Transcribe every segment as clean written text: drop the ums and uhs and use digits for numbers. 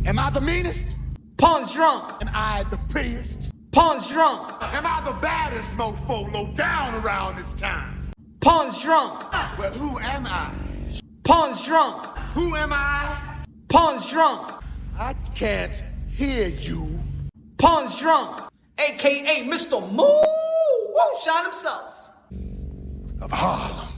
Am I the meanest? Pawn's drunk. Am I the prettiest? Pawn's drunk. Am I the baddest mofo low down around this time? Pawn's drunk. Well, who am I? Pawn's drunk. Who am I? Pawn's drunk. I can't hear you. Pawn's drunk. AKA Mr. Moo Woo Shine himself. Of Harlem.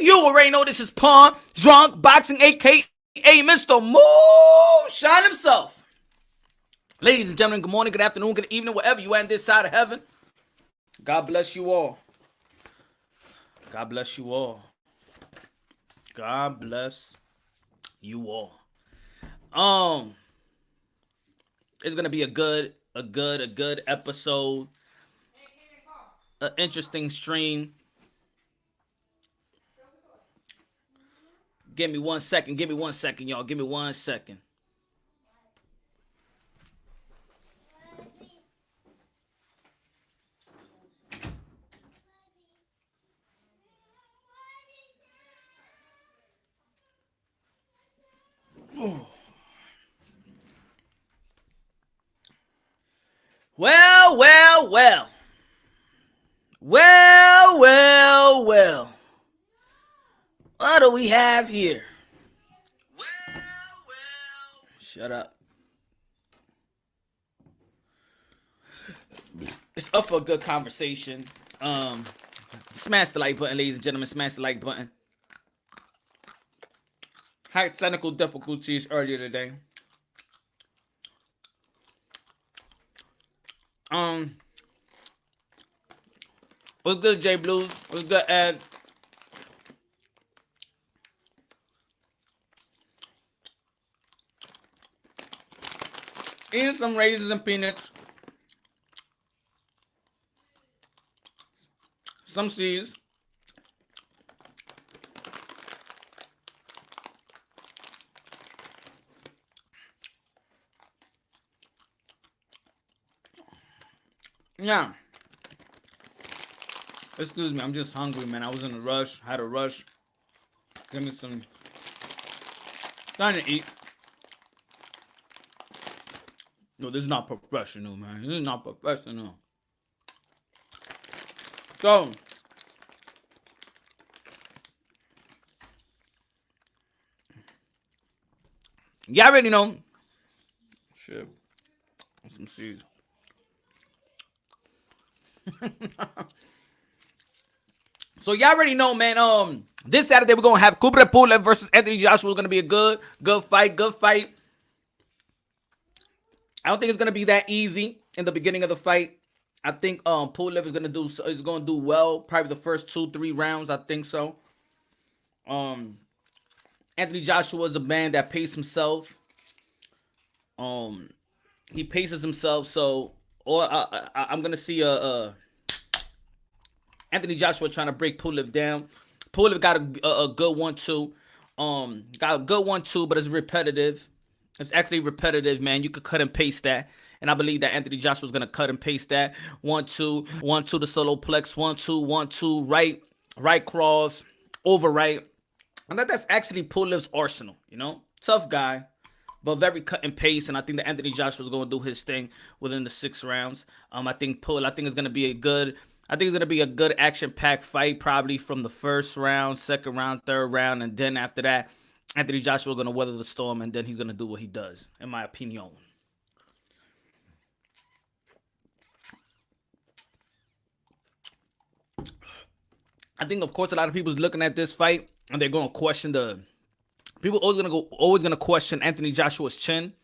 You already know this is Pawn Drunk Boxing, aka Mr. Moo Shine himself. Ladies and gentlemen, good morning, good afternoon, good evening, wherever you are on this side of heaven. God bless you all. God bless you all. God bless you all. It's gonna be a good episode. An interesting stream. Give me 1 second, y'all. Give me 1 second. Oh. Well. What do we have here? Shut up. It's up for a good conversation. Smash the like button, ladies and gentlemen. Smash the like button. Had technical difficulties earlier today. What's good, J Blues? What's good, Ed? Eating some raisins and peanuts. Some seeds. Yeah. Excuse me, I'm just hungry, man. I was in a rush. Had a rush. Give me some something to eat. No, this is not professional, man. This is not professional. So, y'all already know. Shit. Some seeds. So y'all already know, man. This Saturday we're gonna have Kubrat Pulev versus Anthony Joshua. It's gonna be a good fight. I don't think it's gonna be that easy in the beginning of the fight. I think Pulev is gonna do well. Probably the first 2-3 rounds. I think so. Anthony Joshua is a man that paces himself. He paces himself. So, I'm gonna see Anthony Joshua trying to break Pulev down. Pulev got a good 1-2. Got a good 1-2, but it's repetitive. It's actually repetitive, man. You could cut and paste that. And I believe that Anthony Joshua is going to cut and paste that. 1-2, 1-2 the solo plex, 1-2, 1-2, right cross, over right. And that's actually Pulev's arsenal, you know? Tough guy, but very cut and paste. And I think that Anthony Joshua is going to do his thing within the 6 rounds. I think it's going to be a good action-packed fight, probably from the first round, second round, third round, and then after that, Anthony Joshua is going to weather the storm, and then he's going to do what he does, in my opinion. I think, of course, a lot of people's looking at this fight, and they're going to question always going to question Anthony Joshua's chin.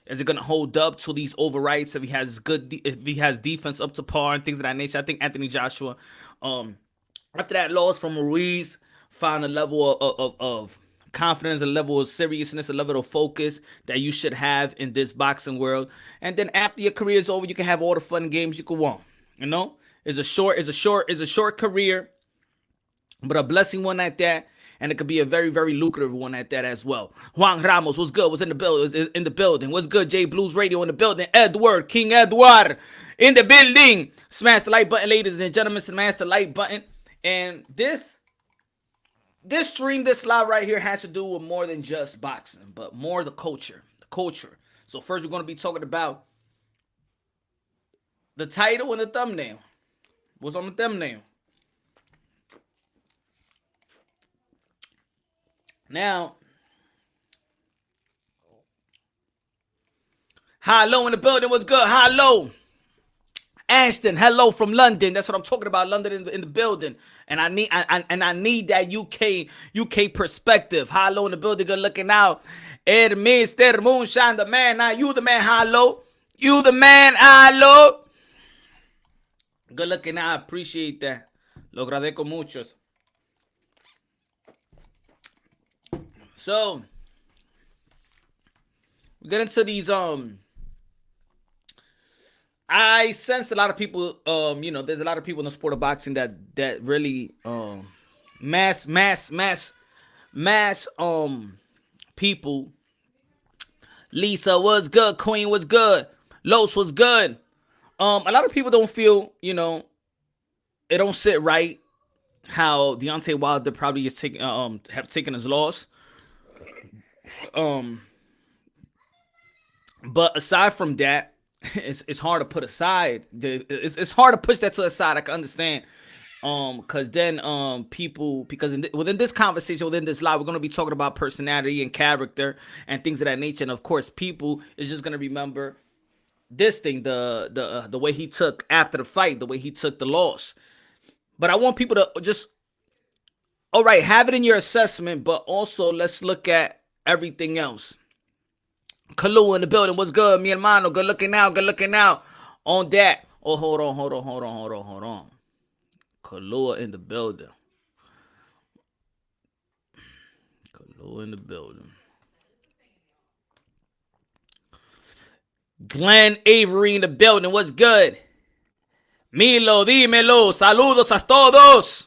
Is it going to hold up to these overrights if he has defense up to par and things of that nature? I think Anthony Joshua, after that loss from Ruiz, found a level of confidence, a level of seriousness, a level of focus that you should have in this boxing world. And then after your career is over, you can have all the fun games you could want. You know, it's a short career, but a blessing one at that. and it could be a very, very lucrative one at that as well. Juan Ramos, what's good? Was in the building. What's good? J Blues Radio in the building. Edward, King Edward in the building. Smash the like button, ladies and gentlemen. Smash the like button. And this stream, this live right here has to do with more than just boxing, but more the culture. The culture. So first we're going to be talking about the title and the thumbnail. What's on the thumbnail? Now, hello in the building. What's good? Hello. Ashton, hello from London. That's what I'm talking about. London in the building. And I need that UK perspective. Hello in the building. Good looking out. Mr. Moonshine, the man. Now you the man. Hello. You the man. Hello. Good looking out. I appreciate that. Lo agradezco mucho. So we get into these I sense a lot of people there's a lot of people in the sport of boxing that really mass people. Lisa was good, Queen was good, Los was good. A lot of people don't feel, it don't sit right how Deontay Wilder probably is have taken his loss. But aside from that, it's hard to put aside. It's hard to push that to the side. I can understand. Because then people, because within this conversation, within this live, we're gonna be talking about personality and character and things of that nature. And of course, people is just gonna remember this thing, the way he took after the fight, the way he took the loss. But I want people to just, all right, have it in your assessment, but also let's look at everything else. Kalu in the building. What's good, mi hermano? Good looking out. On that. Oh, hold on. Kalu in the building. Glenn Avery in the building. What's good? Milo, dímelo. Saludos a todos.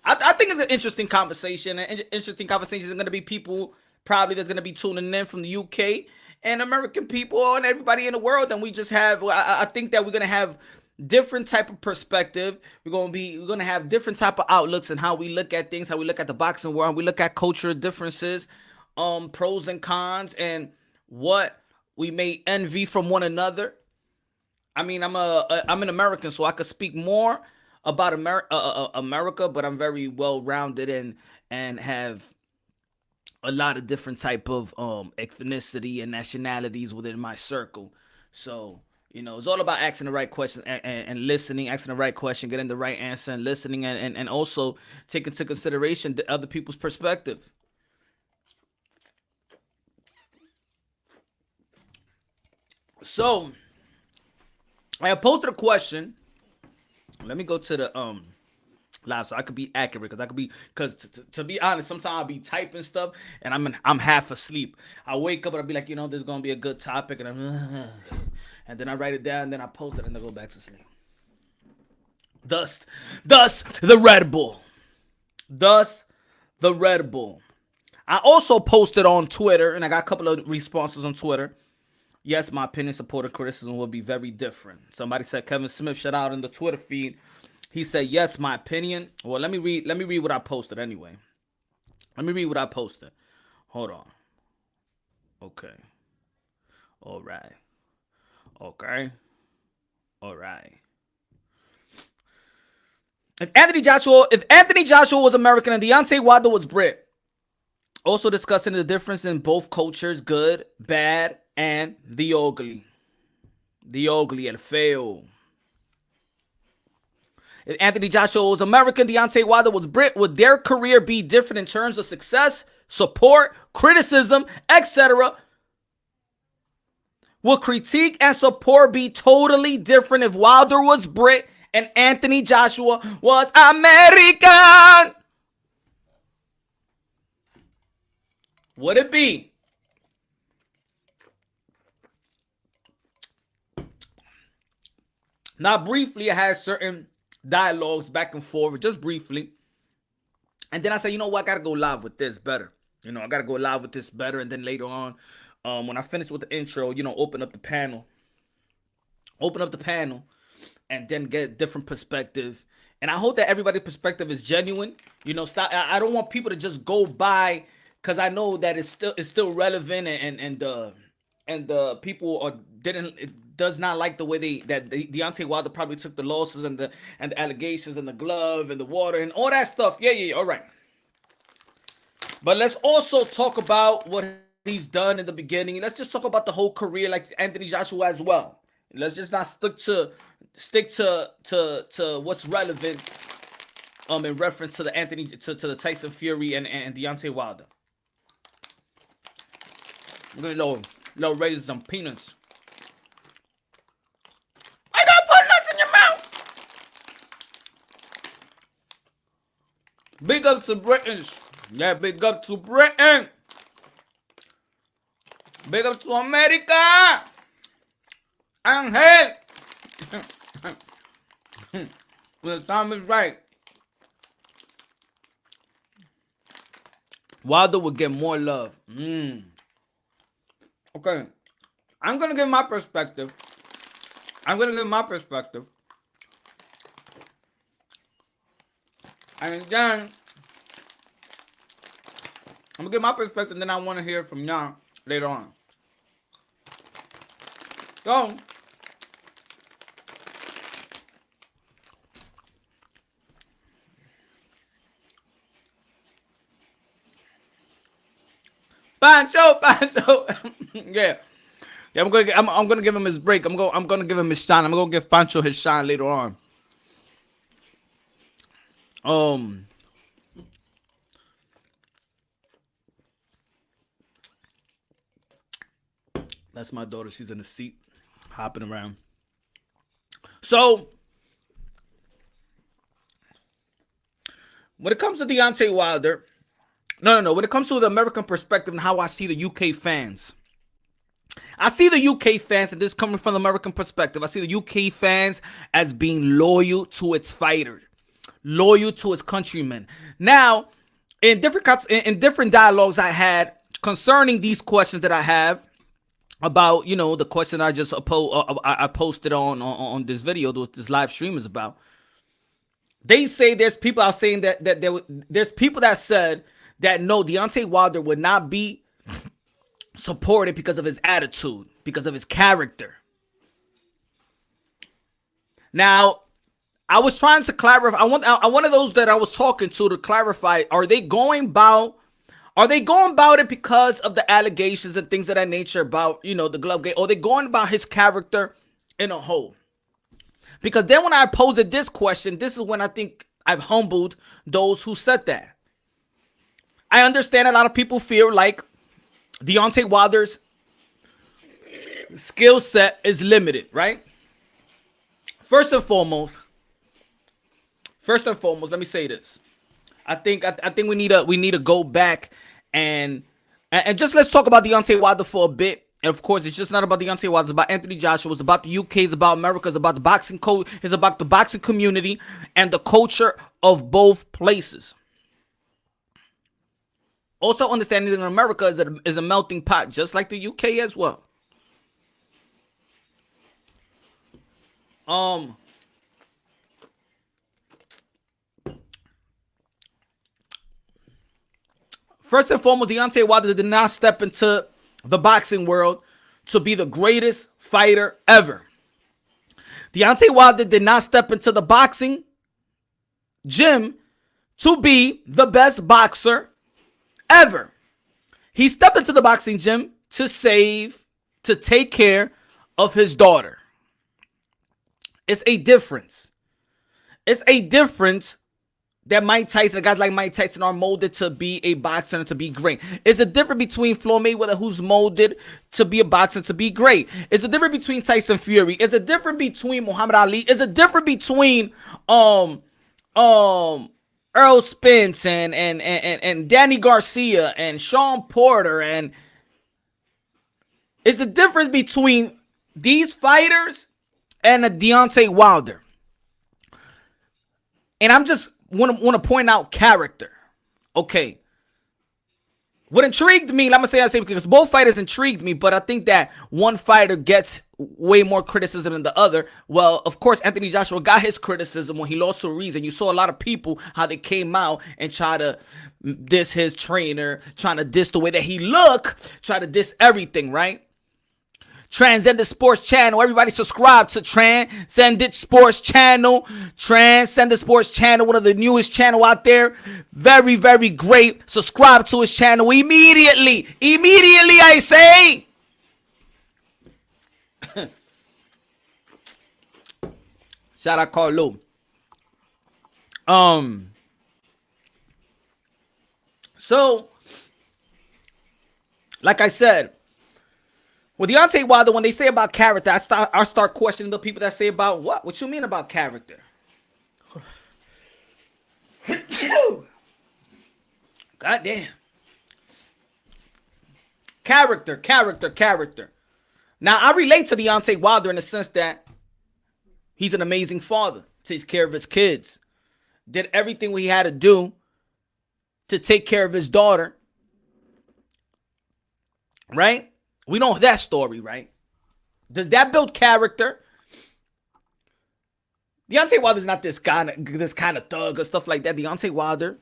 I think it's an interesting conversation. Interesting conversations are going to be people probably that's going to be tuning in from the UK and American people and everybody in the world. And we just have, I think that we're going to have different type of perspective. We're going to have different type of outlooks and how we look at things, how we look at the boxing world, how we look at cultural differences, pros and cons, and what we may envy from one another. I mean, I'm an American, so I could speak more about America, but I'm very well-rounded and have a lot of different type of ethnicity and nationalities within my circle. So, it's all about asking the right question and listening, asking the right question, getting the right answer, and listening, and also taking into consideration the other people's perspective. So, I posted a question. Let me go to the live so I could be accurate, because to be honest, sometimes I'll be typing stuff and I'm half asleep. I wake up and I'll be like, there's gonna be a good topic, and then I write it down, and then I post it, and I go back to sleep. Thus the Red Bull. I also posted on Twitter, and I got a couple of responses on Twitter. Yes, my opinion, support, and criticism will be very different. Somebody said, Kevin Smith, shout out in the Twitter feed. He said, yes, my opinion. Well, let me read what I posted anyway. Let me read what I posted. Hold on. Okay. All right. If Anthony Joshua was American and Deontay Wilder was Brit. Also discussing the difference in both cultures, good, bad, and the ugly. El feo. If Anthony Joshua was American, Deontay Wilder was Brit, would their career be different in terms of success, support, criticism, etc.? Will critique and support be totally different if Wilder was Brit and Anthony Joshua was American? Would it be? Now, briefly, I had certain dialogues back and forth, just briefly. And then I said, you know what, I gotta go live with this better. I gotta go live with this better. And then later on, when I finish with the intro, open up the panel, and then get different perspective. And I hope that everybody's perspective is genuine. Stop. I don't want people to just go by, because I know that it's still relevant, and the people does not like the way Deontay Wilder probably took the losses and the allegations and the glove and the water and all that stuff. Yeah. All right. But let's also talk about what he's done in the beginning. Let's just talk about the whole career, like Anthony Joshua as well. Let's just not stick to what's relevant in reference to the Tyson Fury and Deontay Wilder. I'm gonna low raise some peanuts. I don't put nuts in your mouth. Big up to Britons. Yeah, big up to Britain. Big up to America. And hell. When the time is right. Wilder will get more love. Okay. I'm going to give my perspective. And then I'm going to give my perspective, and then I want to hear from y'all later on. So, Pancho. Yeah, I'm gonna give him his break. I'm gonna give him his shine. I'm gonna give Pancho his shine later on. That's my daughter. She's in the seat, hopping around. So, when it comes to Deontay Wilder, no. When it comes to the American perspective and how I see the UK fans, and this is coming from the American perspective, I see the UK fans as being loyal to its fighter, loyal to its countrymen. Now, in different dialogues I had concerning these questions that I have about, the question I just I posted on this video, this live stream is about. They say there's people out saying that there's people that said that no, Deontay Wilder would not be supported because of his attitude, because of his character. Now, I was trying to clarify. I want those that I was talking to clarify. Are they going about it because of the allegations and things of that nature about, the glove game? Or are they going about his character in a whole? Because then when I posed this question, this is when I think I've humbled those who said that. I understand a lot of people feel like Deontay Wilder's skill set is limited, right? First and foremost, let me say this. I think we need to go back and just let's talk about Deontay Wilder for a bit. And of course, it's just not about Deontay Wilder. It's about Anthony Joshua. It's about the UK. It's about America. It's about the boxing code. It's about the boxing community and the culture of both places. Also, understanding that America is a melting pot, just like the UK as well. First and foremost, Deontay Wilder did not step into the boxing world to be the greatest fighter ever. Deontay Wilder did not step into the boxing gym to be the best boxer ever. He stepped into the boxing gym to take care of his daughter. It's a difference. That Mike Tyson, guys like Mike Tyson, are molded to be a boxer and to be great. It's a difference between Floyd Mayweather, who's molded to be a boxer and to be great. It's a difference between Tyson Fury. It's a difference between Muhammad Ali. It's a difference between Earl Spence and Danny Garcia and Sean Porter, and it's a difference between these fighters and a Deontay Wilder. And I'm just want to point out character. Okay. What intrigued me, I'm going to say because both fighters intrigued me, but I think that one fighter gets way more criticism than the other. Well, of course, Anthony Joshua got his criticism when he lost to Reason. You saw a lot of people, how they came out and try to diss his trainer, trying to diss the way that he look, try to diss everything, right? Transcendent Sports Channel. Everybody subscribe to Transcendent Sports Channel. Transcendent Sports Channel, one of the newest channel out there. Very, very great. Subscribe to his channel immediately. Immediately, I say. Shout out Carlo. So, like I said, with Deontay Wilder, when they say about character, I start questioning the people that say about what? What you mean about character? God damn. Character. Now, I relate to Deontay Wilder in the sense that he's an amazing father, takes care of his kids, did everything what he had to do to take care of his daughter, right? We know that story, right? Does that build character? Deontay Wilder's not this kind of thug or stuff like that. Deontay Wilder,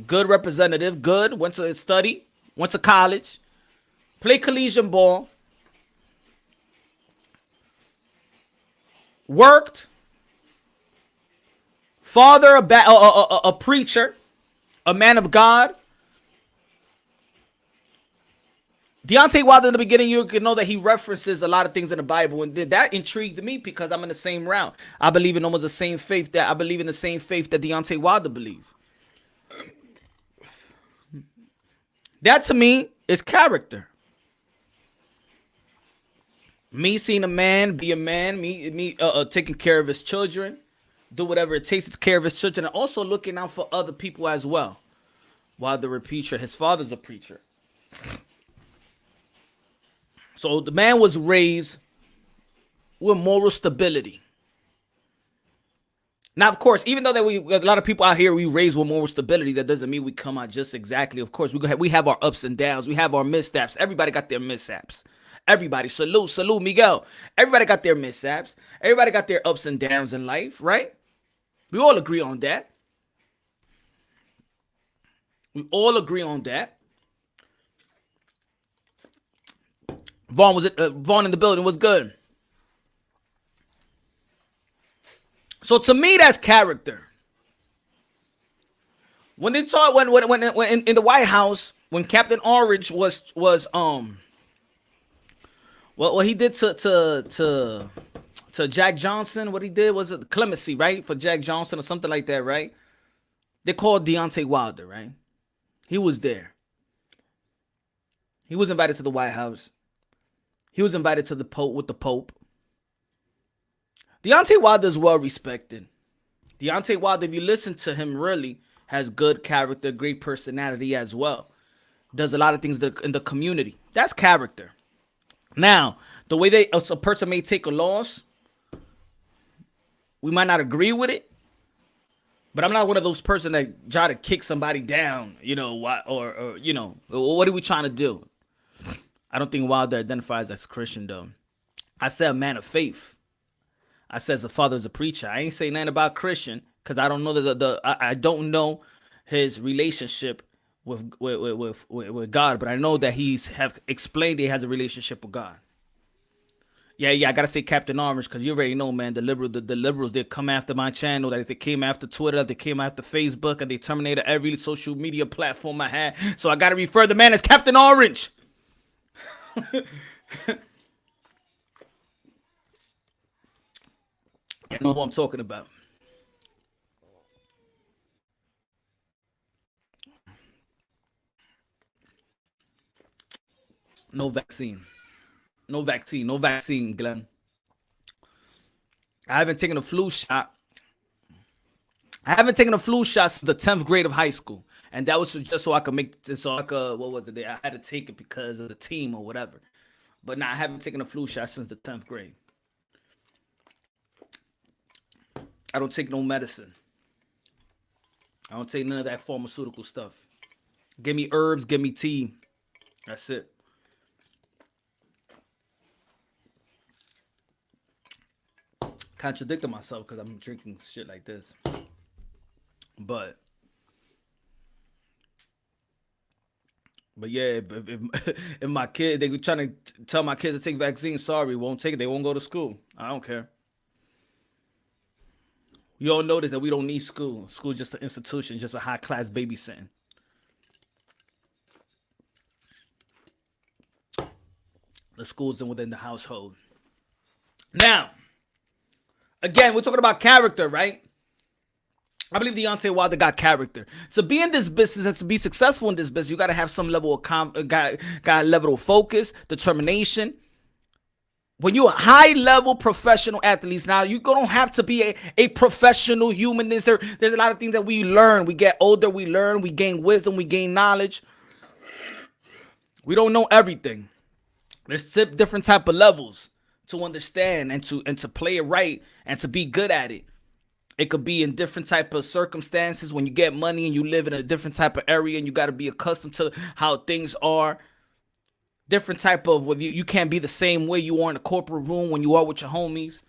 good representative, good, went to study, went to college, played collegiate ball, worked, father, a preacher, a man of God. Deontay Wilder in the beginning, you can know that he references a lot of things in the Bible, and that intrigued me because I'm in the same round. I believe in almost the same faith that Deontay Wilder believed. That to me is character. Me seeing a man be a man, me taking care of his children, do whatever it takes to take care of his children, and also looking out for other people as well. Wilder a preacher, his father's a preacher. So the man was raised with moral stability. Now, of course, even though a lot of people out here, we raised with moral stability, that doesn't mean we come out just exactly. Of course, we have our ups and downs. We have our missteps. Everybody got their mishaps. Everybody, salute, Miguel. Everybody got their mishaps. Everybody got their ups and downs in life, right? We all agree on that. Vaughn in the building was good. So to me, that's character. When they talk, when in the White House, when Captain Orange was what he did to Jack Johnson, what he did was clemency, right, for Jack Johnson or something like that, right? They called Deontay Wilder, right? He was there. He was invited to the White House. He was invited to the Pope with the Pope. Deontay Wilder is well respected. Deontay Wilder, if you listen to him, really has good character, great personality as well. Does a lot of things in the community. That's character. Now, the way a person may take a loss, we might not agree with it, but I'm not one of those person that try to kick somebody down, or what are we trying to do? I don't think Wilder identifies as Christian, though. I said a man of faith. I says the father's a preacher. I ain't saying nothing about Christian because I don't know I don't know his relationship with God, but I know that he's have explained he has a relationship with God. Yeah, I gotta say Captain Orange because you already know, man. The liberals, they come after my channel. They came after Twitter. They came after Facebook, and they terminated every social media platform I had. So I gotta refer the man as Captain Orange. I know who I'm talking about. No vaccine, Glenn. I haven't taken a flu shot. Since the 10th grade of high school. And that was just so I could what was it? I had to take it because of the team or whatever. But now I haven't taken a flu shot since the 10th grade. I don't take no medicine. I don't take none of that pharmaceutical stuff. Give me herbs, give me tea. That's it. Contradicting myself because I'm drinking shit like this. But yeah, if my kid, they were trying to tell my kids to take vaccines, sorry, won't take it. They won't go to school. I don't care. You all notice that we don't need school. School is just an institution, just a high class babysitting. The schools and within the household. Now, again, we're talking about character, right? I believe Deontay Wilder got character. To be in this business and to be successful in this business, you got to have some level of got a level of focus, determination. When you're a high-level professional athlete, now you don't have to be a professional human. There's a lot of things that we learn. We get older, we learn, we gain wisdom, we gain knowledge. We don't know everything. There's different type of levels to understand and to play it right and to be good at it. It could be in different type of circumstances when you get money and you live in a different type of area and you got to be accustomed to how things are. Different type of, you can't be the same way you are in a corporate room when you are with your homies.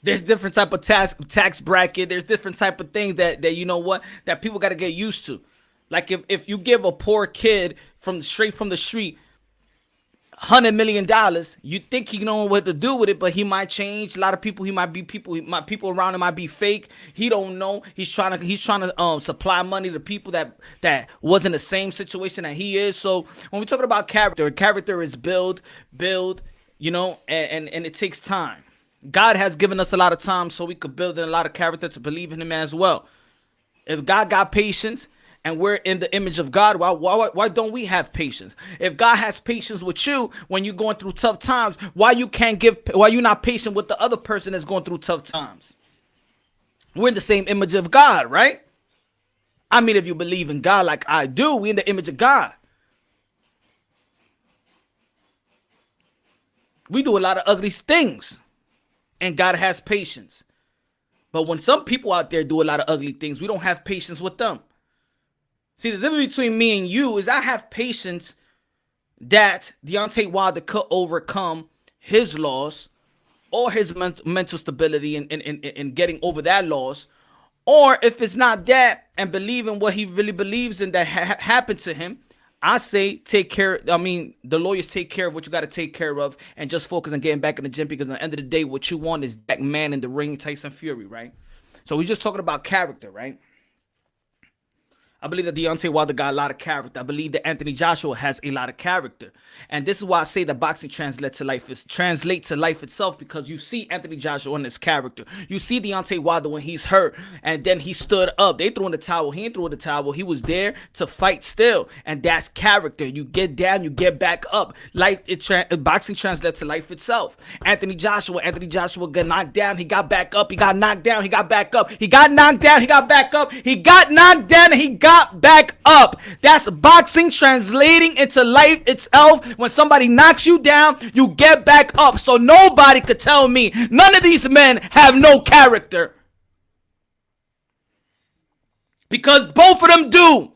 There's different type of tax bracket. There's different type of things that you know what, that people got to get used to. Like if you give a poor kid straight from the street $100 million, you think he know what to do with it, but he might change. A lot of people, people around him might be fake. He don't know. He's trying to supply money to people that was in the same situation that he is. So when we're talking about character is build, you know, and it takes time. God has given us a lot of time so we could build in a lot of character to believe in him as well. If God got patience, and we're in the image of God, why don't we have patience? If God has patience with you when you're going through tough times, why you not patient with the other person that's going through tough times? We're in the same image of God, right? I mean, if you believe in God like I do, we're in the image of God. We do a lot of ugly things, and God has patience. But when some people out there do a lot of ugly things, we don't have patience with them. See, the difference between me and you is I have patience that Deontay Wilder could overcome his loss or his mental stability in getting over that loss. Or if it's not that and believing what he really believes in that happened to him, I say the lawyers take care of what you got to take care of and just focus on getting back in the gym, because at the end of the day, what you want is that man in the ring, Tyson Fury, right? So we're just talking about character, right? I believe that Deontay Wilder got a lot of character. I believe that Anthony Joshua has a lot of character. And this is why I say that boxing translates to life itself, because you see Anthony Joshua in his character. You see Deontay Wilder when he's hurt and then he stood up. They threw in the towel. He ain't threw in the towel. He was there to fight still. And that's character. You get down, you get back up. Boxing translates to life itself. Anthony Joshua got knocked down. He got back up. He got knocked down. He got back up. He got knocked down. He got back up. He got knocked down and he got back up. That's boxing translating into life itself. When somebody knocks you down, you get back up. So nobody could tell me none of these men have no character, because both of them do.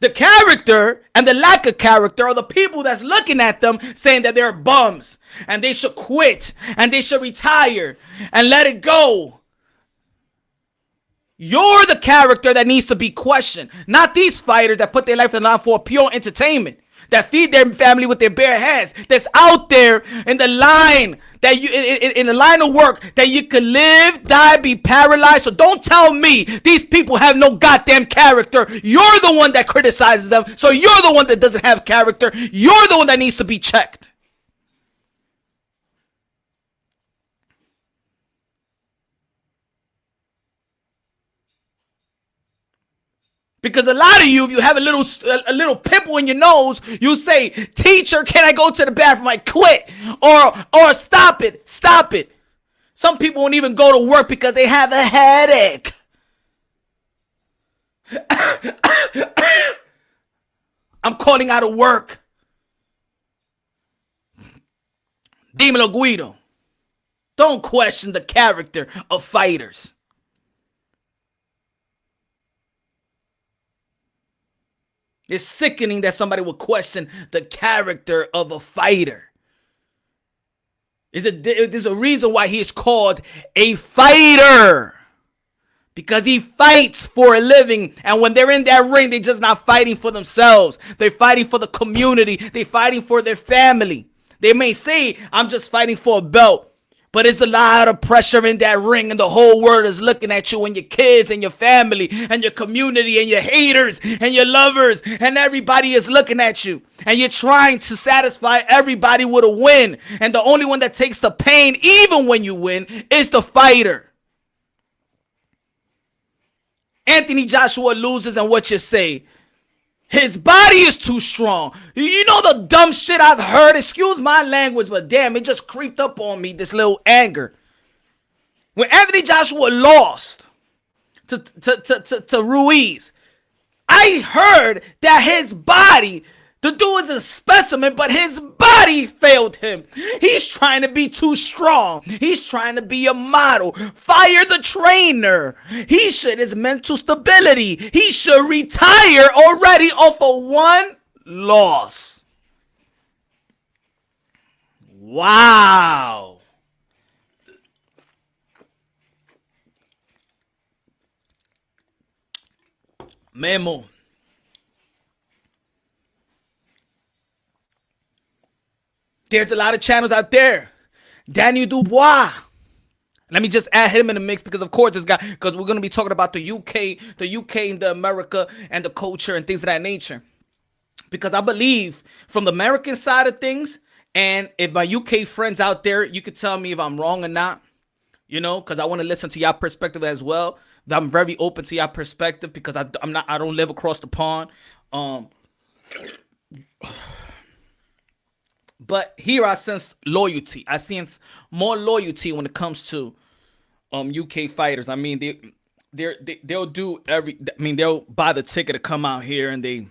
The character and the lack of character are the people that's looking at them saying that they're bums and they should quit and they should retire and let it go. You're the character that needs to be questioned, not these fighters that put their life on the line for pure entertainment, that feed their family with their bare hands, that's out there in the line, that you in the line of work, that you could live, die, be paralyzed. So don't tell me these people have no goddamn character. You're the one that criticizes them, so you're the one that doesn't have character. You're the one that needs to be checked. Because a lot of you, if you have a little pimple in your nose, you say, "Teacher, can I go to the bathroom?" I quit. Or stop it. Some people won't even go to work because they have a headache. I'm calling out of work. Dímelo, Guido. Don't question the character of fighters. It's sickening that somebody would question the character of a fighter. There's a reason why he is called a fighter. Because he fights for a living. And when they're in that ring, they're just not fighting for themselves. They're fighting for the community. They're fighting for their family. They may say, I'm just fighting for a belt. But it's a lot of pressure in that ring, and the whole world is looking at you, and your kids and your family and your community and your haters and your lovers, and everybody is looking at you. And you're trying to satisfy everybody with a win. And the only one that takes the pain, even when you win, is the fighter. Anthony Joshua loses, and what you say? His body is too strong. You know the dumb shit I've heard? Excuse my language, but damn, it just creeped up on me, this little anger. When Anthony Joshua lost to Ruiz, I heard that his body, the dude is a specimen, but his body failed him. He's trying to be too strong. He's trying to be a model. Fire the trainer. He should his mental stability. He should retire already off of one loss. Wow. Memo. There's a lot of channels out there. Daniel Dubois. Let me just add him in the mix because, of course, this guy, because we're going to be talking about the UK and the America and the culture and things of that nature. Because I believe from the American side of things, and if my UK friends out there, you could tell me if I'm wrong or not, you know, because I want to listen to your perspective as well. I'm very open to your perspective because I don't live across the pond. But here I sense loyalty. I sense more loyalty when it comes to UK fighters. I mean, they'll do they'll buy the ticket to come out here, and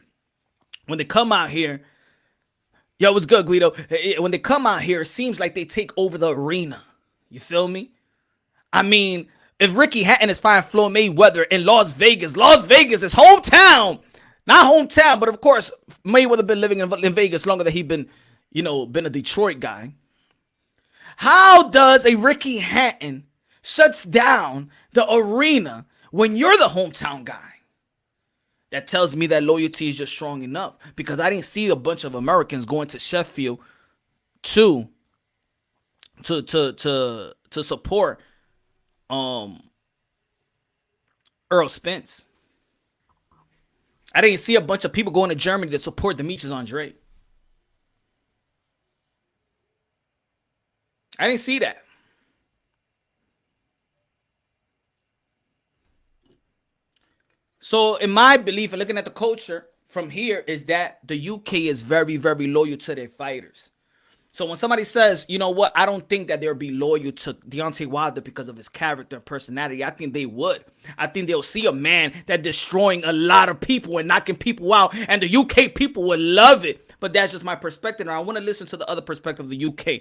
when they come out here, yo, what's good, Guido? When they come out here, it seems like they take over the arena. You feel me? I mean, if Ricky Hatton is fighting Floyd Mayweather in Las Vegas is hometown. Not hometown, but of course, Mayweather been living in Vegas longer than he been a Detroit guy. How does a Ricky Hatton shuts down the arena when you're the hometown guy? That tells me that loyalty is just strong enough, because I didn't see a bunch of Americans going to Sheffield to support Earl Spence. I didn't see a bunch of people going to Germany to support Demetrius Andre. I didn't see that. So in my belief and looking at the culture from here is that the UK is very, very loyal to their fighters. So when somebody says, you know what, I don't think that they'll be loyal to Deontay Wilder because of his character and personality, I think they would. I think they'll see a man that destroying a lot of people and knocking people out, and the UK people would love it. But that's just my perspective, and I want to listen to the other perspective of the UK.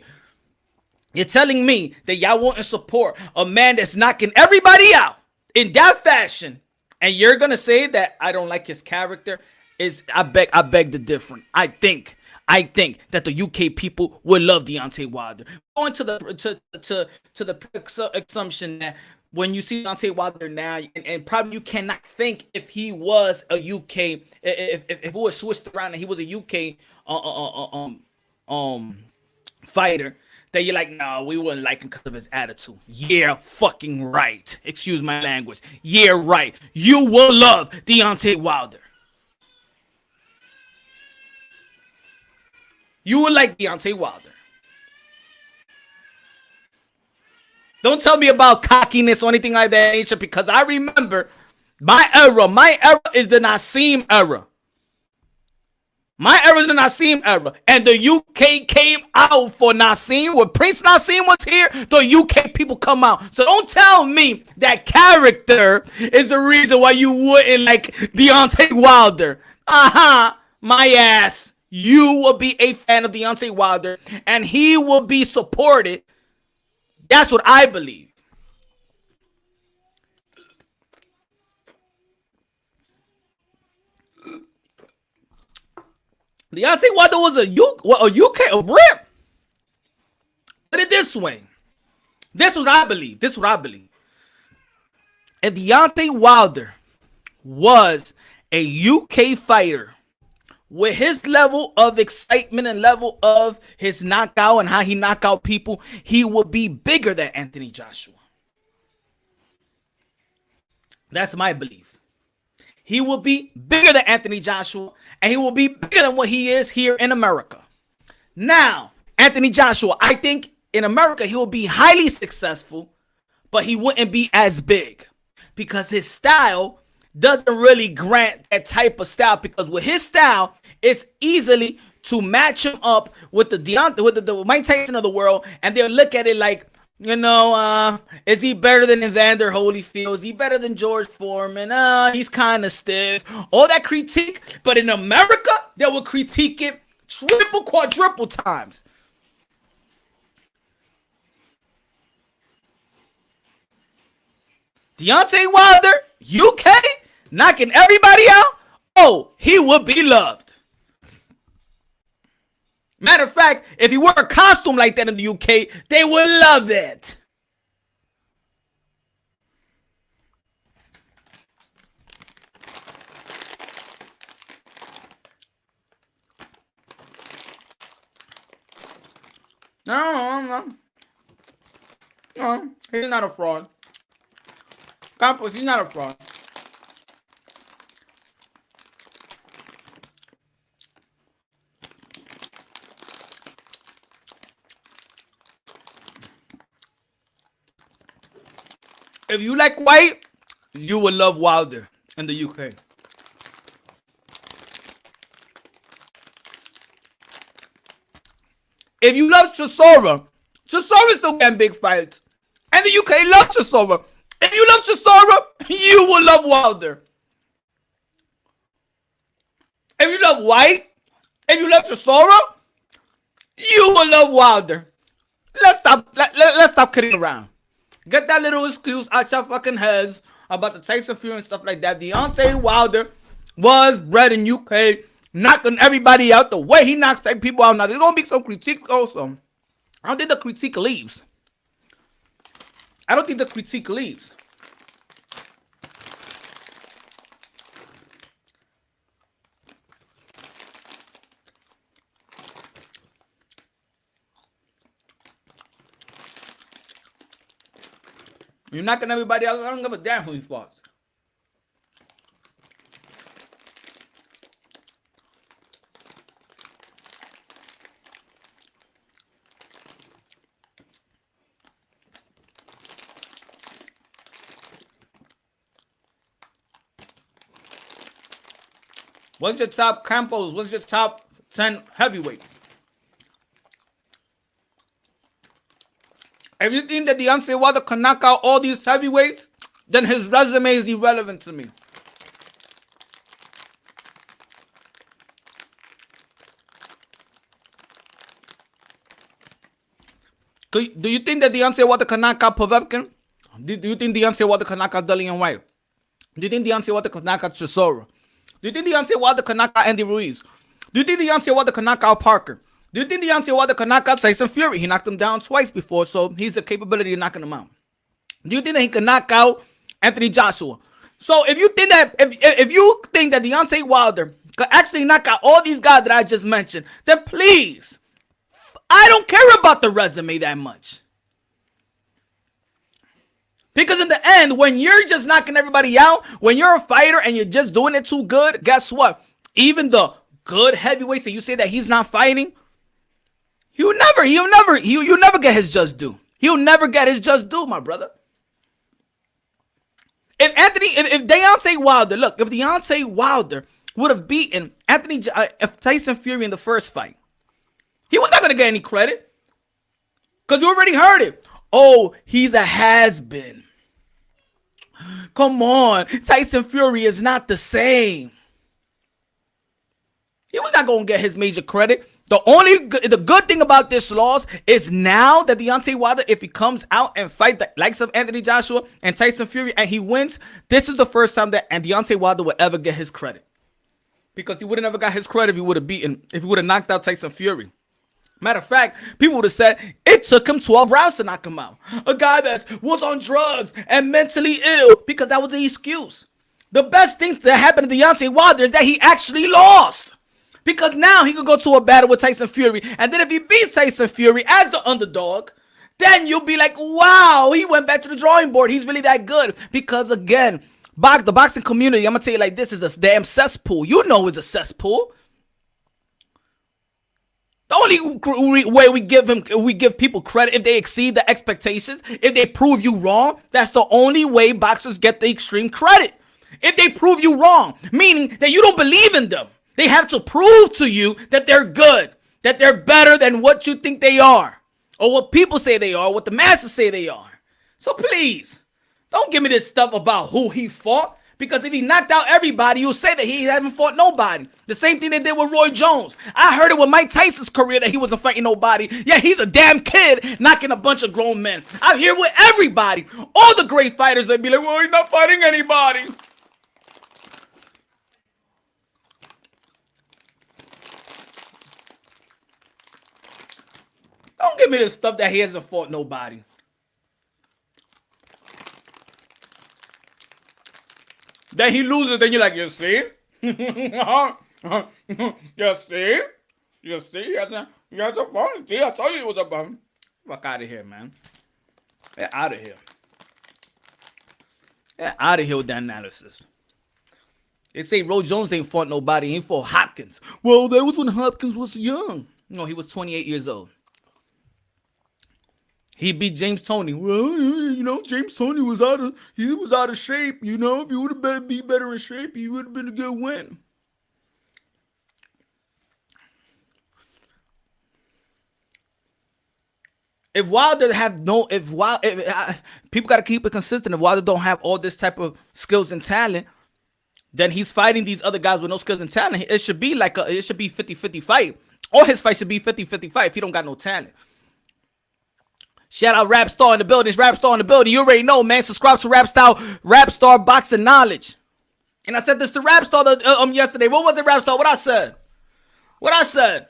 You're telling me that y'all want to support a man that's knocking everybody out in that fashion, and you're gonna say that I don't like his character? I beg to differ. I think that the UK people would love Deontay Wilder. Going to the assumption that when you see Deontay Wilder now, and probably you cannot think if he was a UK, if it was switched around and he was a UK fighter, that you're like, no, we wouldn't like him because of his attitude. Yeah, fucking right. Excuse my language. Yeah, right. You will love Deontay Wilder. You will like Deontay Wilder. Don't tell me about cockiness or anything like that nature, because I remember my era. My era is the Nassim era. My era is the Nassim era. And the UK came out for Nassim. When Prince Nassim was here, the UK people come out. So don't tell me that character is the reason why you wouldn't like Deontay Wilder. My ass. you will be a fan of Deontay Wilder and he will be supported. That's what I believe. Deontay Wilder was a UK, a Brit. Put it this way. This is what I believe. If Deontay Wilder was a UK fighter with his level of excitement and level of his knockout and how he knock out people, he would be bigger than Anthony Joshua. That's my belief. He will be bigger than Anthony Joshua, and he will be bigger than what he is here in America. Now, Anthony Joshua, I think in America, he will be highly successful, but he wouldn't be as big because his style doesn't really grant that type of style, because with his style, it's easily to match him up with the Mike Tyson of the world, and they'll look at it like, is he better than Evander Holyfield? Is he better than George Foreman? He's kind of stiff. All that critique, but in America, they will critique it triple, quadruple times. Deontay Wilder, UK, knocking everybody out. Oh, he would be loved. Matter of fact, if he wore a costume like that in the UK, they would love it. No, he's not a fraud. Campos, he's not a fraud. If you like white, you will love Wilder in the UK. If you love Chisora still getting big fights. And the UK loves Chisora. If you love Chisora, you will love Wilder. If you love white, if you love Chisora, you will love Wilder. Let's stop kidding around. Get that little excuse out your fucking heads about the Tyson Fury and stuff like that. Deontay Wilder was bred in UK, knocking everybody out the way he knocks people out. Now, there's going to be some critique also. I don't think the critique leaves. You're knocking everybody else. I don't give a damn who he fought. What's your top Campos? What's your top 10 heavyweights? If you think that Deontay Wilder can knock out all these heavyweights, then his resume is irrelevant to me. Do you think that Deontay Wilder can knock out Povetkin? Do you think Deontay Wilder can knock out Dillian White? Do you think Deontay Wilder can knock out Chisora? Do you think Deontay Wilder can knock out Andy Ruiz? Do you think Deontay Wilder can knock out Parker? Do you think Deontay Wilder can knock out Tyson Fury? He knocked him down twice before, so he's a capability of knocking him out. Do you think that he can knock out Anthony Joshua? So if you think that Deontay Wilder could actually knock out all these guys that I just mentioned, then please, I don't care about the resume that much. Because in the end, when you're just knocking everybody out, when you're a fighter and you're just doing it too good, guess what? Even the good heavyweights that you say that he's not fighting, he'll never get his just due. He'll never get his just due, my brother. If Deontay Wilder would have beaten Tyson Fury in the first fight, he was not going to get any credit. Because you already heard it. Oh, he's a has-been. Come on. Tyson Fury is not the same. He was not going to get his major credit. The good thing about this loss is now that Deontay Wilder, if he comes out and fight the likes of Anthony Joshua and Tyson Fury and he wins, this is the first time that Deontay Wilder will ever get his credit. Because he would have never got his credit if he would have knocked out Tyson Fury. Matter of fact, people would have said it took him 12 rounds to knock him out. A guy that was on drugs and mentally ill, because that was the excuse. The best thing that happened to Deontay Wilder is that he actually lost. Because now he could go to a battle with Tyson Fury. And then if he beats Tyson Fury as the underdog, then you'll be like, wow, he went back to the drawing board. He's really that good. Because again, the boxing community, I'm going to tell you like this, is a damn cesspool. You know it's a cesspool. The only way we give people credit if they exceed the expectations, if they prove you wrong, that's the only way boxers get the extreme credit. If they prove you wrong, meaning that you don't believe in them. They have to prove to you that they're good, that they're better than what you think they are, or what people say they are, what the masses say they are. So please, don't give me this stuff about who he fought, because if he knocked out everybody, you'll say that he hasn't fought nobody. The same thing they did with Roy Jones. I heard it with Mike Tyson's career that he wasn't fighting nobody. Yeah, he's a damn kid knocking a bunch of grown men. I hear with everybody. All the great fighters, they'd be like, well, he's not fighting anybody. Don't give me the stuff that he hasn't fought nobody. Then he loses, then you're like, you see? You see? You see? You have to bum. See, I told you it was a bum. Fuck out of here, man. Get out of here. Get out of here with that analysis. They say Roy Jones ain't fought nobody. He ain't fought Hopkins. Well, that was when Hopkins was young. No, he was 28 years old. He beat James Toney. Well, you know, James Toney was out of shape. You know, if he would have been better in shape, he would have been a good win. If Wilder people got to keep it consistent. If Wilder don't have all this type of skills and talent, then he's fighting these other guys with no skills and talent. It should be 50-50 fight. All his fights should be 50-50 fight if he don't got no talent. Shout out Rap Star in the building. It's Rap Star in the building. You already know, man. Subscribe to Rap Star Boxing Knowledge. And I said this to Rap Star yesterday. What was it, Rap Star? What I said?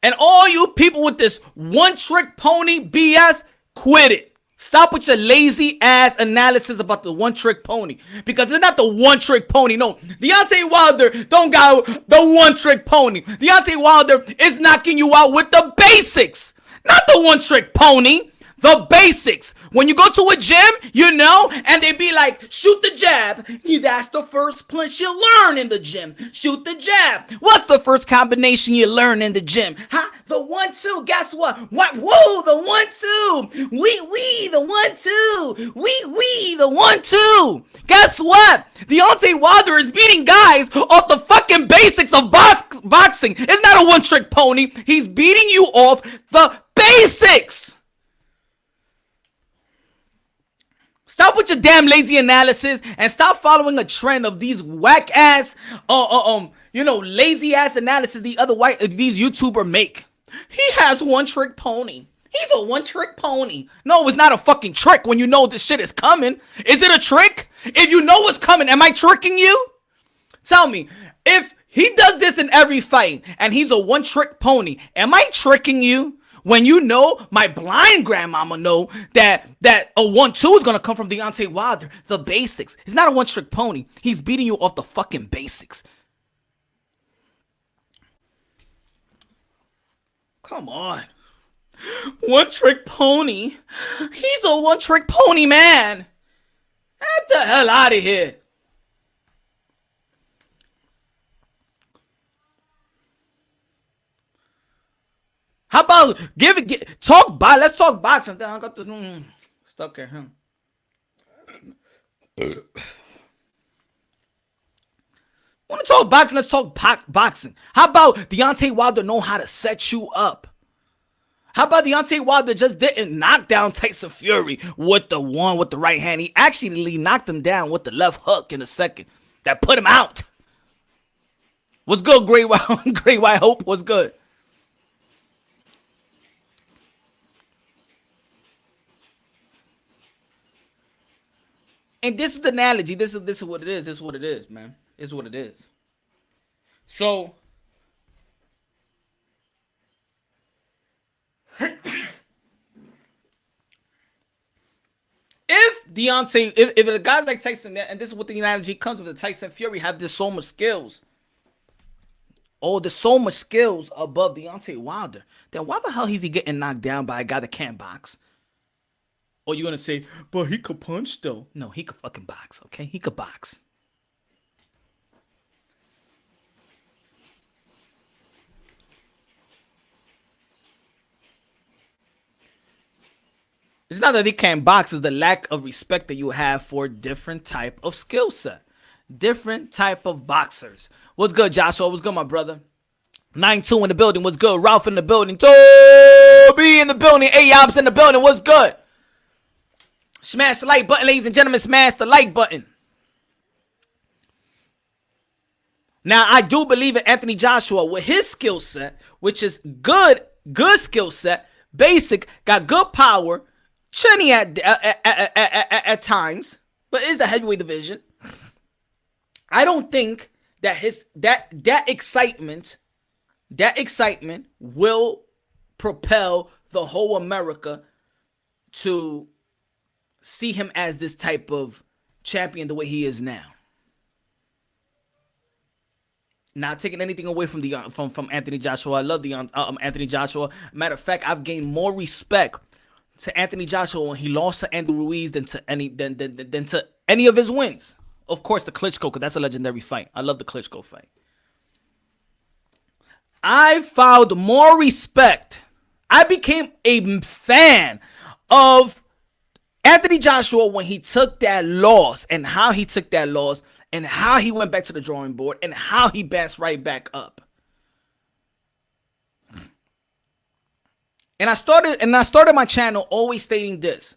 And all you people with this one-trick pony BS, quit it. Stop with your lazy ass analysis about the one-trick pony. Because it's not the one-trick pony. No, Deontay Wilder don't got the one-trick pony. Deontay Wilder is knocking you out with the basics. Not the one-trick pony. The basics. When you go to a gym, you know, and they be like, shoot the jab. That's the first punch you learn in the gym. Shoot the jab. What's the first combination you learn in the gym? Huh? The 1-2. Guess what? What? Whoa, the 1-2. We, the 1-2. We, the 1-2. Guess what? Deontay Wilder is beating guys off the fucking basics of boxing. It's not a one-trick pony. He's beating you off the basics. Stop with your damn lazy analysis and stop following a trend of these whack ass, lazy ass analysis these YouTubers make. He has one trick pony. He's a one trick pony. No, it's not a fucking trick when you know this shit is coming. Is it a trick? If you know what's coming, am I tricking you? Tell me, if he does this in every fight and he's a one trick pony, am I tricking you? When you know, my blind grandmama know that a 1-2 is going to come from Deontay Wilder. The basics. He's not a one-trick pony. He's beating you off the fucking basics. Come on. One-trick pony? He's a one-trick pony, man. Get the hell out of here. How about let's talk boxing. I got this stuck here. Want to talk boxing? Let's talk boxing. How about Deontay Wilder know how to set you up? How about Deontay Wilder just didn't knock down Tyson Fury with the right hand? He actually knocked him down with the left hook in a second that put him out. What's good, Great White, Great White Hope? What's good? And this is the analogy. This is what it is. This is what it is, man. This is what it is. So if Deontay, if the guys like Tyson, and this is what the analogy comes with, the Tyson Fury have this so much skills. Oh, there's so much skills above Deontay Wilder. Then why the hell is he getting knocked down by a guy that can't box? Or you gonna say, but he could punch though? No, he could fucking box. Okay, he could box. It's not that he can't box, it's the lack of respect that you have for different type of skill set. Different type of boxers. What's good, Joshua? What's good, my brother? 9-2 in the building. What's good? Ralph in the building. Toby in the building. Ayob's in the building. What's good? Smash the like button, ladies and gentlemen. Smash the like button. Now, I do believe in Anthony Joshua with his skill set, which is good skill set, basic, got good power, chinny at times, but is the heavyweight division. I don't think that that excitement will propel the whole America to see him as this type of champion the way he is now. Not taking anything away from the from Anthony Joshua. I love the Anthony Joshua. Matter of fact, I've gained more respect to Anthony Joshua when he lost to Andy Ruiz than to any of his wins. Of course, the Klitschko, because that's a legendary fight. I love the Klitschko fight. I found more respect. I became a fan of Anthony Joshua when he took that loss and how he took that loss and how he went back to the drawing board and how he bounced right back up. And I started my channel always stating this.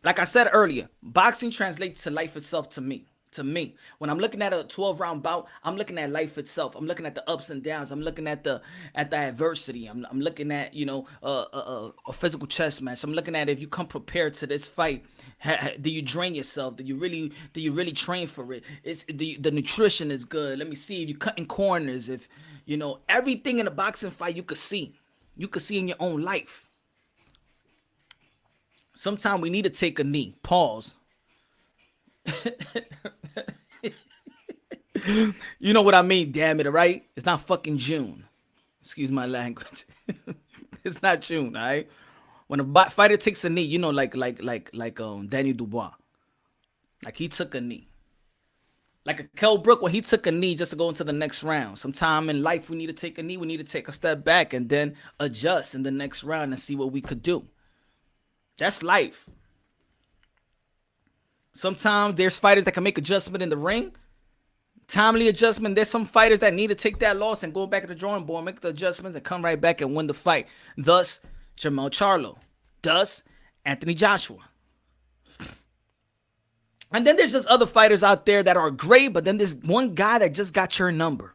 Like I said earlier, boxing translates to life itself to me. When I'm looking at a 12-round bout, I'm looking at life itself. I'm looking at the ups and downs. I'm looking at the adversity. I'm looking at, a physical chess match. I'm looking at if you come prepared to this fight, do you drain yourself? Do you really train for it? The nutrition is good. Let me see if you're cutting corners. If everything in a boxing fight you could see. You could see in your own life. Sometimes we need to take a knee. Pause. You know what I mean, damn it, right? It's not fucking June. Excuse my language. It's not June, all right? When a fighter takes a knee, like Daniel Dubois. Like he took a knee. Like a Kell Brook, when he took a knee just to go into the next round. Sometime in life, we need to take a knee. We need to take a step back and then adjust in the next round and see what we could do. That's life. Sometimes there's fighters that can make adjustment in the ring. Timely adjustment. There's some fighters that need to take that loss and go back to the drawing board, make the adjustments, and come right back and win the fight. Thus, Jermell Charlo. Thus, Anthony Joshua. And then there's just other fighters out there that are great, but then there's one guy that just got your number.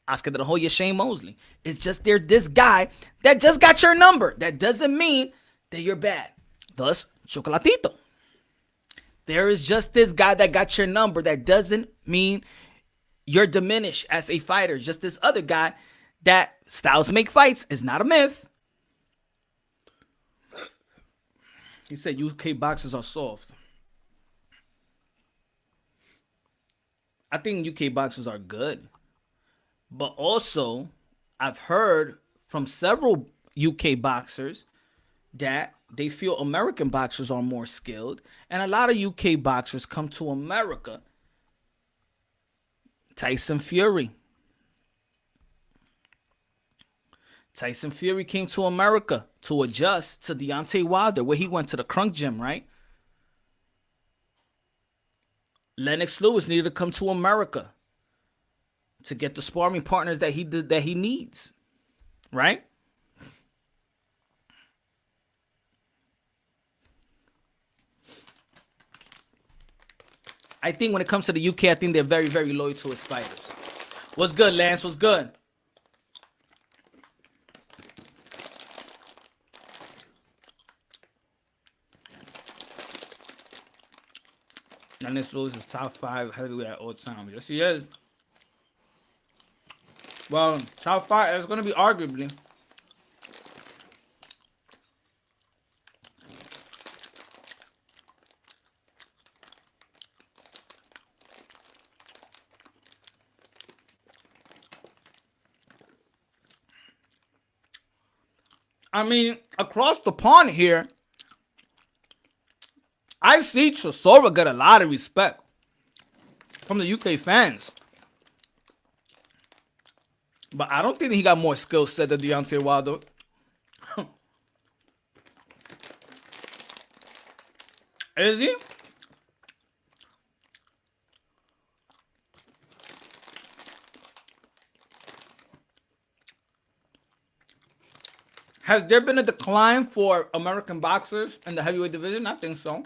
Oscar de la Hoya, Shane Mosley. It's just there's this guy that just got your number. That doesn't mean that you're bad. Thus, Chocolatito. There is just this guy that got your number. That doesn't mean you're diminished as a fighter. Just this other guy that styles make fights is not a myth. He said UK boxers are soft. I think UK boxers are good. But also, I've heard from several UK boxers that they feel American boxers are more skilled. And a lot of UK boxers come to America. Tyson Fury. Tyson Fury came to America to adjust to Deontay Wilder, where he went to the Crunk Gym, right? Lennox Lewis needed to come to America to get the sparring partners that he needs, right? I think when it comes to the UK, I think they're very, very loyal to his fighters. What's good, Lance? What's good? Dennis Lewis is top 5 heavyweight at all time. Yes, he is. Well, top 5 is going to be arguably. I mean, across the pond here, I see Chisora get a lot of respect from the UK fans. But I don't think he got more skill set than Deontay Wilder. Is he? Has there been a decline for American boxers in the heavyweight division? I think so.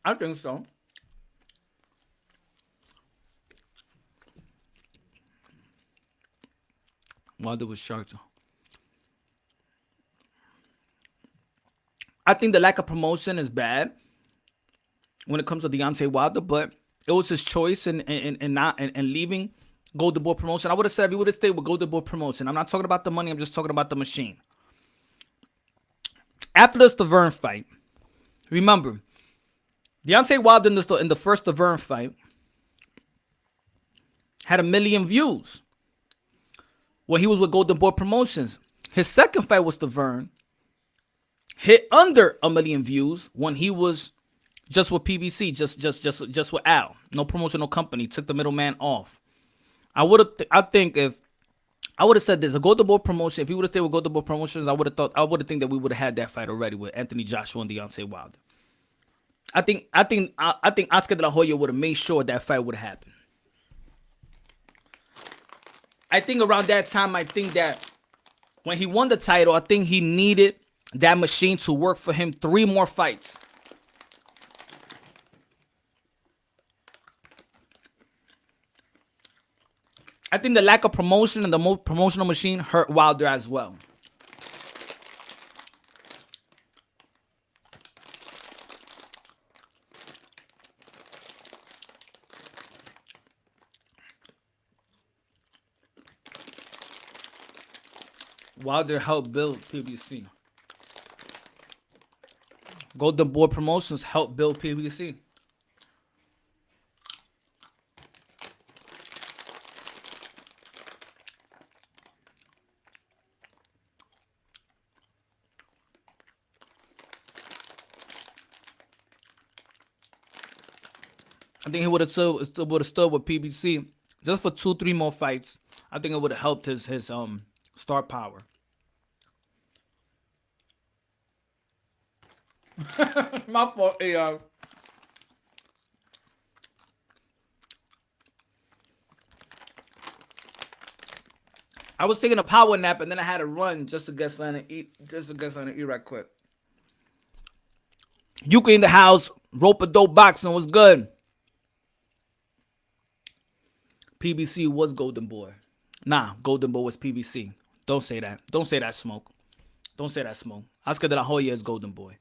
I think so. Wilder was sharp. I think the lack of promotion is bad when it comes to Deontay Wilder, but it was his choice and leaving Golden Boy Promotion. I would have said he would have stayed with Golden Boy Promotion. I'm not talking about the money. I'm just talking about the machine. After the Stavern fight, remember, Deontay Wilder in the first Stavern fight had 1 million views when he was with Golden Boy Promotions. His second fight was Stavern, hit under 1 million views when he was just with PBC, just with Al. No promotional company. Took the middleman off. I think if I would have said this, a Golden Boy Promotion, if he would have stayed with Golden Boy Promotions, I would have think that we would have had that fight already with Anthony Joshua and Deontay Wilder. I think Oscar De La Hoya would have made sure that fight would have happened. I think around that time, I think that when he won the title, I think he needed that machine to work for him 3 more fights. I think the lack of promotion and the promotional machine hurt Wilder as well. Wilder helped build PBC. Golden Boy Promotions helped build PBC. I think he would have stood with PBC just for 2-3 more fights. I think it would have helped his star power. My fault, AR. I was taking a power nap and then I had to run just to get something to eat. Right quick. Yuka in the house. Rope Dope Boxing was good. PBC was Golden Boy. Nah, Golden Boy was PBC. Don't say that. Don't say that, Smoke. Don't say that, Smoke. Oscar De La Hoya is Golden Boy.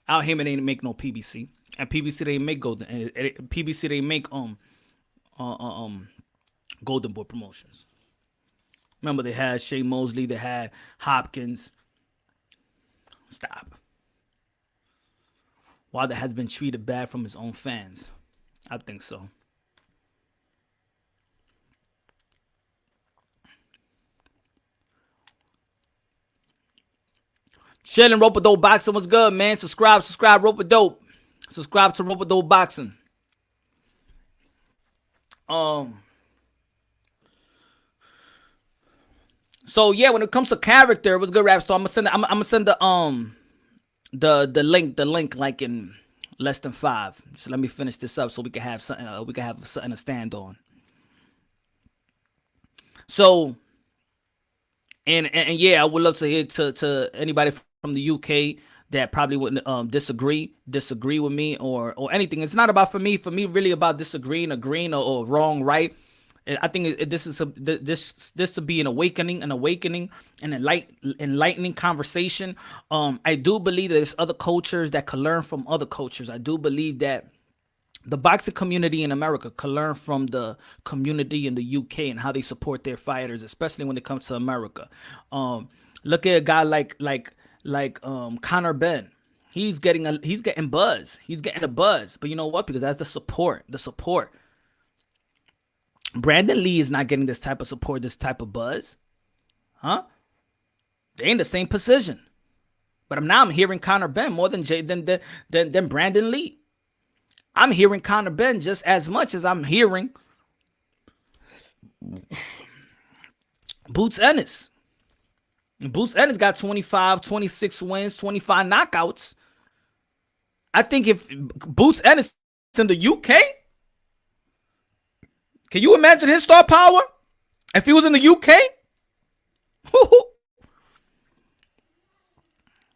Al Heyman ain't make no PBC, and PBC they make Golden. PBC they make Golden Boy Promotions. Remember they had Shea Mosley, they had Hopkins. Stop. Wilder has been treated bad from his own fans. I think so. Chillin' Rope Dope Boxing was good, man. Subscribe, Rope Dope. Subscribe to Rope Dope Boxing. So yeah, when it comes to character, it was good, Rap Star. I'm gonna send the link like in less than 5. Just let me finish this up so we can have something. To stand on. So, and yeah, I would love to hear to anybody from the UK that probably wouldn't disagree with me or anything. It's not about for me really about disagreeing, agreeing, or wrong, right. I think this to be an awakening, an enlightening conversation. I do believe that there's other cultures that can learn from other cultures. I do believe that the boxing community in America can learn from the community in the UK and how they support their fighters, especially when it comes to America. Look at a guy like Conor Ben. He's getting buzz. He's getting a buzz. But you know what? Because that's the support. Brandon Lee is not getting this type of support, this type of buzz. Huh? They ain't the same position. But now I'm hearing Conor Ben more than Brandon Lee. I'm hearing Conor Ben just as much as I'm hearing Boots Ennis. Boots Ennis got 25, 26 wins, 25 knockouts. I think if Boots Ennis is in the UK, can you imagine his star power if he was in the UK?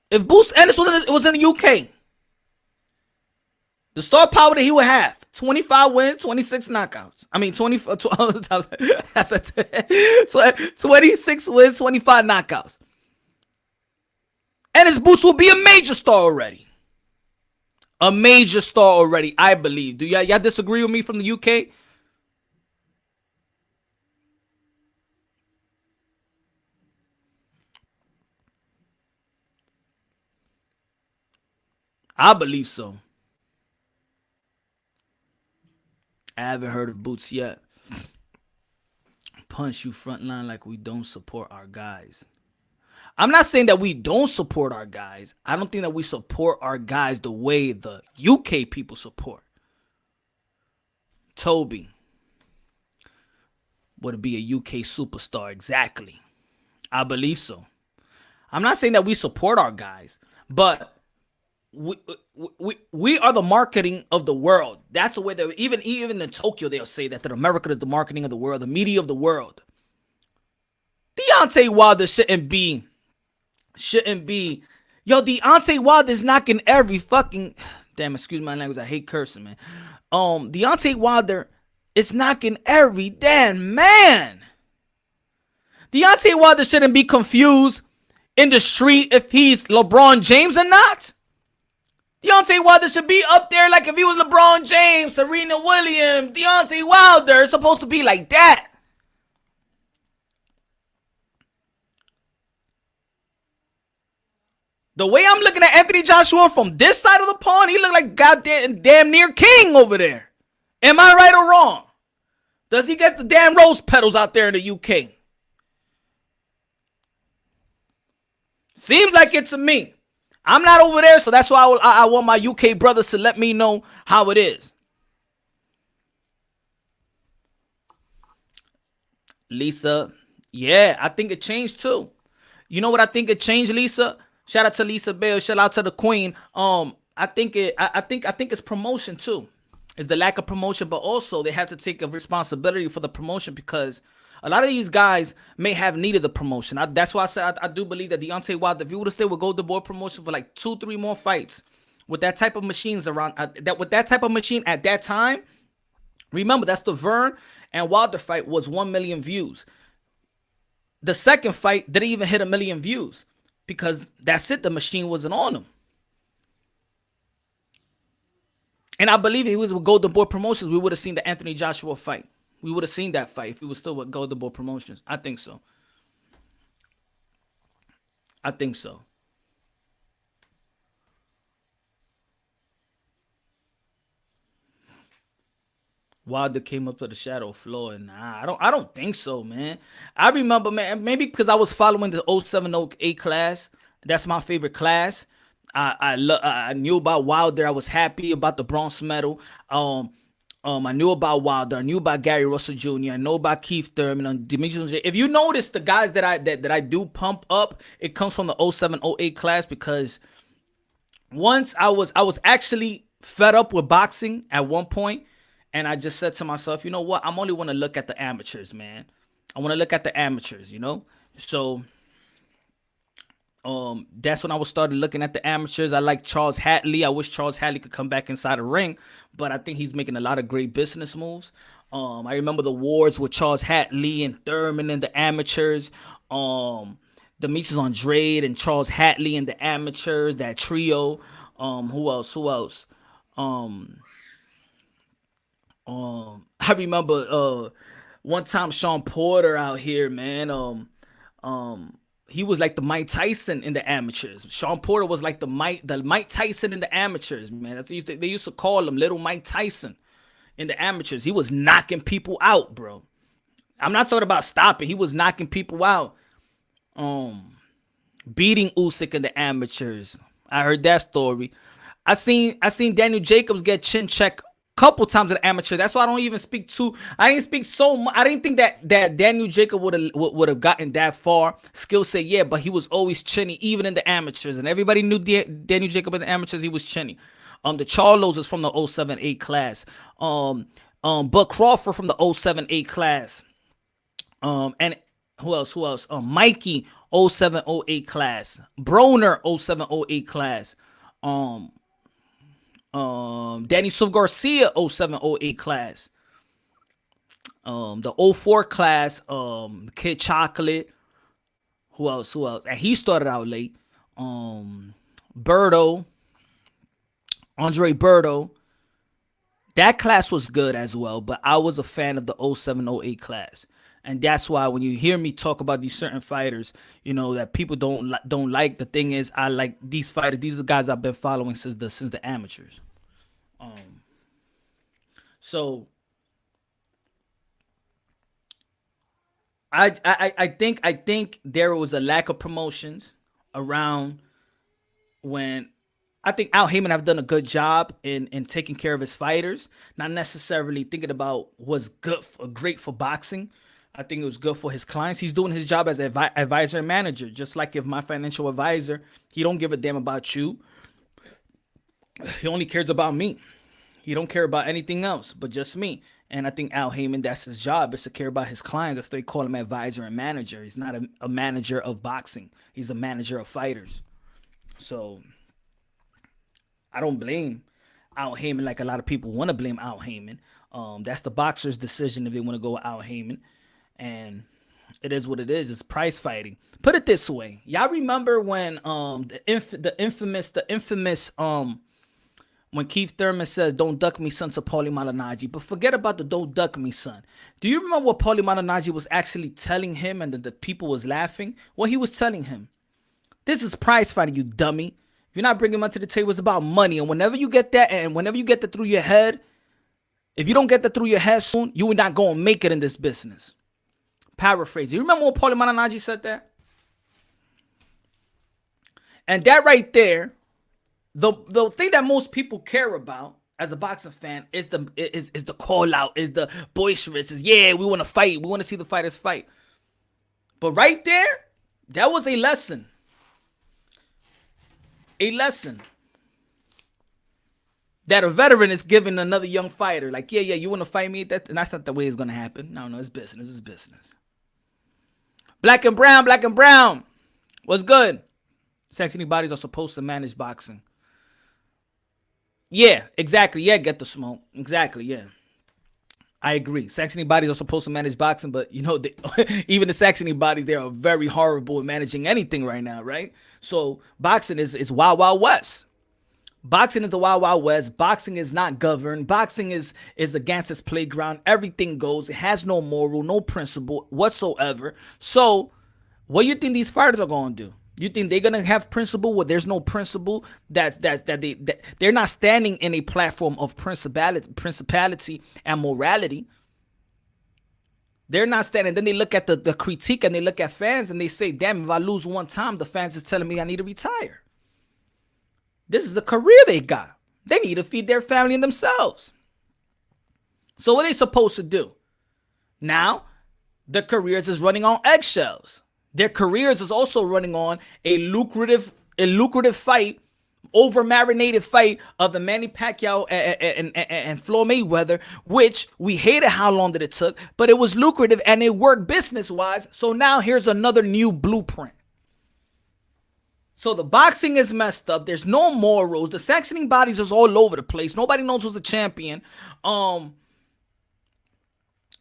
If Boots Ennis was in the UK, the star power that he would have: 25 wins, 26 knockouts. I mean, 26 wins, 25 knockouts. And his Boots will be a major star already. A major star already, I believe. Do y'all disagree with me from the UK? I believe so. I haven't heard of Boots yet. Punch you frontline like we don't support our guys. I'm not saying that we don't support our guys. I don't think that we support our guys the way the UK people support. Toby would be a UK superstar. Exactly. I believe so. I'm not saying that we support our guys, but we are the marketing of the world. That's the way that even in Tokyo they'll say that America is the marketing of the world, the media of the world. Deontay Wilder shouldn't be. Yo, Deontay Wilder's knocking every fucking. Damn, excuse my language. I hate cursing, man. Deontay Wilder is knocking every damn man. Deontay Wilder shouldn't be confused in the street if he's LeBron James or not. Deontay Wilder should be up there like if he was LeBron James, Serena Williams, Deontay Wilder. It's supposed to be like that. The way I'm looking at Anthony Joshua from this side of the pond, he look like damn near king over there. Am I right or wrong? Does he get the damn rose petals out there in the UK? Seems like it to me. I'm not over there, so that's why I want my UK brothers to let me know how it is. Lisa, yeah, I think it changed too. You know what I think it changed, Lisa? Shout out to Lisa Bell. Shout out to the Queen. I think it's promotion too. It's the lack of promotion, but also they have to take a responsibility for the promotion because a lot of these guys may have needed the promotion. That's why I said I do believe that Deontay Wilder, if he would have stayed with Golden Boy promotion for like 2-3 more fights, with that type of machines around, with that type of machine at that time, remember that's the Vern and Wilder fight was 1 million views. The second fight didn't even hit 1 million views because that's it. The machine wasn't on him. And I believe if he was with Golden Boy Promotions, we would have seen the Anthony Joshua fight. We would have seen that fight if he was still with Golden Boy Promotions. I think so. I think so. Wilder came up to the shadow floor, and I don't think so, man. I remember, man, maybe because I was following the 0708 class. That's my favorite class. I knew about Wilder. I was happy about the bronze medal. I knew about Wilder. I knew about Gary Russell Jr. I know about Keith Thurman. If you notice the guys that I do pump up, it comes from the 0708 class because once I was actually fed up with boxing at one point, and I just said to myself, you know what? I'm only want to look at the amateurs, man. I want to look at the amateurs, you know? So That's when I was started looking at the amateurs. I like Charles Hatley. I wish Charles Hatley could come back inside the ring, but I think he's making a lot of great business moves. I remember the wars with Charles Hatley and Thurman and the amateurs. Demetrius Andrade and Charles Hatley and the amateurs, that trio. Who else? I remember one time Sean Porter out here, man. He was like the Mike Tyson in the amateurs. Sean Porter was like the Mike Tyson in the amateurs, man. That's what they used to call him, Little Mike Tyson in the amateurs. He was knocking people out, bro. I'm not talking about stopping. He was knocking people out. Beating Usyk in the amateurs. I heard that story. I seen Daniel Jacobs get chin check a couple times in the amateur. That's why I don't even speak too. I didn't speak so much. I didn't think that Daniel Jacob would have gotten that far. Skill set, yeah, but he was always chinny, even in the amateurs. And everybody knew Daniel Jacob in the amateurs. He was chinny. The Charlos is from the 07-8 class. Buck Crawford from the 07-8 class. And who else? Mikey 07-08 class. Broner 07-08 class. Danny Silva Garcia 07-08 class. The 04 class, Kid Chocolate. Who else? And he started out late. Berto. Andre Berto. That class was good as well, but I was a fan of the 07-08 class. And that's why when you hear me talk about these certain fighters, you know, that people don't like, the thing is, I like these fighters. These are the guys I've been following since the amateurs. So I think there was a lack of promotions around when I think Al Heyman have done a good job in taking care of his fighters, not necessarily thinking about what's great for boxing. I think it was good for his clients. He's doing his job as an advisor and manager, just like if my financial advisor, he don't give a damn about you. He only cares about me. He don't care about anything else but just me. And I think Al Heyman, that's his job, is to care about his clients. That's why they call him advisor and manager. He's not a manager of boxing. He's a manager of fighters. So I don't blame Al Heyman like a lot of people want to blame Al Heyman. That's the boxer's decision if they want to go with Al Heyman. And it is what it is. It's prize fighting. Put it this way. Y'all remember when the infamous when Keith Thurman says, "Don't duck me, son," to Paulie Malignaggi. But forget about the "don't duck me, son." Do you remember what Paulie Malignaggi was actually telling him and the people was laughing? What he was telling him. This is prize fighting, you dummy. If you're not bringing money to the table, it's about money. And whenever you get that through your head, if you don't get that through your head soon, you are not going to make it in this business. Paraphrase. You remember when Paulie Malignaggi said that? And that right there, the thing that most people care about as a boxing fan is the call out, is the boisterous, is yeah, we want to fight, we want to see the fighters fight. But right there, that was a lesson. A lesson that a veteran is giving another young fighter. Like, yeah, you want to fight me? And that's not the way it's going to happen. No, it's business. It's business. Black and brown. What's good? Sanctioning bodies are supposed to manage boxing. Yeah, exactly. Yeah, get the smoke. Exactly, yeah. I agree. Sanctioning bodies are supposed to manage boxing, but, you know, even the sanctioning bodies, they are very horrible at managing anything right now, right? So boxing is wild, wild west. Boxing is the wild, wild west. Boxing is not governed. Boxing is a gangster's playground. Everything goes. It has no moral, no principle whatsoever. So what do you think these fighters are going to do? You think they're gonna have principle where there's no principle? They're not standing in a platform of principality and morality. They're not standing. Then they look at the critique and they look at fans and they say, "Damn, if I lose one time, the fans is telling me I need to retire." This is a career they got. They need to feed their family and themselves. So what are they supposed to do? Now, their careers is running on eggshells. Their careers is also running on a lucrative fight, over-marinated fight of the Manny Pacquiao and Floyd Mayweather, which we hated how long that it took, but it was lucrative and it worked business-wise. So now here's another new blueprint. So the boxing is messed up. There's no morals. The sanctioning bodies is all over the place. Nobody knows who's a champion.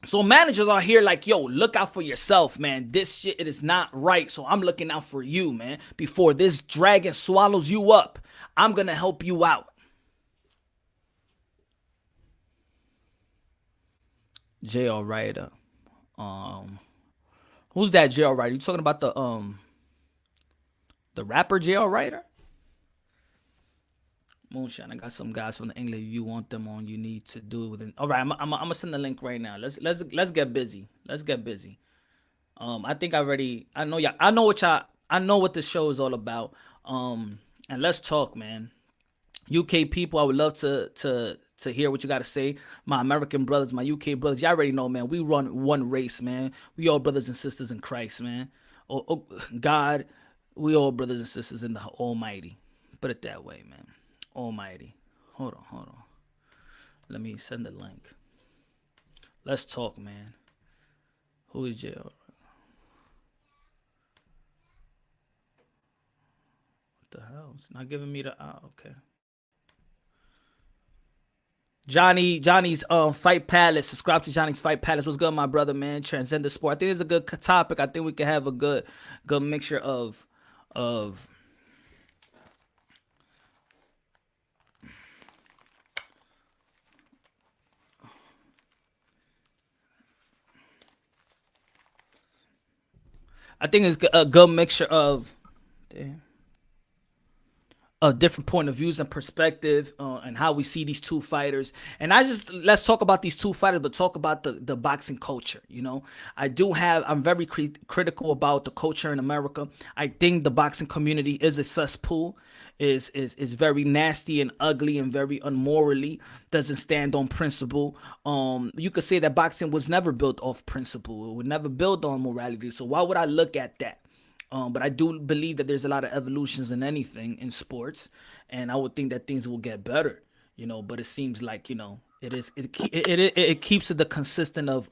So managers are here like, yo, look out for yourself, man. This shit, it is not right. So I'm looking out for you, man. Before this dragon swallows you up, I'm gonna help you out. JL Ryder. Who's that JL Ryder? You talking about the rapper JL Ryder? Moonshine, I got some guys from the England. If you want them on, you need to do it within. All right, I'm gonna send the link right now. Let's get busy. Let's get busy. I think I know y'all. I know what this show is all about. And let's talk, man. UK people, I would love to hear what you got to say. My American brothers, my UK brothers, y'all already know, man. We run one race, man. We all brothers and sisters in Christ, man. Oh, God, we all brothers and sisters in the Almighty. Put it that way, man. Almighty. Hold on. Let me send the link. Let's talk, man. Who is JL? What the hell? It's not giving me the okay. Johnny's Fight Palace. Subscribe to Johnny's Fight Palace. What's good, my brother, man? Transcend the sport. I think it's a good topic. I think we can have a good mixture of I think it's a good mixture of different point of views and perspective and how we see these two fighters. And let's talk about these two fighters, but talk about the boxing culture. You know, I'm very critical about the culture in America. I think the boxing community is a cesspool, is very nasty and ugly and very unmorally, doesn't stand on principle. You could say that boxing was never built off principle. It was never built on morality. So why would I look at that? But I do believe that there's a lot of evolutions in anything in sports, and I would think that things will get better, you know. But it seems like, you know, it keeps it the consistent of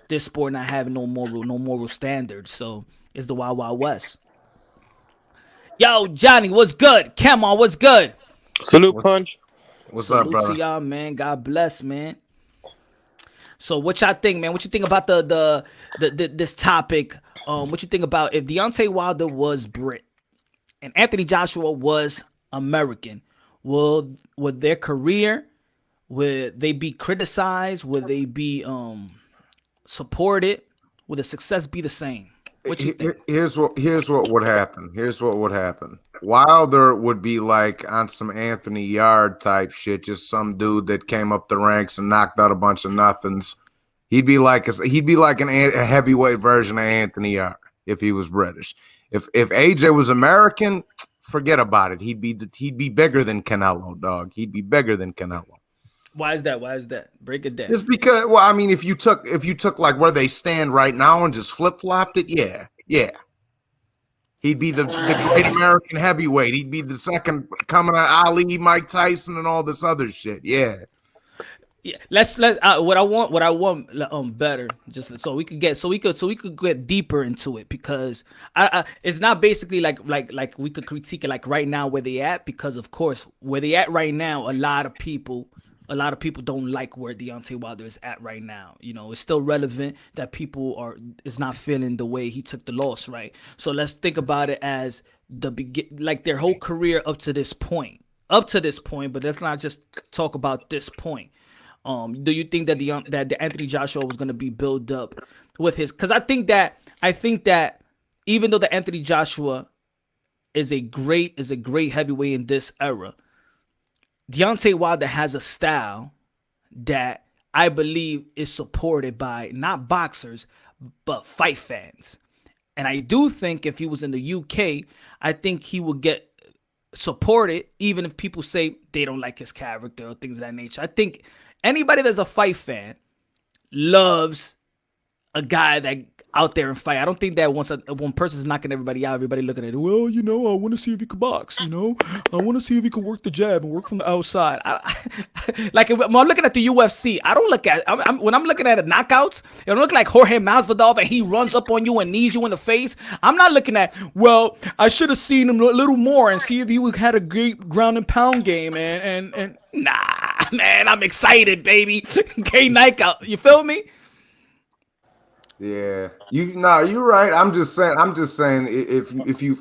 this sport not having no moral standards. So it's the Wild Wild West. Yo, Johnny, what's good? Camon, what's good? Salute, Punch. What's up, brother? Salute to y'all, man. God bless, man. So what y'all think, man? What you think about the this topic? What you think about if Deontay Wilder was Brit and Anthony Joshua was American? Would their career, would they be criticized? Would they be supported? Would the success be the same? What you think? Here's what would happen. Wilder would be like on some Anthony Yard type shit, just some dude that came up the ranks and knocked out a bunch of nothings. He'd be like a heavyweight version of Anthony Yard if he was British. If AJ was American, forget about it. He'd be bigger than Canelo, dog. He'd be bigger than Canelo. Why is that? Break it down. Just because, well, I mean, if you took like where they stand right now and just flip flopped it, yeah. He'd be the great American heavyweight. He'd be the second coming of Ali, Mike Tyson, and all this other shit. Yeah. Yeah, let's what I want better, just so we could get deeper into it, because it's not basically like we could critique it like right now where they at, because of course where they at right now, a lot of people don't like where Deontay Wilder is at right now. You know, it's still relevant that people is not feeling the way he took the loss, right? So let's think about it as like their whole career up to this point, but let's not just talk about this point. Do you think that the Anthony Joshua was going to be built up with his? Because I think that even though the Anthony Joshua is a great heavyweight in this era, Deontay Wilder has a style that I believe is supported by not boxers but fight fans, and I do think if he was in the UK, I think he would get supported even if people say they don't like his character or things of that nature. I think anybody that's a fight fan loves a guy that out there and fight. I don't think that once one person's knocking everybody out, everybody looking at it. Well, you know, I want to see if he can box. You know, I want to see if he can work the jab and work from the outside. Like when I'm looking at the UFC, I don't look at when I'm looking at the knockouts. It don't look like Jorge Masvidal and he runs up on you and knees you in the face. I'm not looking at, well, I should have seen him a little more and see if he had a great ground and pound game. And nah, man, I'm excited, baby. K knockout. You feel me? Yeah, you're right. I'm just saying if you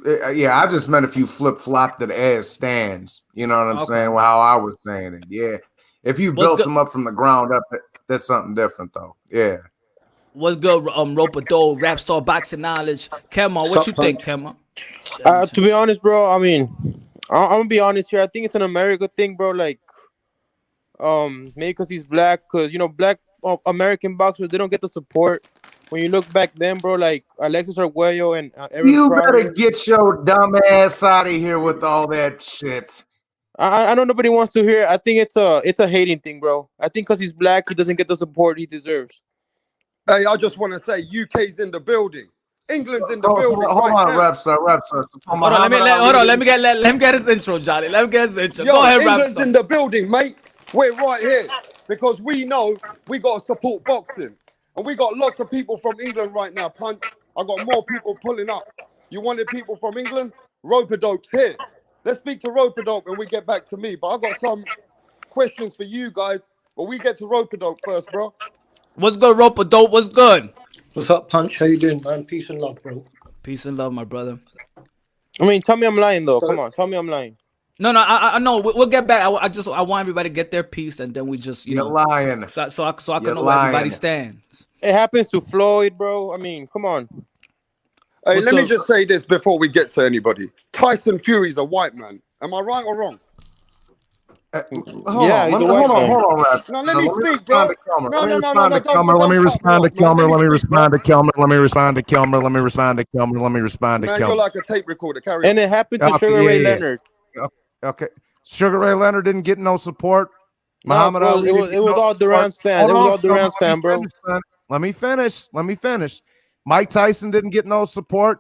I just meant if you flip flopped it as stands. You know what I'm saying? Well, how I was saying it. Yeah, if you built them up from the ground up, that's something different though. Yeah. What's good, Rope-a-Dope, Rap Star Boxing Knowledge, Kemma? What you think, Kemma? To be honest, bro, I mean, I'm gonna be honest here. I think it's an America thing, bro. Like, maybe because he's black, because you know, black American boxers, they don't get the support. When you look back then, bro, like Alexis Arguello and Eric you Crowder, better get your dumb ass out of here with all that shit. I know nobody wants to hear. I think it's a hating thing, bro. I think because he's black, he doesn't get the support he deserves. Hey, I just want to say, UK's in the building. England's in the building. Hold on, now. Rapstar. Hold on, let me get his intro, Johnny. Let me get his intro. Yo, Go ahead, England's Rapstar. in the building, mate. We're right here because we know we got to support boxing. And we got lots of people from England right now, Punch. I got more people pulling up. You wanted people from England? Rope-a-Dope's here. Let's speak to Rope-a-Dope and we get back to me. But I got some questions for you guys. But we get to Rope-a-Dope first, bro. What's good, Rope-a-Dope? What's good? What's up, Punch? How you doing, man? Peace and love, bro. Peace and love, my brother. I mean, tell me I'm lying, though. Come on, tell me I'm lying. No, I know. We'll get back. I want everybody to get their piece, and then we just, you You're know, lying. So I can You're know where everybody lying. stands. It happens to Floyd, bro. I mean, come on. Hey, What's let me good? just say this before we get to anybody. Tyson Fury's a white man. Am I right or wrong? Hold Yeah, on, he's a hold white man. on, Rapstar. No, let me speak, bro. No, Let me respond to Kelmer. Let me respond to Kelmer. Let me respond to Kelmer. Let me respond to Kelmer. Let me respond to Man, you're Kelmer. like a tape recorder. Carry And on. it happened to Okay, Sugar Ray yeah. Leonard. Okay, Sugar Ray Leonard didn't get no support. No, Muhammad bro, Ali. it was didn't get no all support. Duran's fans. Hold It was on, all Duran's let me fan, bro. finish, son. Let me finish. Mike Tyson didn't get no support.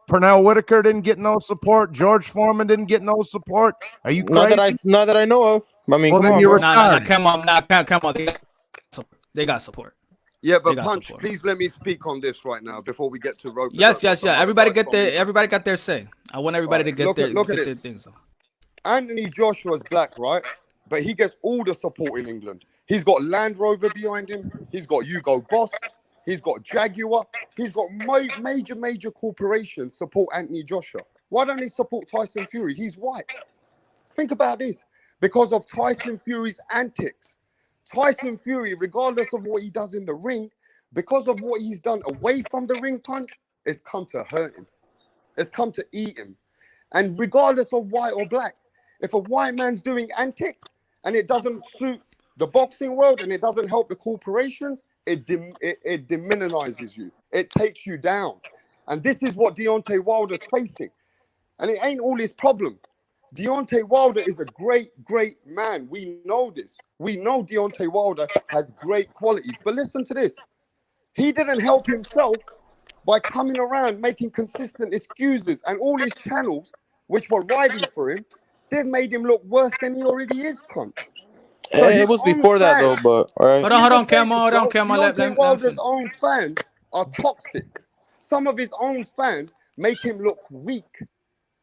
Pernell Whitaker didn't get no support. George Foreman didn't get no support. Are you crazy? Not that I know of. I mean, Well, come then on, you're bro. Come on. They got support. Yeah, They but got Punch, support. please let me speak on this right now before we get to Rope. Yes. Everybody got their say. I want everybody to get Look their at their this. things. Anthony Joshua's black, right? But he gets all the support in England. He's got Land Rover behind him. He's got Hugo Boss. He's got Jaguar. He's got major corporations support Anthony Joshua. Why don't they support Tyson Fury? He's white. Think about this. Because of Tyson Fury's antics. Tyson Fury, regardless of what he does in the ring, because of what he's done away from the ring, Punch, it's come to hurt him. It's come to eat him. And regardless of white or black, if a white man's doing antics and it doesn't suit the boxing world and it doesn't help the corporations, it demonizes you. It takes you down. And this is what Deontay Wilder's facing. And it ain't all his problem. Deontay Wilder is a great man. We know this. We know Deontay Wilder has great qualities. But listen to this. He didn't help himself by coming around making consistent excuses, and all his channels, which were riding for him, they've made him look worse than he already is, Punch. So It was before that, though, but all right. Hold on, Kemma. Deontay Wilder's own fans are toxic. Some of his own fans make him look weak.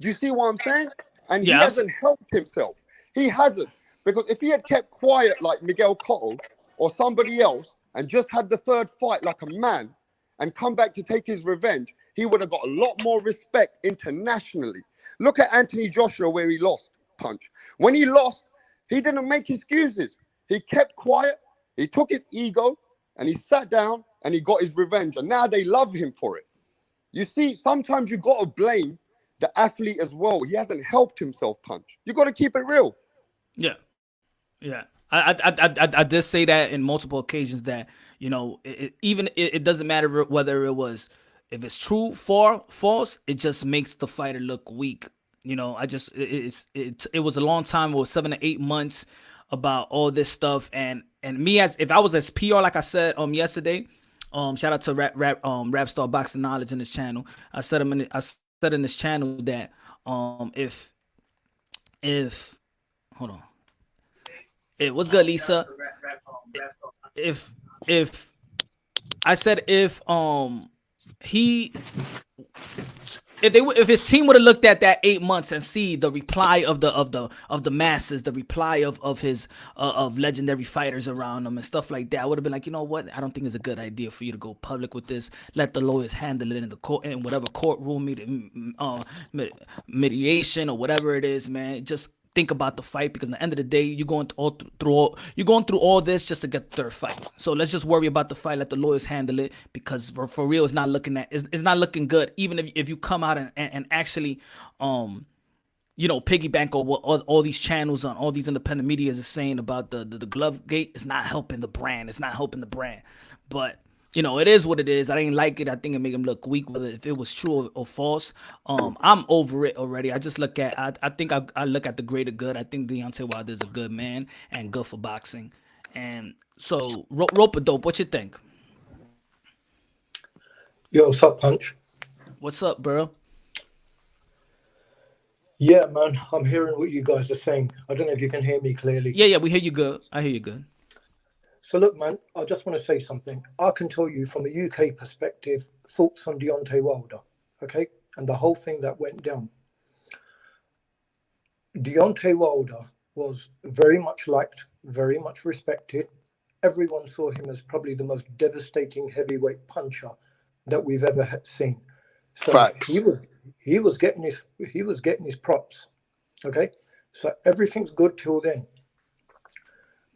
Do you see what I'm saying? And he hasn't helped himself. He hasn't. Because if he had kept quiet like Miguel Cotto or somebody else and just had the third fight like a man and come back to take his revenge, he would have got a lot more respect internationally. Look at Anthony Joshua where he lost, Punch. When he lost, he didn't make excuses. He kept quiet. He took his ego and he sat down and he got his revenge. And now they love him for it. You see, sometimes you got to blame the athlete as well. He hasn't helped himself, Punch. You got to keep it real. Yeah. I did say that in multiple occasions that, you know, it doesn't matter whether it was, if it's true or false, it just makes the fighter look weak. You know, it was a long time. It was 7 to 8 months about all this stuff. And me, if I was as PR, like I said yesterday, Shout out to Rap Star Boxing Knowledge in his channel. I said in his channel that if hold on. What's good, Lisa? If I said if his team would have looked at that 8 months and see the reply of the masses, the reply of his of legendary fighters around him and stuff like that, I would have been like, you know what? I don't think it's a good idea for you to go public with this. Let the lawyers handle it in the court, in whatever courtroom mediation or whatever it is, man. Just think about the fight, because at the end of the day, you're going through all this just to get the third fight. So let's just worry about the fight. Let the lawyers handle it, because for real, it's not looking good. Even if you come out and actually piggyback on what all these channels on all these independent media is saying about the glove gate, it's not helping the brand. It's not helping the brand. But it is what it is. I didn't like it. I think it made him look weak, whether if it was true or false. I'm over it already. I just look at, I think I look at the greater good. I think Deontay Wilder is a good man and good for boxing. And so, Rope-a-Dope, what you think? Yo, what's up, Punch? What's up, bro? Yeah, man, I'm hearing what you guys are saying. I don't know if you can hear me clearly. Yeah, we hear you good. I hear you good. So look, man, I just want to say something. I can tell you from a UK perspective, thoughts on Deontay Wilder, okay? And the whole thing that went down. Deontay Wilder was very much liked, very much respected. Everyone saw him as probably the most devastating heavyweight puncher that we've ever seen. So Facts. he was getting his props, okay? So everything's good till then.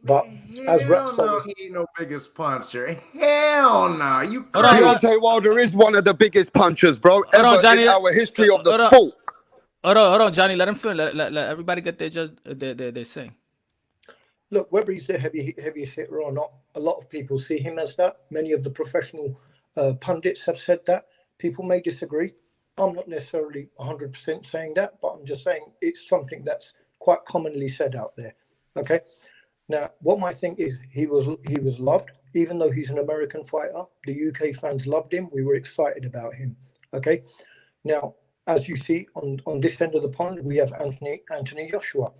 But as Rapstar, he ain't no biggest puncher. Hell no, you Hold on. Deontay Wilder is one of the biggest punchers, bro, ever Johnny. in our history of the Hold on. sport. Hold on, Johnny. Let him feel. Let everybody get their say. look, whether he's the heaviest hitter or not, a lot of people see him as that. Many of the professional pundits have said that. People may disagree. I'm not necessarily 100% saying that, but I'm just saying it's something that's quite commonly said out there. Okay. Now, what my thing is, he was loved, even though he's an American fighter. The UK fans loved him. We were excited about him. Okay. Now, as you see on this end of the pond, we have Anthony Joshua.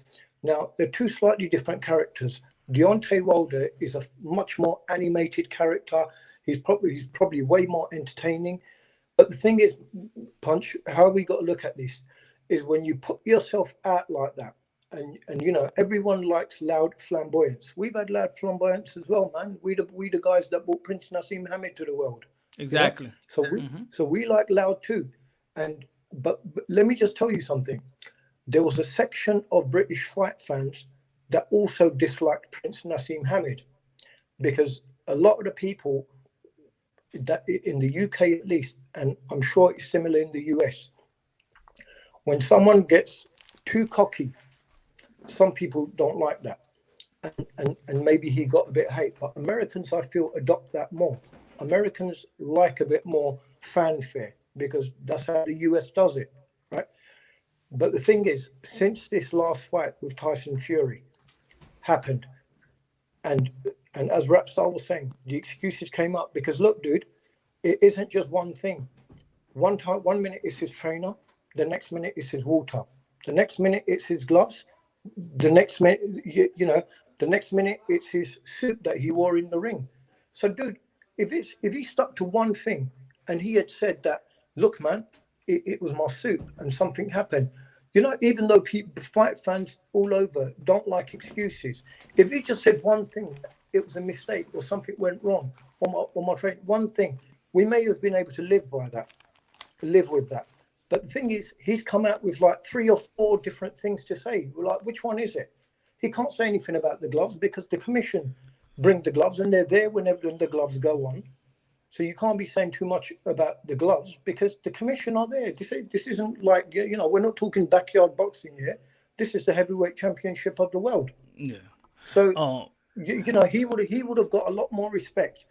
Now, they're two slightly different characters. Deontay Wilder is a much more animated character. He's probably way more entertaining. But the thing is, Punch, how we got to look at this is when you put yourself out like that, and everyone likes loud flamboyance. We've had loud flamboyance as well, man. We the guys that brought Prince Nassim Hamid to the world. Exactly. So we like loud too. But let me just tell you something. There was a section of British fight fans that also disliked Prince Nassim Hamid, because a lot of the people that in the UK at least, and I'm sure it's similar in the US, when someone gets too cocky, some people don't like that. And maybe he got a bit of hate, but Americans, I feel, adopt that more. Americans like a bit more fanfare because that's how the US does it, right? But the thing is, since this last fight with Tyson Fury happened, and as Rapstar was saying, the excuses came up because look, dude, it isn't just one thing. One minute it's his trainer, the next minute it's his water, the next minute it's his gloves, the next minute, the next minute it's his suit that he wore in the ring. So, dude, if he stuck to one thing and he had said that, look, man, it was my suit and something happened. Even though fight fans all over don't like excuses, if he just said one thing, it was a mistake or something went wrong on my train, one thing, we may have been able to live with that. But the thing is, he's come out with like 3 or 4 different things to say. We're like, which one is it? He can't say anything about the gloves because the commission bring the gloves and they're there whenever the gloves go on. So you can't be saying too much about the gloves because the commission are there. This isn't like, we're not talking backyard boxing here. This is the heavyweight championship of the world. Yeah. So, he would have got a lot more respect.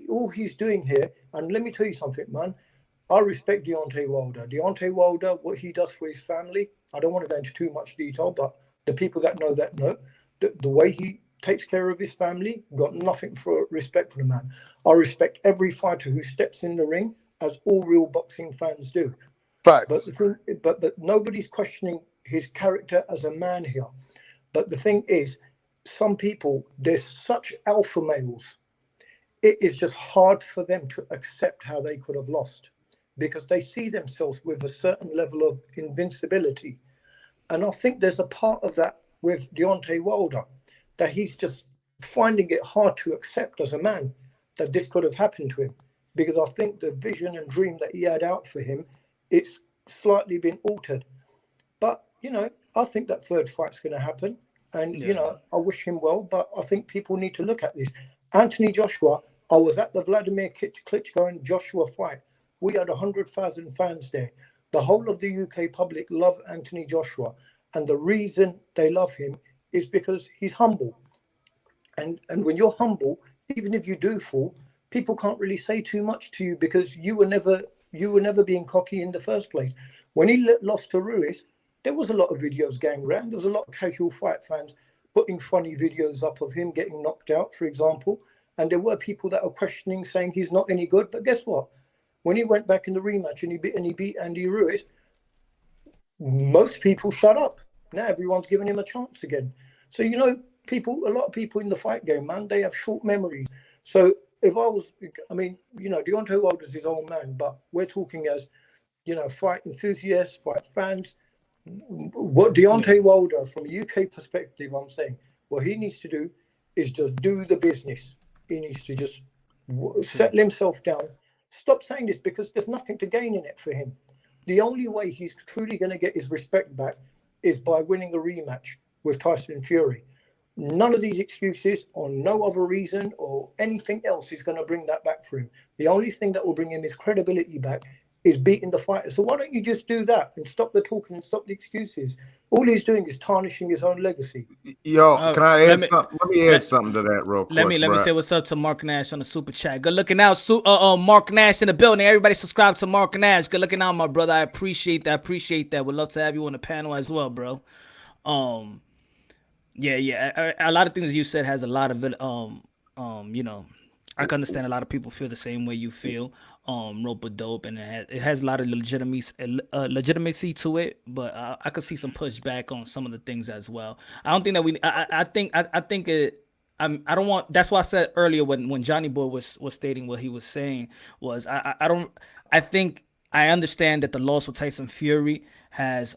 All he's doing here, and let me tell you something, man. I respect Deontay Wilder. Deontay Wilder, what he does for his family, I don't want to go into too much detail, but the people that know. The way he takes care of his family, got nothing for respect for the man. I respect every fighter who steps in the ring, as all real boxing fans do. But Facts. the thing, but nobody's questioning his character as a man here. But the thing is, some people, there's such alpha males, it is just hard for them to accept how they could have lost, because they see themselves with a certain level of invincibility. And I think there's a part of that with Deontay Wilder, that he's just finding it hard to accept as a man that this could have happened to him. Because I think the vision and dream that he had out for him, it's slightly been altered. But, you know, I think that third fight's going to happen. And, you know, I wish him well, but I think people need to look at this. Anthony Joshua, I was at the Vladimir Klitschko and Joshua fight. We had 100,000 fans there. The whole of the UK public love Anthony Joshua. And the reason they love him is because he's humble. And when you're humble, even if you do fall, people can't really say too much to you, because you were never being cocky in the first place. When he lost to Ruiz, there was a lot of videos going around. There was a lot of casual fight fans putting funny videos up of him getting knocked out, for example. And there were people that are questioning, saying he's not any good. But guess what? When he went back in the rematch and he beat Andy Ruiz, most people shut up. Now everyone's giving him a chance again. So, you know, a lot of people in the fight game, man, they have short memories. So if I mean, you know, Deontay Wilder's his own man, but we're talking as, you know, fight enthusiasts, fight fans. What Deontay Wilder, from a UK perspective, I'm saying, what he needs to do is just do the business. He needs to just settle himself down. Stop saying this, because there's nothing to gain in it for him. The only way he's truly going to get his respect back is by winning a rematch with Tyson Fury. None of these excuses or no other reason or anything else is going to bring that back for him. The only thing that will bring him his credibility back is beating the fighter. So why don't you just do that and stop the talking and stop the excuses? All he's doing is tarnishing his own legacy. Yo, can I add something? Let me add something to that real quick. Let me say what's up to Mark Nash on the super chat. Good looking out, Mark Nash in the building. Everybody subscribe to Mark Nash. Good looking out, my brother. I appreciate that. Would love to have you on the panel as well, bro. Yeah. A lot of things you said has a lot of it. You know, I can understand a lot of people feel the same way you feel. Rope dope, and it has a lot of legitimacy to it, but I could see some pushback on some of the things as well. I don't think that I think it. I don't want. That's why I said earlier when Johnny Boy was stating what he was saying was I think I understand that the loss with Tyson Fury has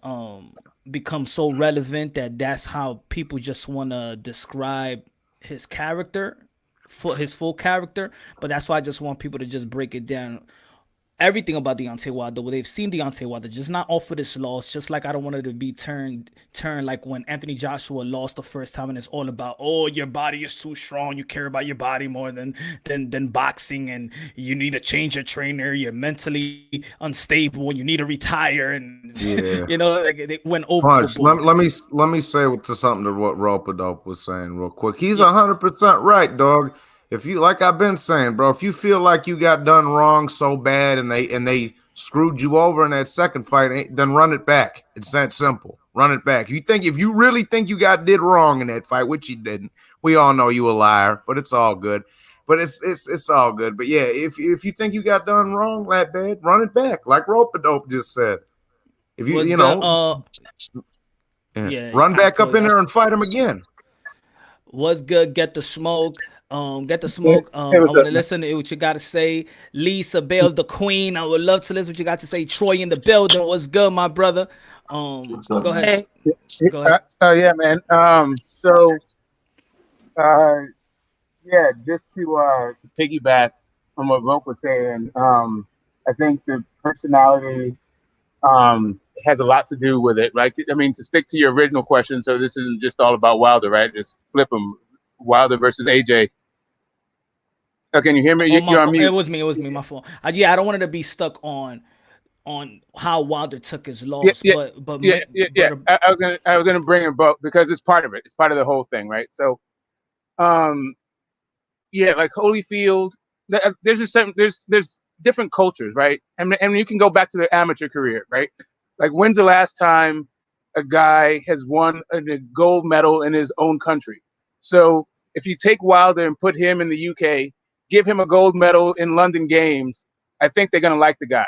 become so relevant that that's how people just want to describe his character. For his full character, but that's why I just want people to just break it down. Everything about Deontay Wilder, well, they've seen Deontay Wilder just not off of this loss, just like I don't want it to be turned like when Anthony Joshua lost the first time, and it's all about, oh, your body is too strong, you care about your body more than boxing, and you need to change your trainer, you're mentally unstable, and you need to retire, and you know, like they went over. Let me say to something to what Rope-a-Dope was saying real quick. He's 100% right, dog. If you, like I've been saying, bro, if you feel like you got done wrong so bad and they screwed you over in that second fight, then run it back. It's that simple. Run it back. If you really think you did wrong in that fight, which you didn't, we all know you a liar, but it's all good. But it's all good. But yeah, if you think you got done wrong that bad, run it back, like Rope-a-Dope just said. If you run back up in there and fight him again. What's good? Get the smoke. Get the smoke. I want to listen to what you got to say. Lisa Bales, the queen. I would love to listen to what you got to say. Troy in the building. What's good, my brother? Go ahead. Go ahead. Yeah, man. Just to piggyback on what Rope was saying, I think the personality has a lot to do with it, right? I mean, to stick to your original question, so this isn't just all about Wilder, right? Just flip them. Wilder versus AJ. Oh, can you hear me? You're on mute. It was me, my phone. I don't want it to be stuck on how Wilder took his loss. I was gonna bring it both because it's part of it. It's part of the whole thing, right? So, like Holyfield, there's different cultures, right? And you can go back to the amateur career, right? Like, when's the last time a guy has won a gold medal in his own country? So if you take Wilder and put him in the UK, give him a gold medal in London Games, I think they're gonna like the guy,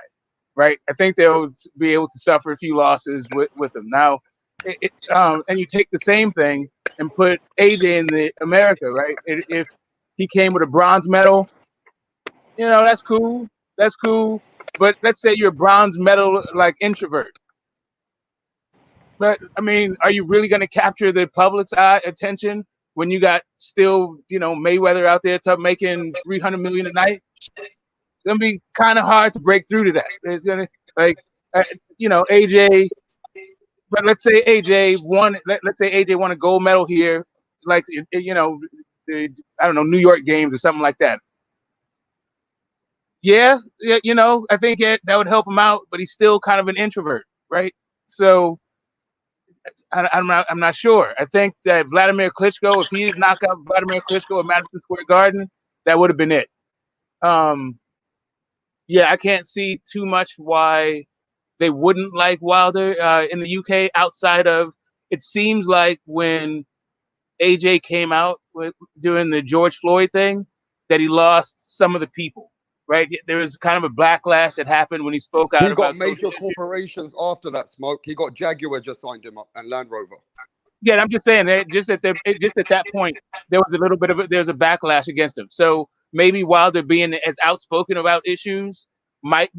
right? I think they'll be able to suffer a few losses with him. Now, and you take the same thing and put AJ in the America, right? If he came with a bronze medal, that's cool. That's cool. But let's say you're a bronze medal like introvert. But I mean, are you really going to capture the public's attention when you got still, Mayweather out there making $300 million a night? It's gonna be kind of hard to break through to that. It's gonna AJ. But let's say AJ won. Let's say AJ won a gold medal here, like I don't know, New York Games or something like that. Yeah, I think that would help him out. But he's still kind of an introvert, right? So I'm not sure. I think that Vladimir Klitschko, if he did knock out Vladimir Klitschko at Madison Square Garden, that would have been it. Yeah, I can't see too much why they wouldn't like Wilder in the UK outside of, it seems like when AJ came out doing the George Floyd thing, that he lost some of the people, right? There was kind of a backlash that happened when he spoke out. He got major corporations after that, Smoke. He got Jaguar just signed him up and Land Rover. Yeah, I'm just saying that just at that point, there was a little bit of there's a backlash against him. So maybe Wilder being as outspoken about issues might,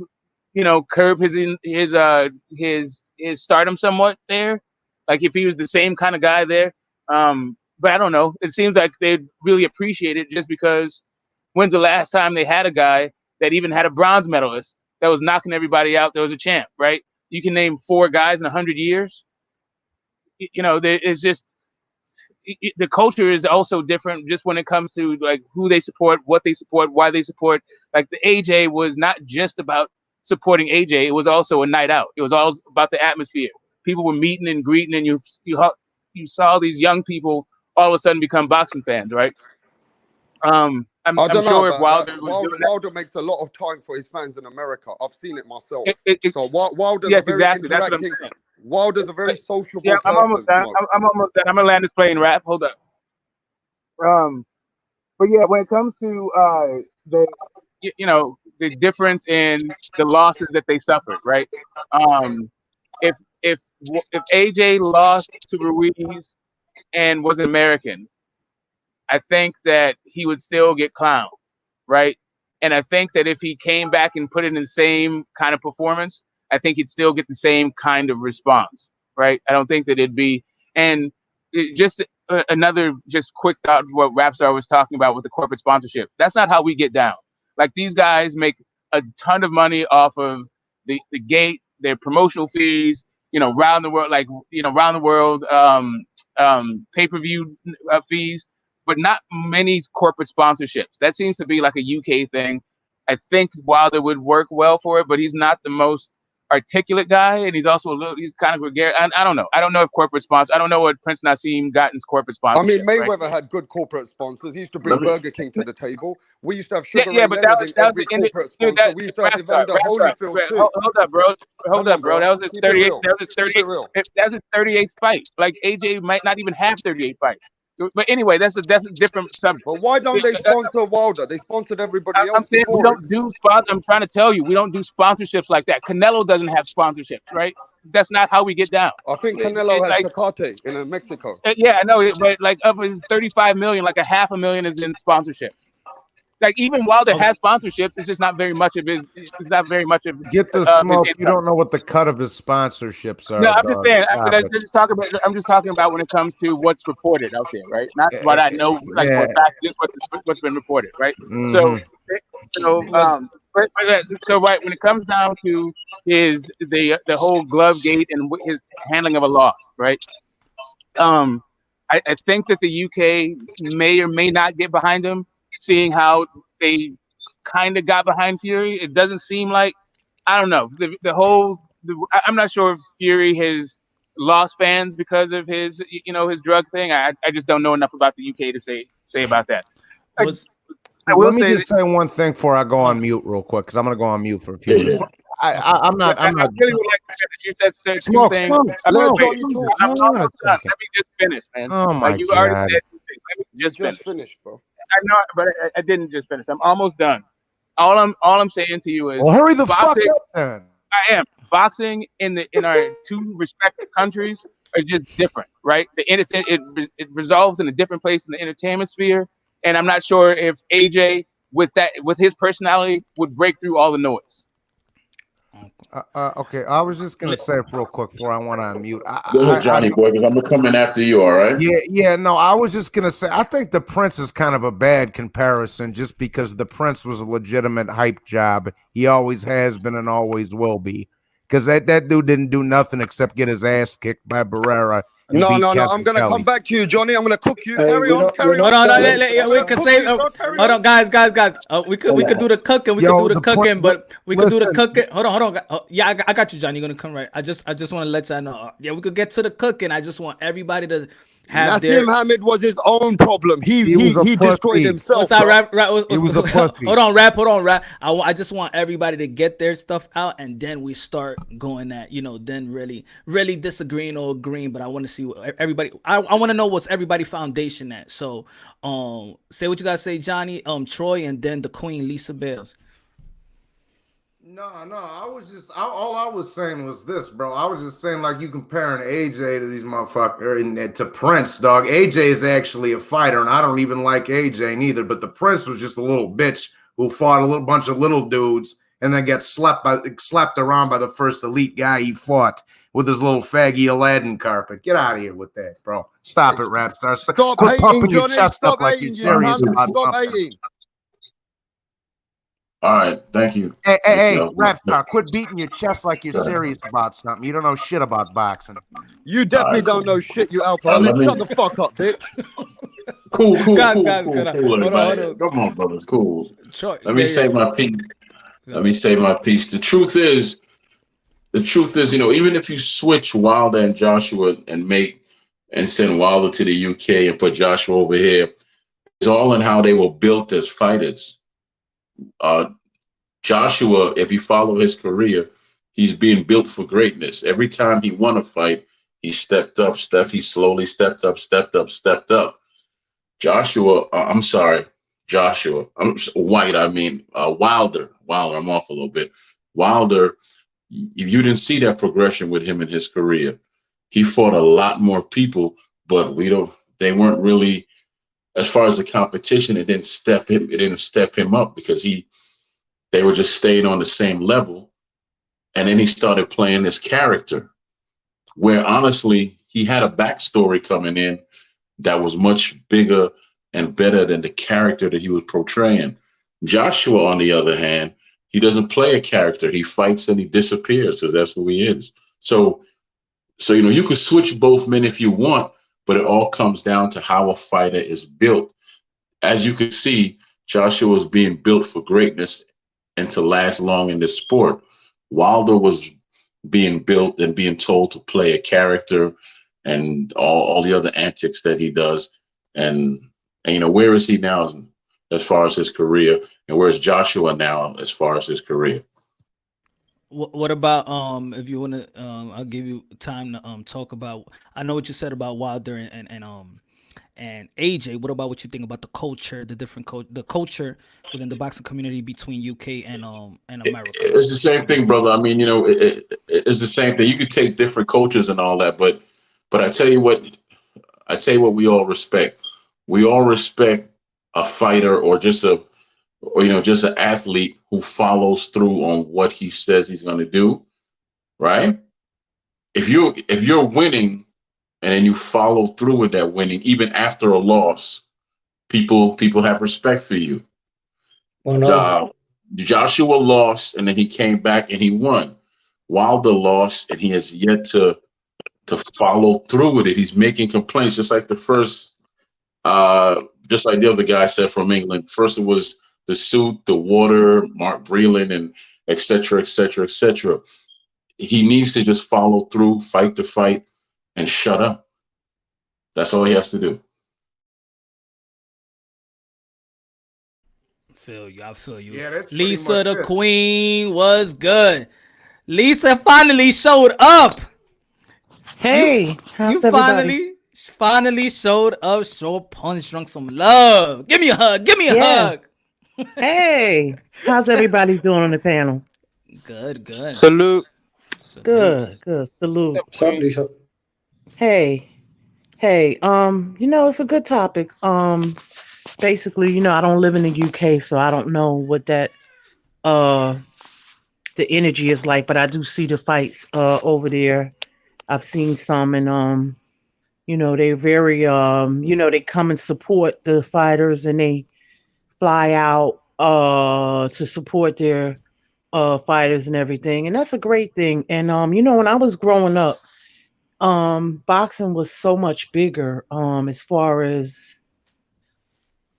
curb his stardom somewhat there. Like if he was the same kind of guy there. But I don't know. It seems like they'd really appreciate it just because when's the last time they had a guy that even had a bronze medalist that was knocking everybody out? That was a champ, right? You can name 4 guys in 100 years. It's just the culture is also different just when it comes to like who they support, what they support, why they support. Like the AJ was not just about supporting AJ. It was also a night out. It was all about the atmosphere. People were meeting and greeting, and you saw these young people all of a sudden become boxing fans, right? I'm sure if Wilder makes a lot of time for his fans in America. I've seen it myself. So Wilder's yes, very exactly. That's what I'm saying. Wilder's a very sociable person. I'm almost done. I'm gonna land this plane rap. Hold up. But yeah, when it comes to the difference in the losses that they suffered, right? If AJ lost to Ruiz and was American, I think that he would still get clowned, right? And I think that if he came back and put in the same kind of performance, I think he'd still get the same kind of response, right? I don't think that it'd be, and just another just quick thought of what Rapstar was talking about with the corporate sponsorship. That's not how we get down. Like these guys make a ton of money off of the gate, their promotional fees, around the world, pay-per-view fees, but not many corporate sponsorships. That seems to be like a UK thing. I think Wilder would work well for it, but he's not the most articulate guy, and he's also he's kind of gregarious. I don't know. I don't know if corporate sponsors. I don't know what Prince Nassim got in corporate sponsorship. I mean, Mayweather had good corporate sponsors. He used to bring Burger King to the table. We used to have Sugar Ray Leonard in every corporate sponsor. We used to have Evander Holyfield too. Hold up, bro. That was his 38. That was his 38th fight. Like AJ might not even have 38 fights. But anyway, that's a different subject. But why don't they sponsor Wilder? They sponsored everybody else. I'm saying we don't do sponsors. I'm trying to tell you, we don't do sponsorships like that. Canelo doesn't have sponsorships, right? That's not how we get down. I think Canelo has Tecate in Mexico. Yeah, I know, but like of his 35 million, like $500,000 is in sponsorships. Like even Wilder has sponsorships, it's just not very much of his. It's not very much of. Get the smoke. You don't know what the cut of his sponsorships are. No, I'm just saying. I'm just talking about when it comes to what's reported out there, right? Not what I know, like for fact, just what's been reported, right? Mm-hmm. So right when it comes down to the whole glove gate and his handling of a loss, right? I think that the UK may or may not get behind him. Seeing how they kind of got behind Fury, it doesn't seem like, I don't know, I'm not sure if Fury has lost fans because of his drug thing. I just don't know enough about the UK to say about that. Let me just say one thing before I go on mute real quick, because I'm going to go on mute for a few minutes. I really would like to finish. You said two things. Let me just finish, man. Oh my God. You already said 2 things. just finished. Finished, bro. I know, but I didn't just finish. I'm almost done. All I'm saying to you is, Well, hurry the boxing, fuck up then. I am boxing in our two respective countries are just different, right? It resolves in a different place in the entertainment sphere, and I'm not sure if AJ with his personality would break through all the noise. Okay, I was just gonna say real quick before I went on mute. Go ahead, Johnny boy, because I'm gonna come in after you. All right? Yeah. No, I was just gonna say I think the Prince is kind of a bad comparison, just because the Prince was a legitimate hype job. He always has been and always will be. Because that dude didn't do nothing except get his ass kicked by Barrera. No. I'm gonna come back to you, Johnny. I'm gonna cook you. Carry on. Hold on, we can say. Hold on, guys. We could do the cooking. We could do the cooking, but we could do the cooking. Hold on. Yeah, I got you, Johnny. You're gonna come right. I just want to let y'all know. Yeah, we could get to the cooking. I just want everybody to have their. Nassim Hamid was his own problem. He destroyed himself. What's that rap? He was a pussy. Hold on, rap. I just want everybody to get their stuff out, and then we start going at, then really disagreeing or agreeing. But I want to see what everybody. I want to know what's everybody foundation at. So, say what you guys say, Johnny, Troy, and then the Queen, Lisa Bales. No, all I was saying was this, bro. I was just saying, like, you comparing AJ to these motherfuckers and to Prince, dog. AJ is actually a fighter, and I don't even like AJ neither, but the Prince was just a little bitch who fought a bunch of little dudes and then got slapped around by the first elite guy he fought with his little faggy Aladdin carpet. Get out of here with that, bro. Stop it, rap star. Stop Quit hating, pumping your Johnny. chest Stop up like hating, you're serious about Stop something. hating. All right, thank you. Hey, rap star, quit beating your chest like you're serious about something. You don't know shit about boxing. You definitely don't know shit, you alcoholic. Shut the fuck up, bitch. Cool. Guys, Cool, everybody. hold on. Come on, brothers. Cool. Troy, Let me say my piece. Let me say my piece. The truth is, even if you switch Wilder and Joshua and send Wilder to the UK and put Joshua over here, it's all in how they were built as fighters. Joshua, if you follow his career, he's being built for greatness. Every time he won a fight, he stepped up. He slowly stepped up. Joshua. I'm white. I mean, Wilder. I'm off a little bit. Wilder, you didn't see that progression with him in his career. He fought a lot more people, but they weren't really, as far as the competition, it didn't step him up because they were just staying on the same level. And then he started playing this character where honestly, he had a backstory coming in that was much bigger and better than the character that he was portraying. Joshua, on the other hand, he doesn't play a character. He fights and he disappears, because that's who he is. So you could switch both men if you want, but it all comes down to how a fighter is built. As you can see, Joshua is being built for greatness and to last long in this sport. Wilder was being built and being told to play a character and all the other antics that he does. And where is he now as far as his career, and where's Joshua now as far as his career? What about if you want to I'll give you time to talk about. I know what you said about Wilder and AJ. What about what you think about the culture, the culture within the boxing community between UK and America? It's the same thing, brother. I mean, it's the same thing. You could take different cultures and all that, but I tell you what we all respect. We all respect a fighter or just an athlete who follows through on what he says he's going to do, right? If you're winning and then you follow through with that winning, even after a loss, people have respect for you. Well, no. Joshua lost and then he came back and he won. Wilder lost and he has yet to follow through with it. He's making complaints, just like the other guy said from England. First it was the suit, the water, Mark Breland, and et cetera, et cetera, et cetera. He needs to just follow through, fight the fight, and shut up. That's all he has to do. I feel you. Yeah, that's Lisa the Queen was good. Lisa finally showed up. Hey, you finally finally showed up. Short Punch drunk some love. Give me a hug. Give me a Yeah. hug. Hey, how's everybody doing on the panel? Good, good. Salute. Salute. Good, good. What's Salute. up, Something Queen? Lisa. Hey, hey. It's a good topic. Basically, I don't live in the UK, so I don't know what that uh the energy is like, but I do see the fights over there. I've seen some, and they're very they come and support the fighters, and they fly out to support their fighters and everything, and that's a great thing. And when I was growing up, boxing was so much bigger as far as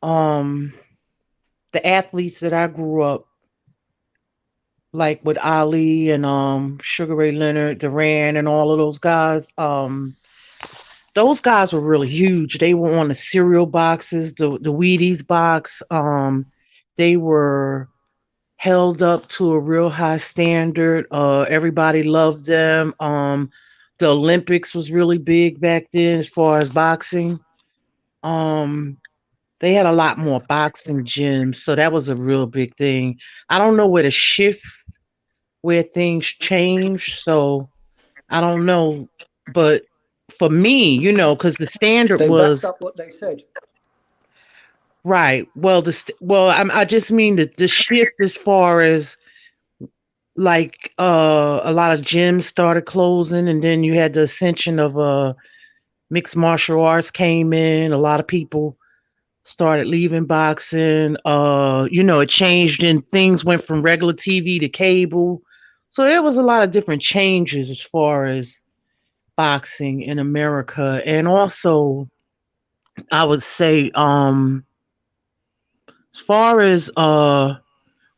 um the athletes that I grew up like with Ali and Sugar Ray Leonard, Duran, and all of those guys were really huge. They were on the cereal boxes, the Wheaties box. They were held up to a real high standard. Everybody loved them. The Olympics was really big back then as far as boxing. Um, they had a lot more boxing gyms, so that was a real big thing. I don't know where things changed, so I don't know. But for me, because the standard They backed was up what they said. right. Well, I just mean the shift as far as like a lot of gyms started closing, and then you had the ascension of mixed martial arts came in. A lot of people started leaving boxing. It changed and things went from regular TV to cable. So there was a lot of different changes as far as boxing in America. And also I would say as far as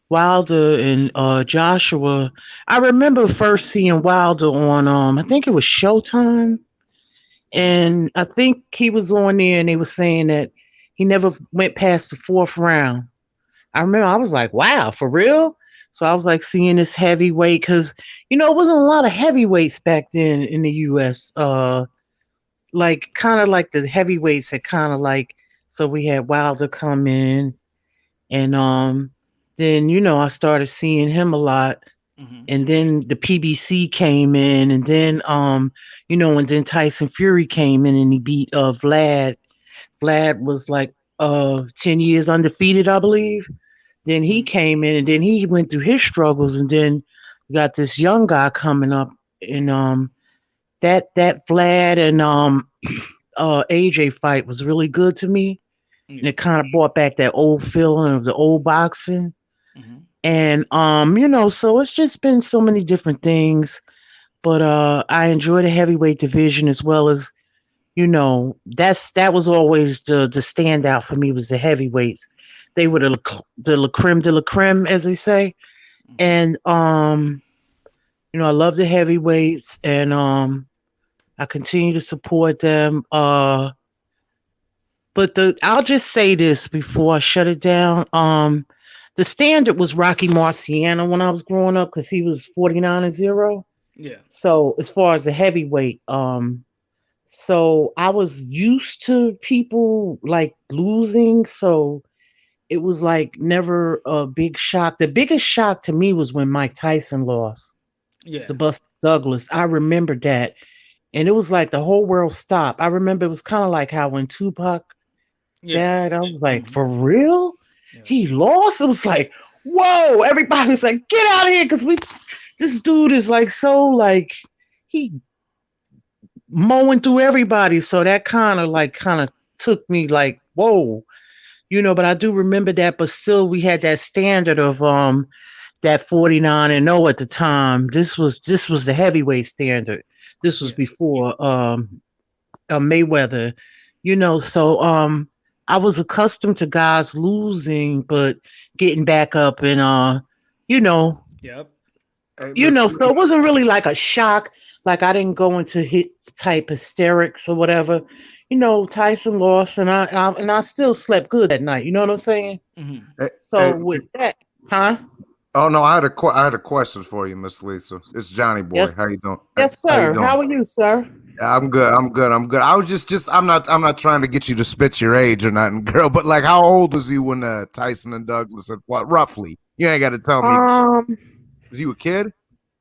Wilder and Joshua, I remember first seeing Wilder on I think it was Showtime, and I think he was on there and they were saying that he never went past the fourth round. I remember I was like, wow, for real? So I was like seeing this heavyweight because it wasn't a lot of heavyweights back then in the US. Like kind of like the heavyweights had kind of like, so we had Wilder come in, and then I started seeing him a lot, Mhm. and then the PBC came in, and then and then Tyson Fury came in and he beat Vlad. Vlad was like 10 years undefeated, I believe. Then he Mhm. came in, and then he went through his struggles, and then you got this young guy coming up, and that Vlad and AJ fight was really good to me, and Yeah. it kind of brought back that old feeling of the old boxing. Mhm. And so it's just been so many different things, but I enjoy the heavyweight division as well as that was always the standout for me was the heavyweights. They were the creme de la creme, as they say. Mhm. And I love the heavyweights, and I continue to support them. But I'll just say this before I shut it down. The standard was Rocky Marciano when I was growing up because he was 49-0. Yeah. So as far as the heavyweight, so I was used to people like losing, so it was like never a big shock. The biggest shock to me was when Mike Tyson lost Yeah. to Buster Douglas. I remember that. And it was like the whole world stopped. I remember it was kind of like how when Tupac Yeah. died, I was like, Mhm. for real? Yeah. He lost? It was like, whoa, everybody was like, get out of here, because this dude is like so like he mowing through everybody. So that kind of took me like, whoa, but I do remember that, but still we had that standard of that 49-0 at the time. This was the heavyweight standard. This was Yeah. before Mayweather, so I was accustomed to guys losing but getting back up, and you know, Yep. Hey, Miss so it wasn't really like a shock. Like I didn't go into hit type hysterics or whatever. Tyson lost, and I still slept good at night. You know what I'm saying? Mhm. hey, So hey, with that, huh? oh no, I had a question for you, Miss Lisa. It's Johnny Yes, Boy. How you doing? yes, How you sir. doing? How are you, sir? I'm good. I was just I'm not trying to get you to spit your age or nothing, girl. But like, how old was you when Tyson and Douglas? What roughly? You ain't got to tell me. Was you a kid?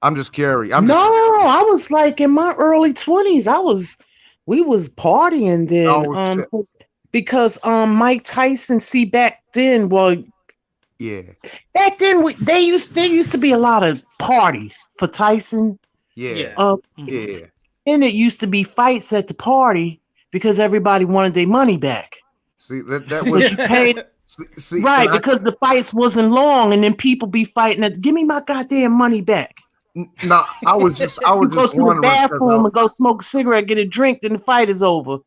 I'm just curious. I was like in my early 20s. We was partying then. Oh, because Mike Tyson, see, back then, yeah. Back then there used to be a lot of parties for Tyson. Yeah. Yeah. And it used to be fights at the party because everybody wanted their money back. See, that was you paid. See, right, because the fights wasn't long, and then people be fighting at, give me my goddamn money back. No, I was just go to the bathroom and go smoke a cigarette, get a drink, then the fight is over.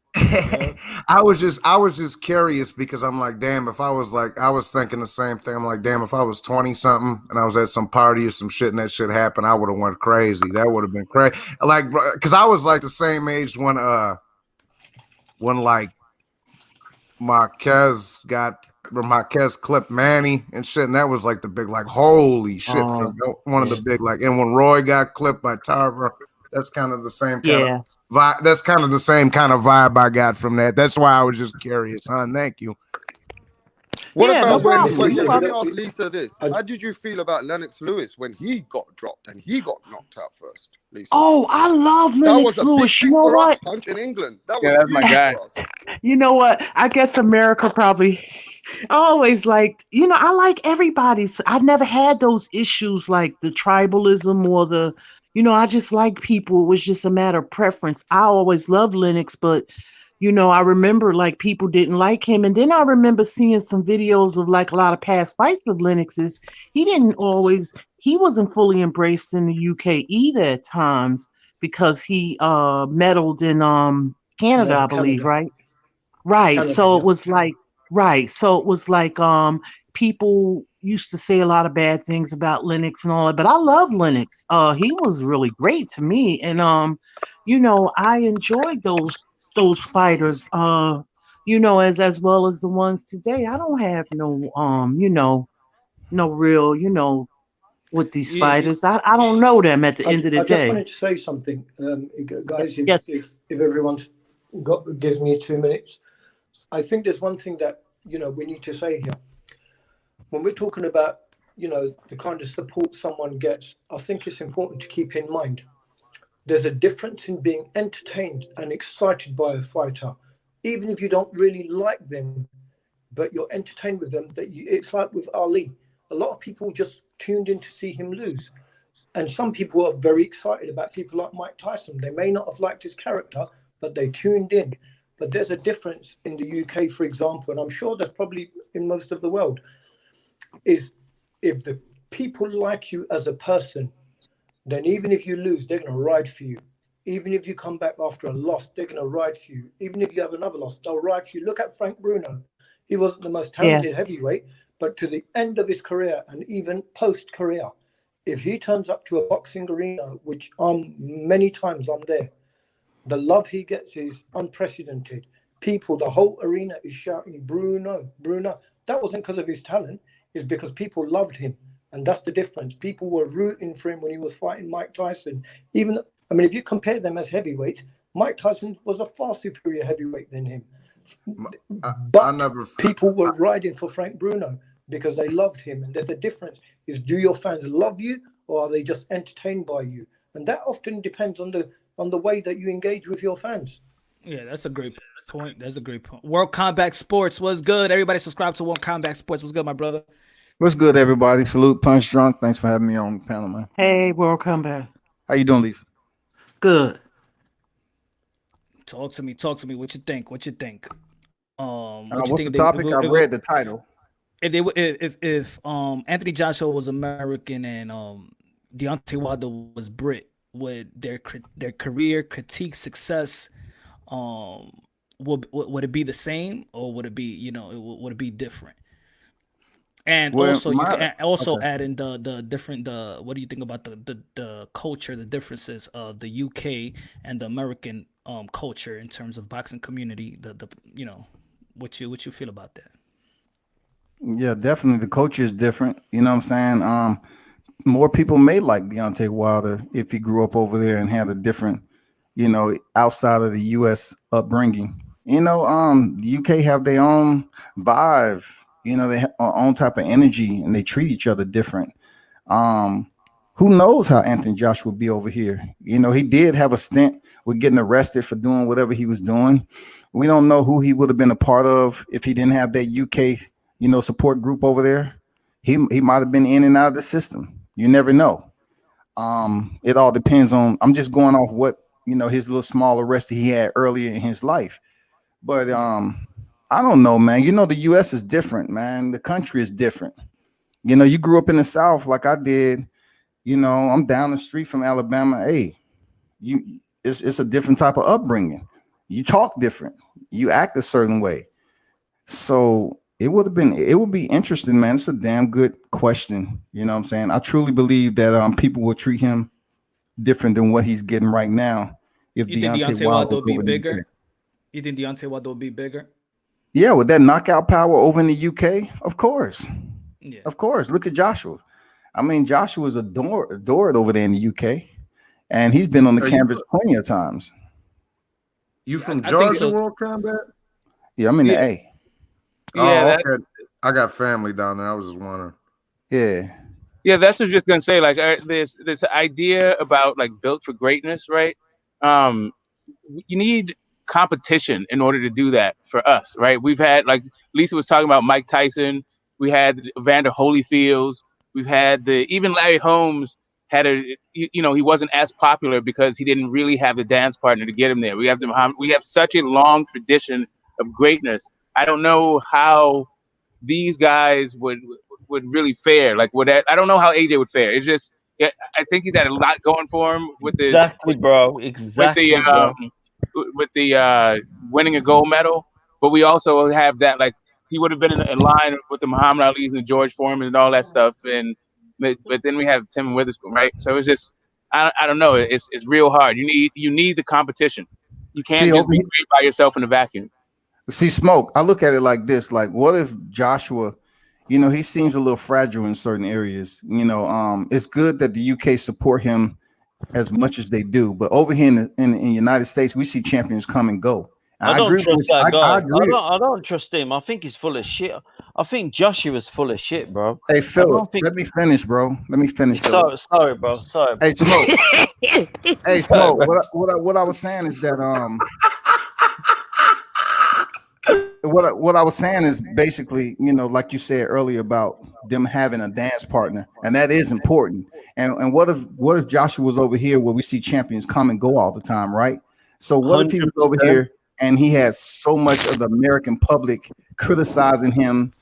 I was just curious because I'm like, damn, if I was thinking the same thing. I'm like, damn, if I was 20 something and I was at some party or some shit and that shit happened, I would have went crazy. That would have been crazy. Like, because I was like the same age when like Marquez clipped Manny and shit, and that was like the big, like, holy shit, one of the big, like, and when Roy got clipped by Tarver, that's kind of the same kind of vibe. That's kind of the same kind of vibe I got from that. That's why I was just curious, hon. Thank you. What about when? Let me ask Lisa this: how did you feel about Lennox Lewis when he got dropped and he got knocked out first? Lisa. Oh, I love Lennox Lewis. You know what? Punch in England. That's my guy. You know what? I guess America probably. I always liked, I like everybody's. I never had those issues like the tribalism or the, I just like people. It was just a matter of preference. I always loved Lennox, but, I remember like people didn't like him. And then I remember seeing some videos of like a lot of past fights of Lennox's. He wasn't fully embraced in the UK either at times because he meddled in Canada, I believe, right? Right. Canada, so it was like, people used to say a lot of bad things about Lennox and all that, but I love Lennox. He was really great to me. And, I enjoyed those fighters, as well as the ones today. I don't have no real, with these fighters. I don't know them at the end of the day. I just wanted to say something, guys, if everyone gives me 2 minutes. I think there's one thing that, we need to say here. When we're talking about, the kind of support someone gets, I think it's important to keep in mind. There's a difference in being entertained and excited by a fighter, even if you don't really like them, but you're entertained with them. It's like with Ali. A lot of people just tuned in to see him lose. And some people are very excited about people like Mike Tyson. They may not have liked his character, but they tuned in. But there's a difference in the UK, for example, and I'm sure there's probably in most of the world, is if the people like you as a person, then even if you lose, they're going to ride for you. Even if you come back after a loss, they're going to ride for you. Even if you have another loss, they'll ride for you. Look at Frank Bruno. He wasn't the most talented heavyweight, but to the end of his career and even post-career, if he turns up to a boxing arena, which many times I'm there, the love he gets is unprecedented. People, the whole arena is shouting, Bruno, Bruno. That wasn't because of his talent. It's because people loved him. And that's the difference. People were rooting for him when he was fighting Mike Tyson. If you compare them as heavyweights, Mike Tyson was a far superior heavyweight than him. People were riding for Frank Bruno because they loved him. And there's a difference. Do your fans love you or are they just entertained by you? And that often depends on the way that you engage with your fans. Yeah, that's a great point. That's a great point. World Combat Sports, what's good? Everybody subscribe to World Combat Sports. What's good, my brother? What's good, everybody? Salute, Punch Drunk. Thanks for having me on the panel, man. Hey, World Combat. How you doing, Lisa? Good. Talk to me. What you think? What's the topic? I read the title. If Anthony Joshua was American and Deontay Wilder was Brit, would their career, critique, success, would it be the same or would it be would it be different? And you can also add in the different what do you think about the culture, the differences of the UK and the American culture in terms of boxing community? What you feel about that? Yeah, definitely the culture is different. You know what I'm saying? More people may like Deontay Wilder if he grew up over there and had a different outside of the U.S. upbringing. The UK have their own vibe. They have their own type of energy, and they treat each other different. Um, who knows how Anthony Joshua will be over here? He did have a stint with getting arrested for doing whatever he was doing. We don't know who he would have been a part of if he didn't have that UK, support group over there. He might have been in and out of the system. You never know. It all depends on. I'm just going off what his little small arrest that he had earlier in his life. But I don't know, man. The U.S. is different, man. The country is different. You grew up in the South like I did. I'm down the street from Alabama. Hey, it's a different type of upbringing. You talk different. You act a certain way. So it would be interesting, man. It's a damn good question. You know what I'm saying? I truly believe that people will treat him different than what he's getting right now. If You think Deontay Wilder will be bigger? You think Deontay Wilder will be bigger? Yeah, with that knockout power over in the UK, of course. Yeah. Of course. Look at Joshua. I mean, Joshua's adored over there in the UK, and he's been on the canvas plenty of times. You from I think Georgia, so. World Combat? Yeah, I'm in the A. Yeah, okay. I got family down there. I was just wondering. Yeah. Yeah, that's what I was just gonna say. Like, this idea about like built for greatness, right? You need competition in order to do that for us, right? We've had, like Lisa was talking about, Mike Tyson. We had Evander Holyfield. We've had even Larry Holmes had he wasn't as popular because he didn't really have a dance partner to get him there. We have such a long tradition of greatness. I don't know how these guys would really fare. Like, I don't know how AJ would fare. It's just, I think he's had a lot going for him with the Exactly, bro. Exactly, bro. with the winning a gold medal. But we also have that, like, he would have been in line with the Muhammad Ali's and the George Foreman and all that stuff. But then we have Tim Witherspoon, right? So it's just, I don't know. It's real hard. You need the competition. You can't just be great by yourself in a vacuum. See, Smoke, I look at it like this. Like, what if Joshua, he seems a little fragile in certain areas. It's good that the UK support him as much as they do. But over here in the United States, we see champions come and go. I don't agree trust with that you. guy. I agree. I don't trust him. I think he's full of shit. I think Joshua's full of shit, bro. Hey, Philip, let me finish, bro. Let me finish. Sorry, bro. Sorry. Hey, Smoke. Hey, Smoke. What I was saying is that what I was saying is basically, like you said earlier about them having a dance partner, and that is important. And what if Joshua was over here where we see champions come and go all the time, right? So what if he was over here and he has so much of the American public criticizing him,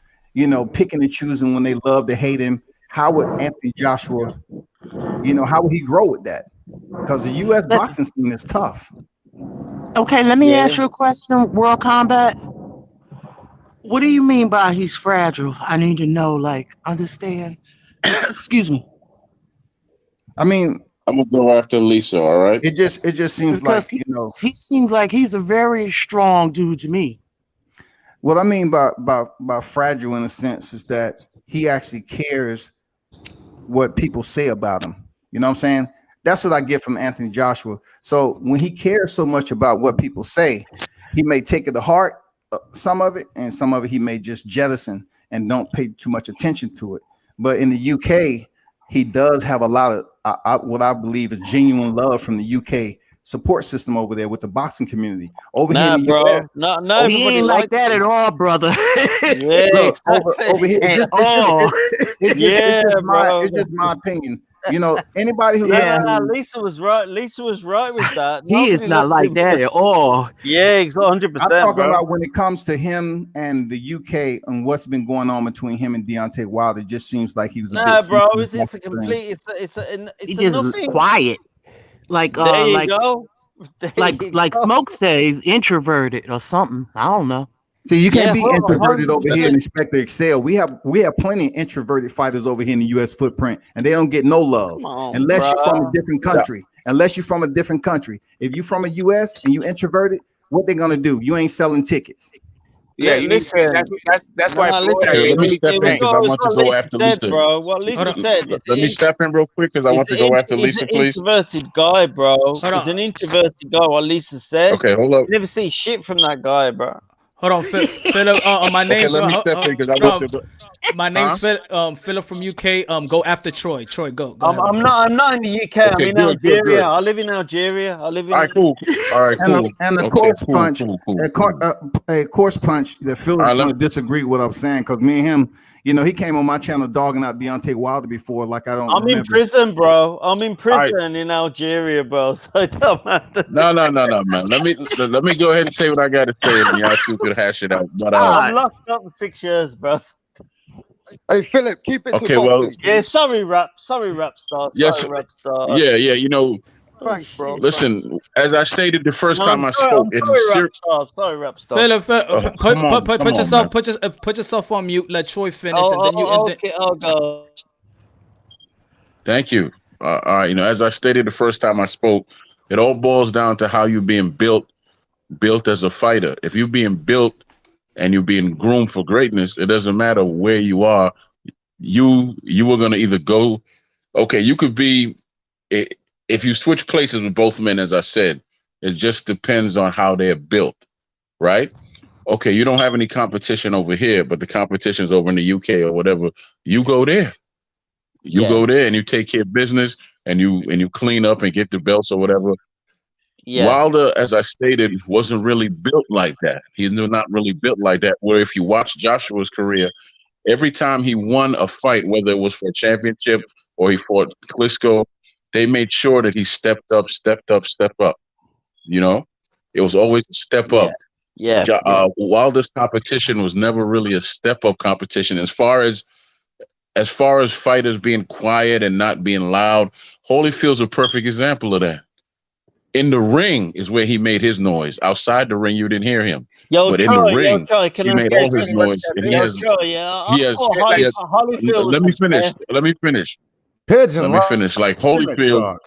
picking and choosing when they love to hate him? How would Anthony Joshua, how would he grow with that? Because the U.S. boxing scene is tough. Okay, let me ask you a question, World Combat. What do you mean by he's fragile? I need to know, understand. Excuse me. I mean, I'm gonna go after Lisa. All right. It just seems Because like he seems like he's a very strong dude to me. What I mean by fragile in a sense is that he actually cares what people say about him. You know what I'm saying? That's what I get from Anthony Joshua. So when he cares so much about what people say, he may take it to heart, some of it, and some of it he may just jettison and don't pay too much attention to it. But in the UK, he does have a lot of what I believe is genuine love from the UK support system over there with the boxing community. Over here in the US, no, He ain't like that at all, brother. Yeah, look, over here, bro. it's just my opinion. Anybody who Lisa was right. Lisa was right with that. He is not like that at all. Yeah, 100%. I'm talking about when it comes to him and the UK and what's been going on between him and Deontay Wilder. It just seems like he was a bit. Bro, it's a complete. It's just nothing. Quiet. There you go. Like Smoke says, introverted or something. I don't know. See, you can't be introverted over here and expect to excel. We have plenty of introverted fighters over here in the U.S. footprint, and they don't get no love unless you're from a different country. Unless you're from a different country. If you're from a U.S. and you introverted, what they gonna do? You ain't selling tickets. Yeah, you need. Listen. That's why Floyd. Listen, Okay, let me step in it because I was want to what go Lisa after said, Lisa. bro. What Hold Lisa on. said. Let me step in real quick because I want to go after Lisa, He's an please. introverted guy, bro. Hold He's on. an introverted guy. What Lisa said. Okay, hold up. You never see shit from that guy, bro. Hold on, Philip. My Okay, name's let me step in because I want to. my name's Philip from UK. Go after Troy. Troy, go ahead. I'm bro. not in the UK. I'm Okay, in good. Algeria. I live in Algeria. I live in. All right, cool. All right, cool. And the Okay, course cool, punch, cool. a course punch that Philip All right, going to disagree with what I'm saying because me and him, you know, he came on my channel dogging out Deontay Wilder before, like I don't. I'm in remember. prison, bro. I'm in prison in Algeria, bro. So it don't matter. No, man. Let me go ahead and say what I got to say, and y'all two could hash it out. But I'm locked up for 6 years, bro. Hey, Philip, keep it okay, to well, boxing. Yeah, sorry, rap star. yes, Sorry, rap star. yeah. You know, Thanks, bro. listen. As I stated the first No, time I spoke, I'm sorry, rap star. Sorry, rap star. Philip, come on, put yourself on mute. Let Troy finish, and then you. Okay, I'll go. Thank you. All right, you know, as I stated the first time I spoke, it all boils down to how you're being built as a fighter. If you're being built and you're being groomed for greatness, it doesn't matter where you are. You are going to either go, okay, you could be, if you switch places with both men, as I said, it just depends on how they're built, right? Okay, you don't have any competition over here, but the competition's over in the UK or whatever. You go there. You go there and you take care of business and you clean up and get the belts or whatever. Yeah. Wilder, as I stated, wasn't really built like that. He's not really built like that. Where if you watch Joshua's career, every time he won a fight, whether it was for a championship or he fought Klitschko, they made sure that he stepped up. You know, it was always a step up. Yeah. Wilder's competition was never really a step up competition. As far as fighters being quiet and not being loud, Holyfield's a perfect example of that. In the ring is where he made his noise. Outside the ring, you didn't hear him. But in the ring, he made all his noise. And he has. Let me finish. Pigeon. Let me finish. Like Holyfield.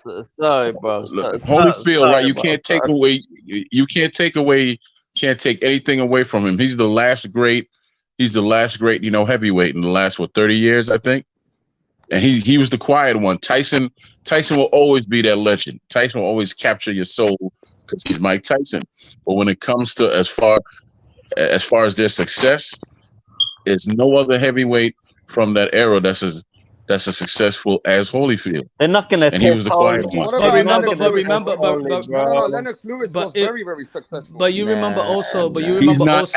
Sorry, bro. Holyfield, right? You can't take away. You can't take anything away from him. He's the last great. You know, heavyweight in the last 30 years, I think. And he was the quiet one. Tyson will always be that legend. Tyson will always capture your soul because he's Mike Tyson. But when it comes to as far as their success, there's no other heavyweight from that era that's as successful as Holyfield. They're not going to. And he was the quiet one. No, Lennox Lewis was very, very successful. But you remember also. He's not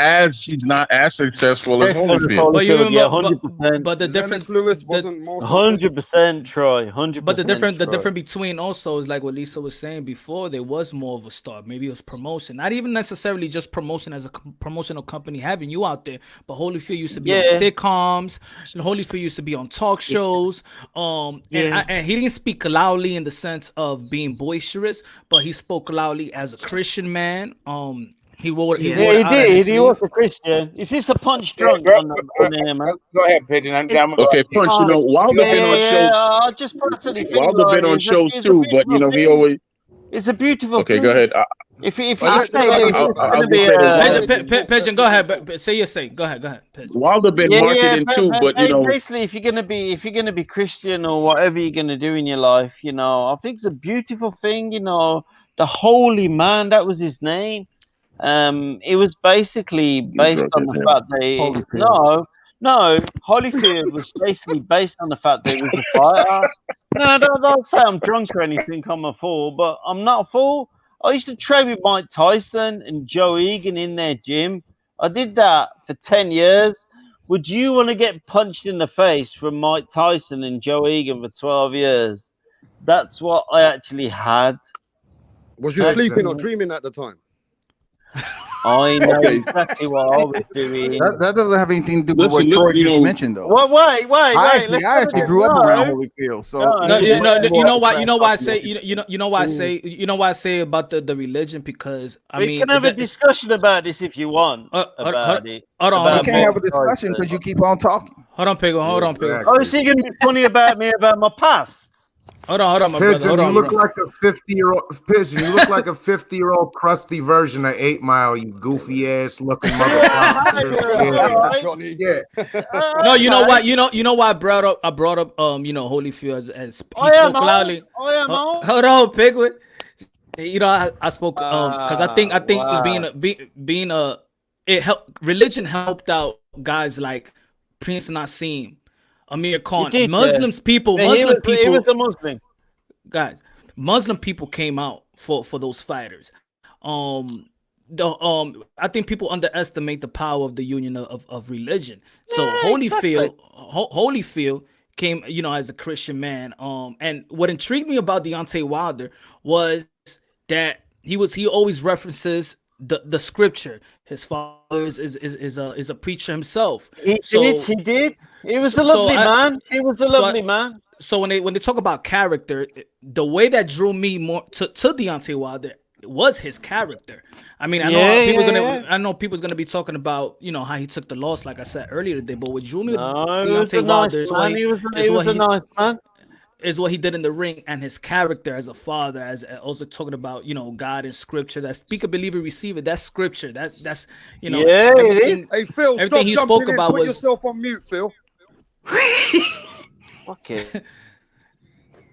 as successful as Holyfield. But you remember, 100%. but the difference. Lewis wasn't more 100%, Troy. 100%. But the difference between also is like what Lisa was saying before. There was more of a star. Maybe it was promotion, not even necessarily just promotion as a promotional company having you out there. But Holyfield used to be on sitcoms, and Holyfield used to be on talk shows. And he didn't speak loudly in the sense of being boisterous, but he spoke loudly as a Christian man. He wore he did. He was a Christian. Is this the punch drunk on him? Go ahead, Pigeon. Okay, Punch. You know, Wilder been on shows. Wilder been on shows too, but you know he always. It's a beautiful. Okay, go ahead. If you Pigeon, go ahead. Say your say. Go ahead. Pigeon. Wilder been marketing too, but you know, basically, if you're gonna be Christian or whatever you're gonna do in your life, you know, I think it's a beautiful thing. You know, the holy man, that was his name. It was basically based on the fact that Holyfield was basically based on the fact that he was a fighter. No, don't say I'm drunk or anything. I'm a fool, but I'm not a fool. I used to train with Mike Tyson and Joe Egan in their gym. I did that for 10 years. Would you want to get punched in the face from Mike Tyson and Joe Egan for 12 years? That's what I actually had. Was you sleeping or dreaming at the time? I know exactly what I was doing. That doesn't have anything to do with what Troy mentioned, though. Well, wait. I actually grew up around Holyfield, so you know why I say about the religion, because we can have a discussion about this if you want. Hold on, we can't have a discussion because you keep on talking. Hold on, Piggle. Oh, so you're gonna be funny about me about my past? Hold on, my brother. Pigeon, Hold you on, look bro. like a 50-year-old Pigeon. You look like a 50-year-old crusty version of 8 Mile. You goofy ass looking motherfucker. Johnny. Yeah. No, you know what? You know why I brought up Holyfield as he spoke loudly. Hold on, Pigwood. You know, I spoke because I think Wow. being a it helped religion helped out guys like Prince Nassim, Amir He Khan, did, Muslim he people, was a Muslim. guys, Muslim people came out for those fighters. I think people underestimate the power of the union of religion. So Yeah, Holyfield, exactly. Holyfield came, as a Christian man. And what intrigued me about Deontay Wilder was that he always references the scripture. His father is a preacher himself. He So did. He was so, a so lovely I man. He was a so I, lovely man. so when they talk about character, the way that drew me more to Deontay Wilder was his character. I mean, Yeah, yeah, yeah. I know people's gonna be talking about how he took the loss, like I said earlier today. But what drew me to No, he was a Deontay nice Wilder man. He was a nice man. is what he did in the ring and his character as a father, as also talking about God in scripture. That speak a believer, receive it. That's scripture. That's Yeah, it everything. is. Hey, Phil, Everything stop he jumping spoke in. about Put was yourself on mute, Phil. Okay.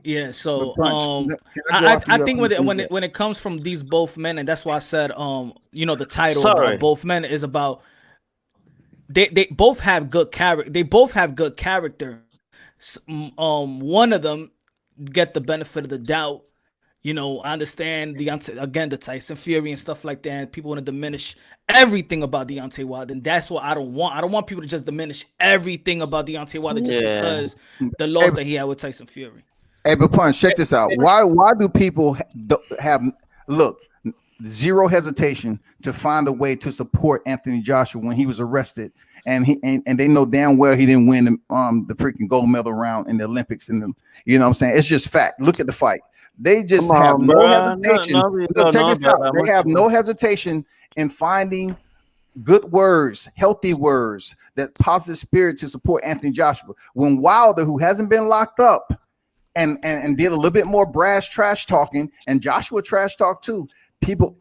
yeah. The So punch. Can I go after I you? I think want to see that. when it comes from these both men, and that's why I said the title about Sorry. both men is about they both have good character. They both have good character. One of them get the benefit of the doubt. I understand the Tyson Fury and stuff like that. People want to diminish everything about Deontay Wilder, and that's what I don't want. I don't want people to just diminish everything about Deontay Wilder just Yeah. because the Hey, loss that he had with Tyson Fury. hey, but punch. Check this out. Why do people have zero hesitation to find a way to support Anthony Joshua when he was arrested, and they know damn well he didn't win the freaking gold medal round in the Olympics, and you know what I'm saying? It's just fact. Look at the fight. They just Come have on, no bro. hesitation. Nobody Look, don't check know this about out. that They much, have man. no hesitation in finding good words, healthy words, that positive spirit to support Anthony Joshua. When Wilder, who hasn't been locked up, and did a little bit more brash trash talking, and Joshua trash talk too, people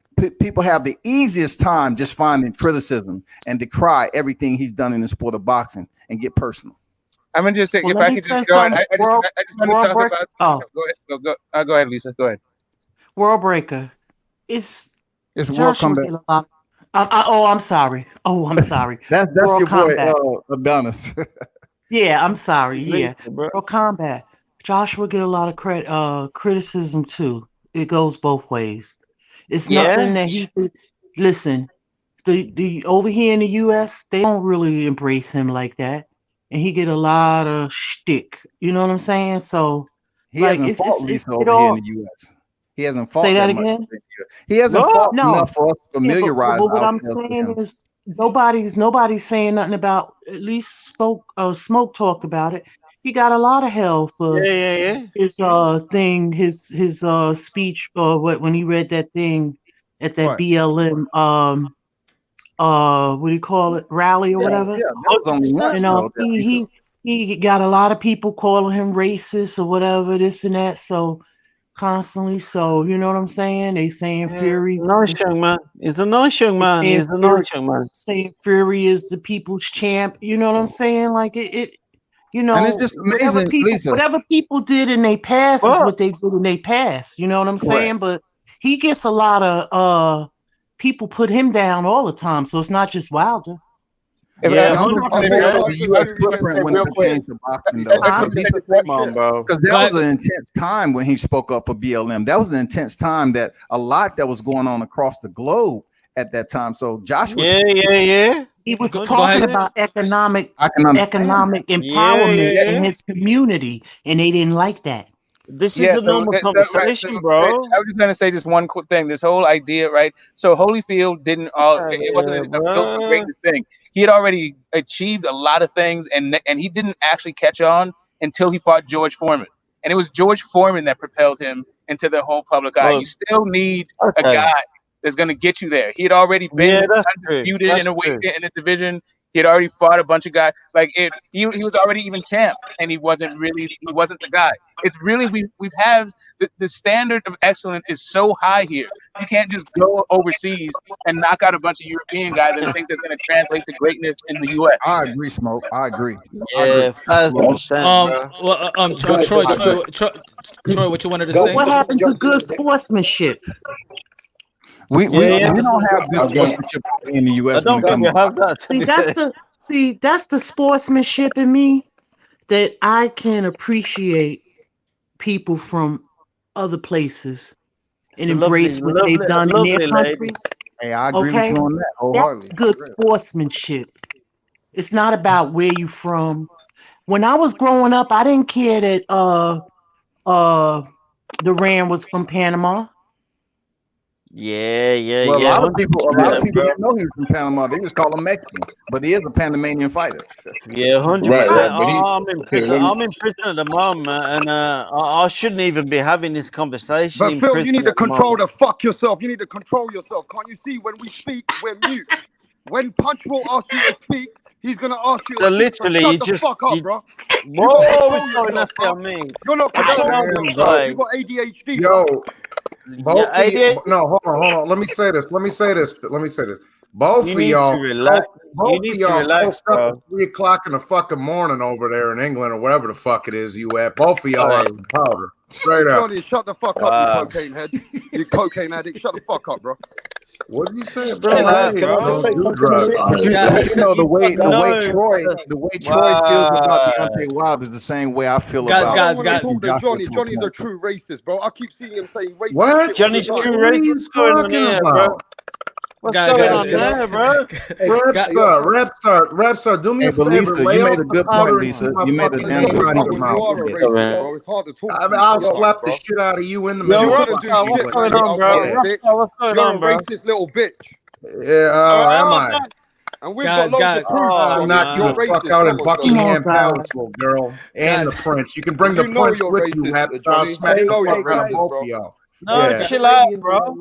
have the easiest time just finding criticism and decry everything he's done in the sport of boxing and get personal. I'm gonna just say, Well, if let I me could say just go on, something. I just want to World talk break. about. Oh, Go ahead, Lisa. Go ahead. World Breaker. It's It's World Joshua Comeback. get a lot. I'm sorry. Oh, I'm sorry. That's World your boy Combat. Adonis. Yeah, I'm sorry. Yeah, Lisa, bro. World Combat. Joshua get a lot of criticism too. It goes both ways. It's nothing Yeah. that he did. Listen, the over here in the U.S. they don't really embrace him like that, and he get a lot of shtick. You know what I'm saying? So He like hasn't fought it's Lisa it over here in all. the U.S. He hasn't Say fought that that much. again. He hasn't What? fought No, enough for us to yeah, familiarize but what I'm ourselves with saying him. is nobody's saying nothing about. At least Smoke talked about it. He got a lot of hell for Yeah, yeah, yeah. his thing, his speech, or when he read that thing at that What? BLM what do you call it, rally or Yeah, whatever. yeah. That was only once, though. He got a lot of people calling him racist or whatever, this and that. So constantly, so you know what I'm saying? They saying Fury's Nice young man. He's a nice young they man. saying He's a nice young man. Fury is the people's champ. You know what I'm saying? Like it you And it's know, just amazing, Lisa. whatever people did in their past is What? what they did in their past. You know what I'm Correct. saying? But he gets a lot of people put him down all the time. So it's not just Wilder. Yeah, I'm talking more so the U.S. footprint when it came to boxing, though. Come on, bro. Because that was an intense time when he spoke up for BLM. That was an intense time that a lot that was going on across the globe at that time. So Joshua, Yeah. He was Go talking ahead. about economic economic empowerment in his community, and they didn't like that. This Yeah, is a normal conversation, bro. I was just gonna say just one quick thing. This whole idea, right? So Holyfield didn't all. It wasn't a built for greatness thing. He had already achieved a lot of things, and he didn't actually catch on until he fought George Foreman, and it was George Foreman that propelled him into the whole public eye. Well, You still need a okay. guy that's gonna get you there. He had already been Yeah, that's true. undisputed That's in a weight true. in a division. He had already fought a bunch of guys. Like he was already even champ, and he wasn't the guy. It's really we've had the standard of excellence is so high here. You can't just go overseas and knock out a bunch of European guys and think that's going to translate to greatness in the U.S. I agree, Smoke. I agree. Yeah, 1,000%, bro. Troy, what you wanted to Go. say? What happened to good sportsmanship? We Yeah. don't have this sportsmanship in the I U.S. don't when it think comes we have that. That's the sportsmanship in me that I can appreciate people from other places and It's a embrace what they've done in their lovely countries. Hey, I agree with you on that. That's good sportsmanship. It's not about where you from. When I was growing up, I didn't care that Duran was from Panama. Yeah. Well, a lot of people 100%, didn't know he was from Panama. They just call him Mexican, but he is a Panamanian fighter. Yeah, 100%. Right, but I'm in prison at the moment, and I shouldn't even be having this conversation. But in Phil, prison you need to at the control moment. the fuck yourself. You need to control yourself. Can't you see when we speak, we're mute? When Punch will ask you to speak, he's gonna ask you to So speak. So literally, shut the fuck up, bro. Whoa, it's going nasty on me. You're not I don't controlling know, yourself. like- You got ADHD. Yo, bro. both of you, ADHD. no, hold on. Let me say this. Both You of need y'all, to relax. both You of need to y'all relax, woke up bro. at 3 o'clock in the fucking morning over there in England or wherever the fuck it is you at. Both of y'all Right. on some powder. Straight up. Johnny, shut the fuck up, you cocaine head. You cocaine addict. Shut the fuck up, bro. What did you say, bro? Chill out, Hey, bro. Can I just say don't do something? drugs. But you know the way Troy feels about Deontay Wilder is the same way I feel Guys, about. guys, I guys. don't want to talk to Johnny. Joshua to a Johnny's a point. true racist, bro. I keep seeing him saying racist What? shit. all the Johnny's time. true What are you racist going on talking here, bro. about? What's Guys, going guys, on there, bro? Rapstar, do me Hey, a favor. Lisa, lay you off made a the good powder point, and Lisa. keep my You made a fucking damn name good out point. of your You are a mouth. racist, bro. It's hard to talk to you. I'll sometimes, slap bro. the shit out of you in the Yo, middle. You of couldn't the do fucking shit, what's man. going You on, bro? alcoholic bitch. What's going You're on, a bro? racist little bitch. Yeah, am I? And we've Guys, got loads guys. of proof. Oh, Johnny. Knock you You're the fuck racist. out Come in on, Johnny. Buckingham Come on, Palace, little girl, and Guys. the prince. You can bring You the know prince you're with you, racist, Rapstar. Johnny. Smack You the know fuck you're out of racist, both bro. of y'all. No, Yeah. chill out, bro.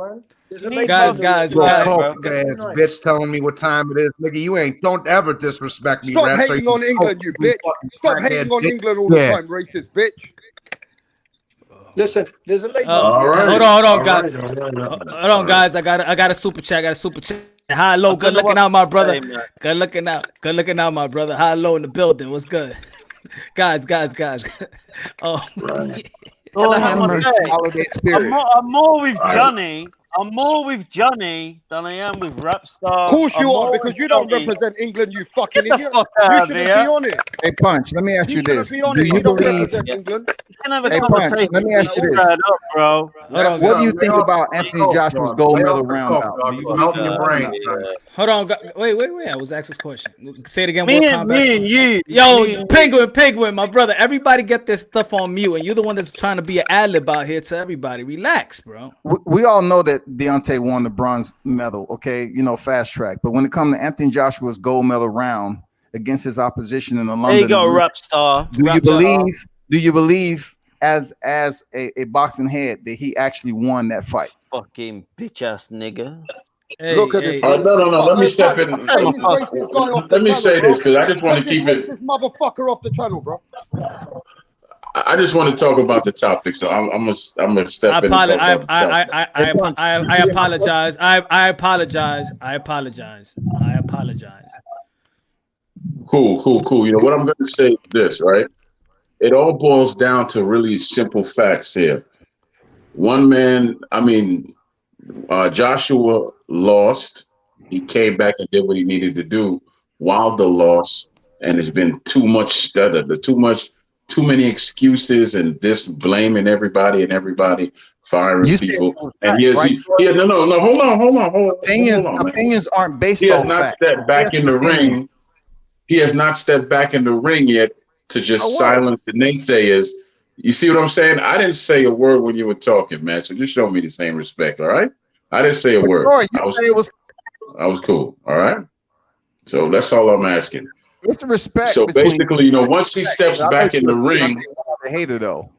There's You a need lady Guys, to guys, Little relax, guys. bro. coke ass bitch telling me what time it is, nigga. You ain't. Don't ever disrespect me, Stop Rapstar. hating on England, you bitch. Stop hating on England all the time, racist bitch. Listen, there's a lady. All right. Hold on, guys. All right. Hold on, guys. I got a super chat. Hi, low. Good looking out, my brother. Good looking out, my brother. Hi, low in the building. What's good, guys? Oh, Lord Can I have have my mercy. say? Holiday spirit. I'm more with Johnny. I'm more with Johnny than I am with Rapstar. Of course I'm you are, more because with you don't Johnny. represent England, you fucking Get the idiot. fuck You out of shouldn't here. be on it. Hey, Punch, let me ask You you shouldn't this. be on Do it. you You don't believe? represent England. You can have a Hey, Punch, conversation. let me ask you this. Straight up, bro. What do you think about Anthony Joshua's gold medal round bout? Do you believe Help your brain. hold on. Wait. I was asked this question. Say it again. Me What and combat? you. Yo, Me and Penguin, my brother. Everybody get this stuff on mute, and you're the one that's trying to be an ad-lib out here to everybody. Relax, bro. We all know that Deontay won the bronze medal, okay? You know, fast track. But when it comes to Anthony Joshua's gold medal round against his opposition in the There you London, go, Rapstar. do you believe as a boxing head that he actually won that fight? Fucking bitch ass nigga. Hey, Look at this. hey. No. Let me step in. Take this racist guy off the Let me channel, say bro. this because I just want to Take keep this it. racist motherfucker off the channel, bro. I just want to talk about the topic, so I'm gonna step in and talk about the topic. I apologize. I apologize. Cool. You know what I'm gonna say is this, right? It all boils down to really simple facts here. One man, Joshua lost. He came back and did what he needed to do. Wilder lost, and it's been too many excuses and this blaming everybody and everybody firing people. And hold on. Opinions aren't based He has on not fact. stepped back in the ring. He has not stepped back in the ring yet to just silence the naysayers. You see what I'm saying? I didn't say a word when you were talking, man. So just show me the same respect, all right? I didn't say a word. I was cool, all right? So that's all I'm asking. What's the respect? So basically, once he steps back in the ring, a hater though.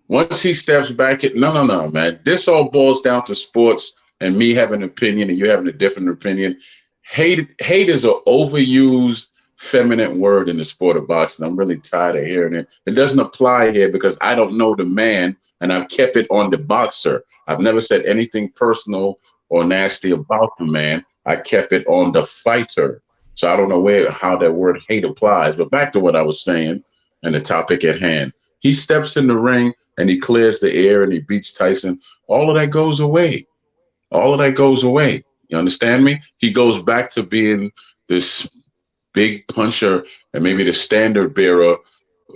Once he steps back, no, man. This all boils down to sports and me having an opinion and you having a different opinion. hate is an overused feminine word in the sport of boxing. I'm really tired of hearing it. It doesn't apply here because I don't know the man, and I've kept it on the boxer. I've never said anything personal or nasty about the man. I kept it on the fighter. So I don't know how that word hate applies. But back to what I was saying and the topic at hand. He steps in the ring and he clears the air and he beats Tyson. All of that goes away. All of that goes away. You understand me? He goes back to being this big puncher and maybe the standard bearer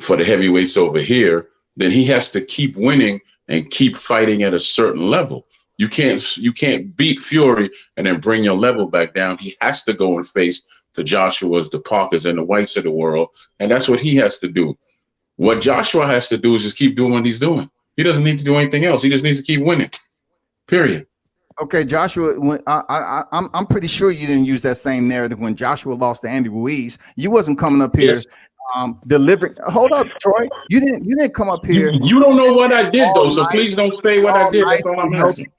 for the heavyweights over here. Then he has to keep winning and keep fighting at a certain level. You can't beat Fury and then bring your level back down. He has to go and face the Joshuas, the Parkers, and the Whites of the world, and that's what he has to do. What Joshua has to do is just keep doing what he's doing. He doesn't need to do anything else. He just needs to keep winning. Period. Okay, Joshua. When I'm pretty sure you didn't use that same narrative when Joshua lost to Andy Ruiz. You wasn't coming up here delivering. Hold up, Troy. You didn't come up here. You don't know what I did though, so please don't say what I did. That's all I'm asking.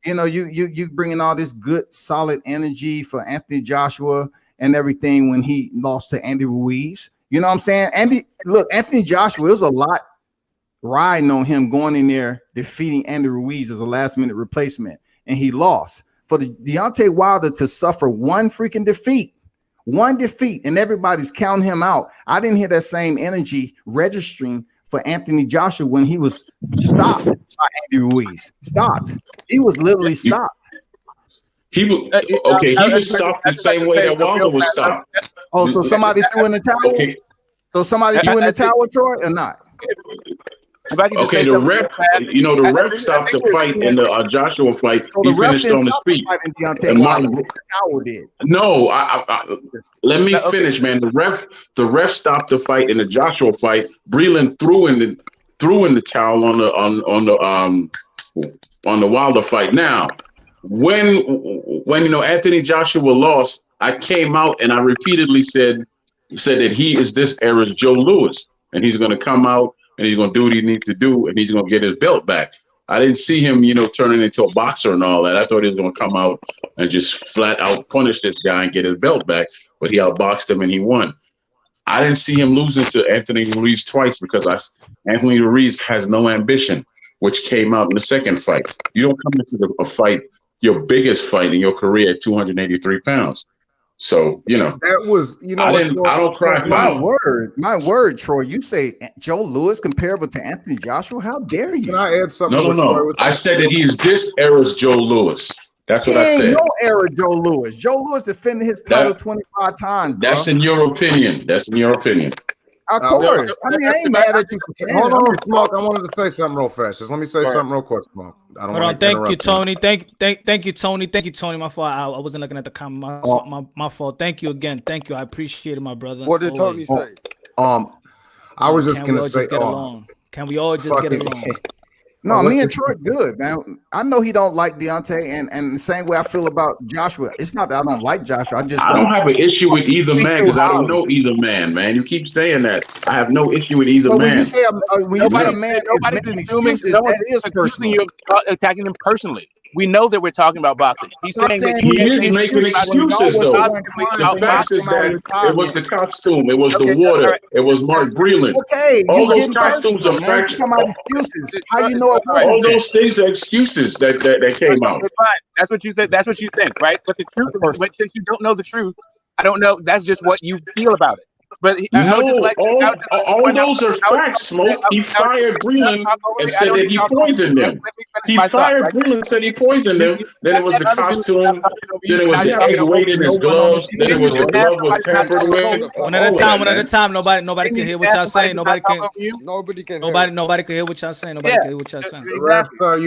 You know, you bringing all this good, solid energy for Anthony Joshua and everything when he lost to Andy Ruiz. You know what I'm saying? Anthony Joshua, it was a lot riding on him going in there defeating Andy Ruiz as a last-minute replacement, and he lost. For the Deontay Wilder to suffer one defeat, and everybody's counting him out. I didn't hear that same energy registering for Anthony Joshua when he was stopped by Andy Ruiz. Stopped. He was literally stopped. He was stopped the same way that Wilder was stopped. Oh, so somebody threw in the towel? Okay. So somebody threw in the towel, Troy, or not? Okay, the ref stopped the fight in the Joshua fight. So he finished on his feet. And let me finish, man. The ref stopped the fight in the Joshua fight. Breland threw in the towel on the Wilder fight. Now, when Anthony Joshua lost, I came out and I repeatedly said that he is this era's Joe Louis, and he's going to come out and he's going to do what he needs to do, and he's going to get his belt back. I didn't see him, turning into a boxer and all that. I thought he was going to come out and just flat out punish this guy and get his belt back, but he outboxed him and he won. I didn't see him losing to Anthony Ruiz twice because Anthony Ruiz has no ambition, which came out in the second fight. You don't come into a fight, your biggest fight in your career at 283 pounds. So, that was, I don't cry foul. My word, Troy, you say Joe Louis comparable to Anthony Joshua? How dare you? Can I add something? No. I said that he is this era's Joe Louis. That's what I said. No era Joe Louis. Joe Louis defended his title 25 times. Bro. That's in your opinion. Of course. I ain't mad at you. Hold on, Smoke. I wanted to say something real fast. Just let me say something real quick, Smoke. Hold on. Thank you, Tony. Thank you, Tony. Thank you, Tony. My fault. I wasn't looking at the comment. My fault. Thank you again. Thank you. I appreciate it, my brother. What did Tony say? I was just gonna say, can we all just get along? No, me and Troy good, man. I know he don't like Deontay, and the same way I feel about Joshua. It's not that I don't like Joshua. I don't have an issue with either man because I don't know either man, man. You keep saying that. I have no issue with either man. When you say a man, nobody's assuming you're attacking him personally. We know that we're talking about boxing. He's saying that he is making excuses, though. The fact is that it was the costume, it was the water, it was Mark Breland. Okay, all those costumes are factual. How you know it? All those things are excuses that came out. That's what you said. That's what you think, right? But the truth is, since you don't know the truth, I don't know. That's just what you feel about it. But all those are facts, Smoke. He fired Breland and said that he poisoned them. He fired Breland and said he poisoned them. Then it was the costume. Then it was the egg weight in his gloves. Then it was the glove was tampered with. One at a time. Nobody can hear what y'all saying. Nobody can hear what y'all saying. You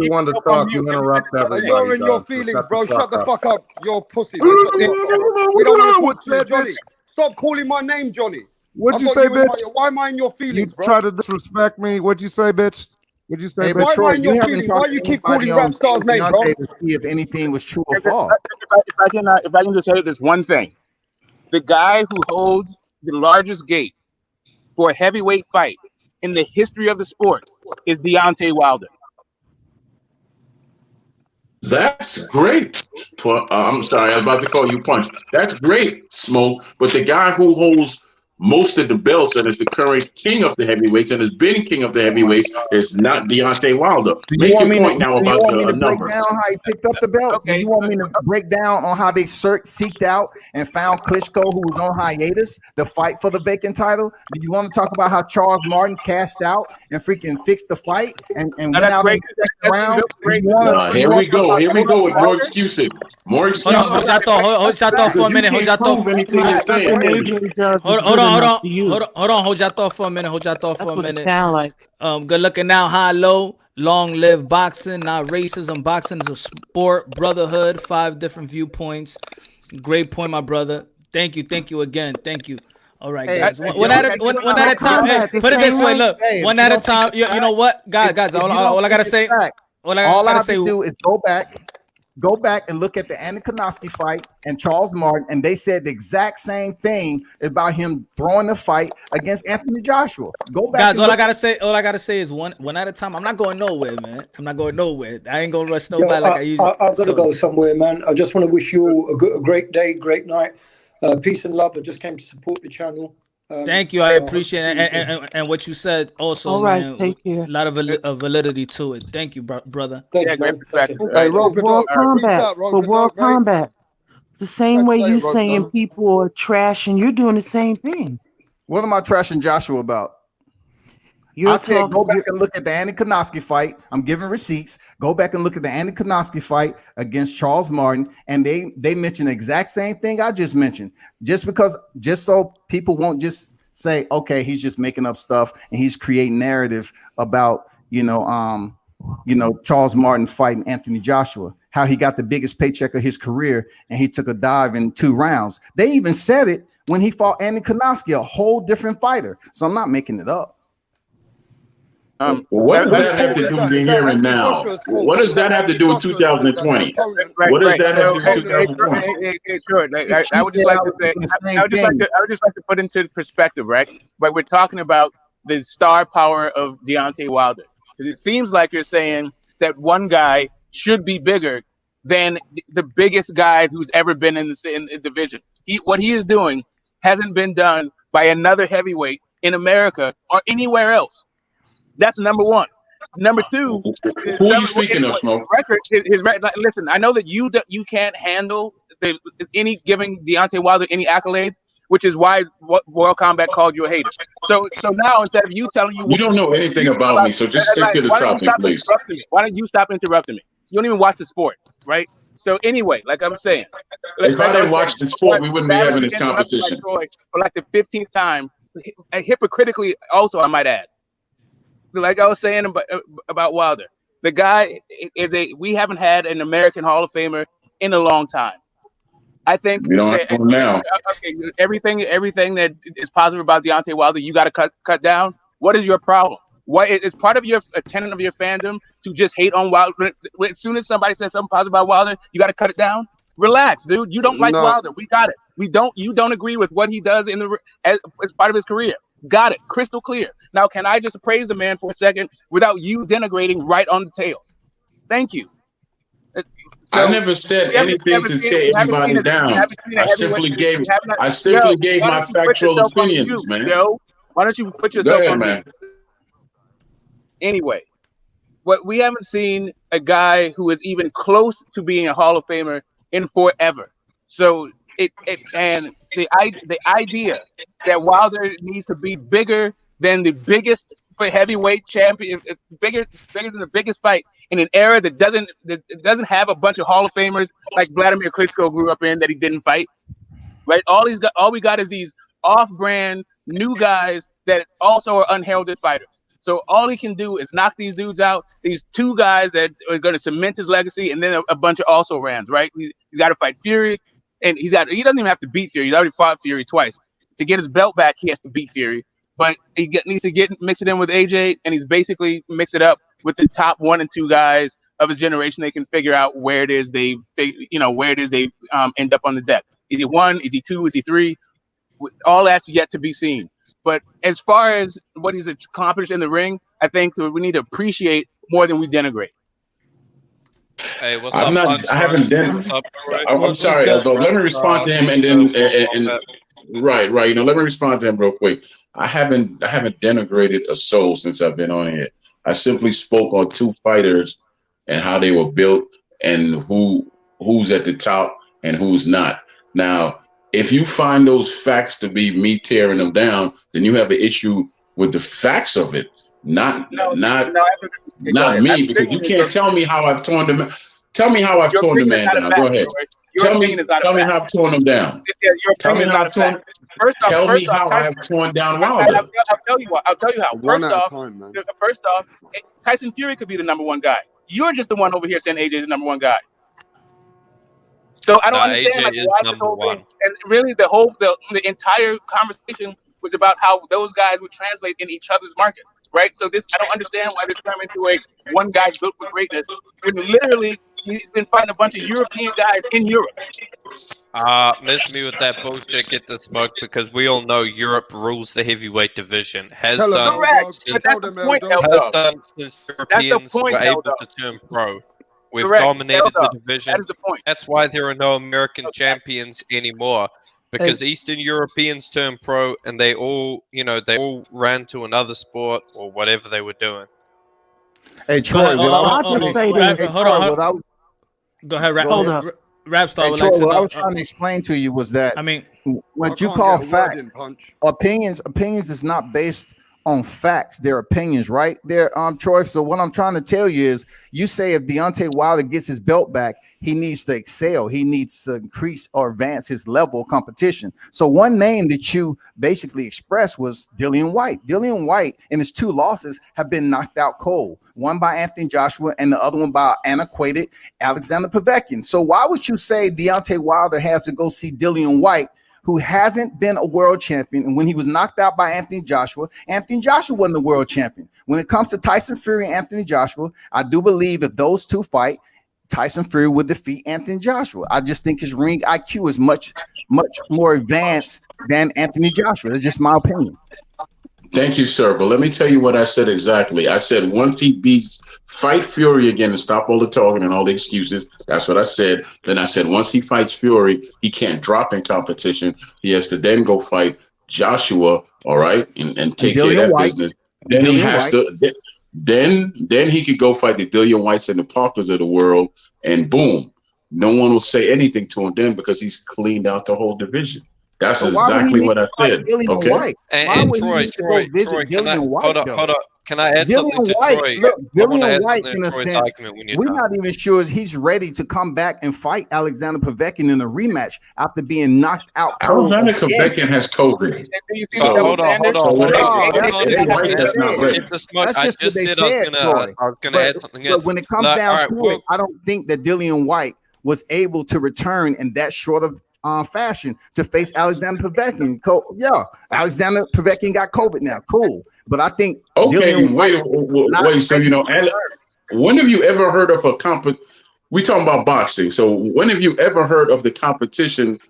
want to talk? You interrupt everybody. You're in your feelings, bro. Shut the fuck up. You're pussy. We don't want to talk to you, Johnny. Stop calling my name, Johnny. What'd you say, bitch? Why am I in your feelings, bro? You try to disrespect me. What'd you say, bitch? What'd you say, hey, bitch? Why am I in your feelings? Why you keep calling rap stars' name, bro? To see if anything was true or false. If I can just say this one thing. The guy who holds the largest gate for a heavyweight fight in the history of the sport is Deontay Wilder. That's great. I'm sorry, I was about to call you Punch. That's great, Smoke. But the guy who holds most of the belts and is the current king of the heavyweights and has been king of the heavyweights is not Deontay Wilder. Make your point now about your break numbers. down how he picked up the belts? Okay. Do you want me to break down on how they seeked out and found Klitschko, who was on hiatus, to fight for the vacant title? Do you want to talk about how Charles Martin cashed out and freaking fixed the fight and went out in the second round? Here we go with more excuses. More excuses. Hold y'all thought for a minute. Hold y'all thought for anything you're saying. Hold on. Hold y'all thought for a minute. Sound like. Good looking now, high low. Long live boxing, not racism. Boxing is a sport, brotherhood, 5 different viewpoints. Great point, my brother. Thank you again. Thank you. All right, guys. One at a time. Hey, put it this way. Look, one at a time. You know what, guys? All I gotta say. All I have to do is go back and look at the Anthony fight and Charles Martin, and they said the exact same thing about him throwing the fight against Anthony Joshua. Go back, guys. All I gotta say is one at a time. I'm not going nowhere, man. I'm not going nowhere. I ain't gonna rush nobody like I usually. I've got to go somewhere, man. I just want to wish you all a great day, great night. Peace and love. I just came to support the channel. Thank you. I appreciate it. And what you said also, all right, man, take care. A lot of validity to it. Thank you, brother. Hey, World Combat. The same way you saying people are trash and you're doing the same thing. What am I trashing Joshua about? I said go back and look at the Andy Konoski fight. I'm giving receipts. Go back and look at the Andy Konoski fight against Charles Martin, and they mentioned the exact same thing I just mentioned. Just so people won't just say, okay, he's just making up stuff and he's creating narrative about Charles Martin fighting Anthony Joshua, how he got the biggest paycheck of his career and he took a dive in 2 rounds. They even said it when he fought Andy Konoski, a whole different fighter. So I'm not making it up. What does that have to do with the here and now? What does that have to do with 2020? What does that have to do with 2020? I would just like to say, I would just like to put into perspective, right? But we're talking about the star power of Deontay Wilder, because it seems like you're saying that one guy should be bigger than the biggest guy who's ever been in the division. What he is doing hasn't been done by another heavyweight in America or anywhere else. That's number one. Number two, who are you speaking of, Smoke? Listen, I know that you can't handle any giving Deontay Wilder any accolades, which is why World Combat called you a hater. So now instead of you telling you don't know anything about me, so just stick to the topic, please. Why don't you stop interrupting me? You don't even watch the sport, right? So anyway, like I'm saying, if I didn't watch the sport, we wouldn't be having this competition. For like the 15th time, hypocritically, also I might add. Like I was saying about Wilder, the guy we haven't had an American Hall of Famer in a long time. I think we don't have one now. Okay, everything that is positive about Deontay Wilder, you got to cut down. What is your problem? What is part of a tenet of your fandom to just hate on Wilder? As soon as somebody says something positive about Wilder, you got to cut it down. Relax, dude. You don't like Wilder. We got it. You don't agree with what he does as part of his career. Got it. Crystal clear. Now, can I just praise the man for a second without you denigrating right on the tails? Thank you. So, I never said anything to tear anybody down. I simply gave my factual opinions, man. Why don't you put yourself on, man? Anyway, what we haven't seen a guy who is even close to being a Hall of Famer in forever. So and the idea that Wilder needs to be bigger than the biggest for heavyweight champion, bigger than the biggest fight in an era that doesn't have a bunch of Hall of Famers like Vladimir Klitschko grew up in that he didn't fight. Right? All we got is these off-brand new guys that also are unheralded fighters. So all he can do is knock these dudes out, these 2 guys that are going to cement his legacy, and then a bunch of also-rans, right? He's got to fight Fury, and he doesn't even have to beat Fury. He's already fought Fury twice. To get his belt back, he has to beat Fury. But he needs to mix it in with AJ, and he's basically mixed it up with the top 1 and 2 guys of his generation. They can figure out where it is they end up on the deck. Is he 1? Is he 2? Is he 3? All that's yet to be seen. But as far as what he's accomplished in the ring, I think that we need to appreciate more than we denigrate. Hey, what's I'm up, not. I Lunchtime? haven't done. What's up, Troy? I'm What's sorry, good? Eldo. Let me respond to him, and then right. You know, let me respond to him real quick. I haven't denigrated a soul since I've been on here. I simply spoke on two fighters and how they were built and who's at the top and who's not. Now, if you find those facts to be me tearing them down, then you have an issue with the facts of it, not No, not no, go not ahead. me, because you can't tell me how I've torn them. Tell me how I've Your torn the opinion is man not a down. Go fact, ahead. Troy. Your opinion is not a Tell me fact. how I've torn them down. Yeah, your Tell me opinion is how not I've a fact. torn. First Tell me off, how I have torn down I'll Wilder. tell you what. I'll tell you how. One at a time, man. First off, Tyson Fury could be the number one guy. You're just the one over here saying AJ is the number one guy. So I don't Nah, understand AJ is why this number whole thing. one. And really, the entire conversation was about how those guys would translate in each other's market, right? So I don't understand why this turned into a one guy's built for greatness when literally he's been fighting a bunch of European guys in Europe. Miss me with that bullshit. Get the smoke, because we all know Europe rules the heavyweight division. Has Tell them, done Correct, since, but that's the point, Eldo. has Eldo. done since That's the Europeans point, were able Eldo. to turn pro. We've Correct, dominated the Eldo. division. That is the point. That's why there are no American champions anymore. Because Eastern Europeans turned pro and they all ran to another sport or whatever they were doing. Hey, Go ahead. Troy, what I was I'll just say Rap, this. hold Troy, on. what I was- Go ahead. Rap, Hold up. Rap star hey, would Troy, like to what I know. was trying to explain to you was that I mean, what I you can't call get a word in, facts, Punch. opinions is not based on facts. They're opinions, right? There, Troy. So what I'm trying to tell you is, you say if Deontay Wilder gets his belt back, he needs to excel. He needs to increase or advance his level of competition. So one name that you basically expressed was Dillian White. Dillian White in his two losses have been knocked out cold. One by Anthony Joshua and the other one by antiquated Alexander Povetkin. So why would you say Deontay Wilder has to go see Dillian White, who hasn't been a world champion? And when he was knocked out by Anthony Joshua wasn't a world champion. When it comes to Tyson Fury and Anthony Joshua, I do believe if those two fight, Tyson Fury would defeat Anthony Joshua. I just think his ring IQ is much more advanced than Anthony Joshua. That's just my opinion. Thank you, sir. But let me tell you what I said exactly. I said once he fight Fury again and stop all the talking and all the excuses. That's what I said. Then I said once he fights Fury, he can't drop in competition. He has to then go fight Joshua, all right, and take care of that business. Then he has to. Then he could go fight the Dillian Whites and the Parkers of the world, and boom, no one will say anything to him then because he's cleaned out the whole division. That's exactly what I said. Okay. And Troy, can I hold up? Can I add something to Troy? Dillian White, in a sense, we're not even sure he's ready to come back and fight Alexander Povetkin in a rematch after being knocked out. Alexander Povetkin has COVID. So hold on. That's not ready. That's just what they said. I was gonna add something in. But when it comes down to it, I don't think that Dillian White was able to return in that short of fashion to face Alexander Povetkin. Yeah, Alexander Povetkin got COVID now. Cool. But I think wait. So when have you ever heard of we talking about boxing? So when have you ever heard of the competitions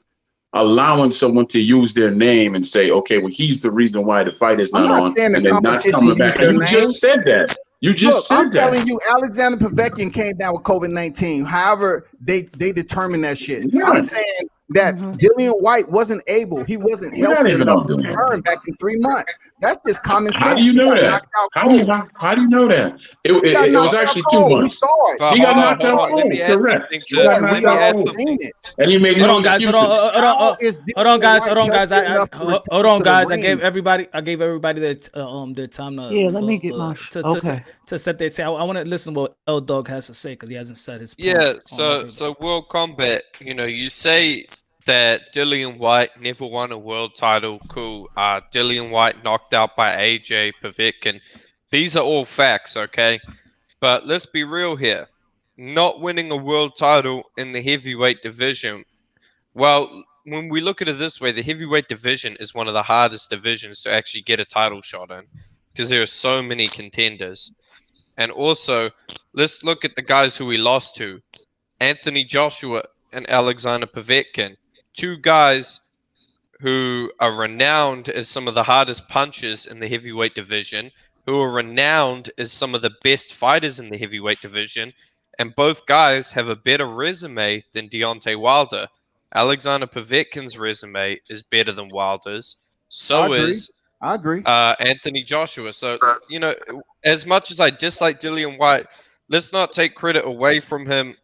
allowing someone to use their name and say, okay, well, he's the reason why the fight is not on, and then not coming back? And you just said that. You just said that. I'm telling you, Alexander Povetkin came down with COVID-19. However, they determined that shit. Yeah. I'm saying that Dillian White wasn't able. He wasn't healthy enough to return back in 3 months. That's just common sense. How do you know that? How do you know that? It was actually 2 months. He got knocked out cold. Correct. And he made no excuses. Hold on, guys. I gave everybody their time to. Yeah, let me get my. To set their say. I want to listen to what L Dog has to say because he hasn't said his. Yeah. So World Combat. You say that Dillian White never won a world title. Cool. Dillian White knocked out by AJ Povetkin. These are all facts, okay? But let's be real here. Not winning a world title in the heavyweight division. Well, when we look at it this way, the heavyweight division is one of the hardest divisions to actually get a title shot in because there are so many contenders. And also, let's look at the guys who he lost to. Anthony Joshua and Alexander Povetkin. 2 guys who are renowned as some of the hardest punchers in the heavyweight division, who are renowned as some of the best fighters in the heavyweight division, and both guys have a better resume than Deontay Wilder. Alexander Povetkin's resume is better than Wilder's. So is I agree. Anthony Joshua. So, you know, as much as I dislike Dillian White, let's not take credit away from him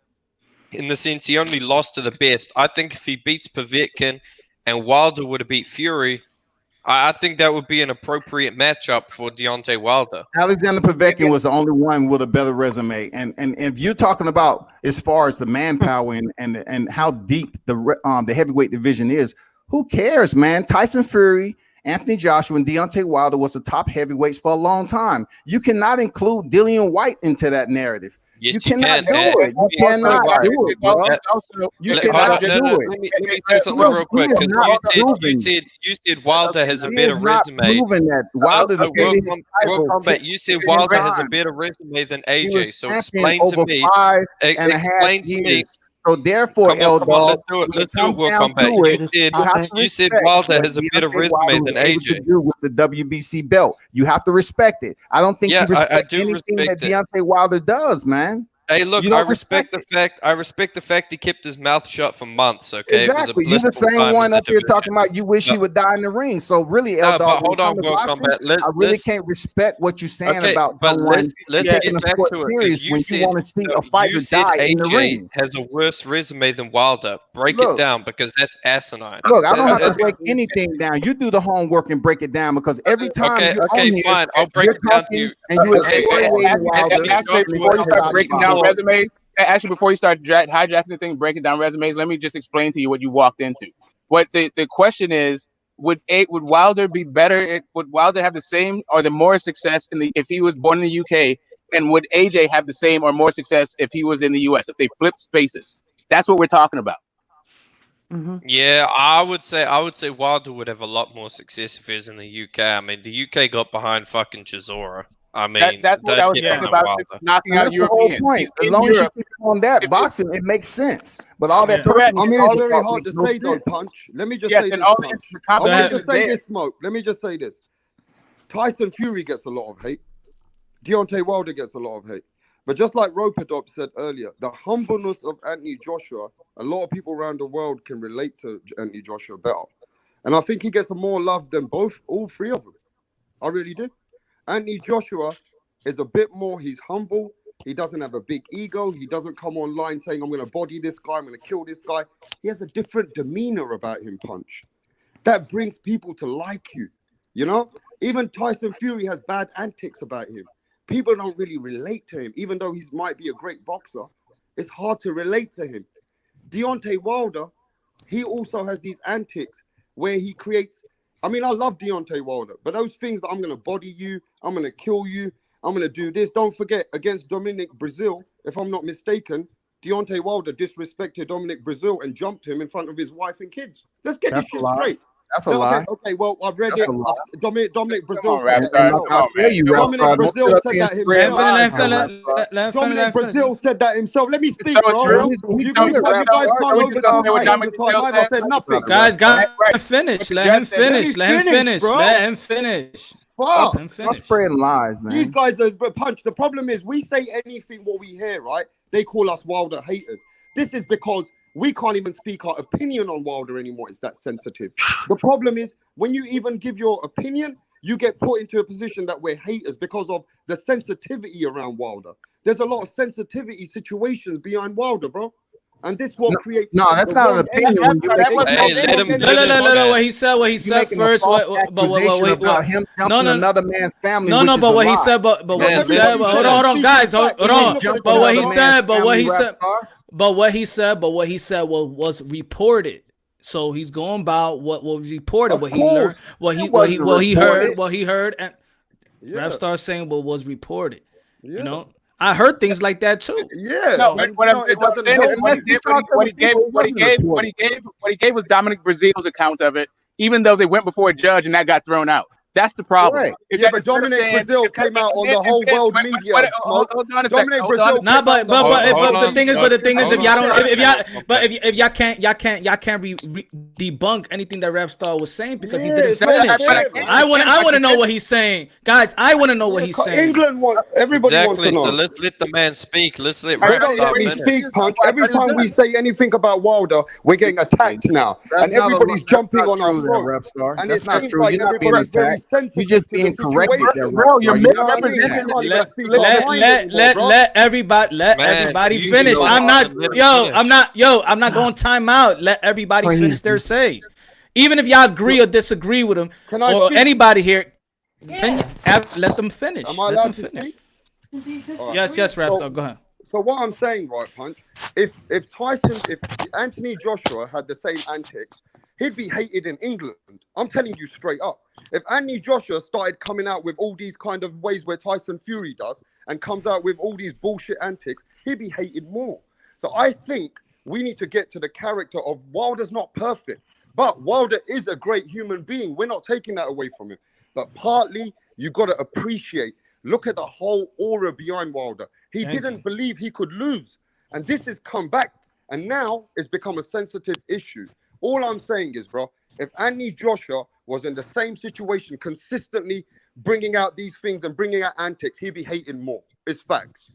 in the sense he only lost to the best. I think if he beats Povetkin and Wilder would have beat Fury, I think that would be an appropriate matchup for Deontay Wilder. Alexander Povetkin was the only one with a better resume, and if you're talking about as far as the manpower and how deep the heavyweight division is, who cares, man? Tyson Fury, Anthony Joshua, and Deontay Wilder was the top heavyweights for a long time. You cannot include Dillian White into that narrative. Yes, you cannot do it. You cannot do it, bro. You cannot do it. Let me say something real quick, because you said Wilder has a better resume. World Combat, you said Wilder has a better resume than AJ. So explain to me. Explain to me. So therefore, let's do it. World Combat. You said Wilder has a better resume than AJ. With the WBC belt, you have to respect it. I don't think you respect anything that Deontay Wilder does, man. Hey, look, I respect the fact he kept his mouth shut for months. Okay, exactly. You're the same one up here talking about you wish he would die in the ring. So really, but hold on, World Combat. I really can't respect what you're saying about someone taking a sport serious when you want to see a fighter die in the ring. Has a worse resume than Wilder. Break it down, because that's asinine. Look, I don't have to break anything down. You do the homework and break it down, because every time fine, I'll break it down to you. And you explain Wilder. Resumes. Actually, before you start hijacking the thing, breaking down resumes, let me just explain to you what you walked into. What the question is: would Wilder be better? Would Wilder have the same or the more success if he was born in the UK? And would AJ have the same or more success if he was in the US? If they flipped spaces, that's what we're talking about. Mm-hmm. Yeah, I would say Wilder would have a lot more success if he was in the UK. I mean, the UK got behind fucking Chisora. I mean, that's what I was thinking about, knocking out Europeans. As long as you keep on that boxing, it makes sense. But all that, I mean, it's very hard to say though, Punch. Let me just say this. Let me just say this, Smoke. Let me just say this. Tyson Fury gets a lot of hate. Deontay Wilder gets a lot of hate. But just like Ropadop said earlier, the humbleness of Anthony Joshua, a lot of people around the world can relate to Anthony Joshua better. And I think he gets more love than all three of them. I really do. Anthony Joshua is a bit more, he's humble. He doesn't have a big ego. He doesn't come online saying, I'm going to body this guy, I'm going to kill this guy. He has a different demeanor about him, Punch. That brings people to like you, you know? Even Tyson Fury has bad antics about him. People don't really relate to him. Even though he might be a great boxer, it's hard to relate to him. Deontay Wilder, he also has these antics where he creates... I mean, I love Deontay Wilder, but those things that I'm going to body you, I'm going to kill you, I'm going to do this. Don't forget, against Dominic Brazil, if I'm not mistaken, Deontay Wilder disrespected Dominic Brazil and jumped him in front of his wife and kids. Let's get this shit straight. That's a lie. Okay, well, I've read it. Dominic Brazil said that himself. Dominic Brazil said that himself. Let me speak, bro. You guys can't overtalk. I said nothing. Guys, finish. Let him finish. Let him finish. Fuck. Stop spreading lies, man. These guys are Punch. The problem is we say anything what we hear, right? They call us Wilder haters. This is because we can't even speak our opinion on Wilder anymore. It's that sensitive. The problem is when you even give your opinion, you get put into a position that we're haters because of the sensitivity around Wilder. There's a lot of sensitivity situations behind Wilder, bro. And this will create. No, that's not an opinion. No. What he said first. About him jumping another man's family. No. But what he said. But what he said. Hold on, guys. Hold on. But what he said. But what he said was reported. So he's going about what was reported, what he learned, what he heard, and Rap Star saying what was reported. You know, I heard things like that too. Yeah. No, what he gave was Dominic Brazil's account of it, even though they went before a judge and that got thrown out. That's the problem. Right. Is Yeah, that but instead of Dominic saying- Brazil came out on the whole world media. Hold on a second. Dominic Hold on a Brazil. Nah, but Hold the on, thing is, but- if hold y'all on, don't, if y'all can't debunk anything that Rapstar was saying because he Yeah, didn't it's not finish. fair, bro. I want to know what he's saying, guys. I want to know what he's saying. England wants everybody Exactly. wants So to know. let's let the man speak. Let's let They Rap don't let start me finish. speak, Punch. Every time we say anything about Wilder, we're getting attacked now, That's and not a- everybody's that's jumping not on our true there, throat. Rapstar. And That's it not seems true. like You're not being everybody's very attacked. sensitive You're just to the being corrected there, situation. Bro, you're Rapstar. You know what I mean? misrepresenting. You can't even speak our mind anymore, Let bro. everybody Man, you finish. know I'm how not to let it I'm not going time out. Let everybody finish their say. Even if y'all agree or disagree with them Can I or speak? anybody here, let them finish. Am I Let allowed them to finish. speak? All right. Yes, Rapstar, go ahead. So what I'm saying, right, Punch, if Anthony Joshua had the same antics, he'd be hated in England. I'm telling you straight up. If Anthony Joshua started coming out with all these kind of ways where Tyson Fury does and comes out with all these bullshit antics, he'd be hated more. So I think we need to get to the character of Wilder's not perfect, but Wilder is a great human being. We're not taking that away from him. But partly, you got to appreciate, look at the whole aura behind Wilder. He didn't believe he could lose. And this has come back. And now it's become a sensitive issue. All I'm saying is, bro, if Anthony Joshua was in the same situation, consistently bringing out these things and bringing out antics, he'd be hated more. It's facts.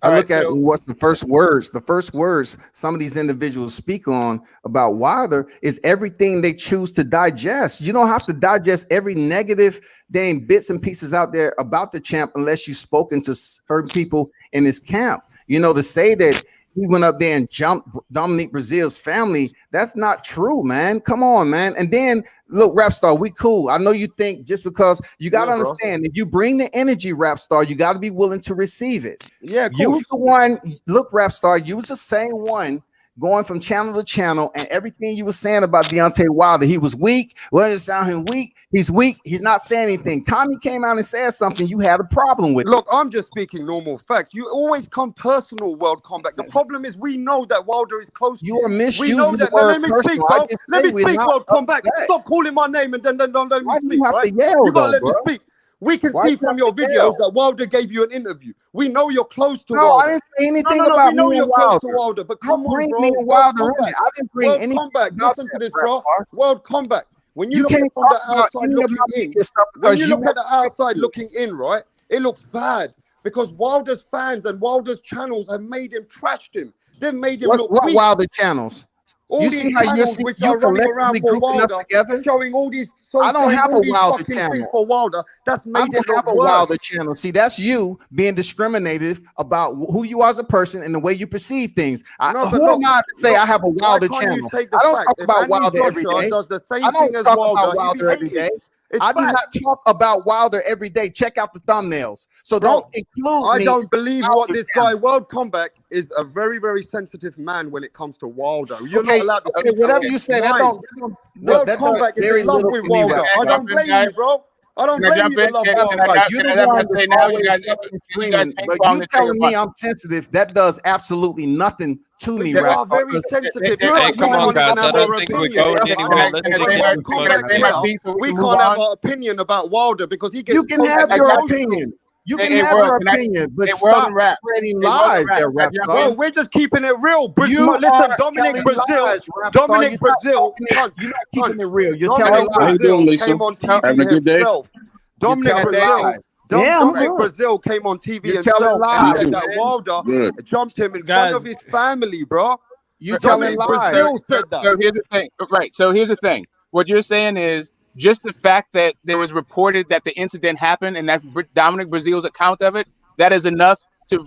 I look at what's the first words. The first words some of these individuals speak on about Wilder is everything they choose to digest. You don't have to digest every negative dang bits and pieces out there about the champ unless you've spoken to certain people in his camp. You know, to say that he went up there and jumped Dominic Brazil's family, that's not true, man. Come on, man. And then look, Rapstar, we cool. I know you think just because you got to understand, if you bring the energy, Rapstar, you got to be willing to receive it. Yeah, you was the one. Look, Rapstar, you was the same one going from channel to channel, and everything you were saying about Deontay Wilder, he was weak. Well, it sound him weak. He's weak. He's not saying anything. Tommy came out and said something. You had a problem with. Look, I'm just speaking normal facts. You always come personal, World Combat. The problem is we know that Wilder is close. You are misusing we know that. the word Let me speak, personal. bro. Let me speak, World Combat. upset. Stop calling my name and then don't let me Why do speak. you have Right? to yell, You gotta though, let me bro? speak. We can Why see do you from have your to yell? videos that Wilder gave you an interview. We know you're close to No, Wilder. I didn't say anything no, about we know me you're and close Wilder. to Wilder, but You come on, bring bro. me and World Wilder in Combat. it. I didn't bring World anything Combat. about Listen to that, this, bro. Rapstar. World Combat. When you You look at can't it from the talk about outside any of looking my in, media stuff when because you you look at the outside want looking in, right, it looks bad because Wilder's fans and Wilder's channels have made him trashed him. They've made him look what weak. Wilder channels? All You these see how channels which you are running around collectively for grouping us Wilder, together? showing all these, I don't showing have a all these Wilder fucking channel. things for Wilder. That's I made don't it look have a worse. Wilder channel. See, that's you being discriminative about who you are as a person and the way you perceive things. No, but Who look, am I to say look, I have a why Wilder can't you channel? take the I don't facts? talk If about Anthony Wilder every Joshua day. does the same I don't thing as talk Wilder, about Wilder he'd be every day. hated. It's I do not facts. talk about Wilder every day. Check out the thumbnails. So Bro, don't include I me. don't believe in what Wilder this channel. guy, World Combat, is a very, very sensitive man when it comes to Wilder. You're not Okay, allowed to okay, speak whatever your you say, that mind. don't look, World that does Combat is very in love little with for me, Wilder. Rapstar. I don't blame you, bro. I don't Can I blame jump you to in? love Can Wilder. I You're can the I one say that's now? always You guys screaming, ping but pong you this trigger telling me I'm sensitive, that does absolutely nothing to me, You are Rapstar. very sensitive. Hey, You Hey, don't come even on, want to guys. I have don't our think we're opinion. going But anywhere. Let's when just get World into Combat it. say my here, piece so we we can move can't have on? our opinion about Wilder because he gets You can have I your got you. opinion. You Hey, can hey, have World, your can I? opinion, but Hey, World stop and Rap. spreading Hey, World and lies Rap. there, Can I jump Rapstar. in? Bro, we're just keeping it real. You Listen, are Dominic telling Brazil, lies, Rapstar. Dominic You're not Brazil, talking it. punch, You're not keeping punch. it real. You're telling Dominic lies. Brazil came on TV himself. Dominic telling Brazil, lies. Yeah, I'm Dominic good. Brazil came on TV You're telling himself and lies, said that man. Wilder jumped him in front Guys, of his family, bro. You telling Dominic lies. Brazil said that. So here's the thing. Right. So here's the thing. What you're saying is just the fact that there was reported that the incident happened, and that's Dominic Brazil's account of it. That is enough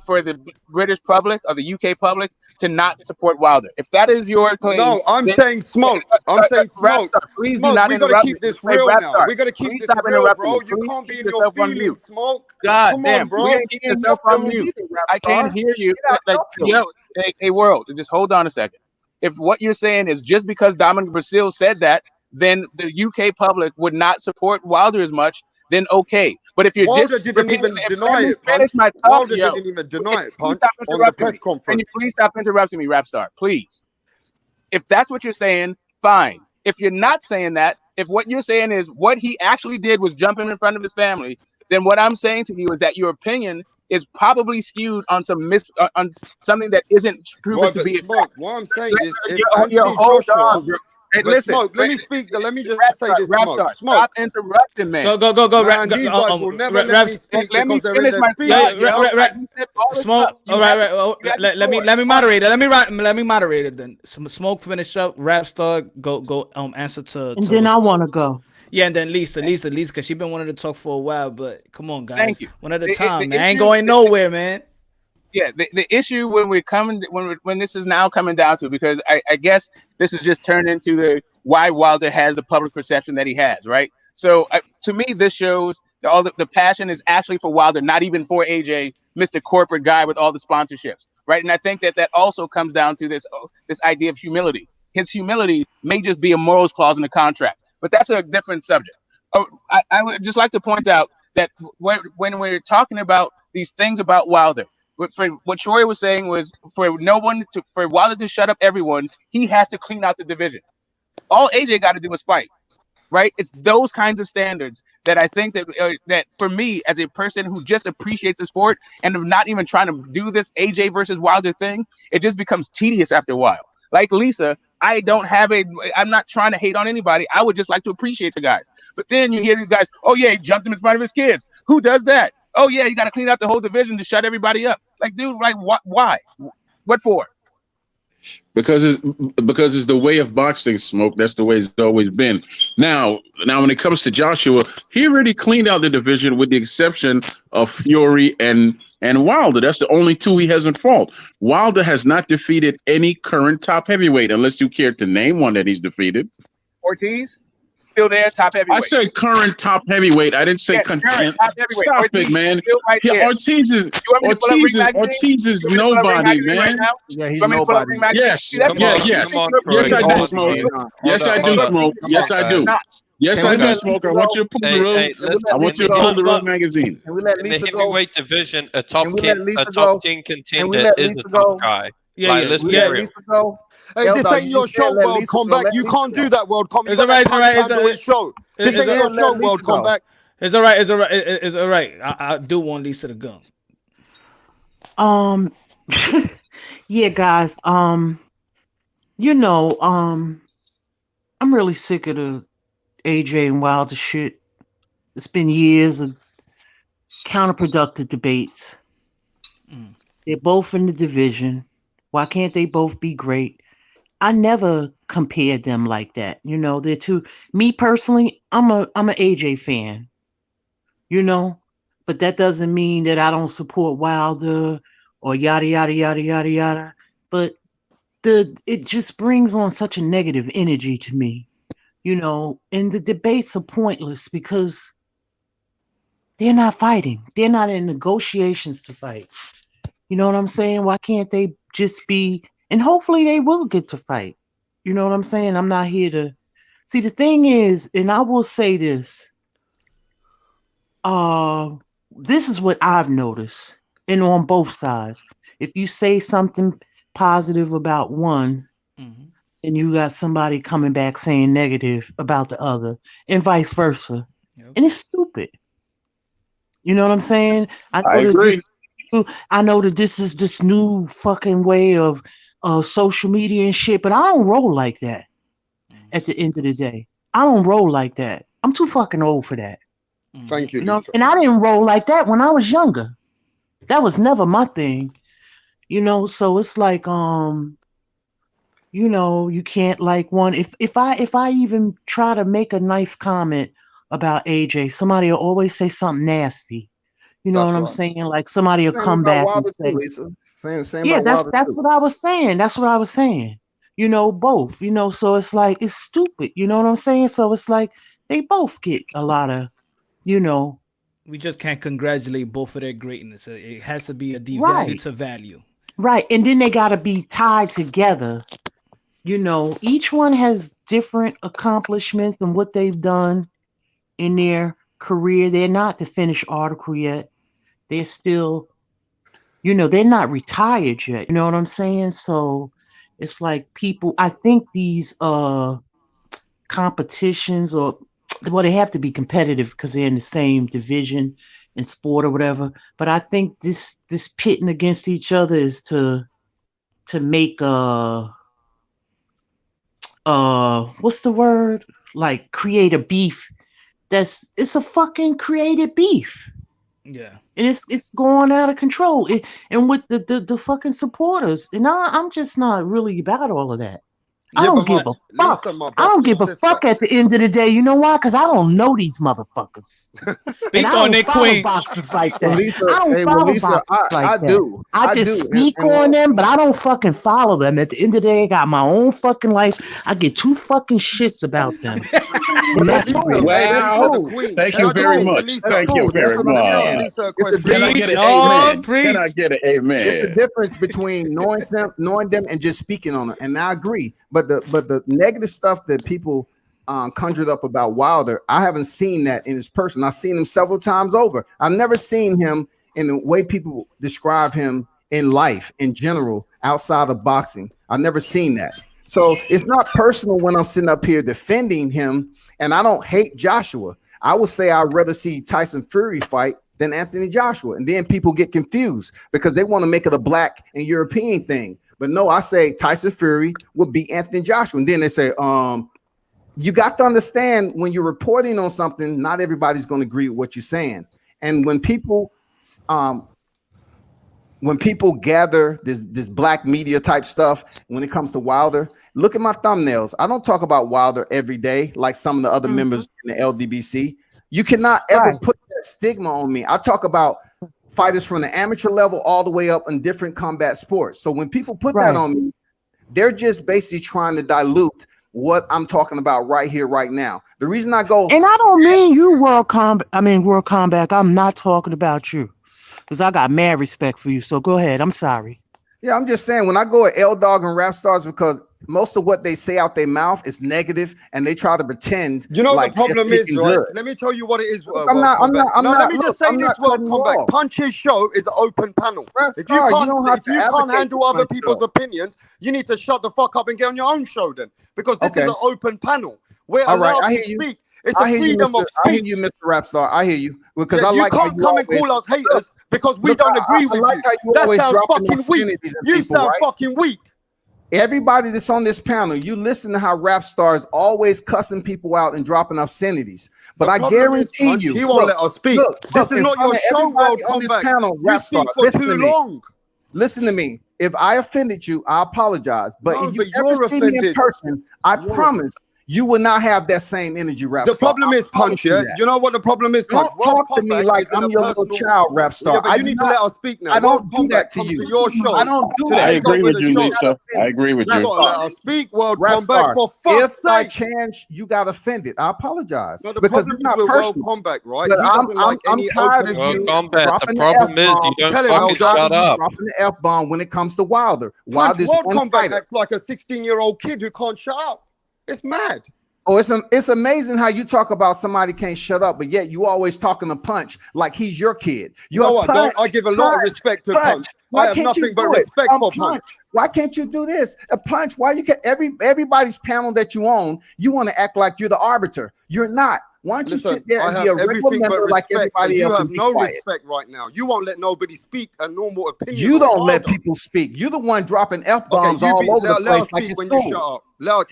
for the British public or the UK public to not support Wilder. If that is your claim, No, I'm then, saying smoke. I'm saying smoke. Rapstar, please do Smoke, not we got to interrupt me. keep this Say real now. Rapstar, We got to keep please this stop real, interrupting bro. me. You Please can't be keep in your yourself on mute. feelings, Smoke. God Come damn, on, bro. please keep In yourself your on feelings mute. either, I can't Rapstar. hear you. Get out Like, your yo, feelings. hey, World, just hold on a second. If what you're saying is just because Dominic Brazil said that, then the UK public would not support Wilder as much, then okay. But if you're Wilder just didn't repeating, even deny let me it, finish Punch. my thought, Wilder yo. didn't even Can deny you it, please Punch, stop on the interrupting press me? Can you conference. please stop interrupting me, Rapstar? Please. If that's what you're saying, fine. If you're not saying that, if what you're saying is what he actually did was jumping in front of his family, then what I'm saying to you is that your opinion is probably skewed on on something that isn't proven Right, to but be a Smoke, fact. what I'm saying is if Hold Anthony Joshua, on, bro. Hey, but listen, Smoke, let me speak. Let me just say this, rap Smoke. star, Smoke, stop interrupting, man. Go. man, these guys will never let me Raps. speak Let me because they're in finish their my Yeah, feelings. thought, yo. rap. You said all the Smoke. stuff. You All right, had right. the- Oh, you had the let me floor. moderate it. Let me moderate it then. Smoke finish up. Rap star go answer And to then I want to go. yeah, and then Lisa, because she been wanting to talk for a while, but come on, Thank guys, you. one at a The time, man. I ain't issue, going nowhere, man. yeah, the issue when we're coming when this is now coming down to, because I guess this has just turned into the why Wilder has the public perception that he has, right? So to me, this shows that all the passion is actually for Wilder, not even for AJ, Mr. Corporate guy with all the sponsorships, right? And I think that also comes down to this idea of humility. His humility may just be a morals clause in the contract, but that's a different subject. I would just like to point out that when we're talking about these things about Wilder, what Troy was saying was for Wilder to shut up everyone, he has to clean out the division. All AJ got to do is fight, right? It's those kinds of standards that I think that for me as a person who just appreciates the sport and of not even trying to do this AJ versus Wilder thing, it just becomes tedious after a while. Like Lisa, I'm not trying to hate on anybody. I would just like to appreciate the guys. But then you hear these guys, oh yeah, he jumped him in front of his kids. Who does that? Oh yeah, you got to clean out the whole division to shut everybody up. Like, dude, like why? What for? Because it's the way of boxing, Smoke. That's the way it's always been. Now when it comes to Joshua, he already cleaned out the division with the exception of Fury and Wilder. That's the only two he hasn't fought. Wilder has not defeated any current top heavyweight, unless you care to name one that he's defeated. Ortiz? Still there, top heavyweight. I said current top heavyweight. I didn't say yes, content. Top heavyweight. Stop Ortiz, it, man. right Ortiz is nobody, man. Yeah, he's nobody. Yes, Come on, yes, I come do, on, Smoke. bro. Yes, I do, Smoke. Yes, I do. Yes, Can I we do, let Smoke. Lisa I want go? you to pull the Hey, road. hey, listen, I want you to pull the road magazine. Can we let in the Lisa go? heavyweight division, a Can we let Lisa go? king Can we contender let is the Lisa top go? guy. Yeah, Like, yeah, let's We be let real. Lisa go. Hey, this Eldar, ain't you your just said show, let World Lisa go. Combat. Let You Lisa can't go. do that, World Combat. It's You all right. It's all got right. time to his show. This It's ain't all your right. show, Let Lisa World go. Combat. It's all right. It's all right. It's all right. I do want Lisa to go. Yeah, guys. I'm really sick of the AJ and Wilder shit. It's been years of counterproductive debates. They're both in the division. Why can't they both be great? I never compared them like that. They're two. Me personally, I'm a AJ fan. But that doesn't mean that I don't support Wilder or yada yada yada yada yada. But it just brings on such a negative energy to me. And the debates are pointless because they're not fighting. They're not in negotiations to fight. You know what I'm saying? Why can't they just be, and hopefully they will get to fight. You know what I'm saying? I'm not here to see. The thing is, and I will say this, this is what I've noticed, and on both sides. If you say something positive about one, and you got somebody coming back saying negative about the other, and vice versa. Yep. And it's stupid. You know what I'm saying? I agree. I know that this is this new fucking way of social media and shit, but I don't roll like that. At the end of the day, I don't roll like that. I'm too fucking old for that. Thank you, You know, Lisa. and I didn't roll like that when I was younger. That was never my thing. So it's like you can't like one. If I even try to make a nice comment about AJ, somebody will always say something nasty. You know That's what I'm right. saying? Like somebody will Same come about back and Wilder say, too, Lisa. Same yeah, about Wilder that's too. what I was saying. That's what I was saying. Both. So it's like it's stupid. You know what I'm saying? So it's like they both get a lot of, you know, We just can't congratulate both of their greatness. It has to be a devalue right, to value. right, and then they got to be tied together. Each one has different accomplishments and what they've done in their career. They're not the finished article yet. They're still, they're not retired yet. You know what I'm saying? So it's like people, I think these competitions, or well, they have to be competitive because they're in the same division in sport or whatever. But I think this pitting against each other is to make what's the word? Like create a beef. It's a fucking created beef. Yeah. And it's going out of control. And with the fucking supporters. And I'm just not really about all of that. I don't give a fuck. I don't give a fuck at the end of the day. You know why? Because I don't know these motherfuckers. Speak on it, Queen. Boxers like that. Lisa, I don't follow boxers like that. I just speak on them, but I don't fucking follow them. At the end of the day, I got my own fucking life. I get two fucking shits about them. And that's Wow. Thank you very much. Thank you very much. Can I get an amen? Can I get an amen? It's the difference between knowing them and just speaking on them. And I agree. But the negative stuff that people conjured up about Wilder, I haven't seen that in his person. I've seen him several times over. I've never seen him in the way people describe him in life in general, outside of boxing. I've never seen that. So it's not personal when I'm sitting up here defending him, and I don't hate Joshua. I would say I'd rather see Tyson Fury fight than Anthony Joshua. And then people get confused because they want to make it a black and European thing. But no, I say Tyson Fury would beat Anthony Joshua. And then they say, you got to understand when you're reporting on something, not everybody's going to agree with what you're saying. And when people gather this black media type stuff, when it comes to Wilder, look at my thumbnails. I don't talk about Wilder every day like some of the other members in the LDBC. You cannot ever put that stigma on me. I talk about fighters from the amateur level all the way up in different combat sports. So when people put that on me, they're just basically trying to dilute what I'm talking about right here, right now. The reason I go, and I don't mean you World Combat. I'm not talking about you, because I got mad respect for you. So go ahead. I'm sorry. Yeah, I'm just saying when I go at L Dog and Rap Stars, because most of what they say out their mouth is negative, and they try to pretend. You know like the problem is, right? good. Let me tell you what it is. Let me just say this: World Combat Punch's show is an open panel. If you can't handle other people's opinions, you need to shut the fuck up and get on your own show then, because this is an open panel. We're allowed to speak. It's a freedom of speech. I hear you, Mr. Rap Star. I hear you, because I like you can't come and call us haters because we don't agree with you. That sounds fucking weak. You sound fucking weak. Everybody that's on this panel, you listen to how Rap Stars always cussing people out and dropping obscenities. But I guarantee you, he won't let us speak. This is not your show, World Combat. Panel, Rap Stars, listen to me. If I offended you, I apologize. But if you ever see me in person, I promise you will not have that same energy, Rap Star. The problem is, Punch, yeah? You know what the problem is, Punch? Don't talk to me like I'm your little child, Rap Star. Yeah, but you need to let us speak now. I don't do that to you. Your show. I don't do that. I agree with you, Lisa. I agree with you. Let us speak, World Combat, for fuck's sake. If by chance you got offended, I apologize. No, because it's not personal. World Combat, right? But I'm tired of you. The problem is you don't fucking shut up. Dropping the F-bomb when it comes to Wilder. World Combat acts like a 16-year-old kid who can't shut up. It's mad. Oh, it's amazing how you talk about somebody can't shut up, but yet you always talking to Punch like he's your kid. I give a lot of respect to Punch. I have nothing but respect for Punch. Why can't you do this? Punch, why you can't everybody's panel that you own, you want to act like you're the arbiter. You're not. Why don't you sit there and be a regular member like everybody else? You have no respect right now. You won't let nobody speak a normal opinion. You don't let people speak. You're the one dropping F-bombs all over the place like it's cool.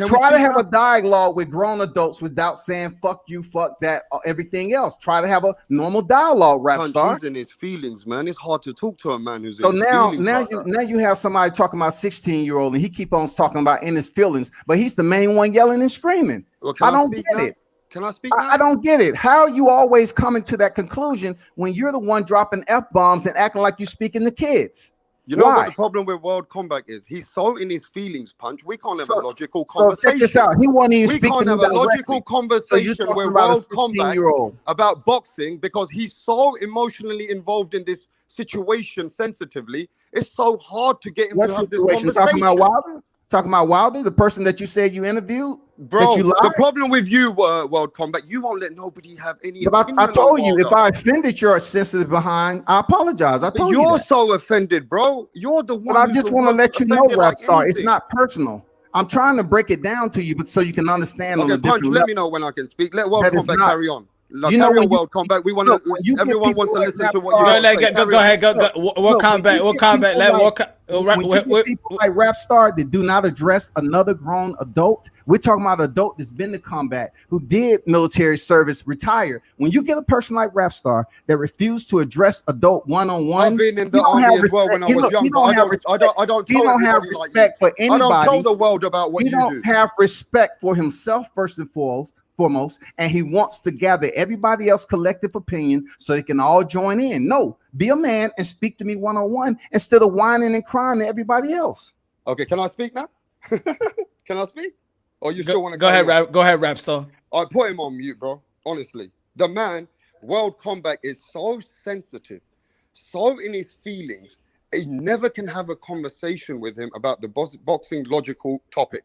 Try to have a dialogue with grown adults without saying fuck you, fuck that, or everything else. Try to have a normal dialogue, Rap Star. He's in his feelings, man. It's hard to talk to a man who's so in his now you have somebody talking about 16-year-old and he keep on talking about in his feelings, but he's the main one yelling and screaming. I don't get it. Can I speak now? I don't get it. How are you always coming to that conclusion when you're the one dropping F-bombs and acting like you're speaking to kids? You know what the problem with World Combat is? He's so in his feelings, Punch. We can't have a logical conversation. So check this out. He won't even speak. We can't have a logical conversation with World Combat about boxing because he's so emotionally involved in this situation sensitively. It's so hard to get him to have this conversation. Talking about Wilder? Talking about Wilder, the person that you said you interviewed? Bro, the problem with you, World Combat, you won't let nobody have any opinion. I told you, if I offended your sensitive behind, I apologize. I told you you're so offended, bro. You're the one. But I just want to let you know, Rap Star, it's not personal. I'm trying to break it down to you, but so you can understand on Okay, a Punch, different let level. me know when I can speak. Let World That is Combat not- carry on. Like, You know carry when on, you- World Combat. We want look, when you get everyone people wants to like listen rap to what you stars- have to say. Go ahead. World when Combat. you World get Combat. people Let like- World when you get people like Rap Star that do not address another grown adult, we're talking about an adult that's been to combat, who did military service, retired. When you get a person like Rap Star that refused to address adult one-on-one, I've been in the you don't army have as well when I respect. was Look, young, you but I have don't respect. tell You don't have everybody like respect for I don't anybody. tell the world about what He you don't do. have respect for himself first and foremost, and he wants to gather everybody else collective opinion so they can all join in. No, be a man and speak to me one-on-one instead of whining and crying to everybody else. Okay, can I speak now? Can I speak? Or you still want to Go ahead, Rap Star. I put him on mute, bro. Honestly, the man, World Combat, is so sensitive, so in his feelings. He never can have a conversation with him about the boxing logical topic.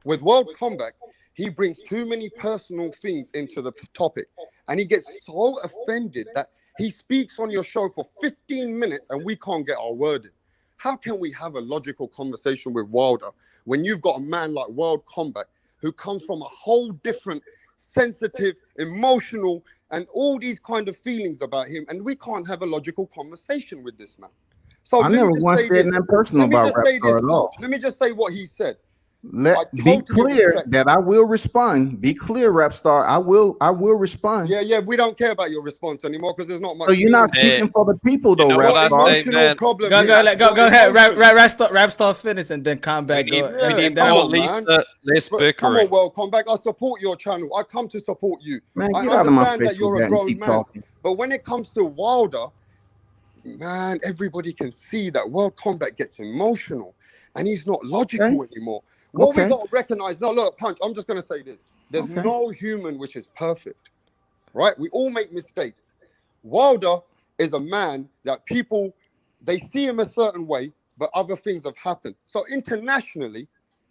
With World Combat, he brings too many personal things into the topic, and he gets so offended that he speaks on your show for 15 minutes and we can't get our word in. How can we have a logical conversation with Wilder when you've got a man like World Combat who comes from a whole different, sensitive, emotional, and all these kind of feelings about him, and we can't have a logical conversation with this man? So I never once said nothing personal about Rap Star at all. Let me just say what he said. Be clear that I will respond. Be clear, Rap Star. I will respond. Yeah, we don't care about your response anymore because there's not much. So you're not speaking for the people, though, You know Rap what I Star. say, man? Go ahead. Rap Star finish and then Combat. We Go. need And then more less Come bickering. on, World Combat. I support your channel. I come to support you. Man, I get out of my understand face that you're with a that and grown keep man. talking. But when it comes to Wilder, man, everybody can see that World Combat gets emotional and he's not logical anymore. What we got to recognize, no, look, Punch, I'm just going to say this. There's no human which is perfect, right? We all make mistakes. Wilder is a man that people, they see him a certain way, but other things have happened. So internationally,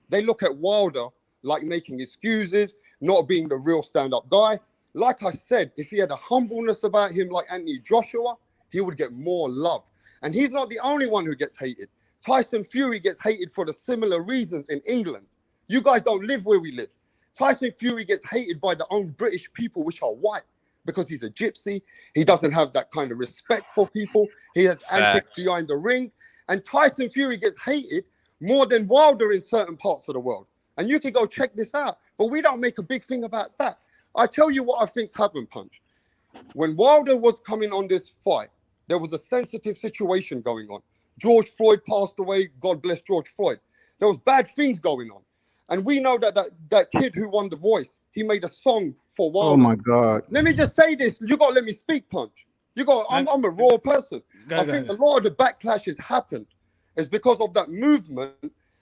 they look at Wilder like making excuses, not being the real stand-up guy. Like I said, if he had a humbleness about him like Anthony Joshua, he would get more love. And he's not the only one who gets hated. Tyson Fury gets hated for the similar reasons in England. You guys don't live where we live. Tyson Fury gets hated by the own British people, which are white, because he's a gypsy. He doesn't have that kind of respect for people. He has antics behind the ring. And Tyson Fury gets hated more than Wilder in certain parts of the world. And you can go check this out. But we don't make a big thing about that. I tell you what I think's happened, Punch. When Wilder was coming on this fight, there was a sensitive situation going on. George Floyd passed away. God bless George Floyd. There was bad things going on. And we know that kid who won The Voice, he made a song for Wilder. Oh, my God. Let me just say this. You got to let me speak, Punch. I'm a raw person. I think a lot of the backlashes happened is because of that movement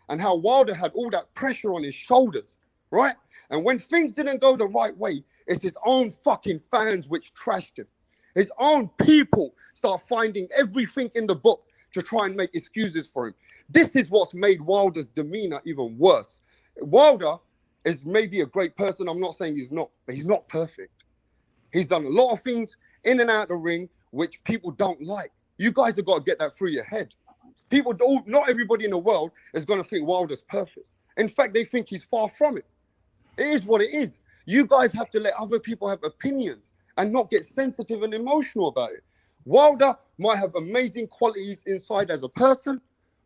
and how Wilder had all that pressure on his shoulders, right? And when things didn't go the right way, it's his own fucking fans which trashed him. His own people start finding everything in the book to try and make excuses for him. This is what's made Wilder's demeanor even worse. Wilder is maybe a great person. I'm not saying he's not, but he's not perfect. He's done a lot of things in and out of the ring which people don't like. You guys have got to get that through your head. People don't, not everybody in the world is going to think Wilder's perfect. In fact, they think he's far from it. It is what it is. You guys have to let other people have opinions and not get sensitive and emotional about it. Wilder might have amazing qualities inside as a person,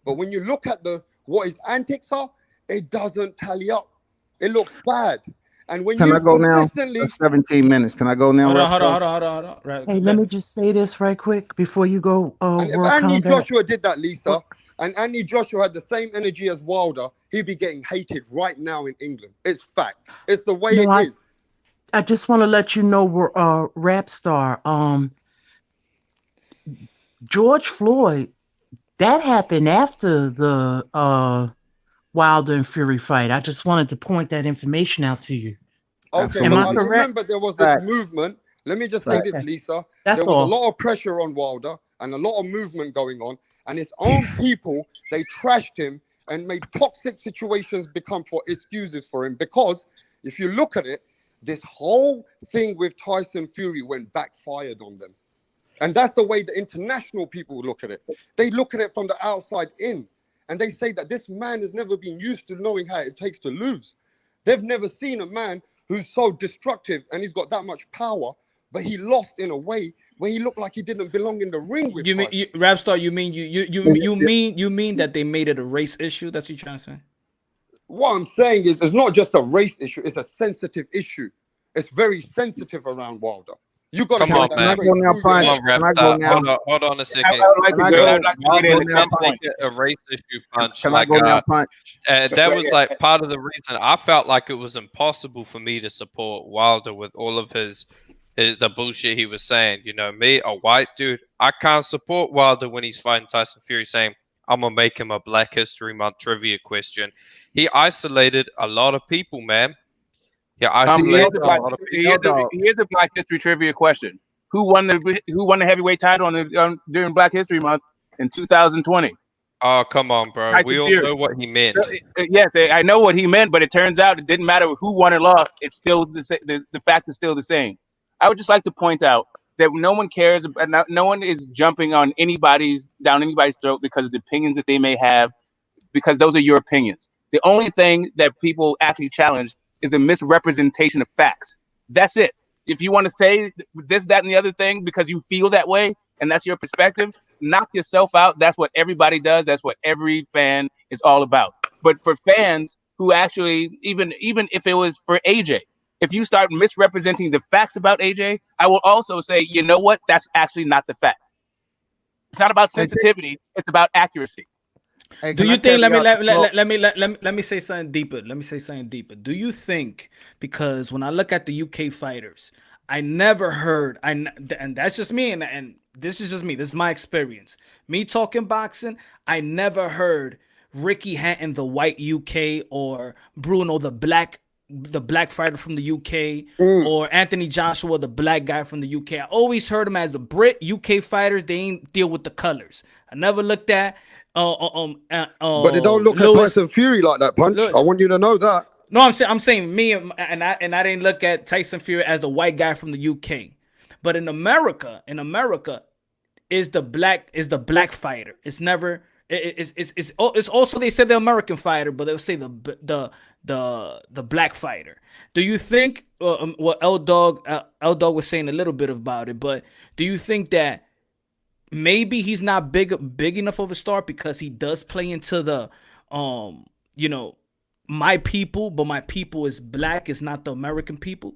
but when you look at what his antics are, it doesn't tally up. It looks bad. And when Can I go now? consistently... 17 minutes. Can I go now? Hold on. Right. Hey, let me just say this right quick before you go. And if Anthony Joshua did that, Lisa, and Anthony Joshua had the same energy as Wilder, he'd be getting hated right now in England. It's fact. It's the way it is. I just want to let you know we're Rap Star. George Floyd, that happened after the Wilder and Fury fight. I just wanted to point that information out to you. Okay, am I I correct? remember there was this movement. Let me just say this, Lisa. That's there was all. a lot of pressure on Wilder and a lot of movement going on. And his own people, they trashed him and made toxic situations become for excuses for him. Because if you look at it, this whole thing with Tyson Fury went backfired on them. And that's the way the international people look at it. They look at it from the outside in. and they say that this man has never been used to knowing how it takes to lose. They've never seen a man who's so destructive and he's got that much power, but he lost in a way where he looked like he didn't belong in the ring with. You mean Rapstar? You mean that they made it a race issue? That's what you're trying to say? What I'm saying is, it's not just a race issue; it's a sensitive issue. It's very sensitive around Wilder. You got to Come on, man. Come on, hold on a second. A race issue punch. Like, that was like part of the reason I felt like it was impossible for me to support Wilder with all of the bullshit he was saying. You know, me, a white dude, I can't support Wilder when he's fighting Tyson Fury saying, I'm going to make him a Black History Month trivia question. He isolated a lot of people, man. Yeah, here's a Black History trivia question. Who won the heavyweight title during Black History Month in 2020? Oh, come on, bro. Tyson We all Fury. know what he meant. Yes, I know what he meant, but it turns out it didn't matter who won or lost. It's still the fact is still the same. I would just like to point out that no one cares, no one is jumping down anybody's throat because of the opinions that they may have, because those are your opinions. The only thing that people actually challenge is a misrepresentation of facts. That's it. If you want to say this, that, and the other thing because you feel that way and that's your perspective, knock yourself out. That's what everybody does. That's what every fan is all about. But for fans who actually, even if it was for AJ, if you start misrepresenting the facts about AJ, I will also say, you know what? That's actually not the fact. It's not about sensitivity. It's about accuracy. Hey, do you think? Let me say something deeper. Do you think, because when I look at the UK fighters, I never heard, and that's just me, and this is just me. This is my experience. Me talking boxing, I never heard Ricky Hatton, the white UK, or Bruno, the black fighter from the UK, or Anthony Joshua, the black guy from the UK. I always heard them as the Brit UK fighters. They ain't deal with the colors. I never looked at. But they don't look at Tyson Fury like that, Punch. I want you to know that. No, I'm saying me, and I didn't look at Tyson Fury as the white guy from the UK. But in America, is the black fighter. It's never. It's also, they say the American fighter, but they'll say the black fighter. Do you think what L Dog was saying a little bit about it? But do you think that maybe he's not big enough of a star because he does play into the my people, but my people is black, is not the American people?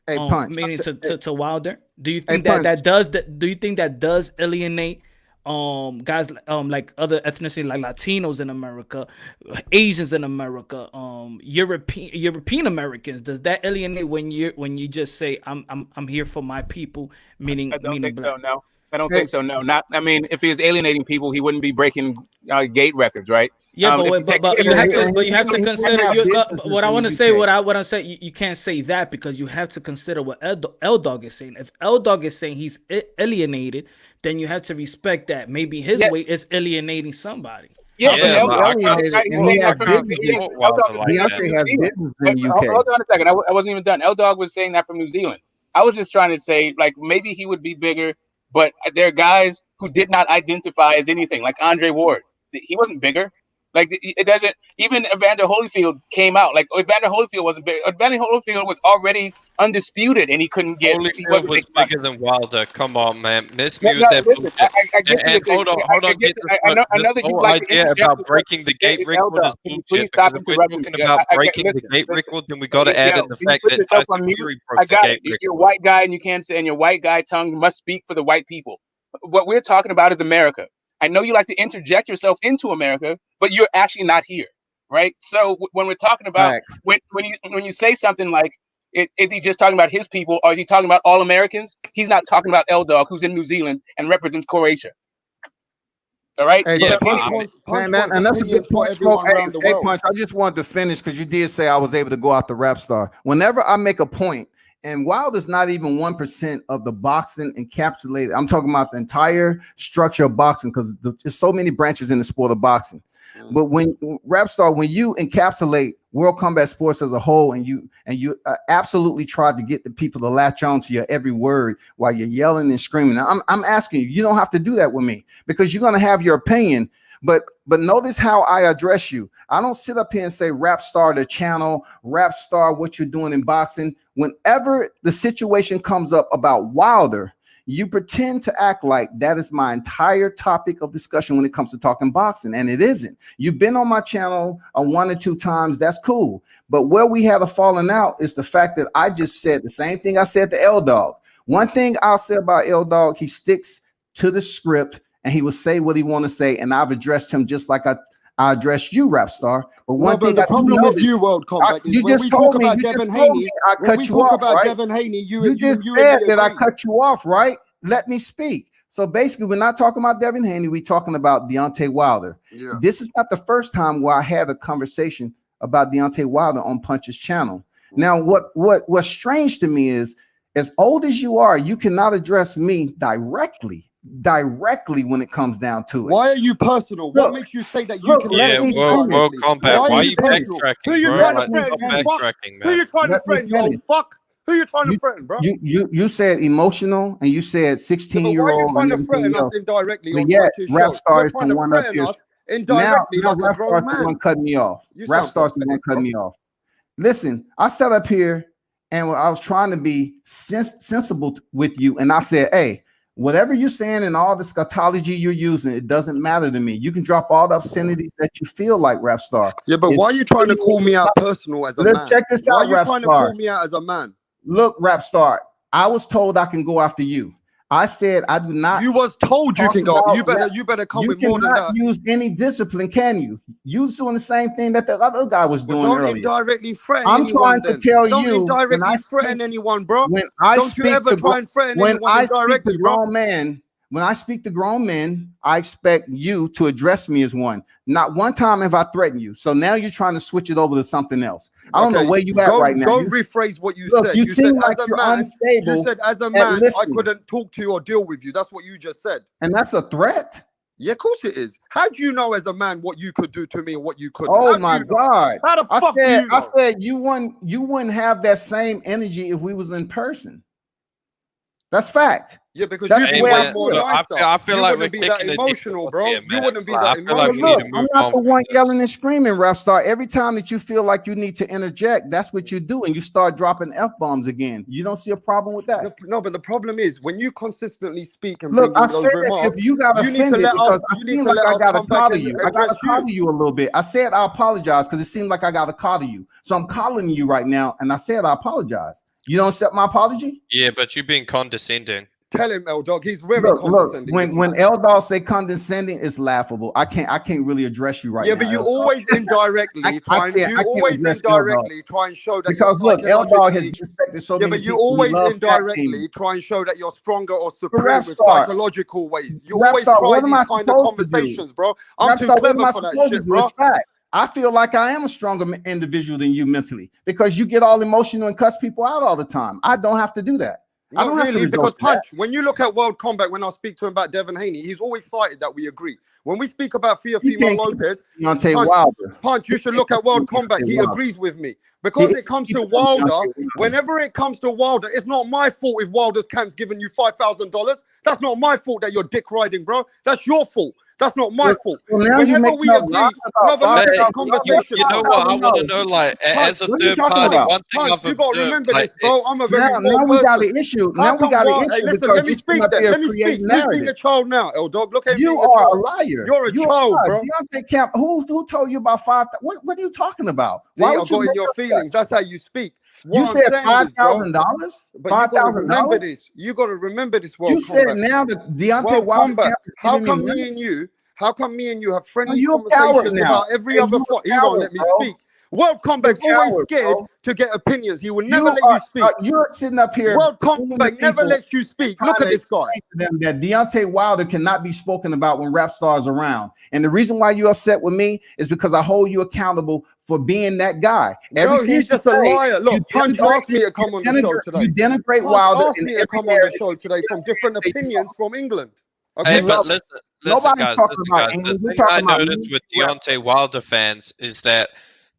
Hey, Punch. Meaning to Wilder. Do you think do you think that does alienate guys like other ethnicity, like Latinos in America, Asians in America, European Americans? Does that alienate when you just say I'm here for my people, meaning I don't think black? so, no. I don't think so. No, not. I mean, if he was alienating people, he wouldn't be breaking gate records, right? Yeah, but you have to consider. What I want to say, you can't say that because you have to consider what L Dog is saying. If L Dog is saying he's alienated, then you have to respect that maybe his way is alienating somebody. Yeah, Beyonce has business in the UK. Hold on a second. I wasn't even done. L Dog was saying that from New Zealand. I was just trying to say, like, maybe he would be bigger. But there are guys who did not identify as anything, like Andre Ward. He wasn't bigger. Like, it doesn't. Even Evander Holyfield came out. Like, Evander Holyfield wasn't big. Evander Holyfield was already undisputed, and he couldn't get. Holyfield was bigger than Wilder. Come on, man. Miss me with that bullshit. Hold on. I know that you like the idea about breaking the gate record is bullshit. Because if we're talking about breaking the gate record, then we got to add in the fact that Tyson Fury broke the gate record. You're a white guy, and you can't say, and your white guy tongue must speak for the white people. What we're talking about is America. I know you like to interject yourself into America, but you're actually not here, right? So when we're talking about when you say something like, is he just talking about his people, or is he talking about all Americans? He's not talking about L Dog, who's in New Zealand and represents Croatia. All right. Hey, man, and that's a good point. Hey, Punch, I just wanted to finish because you did say I was able to go out the rap star. Whenever I make a point, and Wilder's not even 1% of the boxing encapsulated. I'm talking about the entire structure of boxing because there's so many branches in the sport of boxing. But when Rapstar, when you encapsulate World Combat Sports as a whole, and you absolutely try to get the people to latch on to your every word while you're yelling and screaming. Now, I'm asking you, you don't have to do that with me because you're gonna have your opinion. But notice how I address you. I don't sit up here and say rap star the channel, rap star what you're doing in boxing. Whenever the situation comes up about Wilder, you pretend to act like that is my entire topic of discussion when it comes to talking boxing, and it isn't. You've been on my channel 1 or 2 times, that's cool. But where we had a falling out is the fact that I just said the same thing I said to L Dog. One thing I'll say about L Dog, he sticks to the script and he will say what he want to say, and I've addressed him just like I addressed you, rap star. But one thing the problem with you, World Combat, is you when just we told talk me about Devin Haney, I cut you off, right? Devin Haney, you just said that I cut you off, right? Let me speak. So basically, we're not talking about Devin Haney. We're talking about Deontay Wilder. Yeah. This is not the first time where I had a conversation about Deontay Wilder on Punch's channel. Now, what's strange to me is, as old as you are, you cannot address me directly when it comes down to it. Why are you personal? What makes you say that you can? Yeah, World Combat. Why are you backtracking? Who you bro? trying to Like, threaten? stop You fuck. backtracking, Who you man. trying to threaten? You old fuck. Who you trying to threaten, bro? You said emotional, and you said 16-year-old. Why are you trying to threaten us indirectly on yeah, Punch's show? rap star You're is trying the to one up threaten here. us indirectly Now like a rap grown star's the man. one cutting me off. You Rap sound star's the one cutting me off. Listen, I sat up here and I was trying to be sensible with you, and I said, hey, whatever you're saying and all the scatology you're using, it doesn't matter to me. You can drop all the obscenities that you feel like, rap star. Yeah, but why are you trying to call me out personal as a man? Let's check this Why out, are you rap trying star. to call me out as a man? Look, rap star, I was told I can go after you. I said I do not. You was told you can go. You better come with more than that. You cannot use any discipline, can you? You was doing the same thing that the other guy was doing Don't earlier. indirectly threaten I'm anyone. trying to tell Don't you. indirectly threaten anyone, bro. When I Don't speak you ever to try and threaten when anyone I speak indirectly, to bro. grown men, when I speak to grown men, I expect you to address me as one. Not one time have I threatened you. So now you're trying to switch it over to something else. I don't know where you at right now. Go rephrase what you said. You seem said, like as a you're man, unstable. You said, as a at man, I listening. couldn't talk to you or deal with you. That's what you just said. And that's a threat. Yeah, of course it is. How do you know as a man what you could do to me and what you couldn't? Oh How do my you know? God. How the fuck do you know? I said you wouldn't have that same energy if we was in person. That's fact. Yeah, because that's you'd be way more nicer. I feel you like wouldn't we're be that kicking a emotional, bro. here, You man. wouldn't be Like, that I feel like we emotional. need to move I'm not on the from one this. yelling and screaming, rap star. Every time that you feel like you need to interject, that's what you do, and you start dropping F-bombs again. You don't see a problem with that? No, but the problem is when you consistently speak and Look, bring I in those said remarks, that if you got you need to offended let because us. I You need seem to like let I us got to come back coddle and you. I got to address coddle you. you a little bit. I said I apologize because it seemed like I got to coddle you. So I'm calling you right now, and I said I apologize. You don't accept my apology? Yeah, but you're being condescending. Tell him, L Dog. He's very Look, condescending. when L Dog say condescending, it's laughable. I can't really address you right now. Yeah, but you always indirectly try and try and show that because you're look, L Dog has psychologically. disrespected so Yeah, many but you people. always We love indirectly tag try and show that you're stronger or But supreme Rap with Star, psychological ways. You Rap always Star, try what am I these kind of supposed to do? conversations, bro. I'm Rap too Star, what am clever I for that supposed to shit, do? bro. It's fact. I feel like I am a stronger individual than you mentally because you get all emotional and cuss people out all the time. I don't have to do that. I don't Not have to really, because resort to that. Punch, when you look at World Combat, when I speak to him about Devin Haney, he's always cited that we agree. When we speak about Teofimo Lopez, Deontay Wilder. Punch, you should look at World Combat. He agrees with me. Because it comes to Wilder, whenever it comes to Wilder, it's not my fault if Wilder's camp's giving you $5,000. That's not my fault that you're dick riding, bro. That's your fault. That's not my fault. So now you Whenever make we up agree, lies about look at this $5,000. conversation. You know what? I want to know, like, as a what are you third talking party, about? one thing Punch, I've you gotta observed, remember like, this, bro. I'm a very Now we got an issue. How Now we come got an Wild- issue Hey, listen, because let me you speak sit up then. here Let me speak. creating Who's being a narrative. child now, L Dog? Look at You being a are a child. liar. You're a child, bro. Deontay Camp. Who told you about what are you talking about? See, I would you got in make your up that? feelings. That's how you speak. You What said I'm saying is, bro, $5,000. but you gotta remember $5,000. this. You gotta remember this. World You said Combat. now that Deontay World Wilder Combat. Camp is How giving come me me money? and you? How come me and you have friendly you're a coward conversations now. about every Hey, other you a fight? He won't coward, let me bro. speak. World Combat's You're a always coward, scared bro. to get opinions. He will never let you speak. You're sitting up here. World fooling the Combat never people lets you speak. trying Look at to this guy. explain to them that Deontay Wilder cannot be spoken about when Rap Star is around. And the reason why you're upset with me is because I hold you accountable for being that guy. No, he's just a liar. Look, Punch asked me to come on the show today. You denigrate Punch Wilder asked me to come on the show today from different opinions from England. Hey, Okay? but listen, Nobody's guys. talking Listen, about guys. England. The We're thing I talking about noticed with Deontay Wilder fans is that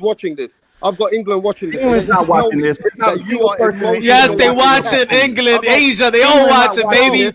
England's watching this. I've got England watching this. England's not watching this. It's not that you are emotionally Yes, they watching watching this. England, I'm not- Asia. They all England's not watching, watching baby. this.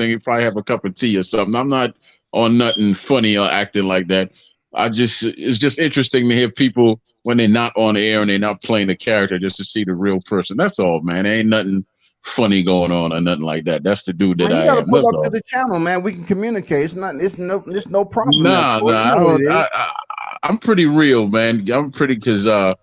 thing. He probably have a cup of tea or something. I'm not on nothing funny or acting like that. It's just interesting to hear people when they're not on air and they're not playing the character, just to see the real person. That's all, man. There ain't nothing funny going on or nothing like that. That's the dude that Man, I you gotta am. pull That's up all. to the channel, man. We can communicate. It's no problem. Nah, Troy. You know what it is. I'm pretty real, man. I'm pretty because I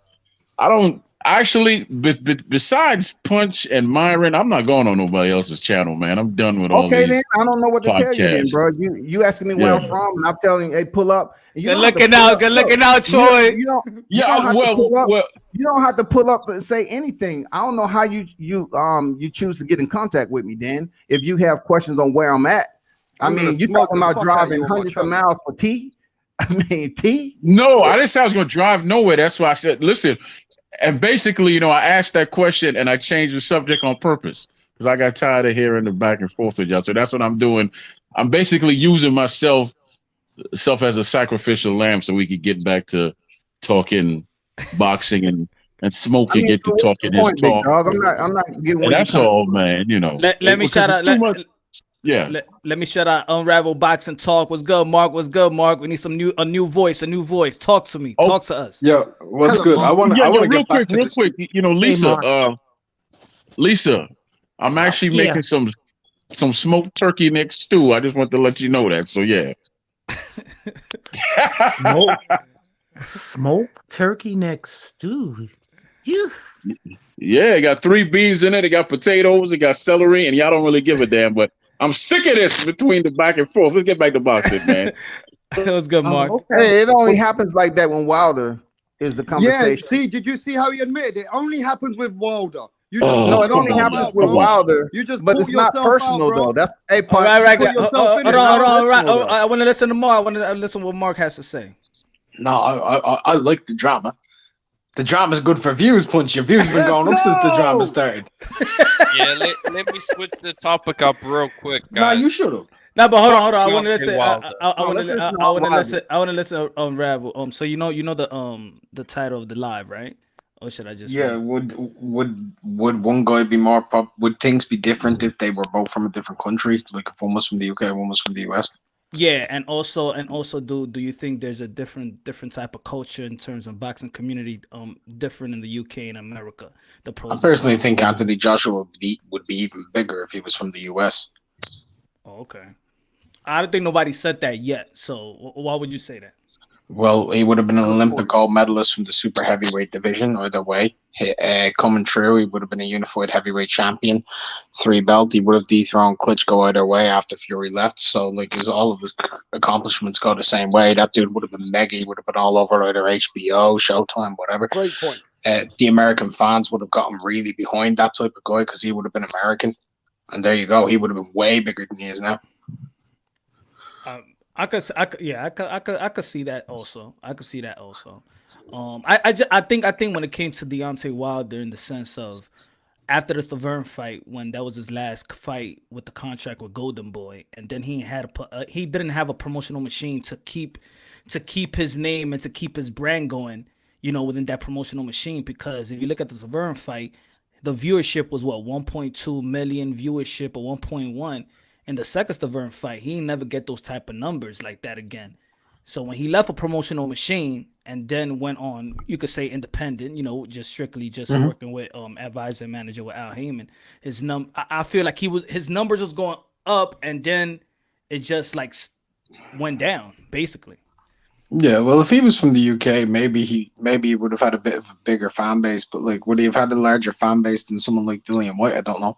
Actually, besides Punch and Myron, I'm not going on nobody else's channel, man. I'm done with all Okay, these then I don't know what to tell you, then, podcasts. bro. You asking me where I'm from, and I'm telling you, hey, pull up. And you Good don't have to looking pull out, up. good Look, looking out, Troy. You don't have to pull up. well, You don't have to pull up and say anything. I don't know how you choose to get in contact with me, Dan. If you have questions on where I'm at, I I'm gonna mean, you smoke talking the about fuck out of driving you on my hundreds of channel. miles for tea? I mean, tea. No, I didn't say I was going to drive nowhere. That's why I said, listen. And basically, you know, I asked that question and I changed the subject on purpose because I got tired of hearing the back and forth with y'all. So that's what I'm doing. I'm basically using myself as a sacrificial lamb so we could get back to talking boxing and Smoke can get to what's talking the his point, big talk. dog? I'm not getting And where you that's coming all, from. man. You know, Let me shout out. Yeah. Let me shout out Unravel Boxing Talk. What's good, Mark? What's good, Mark? We need a new voice. Talk to me. Talk to us. Yeah, what's good? I want to real get back quick, to real this. quick. You know, Lisa, I'm actually making some smoked turkey neck stew. I just want to let you know that. So yeah. Smoked turkey neck stew. Yeah, it got 3 beans in it. It got potatoes. It got celery, and y'all don't really give a damn. But I'm sick of this between the back and forth. Let's get back to boxing, man. It was good, Mark. Hey, it only happens like that when Wilder is the conversation. Yeah, see, did you see how he admitted it? Only happens with Wilder. You just No, it only happens with Wilder. You just but it's not personal though. That's All Punch. right. Put yourself Hold in on. it. Not Right. personal, though. I want to listen to Mark. I want to listen to what Mark has to say. No, I like the drama. The drama's good for views, Punch. Your views have been going up since the drama started. Yeah, let me switch the topic up real quick, guys. Nah, you should have. No, but hold on. I Deontay want to listen. Wilder. I want to listen. I want to listen. Unravel. So you know the title of the live, right? Or should I just? Yeah. Would one guy be more? Would things be different if they were both from a different country? Like if one was from the UK, one was from the US. Yeah, and also, do you think there's a different type of culture in terms of boxing community, different in the UK and America? The pros. I personally think Anthony Joshua would be even bigger if he was from the US. Oh, okay. I don't think nobody said that yet. So why would you say that? Well, he would have been an Olympic gold medalist from the super heavyweight division. Either way, coming through, he would have been a unified heavyweight champion, 3 belt. He would have dethroned Klitschko either way after Fury left. So, like, all of his accomplishments go the same way. That dude would have been mega. He would have been all over either HBO, Showtime, whatever. Great point. The American fans would have gotten really behind that type of guy because he would have been American. And there you go. He would have been way bigger than he is now. I could see that also. I think when it came to Deontay Wilder, in the sense of after the Stavern fight, when that was his last fight with the contract with Golden Boy, and then he didn't have a promotional machine to keep his name and to keep his brand going, you know, within that promotional machine. Because if you look at the Stavern fight, the viewership was 1.2 million viewership or 1.1. In the second Stavern fight, he never get those type of numbers like that again. So when he left a promotional machine and then went on, you could say independent, you know, just strictly working with advisor and manager with Al Heyman, I feel like his numbers was going up and then it just like went down basically. Yeah, well, if he was from the UK, maybe he would have had a bit of a bigger fan base. But like, would he have had a larger fan base than someone like Dillian White? I don't know.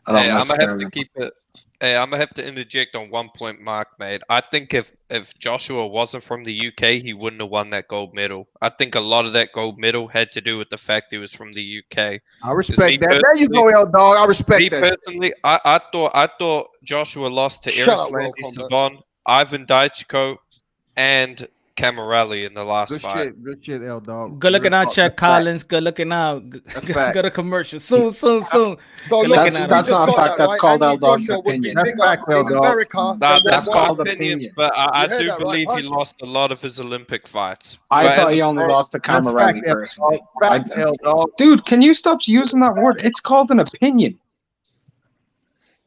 Hey, I'm gonna have to keep it. Hey, I'm gonna have to interject on one point Mark made. I think if Joshua wasn't from the UK, he wouldn't have won that gold medal. I think a lot of that gold medal had to do with the fact he was from the UK. I respect that. There you go, L Dog. I respect that. Personally, I thought Joshua lost to Erislandy Savon, Ivan Daichko, and Camarelli in the last fight. Good shit, L Dog. Good looking out, Chet Collins. Good looking out. Go to commercial soon. So that's not a fact. That's called L Dog's opinion. That's fact, L Dog. That's called opinion. But I do believe he lost a lot of his Olympic fights. I thought he only lost to Camarelli personally. Dude, can you stop using that word? It's called an opinion.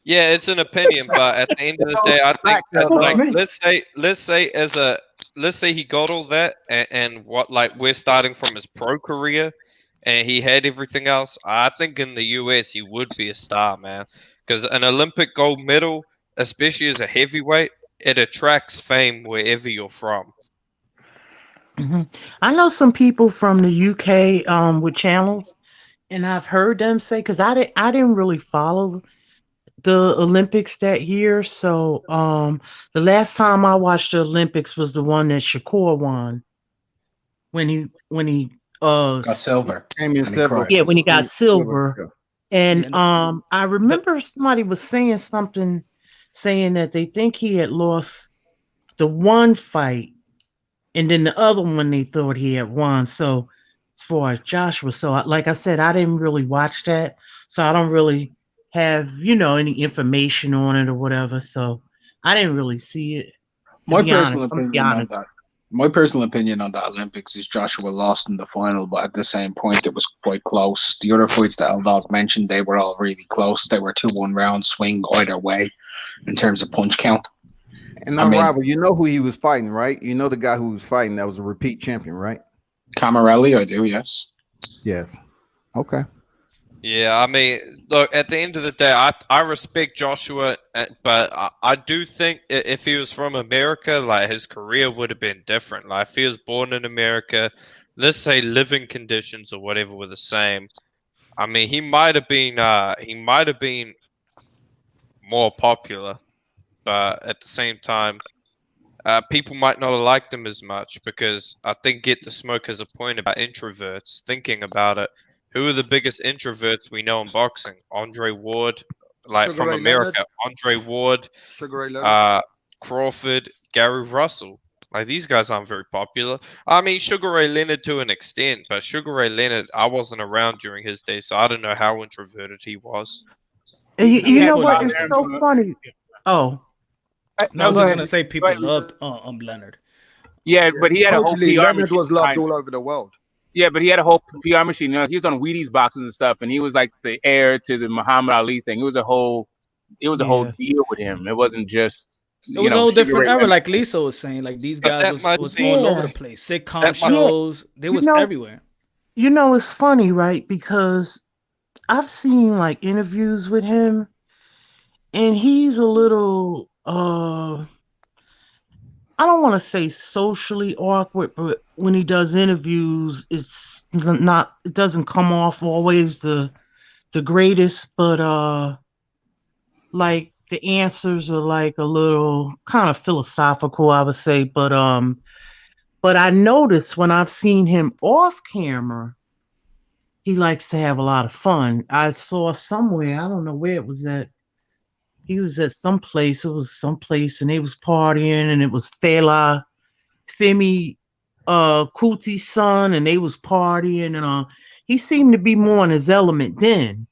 Yeah, it's an opinion, but at the end of the day, I think that, like, let's say he got all that, and what, like, we're starting from his pro career, and he had everything else. I think in the US he would be a star, man, because an Olympic gold medal, especially as a heavyweight, it attracts fame wherever you're from. I know some people from the UK with channels, and I've heard them say because I didn't really follow the Olympics that year. So the last time I watched the Olympics was the one that Shakur won when he Got silver. Came in And he silver. cried. yeah, when he got silver. Yeah. And Yeah, I remember somebody was saying something, saying that they think he had lost the one fight, and then the other one they thought he had won. So as far as Joshua, so like I said, I didn't really watch that, so I don't really have any information on it or whatever. So I didn't really see it. To My be honest, personal I'm gonna be opinion on honest. that. My personal opinion on that Olympics is Joshua lost in the final, but at the same point, it was quite close. The other fights that Eldog mentioned, they were all really close. They were 2-1 round swing either way in terms of punch count. And I now, mean- rival, you know who he was fighting, right? You know the guy who was fighting that was a repeat champion, right? Camarelli, I do, yes. Yes. Okay. Yeah, I mean, look, at the end of the day, I respect Joshua, but I do think if he was from America, like his career would have been different. Like if he was born in America, let's say living conditions or whatever were the same. I mean, he might have been more popular, but at the same time, people might not have liked him as much because I think Get the Smoke has a point about introverts. Thinking about it, who are the biggest introverts we know in boxing? Andre Ward, like Sugar from Ray America. Leonard. Andre Ward, Sugar Ray Leonard. Crawford, Gary Russell. Like these guys aren't very popular. I mean, Sugar Ray Leonard to an extent, but Sugar Ray Leonard, I wasn't around during his days, so I don't know how introverted he was. And He you had know what? positive It's so influence. funny. Oh, No, I'm go just ahead. gonna say Go people ahead. loved Leonard. Yeah, but he had a whole Totally, PR Leonard machine was loved behind him. all over the world. Yeah, but he had a whole PR machine. You know, he was on Wheaties boxes and stuff, and he was like the heir to the Muhammad Ali thing. It was a whole yeah. deal with him. It wasn't just It was a whole Sugar different Ray era, Leonard. like Lisa was saying. Like these But guys that was might was be all over Yeah. the place. Sitcom that might Yeah. shows, they You was know, everywhere. it's funny, right? Because I've seen like interviews with him, and he's a little I don't want to say socially awkward, but when he does interviews, it doesn't come off always the greatest, but like the answers are like a little kind of philosophical, I would say. But I noticed when I've seen him off camera, he likes to have a lot of fun. I saw somewhere, I don't know where it was at. He was at some place. It was some place, and they was partying, and it was Femi Kuti's son, and they was partying, and he seemed to be more in his element then.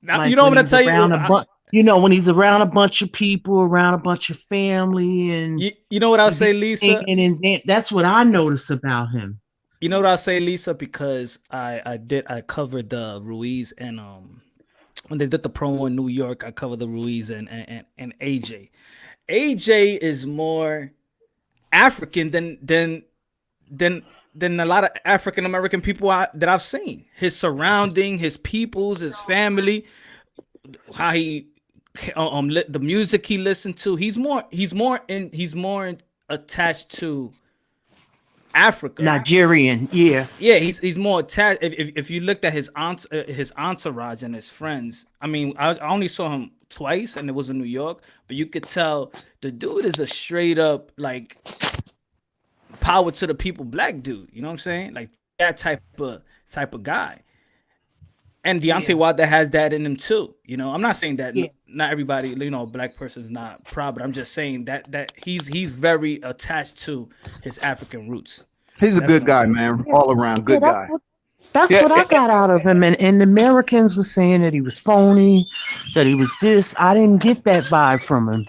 Now, Like you know when what I he's tell you? around when he's around a bunch of people, around a bunch of family, and You know what I'll say, Lisa? singing and that's what I noticed about him. You know what I'll say, Lisa? Because I covered the Ruiz and when they did the promo in New York, I covered the Ruiz and AJ. AJ is more African than a lot of African American people that I've seen. His surrounding, his peoples, his family, how he the music he listened to. He's more attached to Africa. Nigerian, yeah. Yeah, he's more attached. If you looked at his entourage and his friends, I mean, I only saw him twice, and it was in New York, but you could tell the dude is a straight up like power to the people black dude. You know what I'm saying? Like that type of guy. And Deontay Wilder has that in him too. You know, I'm not saying that not everybody, black person is not proud, but I'm just saying that he's very attached to his African roots. He's a good guy, man. All around good guy. That's what I got out of him. And the Americans were saying that he was phony, that he was this. I didn't get that vibe from him.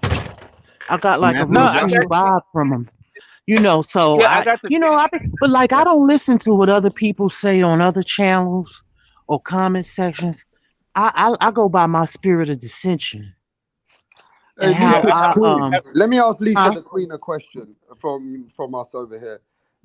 I got like a real vibe from him. So but like I don't listen to what other people say on other channels or comment sections. I go by my spirit of dissension. Hey, Lisa, let me ask Lisa the Queen a question from us over here.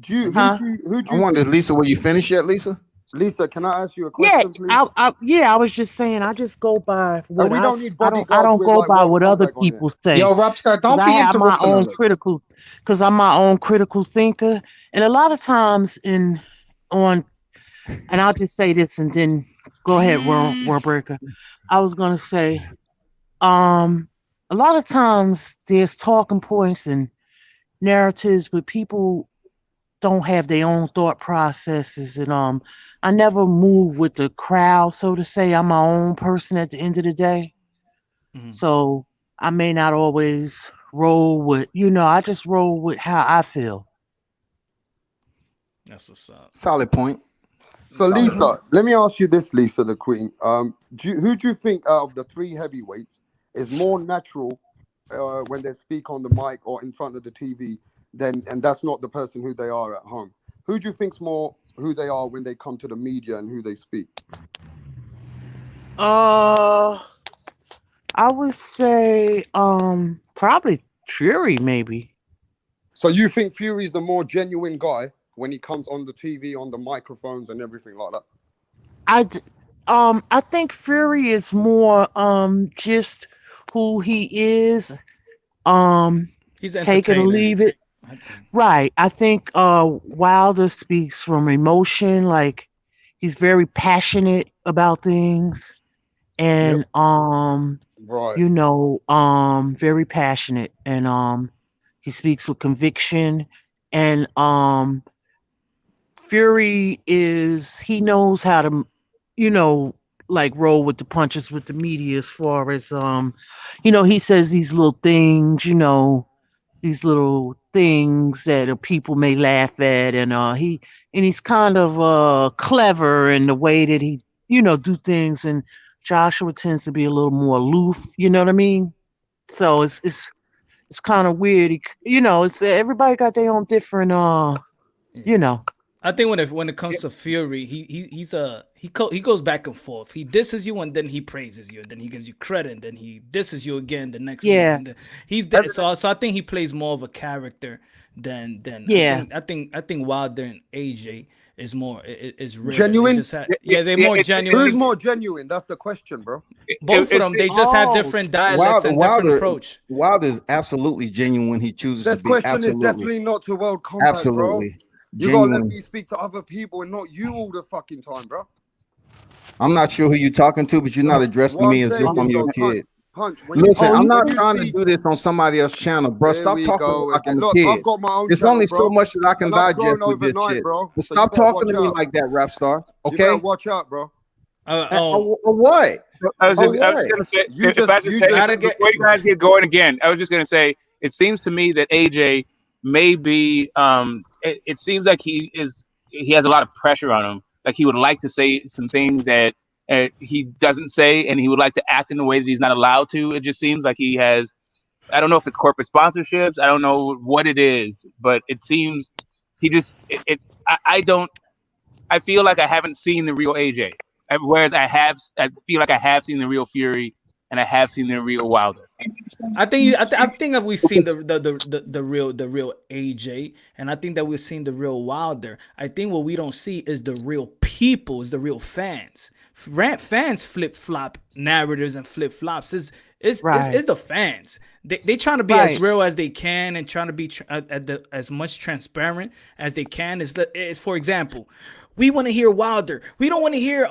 Who do you I wonder, Lisa, will you finish yet, Lisa? Lisa, can I ask you a Yeah, question, please? I was just saying. I just go by what And we don't need I bodyguards don't with go like by World what other Combat on it. people say. Yo, Rapstar, 'Cause don't I be have my interrupting own her. critical, because I'm my own critical thinker, and a lot of times and I'll just say this and then go ahead, World Breaker. I was gonna say, a lot of times there's talking points and narratives, but people don't have their own thought processes, and I never move with the crowd, so to say. I'm my own person at the end of the day. So I may not always roll with, I just roll with how I feel. That's what's up. Solid point. So Solid Lisa, point. let me ask you this, Lisa the Queen. Who do you think out of the three heavyweights is more natural when they speak on the mic or in front of the TV and that's not the person who they are at home? Who do you think's more who they are when they come to the media and who they speak? I would say probably Fury, maybe. So you think Fury's the more genuine guy when he comes on the TV, on the microphones and everything like that? I think Fury is more just who he is. He's Take it or entertaining. leave it. Right. I think Wilder speaks from emotion, like he's very passionate about things, and right. Very passionate, and he speaks with conviction, and Fury he knows how to, like roll with the punches with the media as far as he says these little things, these little things that people may laugh at, and he's kind of clever in the way that he do things, and Joshua tends to be a little more aloof, you know what I mean? So it's kind of weird. It's everybody got their own different I think when it comes to Fury, he goes back and forth. He disses you and then he praises you, and then he gives you credit, and then he disses you again the next week. Yeah. And so I think he plays more of a character than Yeah. I think Wilder and AJ is more is real. Genuine? They're more genuine. Who's more genuine? That's the question, bro. Both of them, they just have different dialects and different approach. Wilder is absolutely genuine when he chooses This to be. question Absolutely. is definitely not to World Combat, Absolutely. bro. You gotta let me speak to other people and not you all the fucking time, bro. I'm not sure who you're talking to, but you're not addressing me as if I'm your kid. Listen, I'm not trying to do this on somebody else's channel, bro. Stop talking like I'm a kid. I've got my own There's channel, only bro, so much that I can and I've digest grown with this overnight, shit. bro. But So stop you better talking to watch me out. like that, rap star. You Okay? better watch out, bro. What? I was just gonna say, before you guys get going again, I was just gonna say, it seems to me that AJ may be, it seems like he has a lot of pressure on him. Like he would like to say some things that he doesn't say, and he would like to act in a way that he's not allowed to. It just seems like he has, I don't know if it's corporate sponsorships, I don't know what it is, but it seems he just, I feel like I haven't seen the real AJ. Whereas I feel like I have seen the real Fury, and I have seen the real Wilder. I think that we've seen the real AJ, and I think that we've seen the real Wilder. I think what we don't see is the real people, is the real fans. Fans flip flop narratives and flip flops. Is the fans? They trying to be as real as they can and trying to be as much transparent as they can. Is for example, we want to hear Wilder. We don't want to hear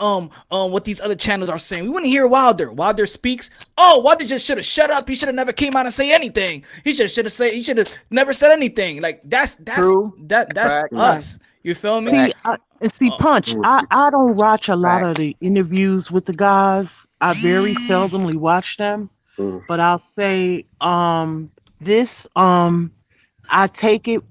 what these other channels are saying. We want to hear Wilder. Wilder speaks. Oh, Wilder just should have shut up. He should have never came out and say anything. He should have never said anything. Like that's True. That's Fact. us. You feel me? See, Punch, I don't watch a lot of the interviews with the guys. I very seldomly watch them. But I'll say this, I take it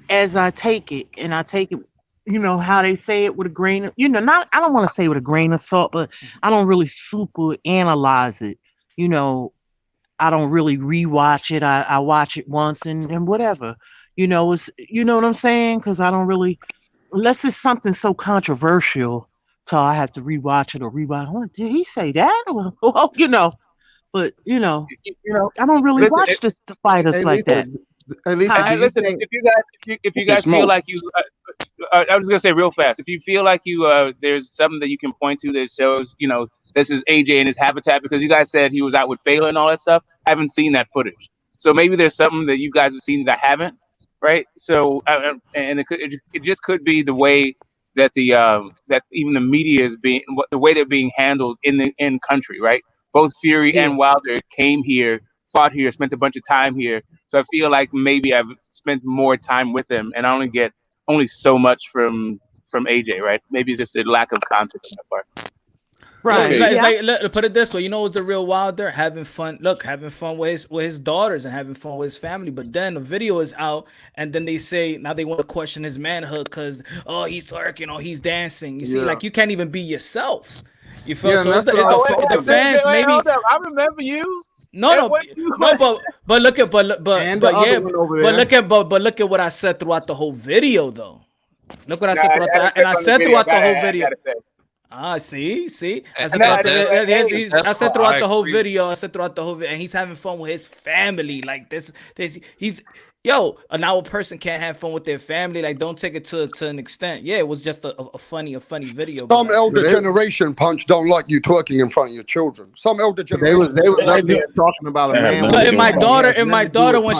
as I take it, and I take it, how they say it, with a grain of, I don't want to say with a grain of salt, but I don't really super analyze it. I don't really rewatch it. I watch it once and whatever. It's, what I'm saying? Because I don't really, unless it's something so controversial, so I have to rewatch it or rewatch. Oh, did he say that? But I don't really watch the fighters like that. At least, listen, if you guys feel like you, I was gonna say real fast. If you feel like there's something that you can point to that shows, this is AJ in his habitat, because you guys said he was out with Fela and all that stuff. I haven't seen that footage, so maybe there's something that you guys have seen that I haven't, right? So, and it just could be the way that that even the media is the way they're being handled in country, right? Both Fury and Wilder came here, fought here, spent a bunch of time here. So I feel like maybe I've spent more time with him, and I only get so much from AJ, right? Maybe it's just a lack of context on that part. Right. It's like look, put it this way. You know what's the real Wilder? Having fun. Look, having fun with his daughters and having fun with his family. But then the video is out, and then they say now they want to question his manhood because he's twerking or he's dancing. You see, like you can't even be yourself. You feel so? It's the fans maybe. Hold up. I remember you. No, but look at look at what I said throughout the whole video though. Look what I said throughout the whole video. See. I said throughout the whole video. And he's having fun with his family. Like this. He's now a person can't have fun with their family. Like, don't take it to an extent. Yeah, it was just a funny video. Some elder generation punch don't like you twerking in front of your children. Some elder generation. They was out there talking about a man. But if my daughter when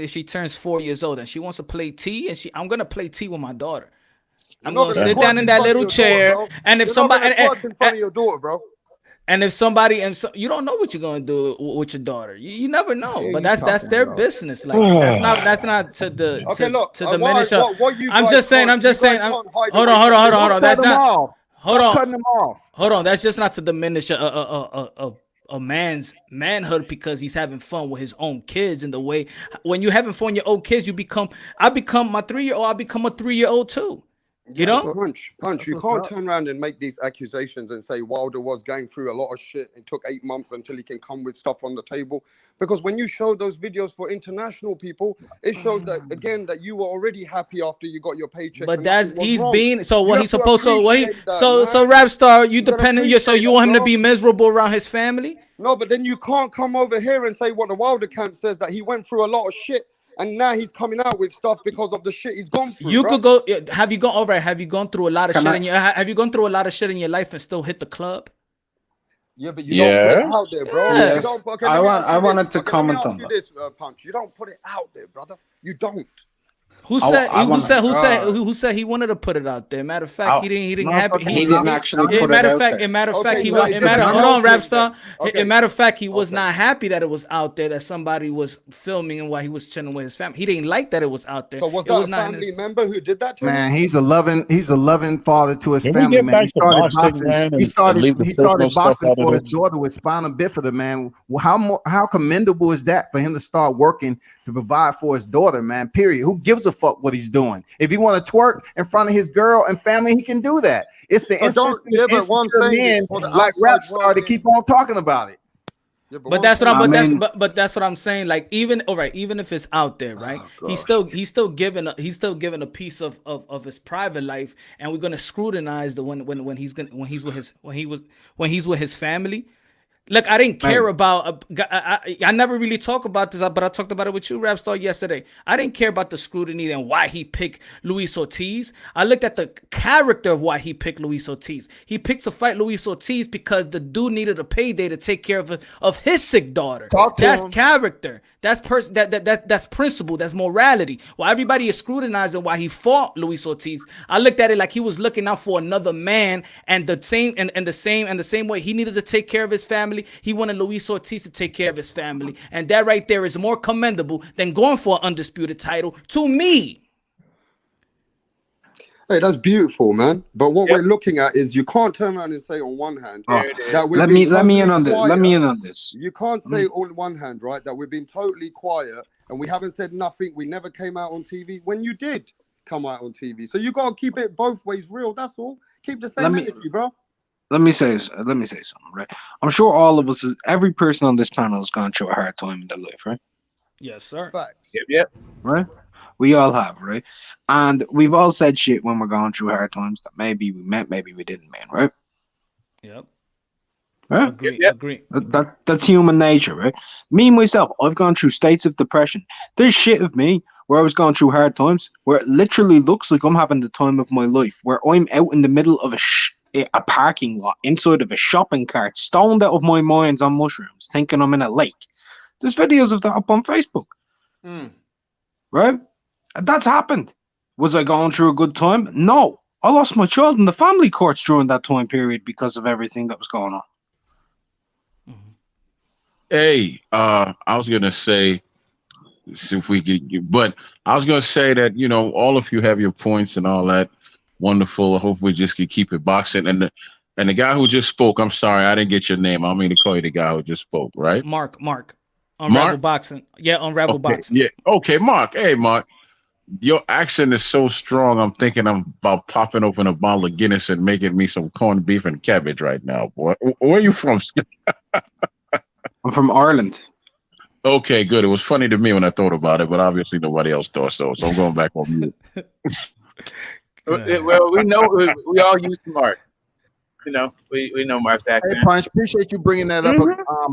she turns 4 years old and she wants to play T, and I'm gonna play T with my daughter. I'm gonna sit down in that little chair, and if somebody in front of your daughter, bro. And if somebody you don't know what you're gonna do with your daughter, you never know. But that's their business. Like that's not to diminish. I'm just saying. Hold on. That's not. Hold on. Cutting them off. Hold on. That's just not to diminish a man's manhood because he's having fun with his own kids. In the way when you're having fun with your own kids, I become my 3-year-old. I become a 3-year-old too. You know, punch. You can't turn around and make these accusations and say Wilder was going through a lot of shit. It took 8 months until he can come with stuff on the table. Because when you show those videos for international people, it shows that again that you were already happy after you got your paycheck. But he's being so what he's supposed to so rap star. You dependent. So you want him to be miserable around his family? No, but then you can't come over here and say what the Wilder camp says that he went through a lot of shit. And now he's coming out with stuff because of the shit he's gone through. Could go. Have you gone over? Have you gone through a lot of shit in your? Have you gone through a lot of shit in your life and still hit the club? Yeah, but you don't put it out there, bro. Yes. I wanted to comment on that. This, Punch. You don't put it out there, brother. You don't. Who said he wanted to put it out there? Matter of fact, he didn't actually put it out there. Matter of fact, hold on, Rapstar. Matter of fact, he was not happy that it was out there that somebody was filming and while he was chilling with his family. He didn't like that it was out there. So was that a family member who did that to him? Man, he's a loving father to his family, man. He started boxing. He started boxing for his daughter with spinal bifida, man. How commendable is that for him to start working to provide for his daughter, man? Period. Who gives a fuck what he's doing? If he want to twerk in front of his girl and family, he can do that. It's the men like rap star to keep on talking about it. Yeah, but that's what I'm saying. Like even if it's out there, right? He's still giving a piece of his private life, and we're gonna scrutinize the when he's with his family. Look, I didn't care about. I never really talk about this, but I talked about it with you, Rapstar, yesterday. I didn't care about the scrutiny and why he picked Luis Ortiz. I looked at the character of why he picked Luis Ortiz. He picked to fight Luis Ortiz because the dude needed a payday to take care of his sick daughter. That's character. That's that's principle. That's morality. While everybody is scrutinizing why he fought Luis Ortiz, I looked at it like he was looking out for another man, and the same way he needed to take care of his family. He wanted Luis Ortiz to take care of his family, and that right there is more commendable than going for an undisputed title to me. Hey, that's beautiful, man. But what we're looking at is you can't turn around and say on one hand that let me in on this. Let me in on this. You can't say on one hand, right, that we've been totally quiet and we haven't said nothing. We never came out on TV when you did come out on TV. So you gotta keep it both ways real. That's all. Keep the same energy, bro. Let me say something, right? I'm sure all of us, every person on this panel has gone through a hard time in their life, right? Yes, sir. Facts. Yep. Right? We all have, right? And we've all said shit when we're going through hard times that maybe we meant, maybe we didn't mean, right? Yep. Right? Agree. That's human nature, right? Me, myself, I've gone through states of depression. There's shit of me where I was going through hard times, where it literally looks like I'm having the time of my life, where I'm out in the middle of a parking lot inside of a shopping cart, stoned out of my mind on mushrooms, thinking I'm in a lake. There's videos of that up on Facebook. Right? That's happened. Was I going through a good time? No. I lost my child in the family courts during that time period because of everything that was going on. Hey, I was gonna say, see if we get, but I was gonna say that all of you have your points and all that. Wonderful. I hope we just can keep it boxing. And the guy who just spoke, I'm sorry, I didn't get your name. I don't mean to call you the guy who just spoke, right? Mark. Unravel Boxing. Yeah, Unravel Boxing. Yeah. Okay, Mark. Hey, Mark. Your accent is so strong. I'm thinking I'm about popping open a bottle of Guinness and making me some corned beef and cabbage right now, boy. Where are you from? I'm from Ireland. Okay, good. It was funny to me when I thought about it, but obviously nobody else thought so. So I'm going back on mute. Well, we know we all use Mark. We know Mark's accent. Hey, Punch, appreciate you bringing that up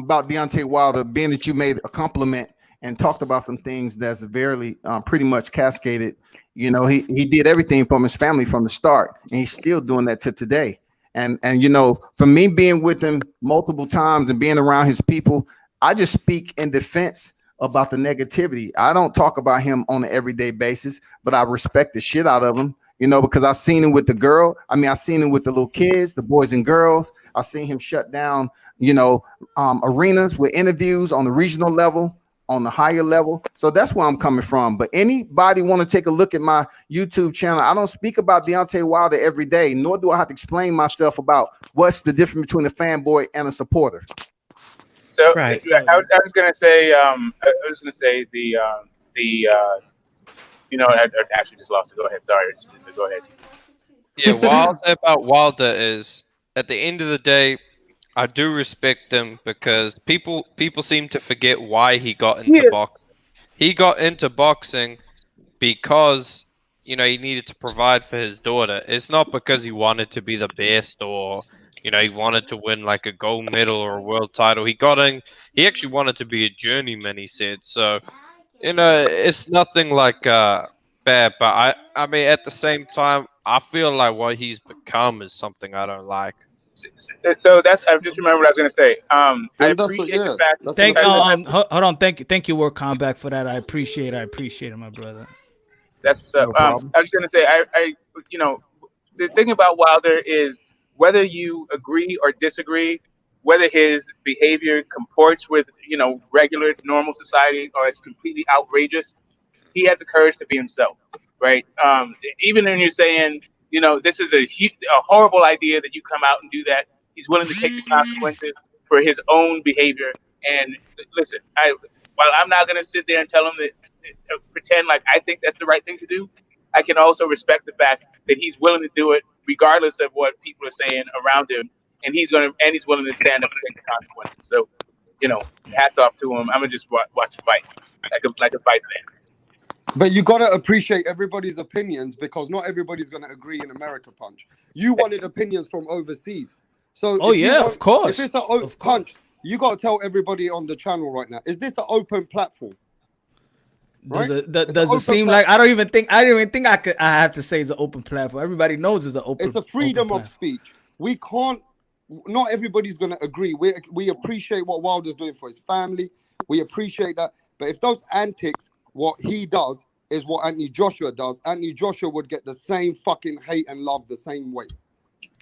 about Deontay Wilder, being that you made a compliment and talked about some things that's very pretty much cascaded. He did everything from his family from the start, and he's still doing that to today. And for me being with him multiple times and being around his people, I just speak in defense about the negativity. I don't talk about him on an everyday basis, but I respect the shit out of him. Because I've seen him with the girl. I've seen him with the little kids, the boys and girls. I've seen him shut down, arenas with interviews on the regional level, on the higher level. So that's where I'm coming from. But anybody want to take a look at my YouTube channel, I don't speak about Deontay Wilder every day, nor do I have to explain myself about what's the difference between a fanboy and a supporter. So Right. I was gonna say, I actually just lost it. Go ahead. Sorry. So go ahead. Yeah, what I'll say about Wilder is, at the end of the day, I do respect him because people seem to forget why he got into boxing. He got into boxing because he needed to provide for his daughter. It's not because he wanted to be the best or he wanted to win like a gold medal or a world title. He actually wanted to be a journeyman, he said. So it's nothing like bad, but I mean, at the same time, I feel like what he's become is something I don't like. So I just remember what I was going to say. I appreciate the fact. Hold on. Thank you, World Combat, for that. I appreciate it, my brother. That's what's up. I was going to say, the thing about Wilder is whether you agree or disagree, whether his behavior comports with regular normal society or it's completely outrageous, he has the courage to be himself, right? Even when you're saying this is a horrible idea that you come out and do that, he's willing to take the consequences for his own behavior. And listen, while I'm not going to sit there and tell him that pretend like I think that's the right thing to do, I can also respect the fact that he's willing to do it regardless of what people are saying around him. And he's willing to stand up and take the consequences. So, hats off to him. I'm gonna just watch the fights like a fight fan. But you gotta appreciate everybody's opinions because not everybody's gonna agree in America, Punch. You wanted opinions from overseas, so of course. If it's an Punch, you gotta tell everybody on the channel right now. Is this an open platform? Right? Does it seem like I don't even think I have to say it's an open platform. Everybody knows it's an open. It's a freedom of speech. We can't. Not everybody's going to agree. We appreciate what Wilder's doing for his family. We appreciate that. But if those antics, what he does is what Anthony Joshua does, Anthony Joshua would get the same fucking hate and love the same way.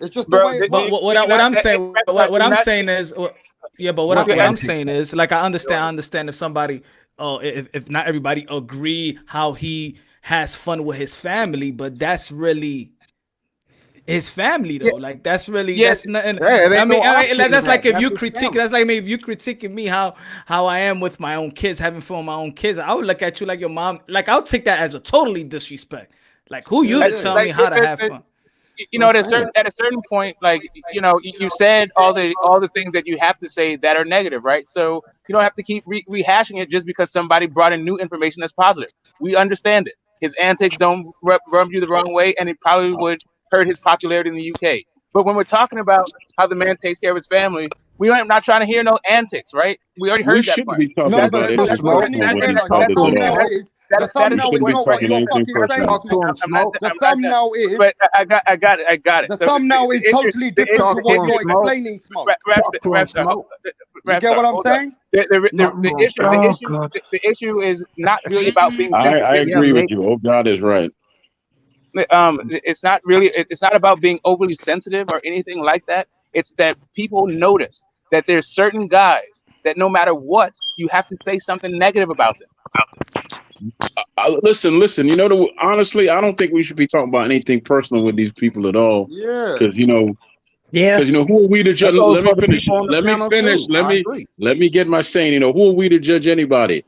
It's just the way it works. What I'm saying is, like, I understand if somebody, if not everybody agree how he has fun with his family, but that's really his family though. Like that's nothing. That's like if you critique, that's like maybe if you critiquing me how I am with my own kids, having fun with my own kids. I would look at you like your mom. Like I'll take that as a totally disrespect. Like who you to tell me how to have fun? At a certain point, like you said all the things that you have to say that are negative, right? So you don't have to keep rehashing it just because somebody brought in new information that's positive. We understand it. His antics don't rub you the wrong way, and it probably would hurt his popularity in the UK. But when we're talking about how the man takes care of his family, I'm not trying to hear no antics, right? We already heard We that shouldn't part. be talking No, about but anything what you need to personal with each realize, the other at thumbnail all. is That We is shouldn't be not what talking you're anything fucking saying, personal. Smoke. The I'm not done. thumbnail is, But I got it. the So thumbnail is totally different to what you're explaining, Smoke. You get what I'm saying? The issue is not really about being I sensitive. agree with you. Oh, God is right. It's not about being overly sensitive or anything like that. It's that people notice that there's certain guys that no matter what, you have to say something negative about them. Listen. You know, honestly, I don't think we should be talking about anything personal with these people at all. Yeah. Because who are we to judge? That goes Let me for the finish. people on the Let me panel, finish. too. I agree. Let me get my saying. Who are we to judge anybody?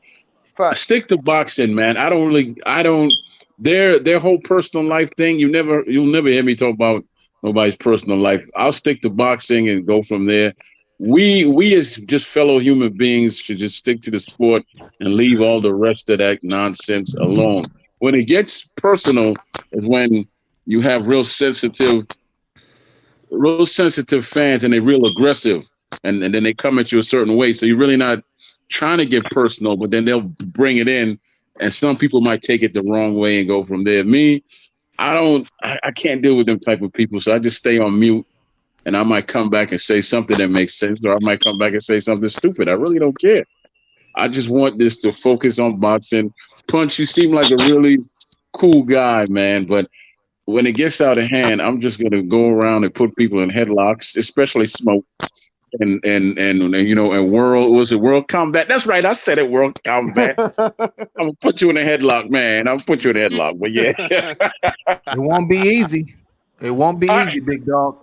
Facts. Stick to boxing, man. I don't. Their whole personal life thing. You'll never hear me talk about nobody's personal life. I'll stick to boxing and go from there. We as just fellow human beings should just stick to the sport and leave all the rest of that nonsense alone. When it gets personal is when you have real sensitive fans and they're real aggressive and then they come at you a certain way. So you're really not trying to get personal, but then they'll bring it in and some people might take it the wrong way and go from there. Me, I can't deal with them type of people. So I just stay on mute and I might come back and say something that makes sense, or I might come back and say something stupid. I really don't care. I just want this to focus on boxing. Punch, you seem like a really cool guy, man, but when it gets out of hand, I'm just gonna go around and put people in headlocks, especially Smoke, and World Combat. That's right, I said it, World Combat. I'm gonna put you in a headlock, man. I'll put you in a headlock, but yeah, it won't be easy. It won't be easy, big dog.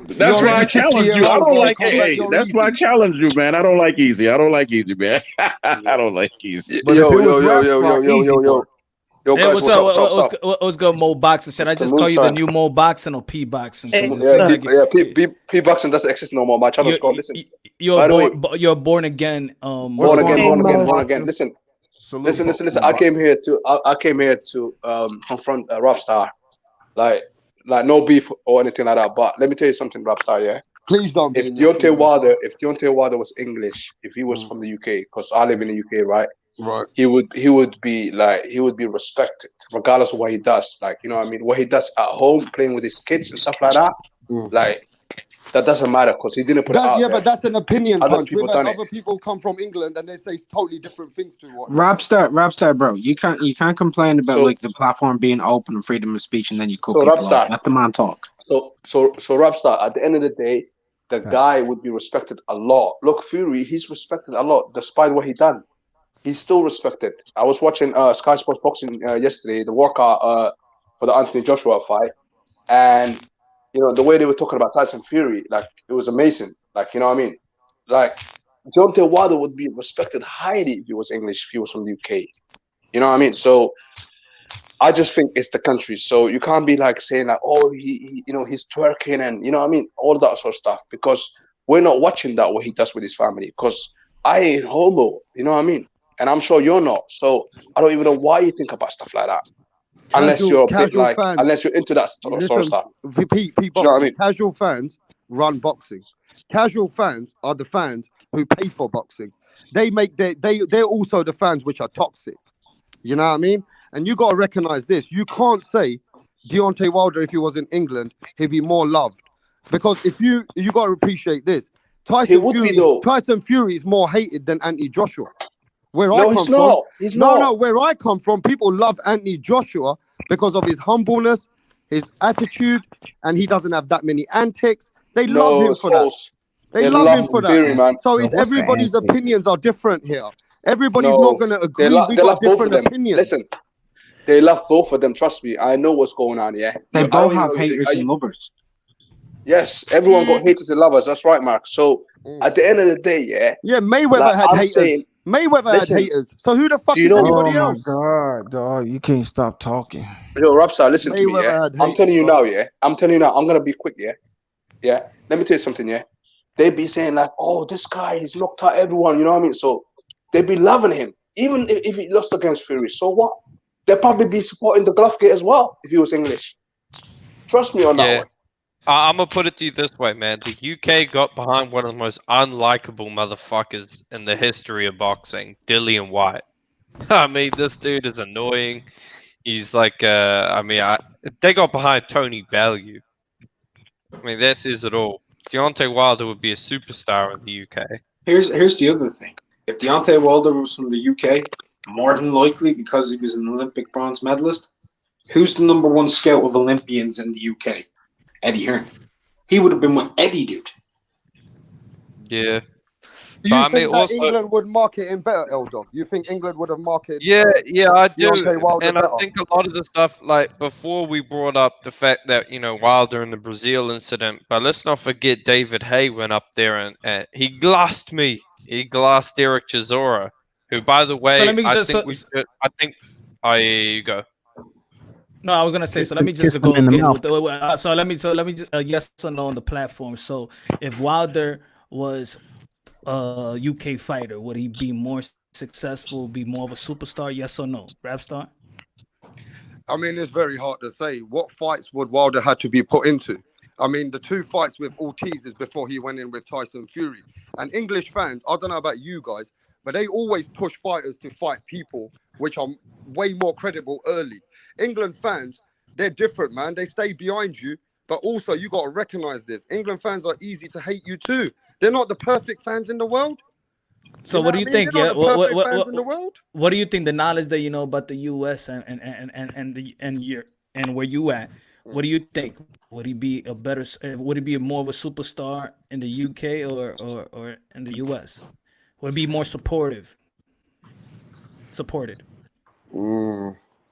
That's why I challenge you. I don't like it. That's why I challenge you, man. I don't like easy. I don't like easy, man. I don't like easy. But Yo, hey, guys, what's up? What's good, Mo Boxing? Should I just call you the new Mo Boxing or P Boxing? P Boxing doesn't exist no more. My channel's called. Listen, you're born again. Born again. Listen. I came here to confront Robstar, like no beef or anything like that. But let me tell you something, Robstar. Yeah, please don't. If Deontay Wilder was English, if he was from the UK, because I live in the UK, right? Right. He would be respected regardless of what he does. Like, you know what I mean? What he does at home, playing with his kids and stuff like that. Like, that doesn't matter because he didn't put it out there. But that's an opinion. Other people come from England and they say totally different things to what. Robstar, bro. You can't complain about like the platform being open and freedom of speech, and then you cut people off. Let the man talk. So Robstar, at the end of the day, the guy would be respected a lot. Look, Fury, he's respected a lot despite what he done. He's still respected. I was watching Sky Sports Boxing yesterday, the workout for the Anthony Joshua fight, and the way they were talking about Tyson Fury, like it was amazing. Like, you know what I mean? Like Deontay Wilder would be respected highly if he was English, if he was from the UK. You know what I mean? So I just think it's the country. So you can't be like saying like, oh, he's twerking and you know what I mean, all that sort of stuff, because we're not watching that what he does with his family. Because I ain't homo, you know what I mean? And I'm sure you're not. So I don't even know why you think about stuff like that. Unless you're into that sort of stuff. You know what I mean? Casual fans run boxing. Casual fans are the fans who pay for boxing. They're also the fans which are toxic. You know what I mean? And you got to recognize this. You can't say Deontay Wilder, if he was in England, he'd be more loved. Because if you got to appreciate this. Tyson Fury is more hated than Anthony Joshua. Where I come from, people love Anthony Joshua because of his humbleness, his attitude, and he doesn't have that many antics. They love him for that. They love him for that. Man. So everybody's opinions are different here. Everybody's not going to agree. We got different opinions. Listen, they love both of them. Trust me, I know what's going on. Yeah, they both have haters and lovers. Yes, everyone got haters and lovers. That's right, Mark. So at the end of the day, Mayweather had haters. Mayweather had haters. So who the fuck is anybody else? Oh my God, dog! You can't stop talking. Yo, Robstar, listen to me. Yeah, I'm telling you now. Yeah, I'm telling you now. I'm gonna be quick. Yeah. Let me tell you something. Yeah, they be saying like, "Oh, this guy, he's knocked out everyone." You know what I mean? So they be loving him, even if he lost against Fury. So what? They'll probably be supporting the Gloughgate as well if he was English. Trust me on that one. I'm gonna put it to you this way, man. The UK got behind one of the most unlikable motherfuckers in the history of boxing, Dillian White. I mean, this dude is annoying. He's like, they got behind Tony Bellew. I mean, this is it all. Deontay Wilder would be a superstar in the UK. Here's the other thing. If Deontay Wilder was from the UK, more than likely, because he was an Olympic bronze medalist, who's the number one scout of Olympians in the UK? Eddie Hearn. He would have been with Eddie, dude. Yeah. Do you think that England would market him better, Eldor? You think England would have marketed? Yeah, I do, Deontay Wilder and I better? think a lot of the stuff, like before we brought up the fact that Wilder and the Brazil incident, but let's not forget David Hay went up there and he glassed me. He glassed Eric Chisora, who, by the way, here you go. No, I was gonna say. So let me just go again. So let me just yes or no on the platform. So if Wilder was a UK fighter, would he be more successful? Be more of a superstar? Yes or no? Rap star. I mean, it's very hard to say. What fights would Wilder had to be put into? I mean, the 2 fights with Ortiz is before he went in with Tyson Fury. And English fans, I don't know about you guys, but they always push fighters to fight people which are way more credible early. England fans, they're different, man. They stay behind you, but also you got to recognize this. England fans are easy to hate you too. They're not the perfect fans in the world. So what do you think? They're Yeah, not the perfect fans in the world. what do you think? The knowledge that you know about the U.S. and where you at? What do you think? Would he be a better? Would he be more of a superstar in the UK or in the US? Would he be more supported?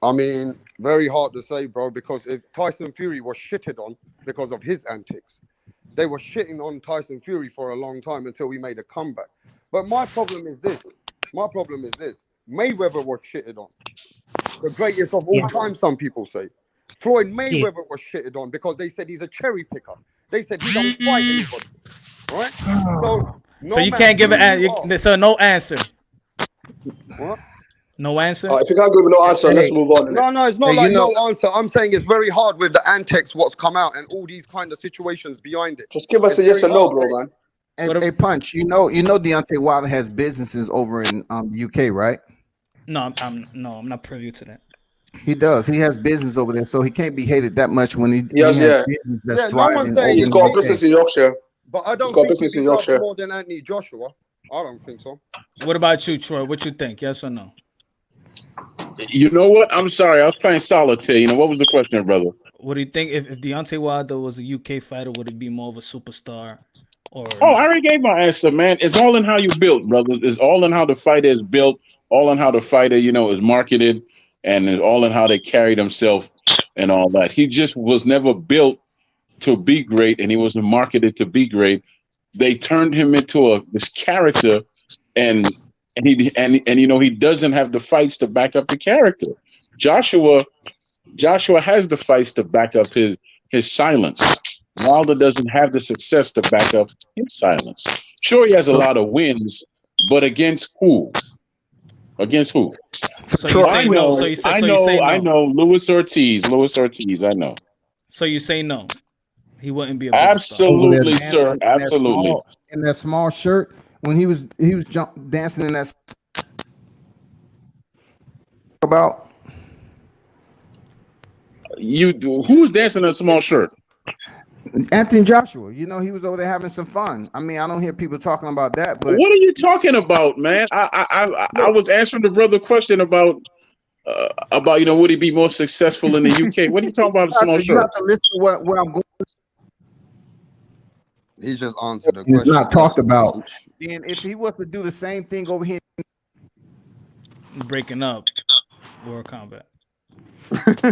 I mean, very hard to say, bro, because if Tyson Fury was shitted on because of his antics, they were shitting on Tyson Fury for a long time until we made a comeback. But my problem is this. Mayweather was shitted on. The greatest of all time, some people say. Floyd Mayweather was shitted on because they said he's a cherry picker. They said he don't fight anybody. Right? So you can't give an answer. So no answer. What? No answer? If you can't give no answer, let's move on. No, it's not no answer. I'm saying it's very hard with the antics, what's come out, and all these kind of situations behind it. Just give us a yes or no, bro, man. Hey, Punch, you know Deontay Wilder has businesses over in UK, right? No, I'm not privy to that. He does. He has business over there, so he can't be hated that much when he Yes, has yeah. business that's no one's saying he's got a business in Yorkshire. But I don't He's got think business he'd in be loved Yorkshire. more than Anthony Joshua. I don't think so. What about you, Troy? What you think? Yes or no? You know what? I'm sorry. I was playing solitaire. What was the question, brother? What do you think if Deontay Wilder was a UK fighter, would he be more of a superstar? Or I already gave my answer, man. It's all in how you built, brothers. It's all in how the fighter is built, all in how the fighter, is marketed, and it's all in how they carry themselves and all that. He just was never built to be great, and he wasn't marketed to be great. They turned him into this character, and he doesn't have the fights to back up the character. Joshua has the fights to back up his silence. Wilder doesn't have the success to back up his silence. Sure, he has a lot of wins, but against who? Against who? So you say no. So you say no. I know. Luis Ortiz. I know. So you say no. He wouldn't be a absolutely, sir. Absolutely. In that small shirt, when he was dancing in that about you. Who was dancing in a small shirt? Anthony Joshua. He was over there having some fun. I mean, I don't hear people talking about that. But what are you talking about, man? I was answering the brother question about would he be more successful in the UK? What are you talking about? You have to listen to what I'm going. He just answered the question. He's not talked about. And if he was to do the same thing over here, breaking up World Combat,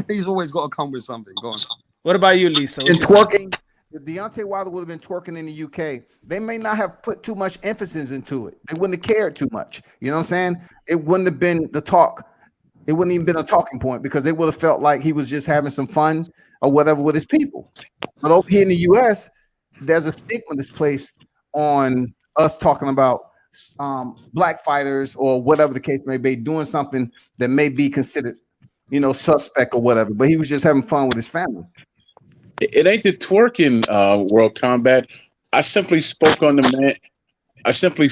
he's always got to come with something. Go on. What about you, Lisa? And twerking. If Deontay Wilder would have been twerking in the UK, they may not have put too much emphasis into it. They wouldn't have cared too much. You know what I'm saying? It wouldn't have been the talk. It wouldn't even been a talking point because they would have felt like he was just having some fun or whatever with his people. But over here in the US, there's a stigma that's placed on us talking about black fighters or whatever the case may be, doing something that may be considered, suspect or whatever. But he was just having fun with his family. It ain't the twerking, World Combat. I simply spoke on the man. I simply,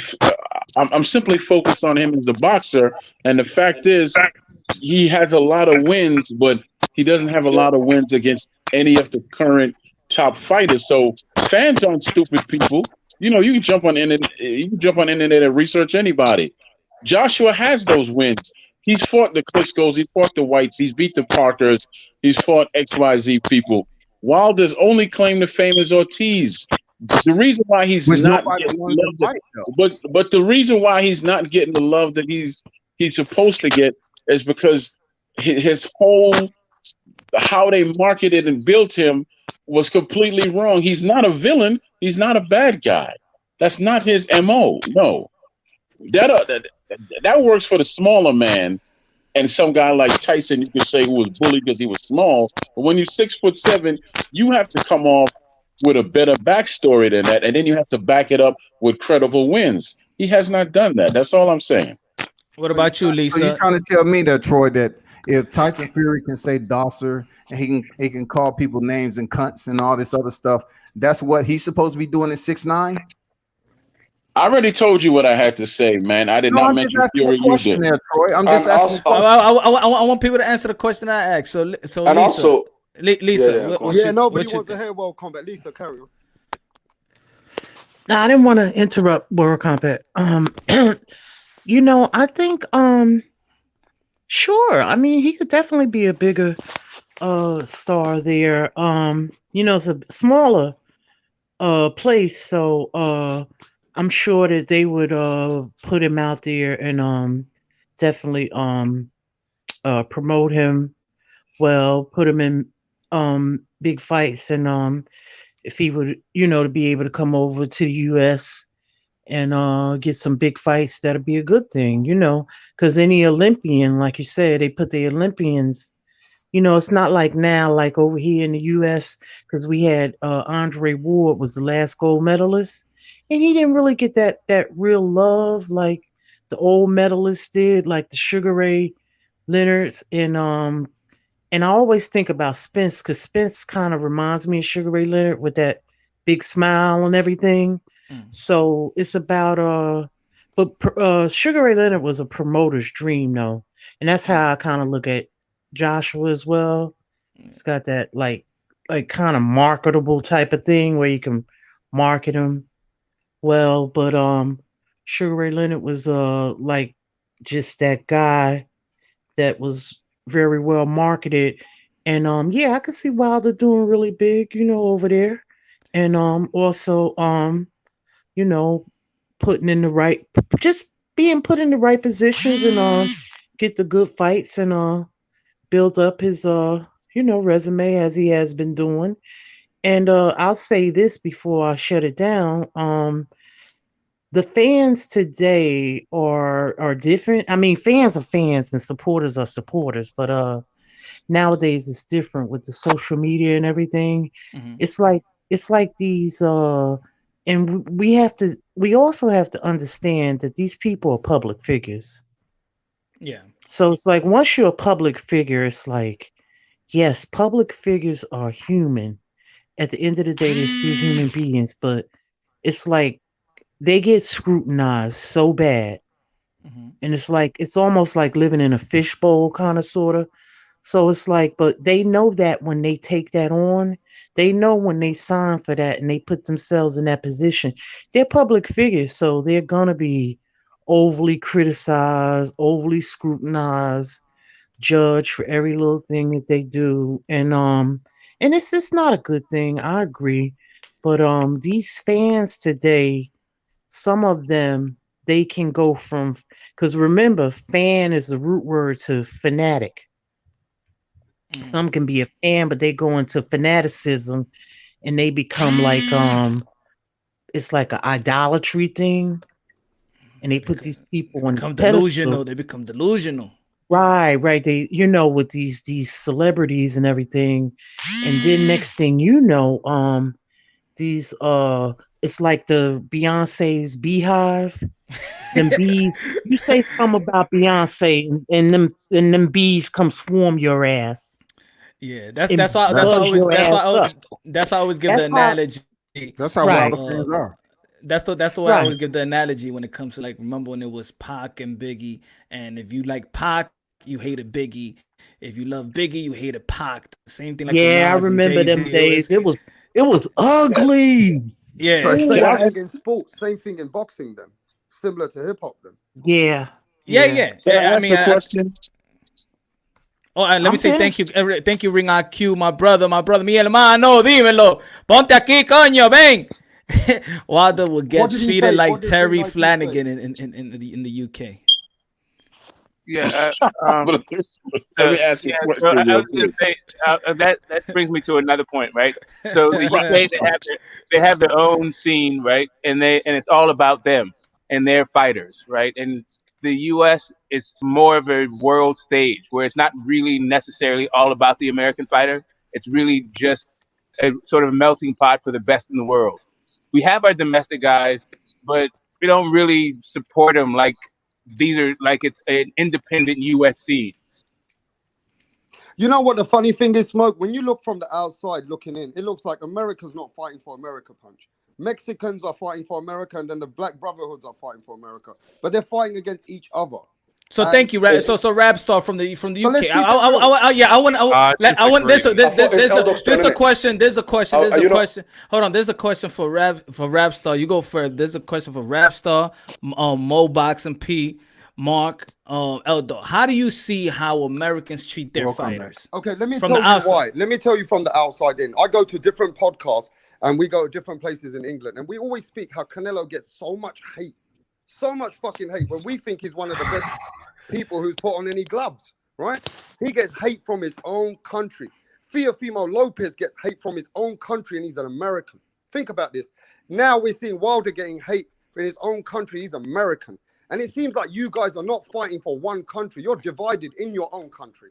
I'm simply focused on him as a boxer, and the fact is, he has a lot of wins, but he doesn't have a lot of wins against any of the current top fighters. So fans aren't stupid people. You know, you can jump on internet, and research anybody. Joshua has those wins. He's fought the Klitschko's, he fought the Whites, he's beat the Parkers, he's fought XYZ people. Wilder's only claim to fame is Ortiz. The reason why he's Which not nobody getting wanted to love, fight, though. but the reason why he's not getting the love that he's supposed to get is because his whole how they marketed and built him was completely wrong. He's not a villain. He's not a bad guy. That's not his MO. No, that works for the smaller man. And some guy like Tyson, you could say, who was bullied because he was small. But when you're 6'7", you have to come off with a better backstory than that, and then you have to back it up with credible wins. He has not done that. That's all I'm saying. What about you, Lisa? So you're trying to tell me that, Troy, that if Tyson Fury can say Dosser and he can call people names and cunts and all this other stuff, that's what he's supposed to be doing at 6'9"? I already told you what I had to say, man. I did not mention Fury. You did. There, Troy. I'm just asking. I want people to answer the question I asked. So And Lisa, also, Lisa, nobody wants to hear World Combat. Lisa, carry on. No, I didn't want to interrupt World Combat. You know, I think sure. I mean, he could definitely be a bigger star there. You know, it's a smaller place, so I'm sure that they would put him out there and definitely promote him well, put him in big fights, and if he would, you know, to be able to come over to the US and get some big fights, that'd be a good thing, you know, because any Olympian, like you said, they put the Olympians, you know, it's not like now, like over here in the US, because we had Andre Ward was the last gold medalist, and he didn't really get that real love like the old medalists did, like the Sugar Ray Leonards, and I always think about Spence, because Spence kind of reminds me of Sugar Ray Leonard with that big smile and everything. So it's about but Sugar Ray Leonard was a promoter's dream, though, and that's how I kind of look at Joshua as well. It's got that like kind of marketable type of thing where you can market him well, but Sugar Ray Leonard was like just that guy that was very well marketed, and yeah, I could see Wilder doing really big, you know, over there, and also you know, putting in the right, just being put in the right positions and get the good fights and build up his you know, resume as he has been doing. And I'll say this before I shut it down. The fans today are different. I mean, fans are fans and supporters are supporters, but nowadays it's different with the social media and everything. It's like these and we also have to understand that these people are public figures. Yeah. So it's like once you're a public figure, it's like, yes, public figures are human. At the end of the day, they're still human beings, but it's like they get scrutinized so bad. And it's like it's almost like living in a fishbowl, kind of sort of. So it's like, but they know that when they take that on, they know when they sign for that and they put themselves in that position, they're public figures, so they're gonna be overly criticized, overly scrutinized, judged for every little thing that they do, and it's just not a good thing. I agree, but these fans today, some of them, they can go from, because remember, fan is the root word to fanatic. Some can be a fan, but they go into fanaticism and they become like it's like an idolatry thing, and they put these people on this pedestal. They become delusional. Right. They, you know, with these celebrities and everything, and then next thing you know, these it's like the Beyonce's beehive. Them bees, you say something about Beyonce, and them bees come swarm your ass. Yeah, that's and that's why buzz your ass up. that's why I always give That's the how. analogy. That's how Right. Wilder fans are. That's the way I Right. always give the analogy when it comes to, like, remember when it was Pac and Biggie, and if you like Pac, you hated Biggie. If you love Biggie, you hated Pac. Same thing like with Yeah, I Nas and remember Jay Z. them days. It was ugly. Yeah, So same Ooh, thing in sports, same thing in boxing. Then similar to hip hop. Then yeah. yeah. Can I I ask mean, a question? let me I'm say finished. thank you, Ring IQ, my brother, mi hermano, dímelo, ponte aquí, coño, ven. Wilder will get What did he treated say? like What did Terry Ring IQ say? Flanagan in the UK. Yeah. Let me ask a Yeah. So question I real was going quick. to say that brings me to another point, right? So the UK they have their own scene, right? And it's all about them and their fighters, right? And the US is more of a world stage where it's not really necessarily all about the American fighter. It's really just a sort of melting pot for the best in the world. We have our domestic guys, but we don't really support them like these are like it's an independent US scene. You know what the funny thing is, Smoke? When you look from the outside looking in, it looks like America's not fighting for America, Punch. Mexicans are fighting for America, and then the Black Brotherhoods are fighting for America. But they're fighting against each other. So thank you, so Rap Star from the So UK. let's keep it real. I want I thought it's L-Dog's turn, there's a innit? question. There's a question. There's a you know- question. Hold on. There's a question for Rap Star. You go first. There's a question for Rap Star, Mo Box and P, Mark, Eldo. How do you see how Americans treat their fighters? Okay, let me From tell the you outside. why. Let me tell you from the outside in. I go to different podcasts and we go to different places in England, and we always speak how Canelo gets so much hate, so much fucking hate, when we think he's one of the best people who's put on any gloves, right? He gets hate from his own country. Teofimo Lopez gets hate from his own country, and he's an American. Think about this. Now we're seeing Wilder getting hate from his own country. He's American. And it seems like you guys are not fighting for one country. You're divided in your own country.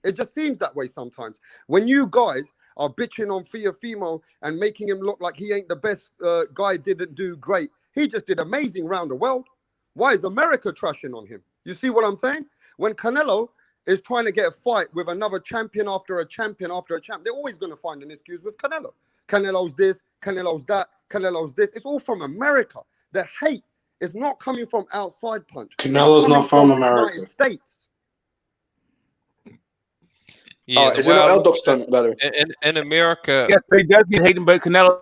It just seems that way sometimes. When you guys are bitching on Teofimo and making him look like he ain't the best guy, didn't do great. He just did amazing around the world. Why is America trashing on him? You see what I'm saying? When Canelo is trying to get a fight with another champion after a champion after a champ, they're always going to find an excuse with Canelo. Canelo's this, Canelo's that, Canelo's this. It's all from America. The hate is not coming from outside, Punch. It's Canelo's coming not from the America. United States. Yeah, is it not L-Dog's turn, by the way? in America, Yes, but he does get hate, but Canelo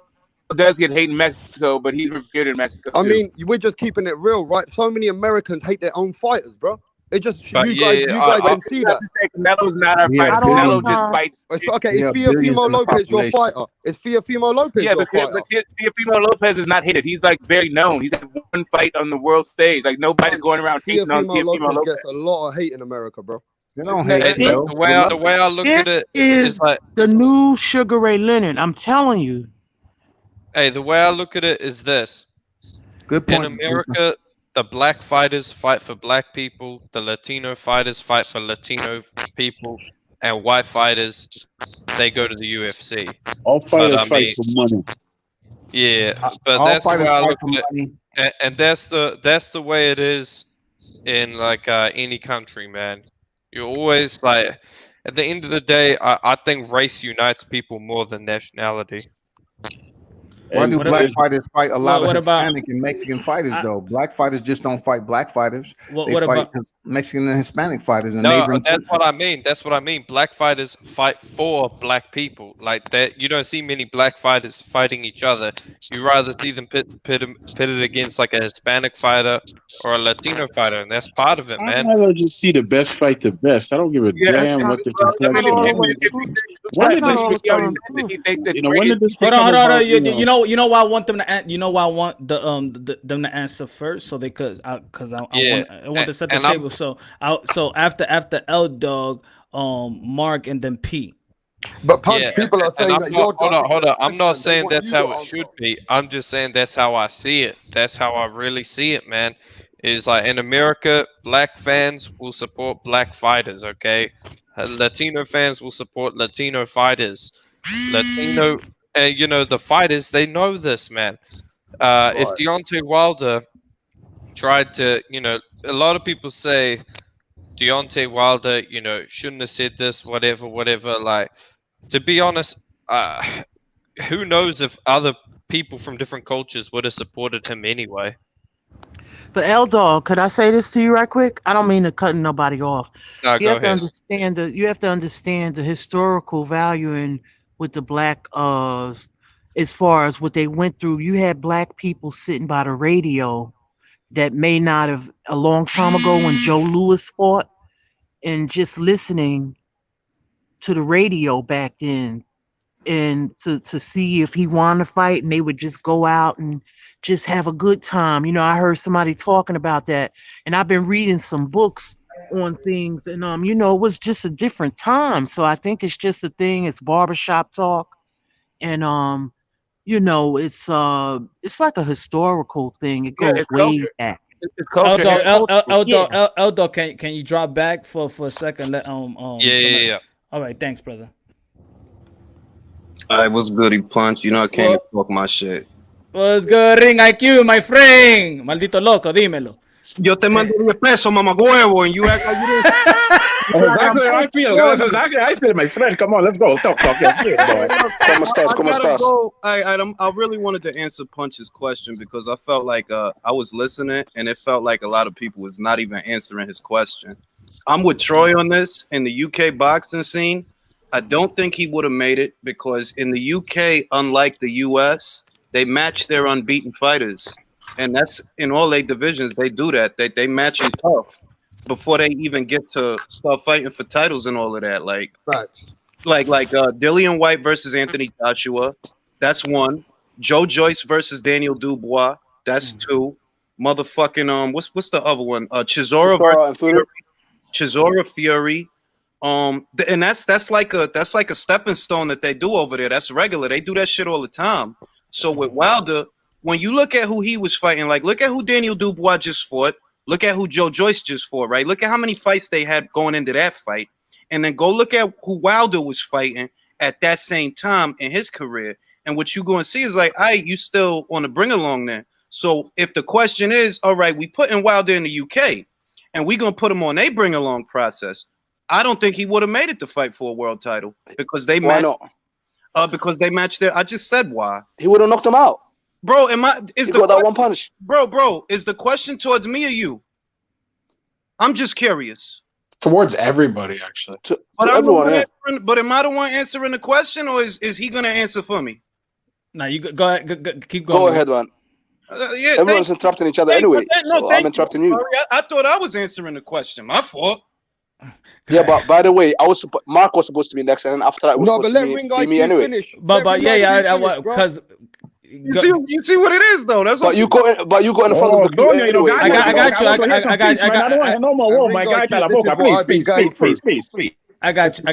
does get hate in Mexico, but he's revered in Mexico. I too. mean, we're just keeping it real, right? So many Americans hate their own fighters, bro. It just But you guys can see that. Canelo's not our Yeah, fighter. billions. Canelo just fights. Okay, Yeah, is billions Teofimo in the Lopez your population. fighter? Is Teofimo Lopez Yeah, your fighter? but Teofimo Lopez is not hated. He's like very known. He's had one fight on the world stage. Like nobody's going around hating on Teofimo Teofimo Lopez Lopez. gets a lot of hate in America, bro. They don't Hey, hate hey, Joe. the way I look at it This is like, the new Sugar Ray Leonard. I'm telling you. hey, the way I look at it is this. Good In point. America, the black fighters fight for black people, the Latino fighters fight for Latino people, and white fighters, they go to the UFC. All fighters I fight mean- for money. Yeah, but All that's the way fighters I fight look for at money. it. And that's the way it is in like any country, man. You're always like, at the end of the day, I think race unites people more than nationality. Why do what black about- fighters fight a lot of what about- Hispanic and Mexican fighters, though? Black fighters just don't fight black fighters. What They fight about- Mexican and Hispanic fighters in No, neighboring that's countries. what I mean. That's what I mean. Black fighters fight for black people. Like that, you don't see many black fighters fighting each other. You rather see them pitted against like a Hispanic fighter or a Latino fighter, and that's part of it, I'd man. rather just see the best fight the best. I don't give a damn what the complexion is. When did this when did this Hold become on. about, You know why I want them to you know why I want them to answer first, so they could I want to set the and I'm- table. So after L Dog, Mark, and then P. But Punch, Yeah, people are and saying I'm that not, you're hold on. ducking the I'm not question. They saying want that's you how to it answer. should be. I'm just saying that's how I see it. That's how I really see it, man. Is like in America, black fans will support black fighters. Okay, Latino fans will support Latino fighters. Latino, the fighters, they know this, man. If Deontay Wilder tried to, a lot of people say Deontay Wilder, shouldn't have said this, whatever. Like, to be honest, who knows if other people from different cultures would have supported him anyway. But L-Dog, could I say this to you right quick? I don't mean to cut nobody off. No, You go have to ahead. understand the historical value in with the black as far as what they went through. You had black people sitting by the radio that may not have a long time ago when Joe Louis fought, and just listening to the radio back then and to see if he wanted to fight, and they would just go out and just have a good time. I heard somebody talking about that, and I've been reading some books on things, and it was just a different time. So I think it's just a thing. It's barbershop talk, and it's like a historical thing. It goes way back. It's culture. L-Dog, can you drop back for a second? Let Yeah. All right, thanks, brother. All right, what's good, he punch? I came to talk my shit. What's good, Ring IQ, my friend? Maldito loco, dímelo. Yo te mando 10 pesos, mamagüevo, and you act like you didn't. Exactly how I feel. That's exactly how I feel, my friend. Come on, let's go. Talk. I really wanted to answer Punch's question because I felt like I was listening, and it felt like a lot of people was not even answering his question. I'm with Troy on this. In the UK boxing scene, I don't think he would have made it because in the UK, unlike the US, they match their unbeaten fighters. And that's in all 8 divisions. They do that. They match them tough before they even get to start fighting for titles and all of that. Like Dillian White versus Anthony Joshua. That's 1. Joe Joyce versus Daniel Dubois. That's 2. Motherfucking what's the other one? Chisora Fury. And that's like a stepping stone that they do over there. That's regular. They do that shit all the time. So with Wilder, when you look at who he was fighting, like look at who Daniel Dubois just fought. Look at who Joe Joyce just fought, right? Look at how many fights they had going into that fight. And then go look at who Wilder was fighting at that same time in his career. And what you're going to see is like, you still on the bring along there. So if the question is, all right, we put in Wilder in the UK and we're going to put him on a bring along process, I don't think he would have made it to fight for a world title because they because they matched their. I just said why. He would have knocked him out, bro. Got that one punch, bro. Is the question towards me or you? I'm just curious. Towards everybody, actually. But am I the one answering the question, or is he gonna answer for me? No, you go ahead. Keep going. Go ahead, man. Everyone's interrupting each other anyway. I'm interrupting you. I thought I was answering the question. My fault. Yeah, but by the way, Mark was supposed to be next, and then after that, it was supposed to be me anyway. Finish. But because you see what it is though. That's but you go in front of the queue anyway. I got you.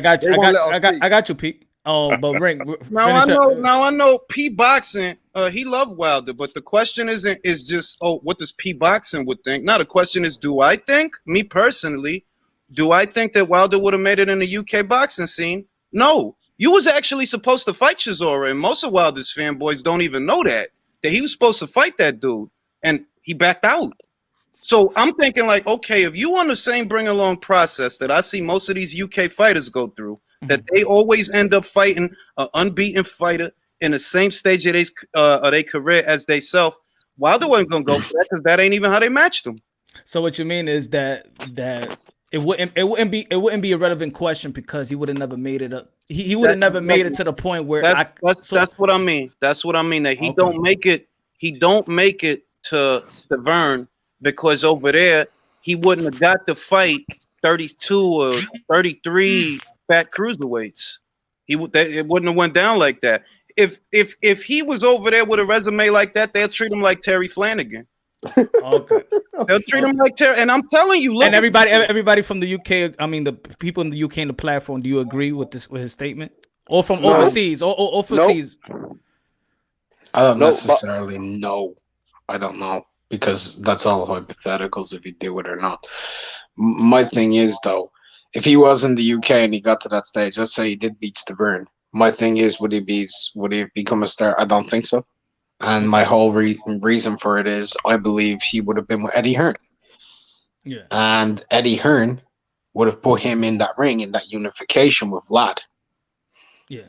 I got you, Pete. Oh, but Ring. Now I know P boxing. He loved Wilder, but the question is just what does P boxing would think? Now the question is, do I think, me personally, do I think that Wilder would have made it in the UK boxing scene? No. You was actually supposed to fight Chisora, and most of Wilder's fanboys don't even know that he was supposed to fight that dude, and he backed out. So I'm thinking like, okay, if you on the same bring along process that I see most of these UK fighters go through, that they always end up fighting an unbeaten fighter in the same stage of their career as they self, Wilder wasn't gonna go for that because that ain't even how they matched them. So what you mean is that it wouldn't be a relevant question because he would have never made it up. He would have never made it to the point where that's what I mean. That's what I mean. That he don't make it. He don't make it to Severn because over there he wouldn't have got to fight 32 or 33 fat cruiserweights. It wouldn't have went down like that. If he was over there with a resume like that, they'll treat him like Terry Flanagan. Okay. They'll treat him like Terry, and I'm telling you, look. And everybody from the UK, I mean, the people in the UK in the platform, do you agree with his statement, or from overseas, or overseas? Nope. I don't necessarily know. I don't know because that's all hypotheticals if you do it or not. My thing is though, if he was in the UK and he got to that stage, let's say he did beat Stavern. My thing is, would he become a star? I don't think so. And my whole reason for it is I believe he would have been with Eddie Hearn. Yeah. And Eddie Hearn would have put him in that ring, in that unification with Vlad. Yeah.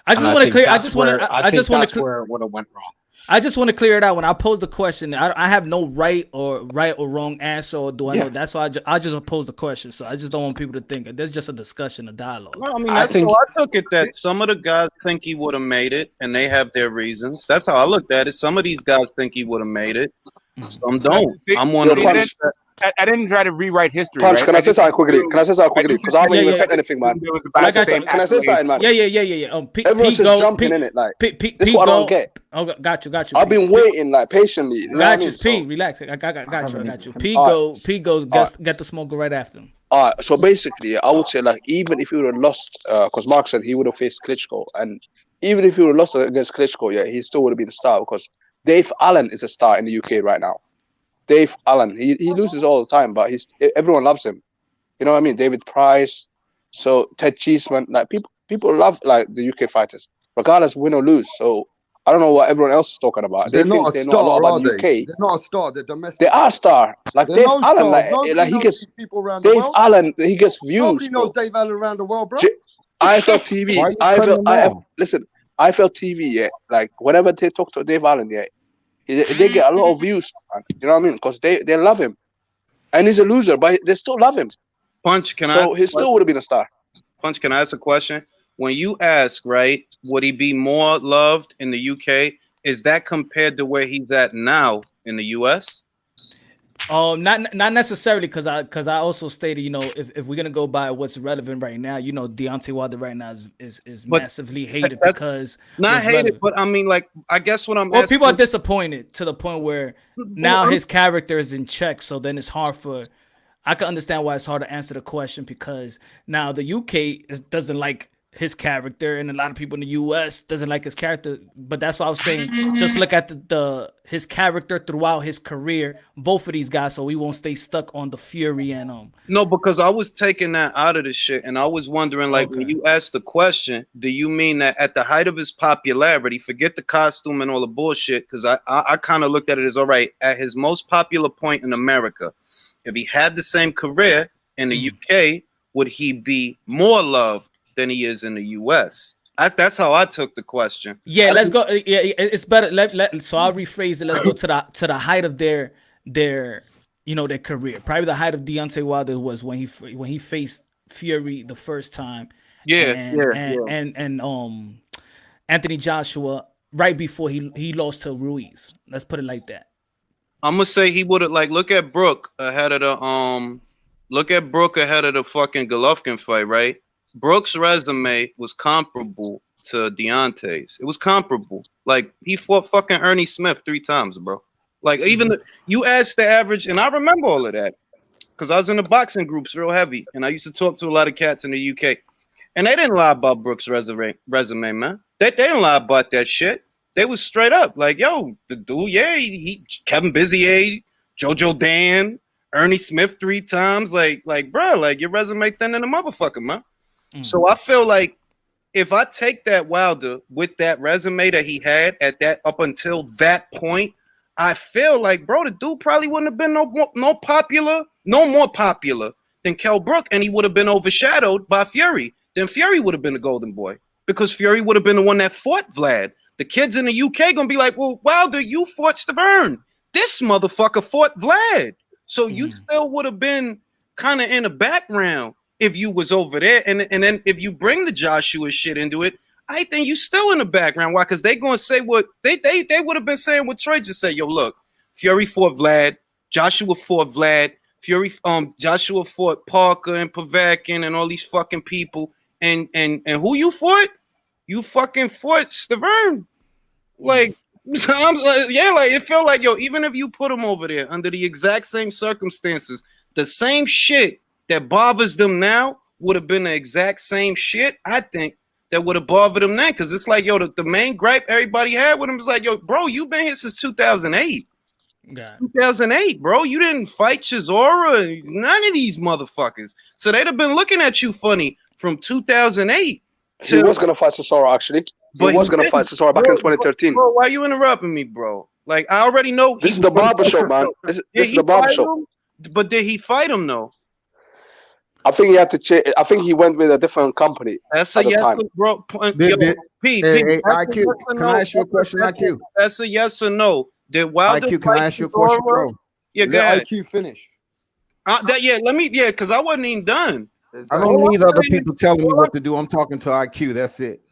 I just want to clear. I just want to. I just want to. Where it would have went wrong. I just want to clear it out. When I pose the question, I have no right or wrong answer, or do I know? That's why I just pose the question. So I just don't want people to think there's just a discussion, a dialogue. Well, I mean, that's how I took it. That some of the guys think he would have made it, and they have their reasons. That's how I looked at it. Some of these guys think he would have made it. Some don't. I'm one of them. I didn't try to rewrite history. Punch, right? can I say something quickly? Because I haven't even said anything, man. Can I say something, man? Yeah. Everyone's just jumping in it, like this is what I don't get. Oh, got you. I've been waiting, like, patiently. You know got what you, I mean? P. Relax. I got you. P goes. Get the smoke right after him. All right. So basically, I would say, like, even if he would have lost, because Mark said he would have faced Klitschko, and even if he would have lost against Klitschko, yeah, he still would have been a star, because Dave Allen is a star in the UK right now. Dave Allen, he loses all the time, but everyone loves him. You know what I mean? David Price, so Ted Cheeseman, like people love, like, the UK fighters, regardless win or lose. So I don't know what everyone else is talking about. They're They not think a they know a lot star, about are the they? UK. They're not a star. They're domestic. They are a star. Like They're Dave no Allen, stars. like he knows gets these people around the Dave world. Allen, he gets views. Nobody Bro. knows Dave Allen around the world, bro. IFL TV, listen, IFL TV, yeah, like whenever they talk to Dave Allen, yeah, they get a lot of views, man. You know what I mean? Because they love him, and he's a loser, but they still love him. Punch, So he still would have been a star. Punch, can I ask a question? When you ask, right, would he be more loved in the UK? Is that compared to where he's at now in the US? Not necessarily, because I also stated, you know, if we're gonna go by what's relevant right now, you know, Deontay Wilder right now is massively hated because not hated, but I mean, like, I guess what I'm asking, people are disappointed to the point where now his character is in check. So then it's hard for. I can understand why it's hard to answer the question, because now the UK doesn't like his character, and a lot of people in the US doesn't like his character. But that's what I was saying. Just look at his character throughout his career, both of these guys, so we won't stay stuck on the Fury and No, because I was taking that out of the shit, and I was wondering, like, when you asked the question, do you mean that at the height of his popularity, forget the costume and all the bullshit, because I kind of looked at it as, all right, at his most popular point in America, if he had the same career in the UK, would he be more loved than he is in the US? That's how I took the question. Yeah, let's go. Yeah, it's better. So I'll rephrase it. Let's go to the height of their you know, their career. Probably the height of Deontay Wilder was when he faced Fury the first time. And Anthony Joshua right before he lost to Ruiz. Let's put it like that. I'm gonna say he would have, like, look at Brooke ahead of the fucking Golovkin fight, right? Brooks' resume was comparable to Deontay's. It was comparable. Like, he fought fucking Ernie Smith 3 times, bro. Like, even you asked the average, and I remember all of that because I was in the boxing groups real heavy, and I used to talk to a lot of cats in the UK, and they didn't lie about Brooks' resume, man. They didn't lie about that shit. They was straight up like, yo, the dude, yeah, he Kevin Bizier, Jojo Dan, Ernie Smith 3 times. Like, bro, like, your resume thin than a motherfucker, man. So I feel like if I take that Wilder with that resume that he had at that up until that point, I feel like, bro, the dude probably wouldn't have been no more popular than Kell Brook, and he would have been overshadowed by Fury. Then Fury would have been the golden boy, because Fury would have been the one that fought Vlad. The kids in the UK gonna be like, well, Wilder, you fought Stavern. This motherfucker fought Vlad. So you still would have been kind of in the background if you was over there, and then if you bring the Joshua shit into it, I think you still in the background. Why? Because they gonna say what they would have been saying what Troy just said. Yo, look, Fury fought Vlad, Joshua fought Vlad, Joshua fought Parker and Povetkin and all these fucking people, and who you fought? You fucking fought Stavern. Like, it felt like, yo, even if you put them over there under the exact same circumstances, the same shit that bothers them now would have been the exact same shit, I think, that would have bothered them then. Because it's like, yo, the main gripe everybody had with him was like, yo, bro, you've been here since 2008. 2008, bro. You didn't fight Chisora, none of these motherfuckers. So they'd have been looking at you funny from 2008. He was going to fight Chisora, actually. He was going to fight Chisora back in 2013. Bro, why are you interrupting me, bro? Like, I already know. This is the barbershop, man. This is the barbershop. But did he fight him, though? I think he had to change. I think he went with a different company. That's at a the yes, time. bro. Pete, Hey, that's a IQ, yes or can no. I ask you a question, IQ? That's a yes or no. Did Wilder IQ, can I fight ask you a question, Chisora? bro? Yeah, go Let ahead. IQ finish. Because I wasn't even done. I don't need other people telling me what to do. I'm talking to IQ. That's it.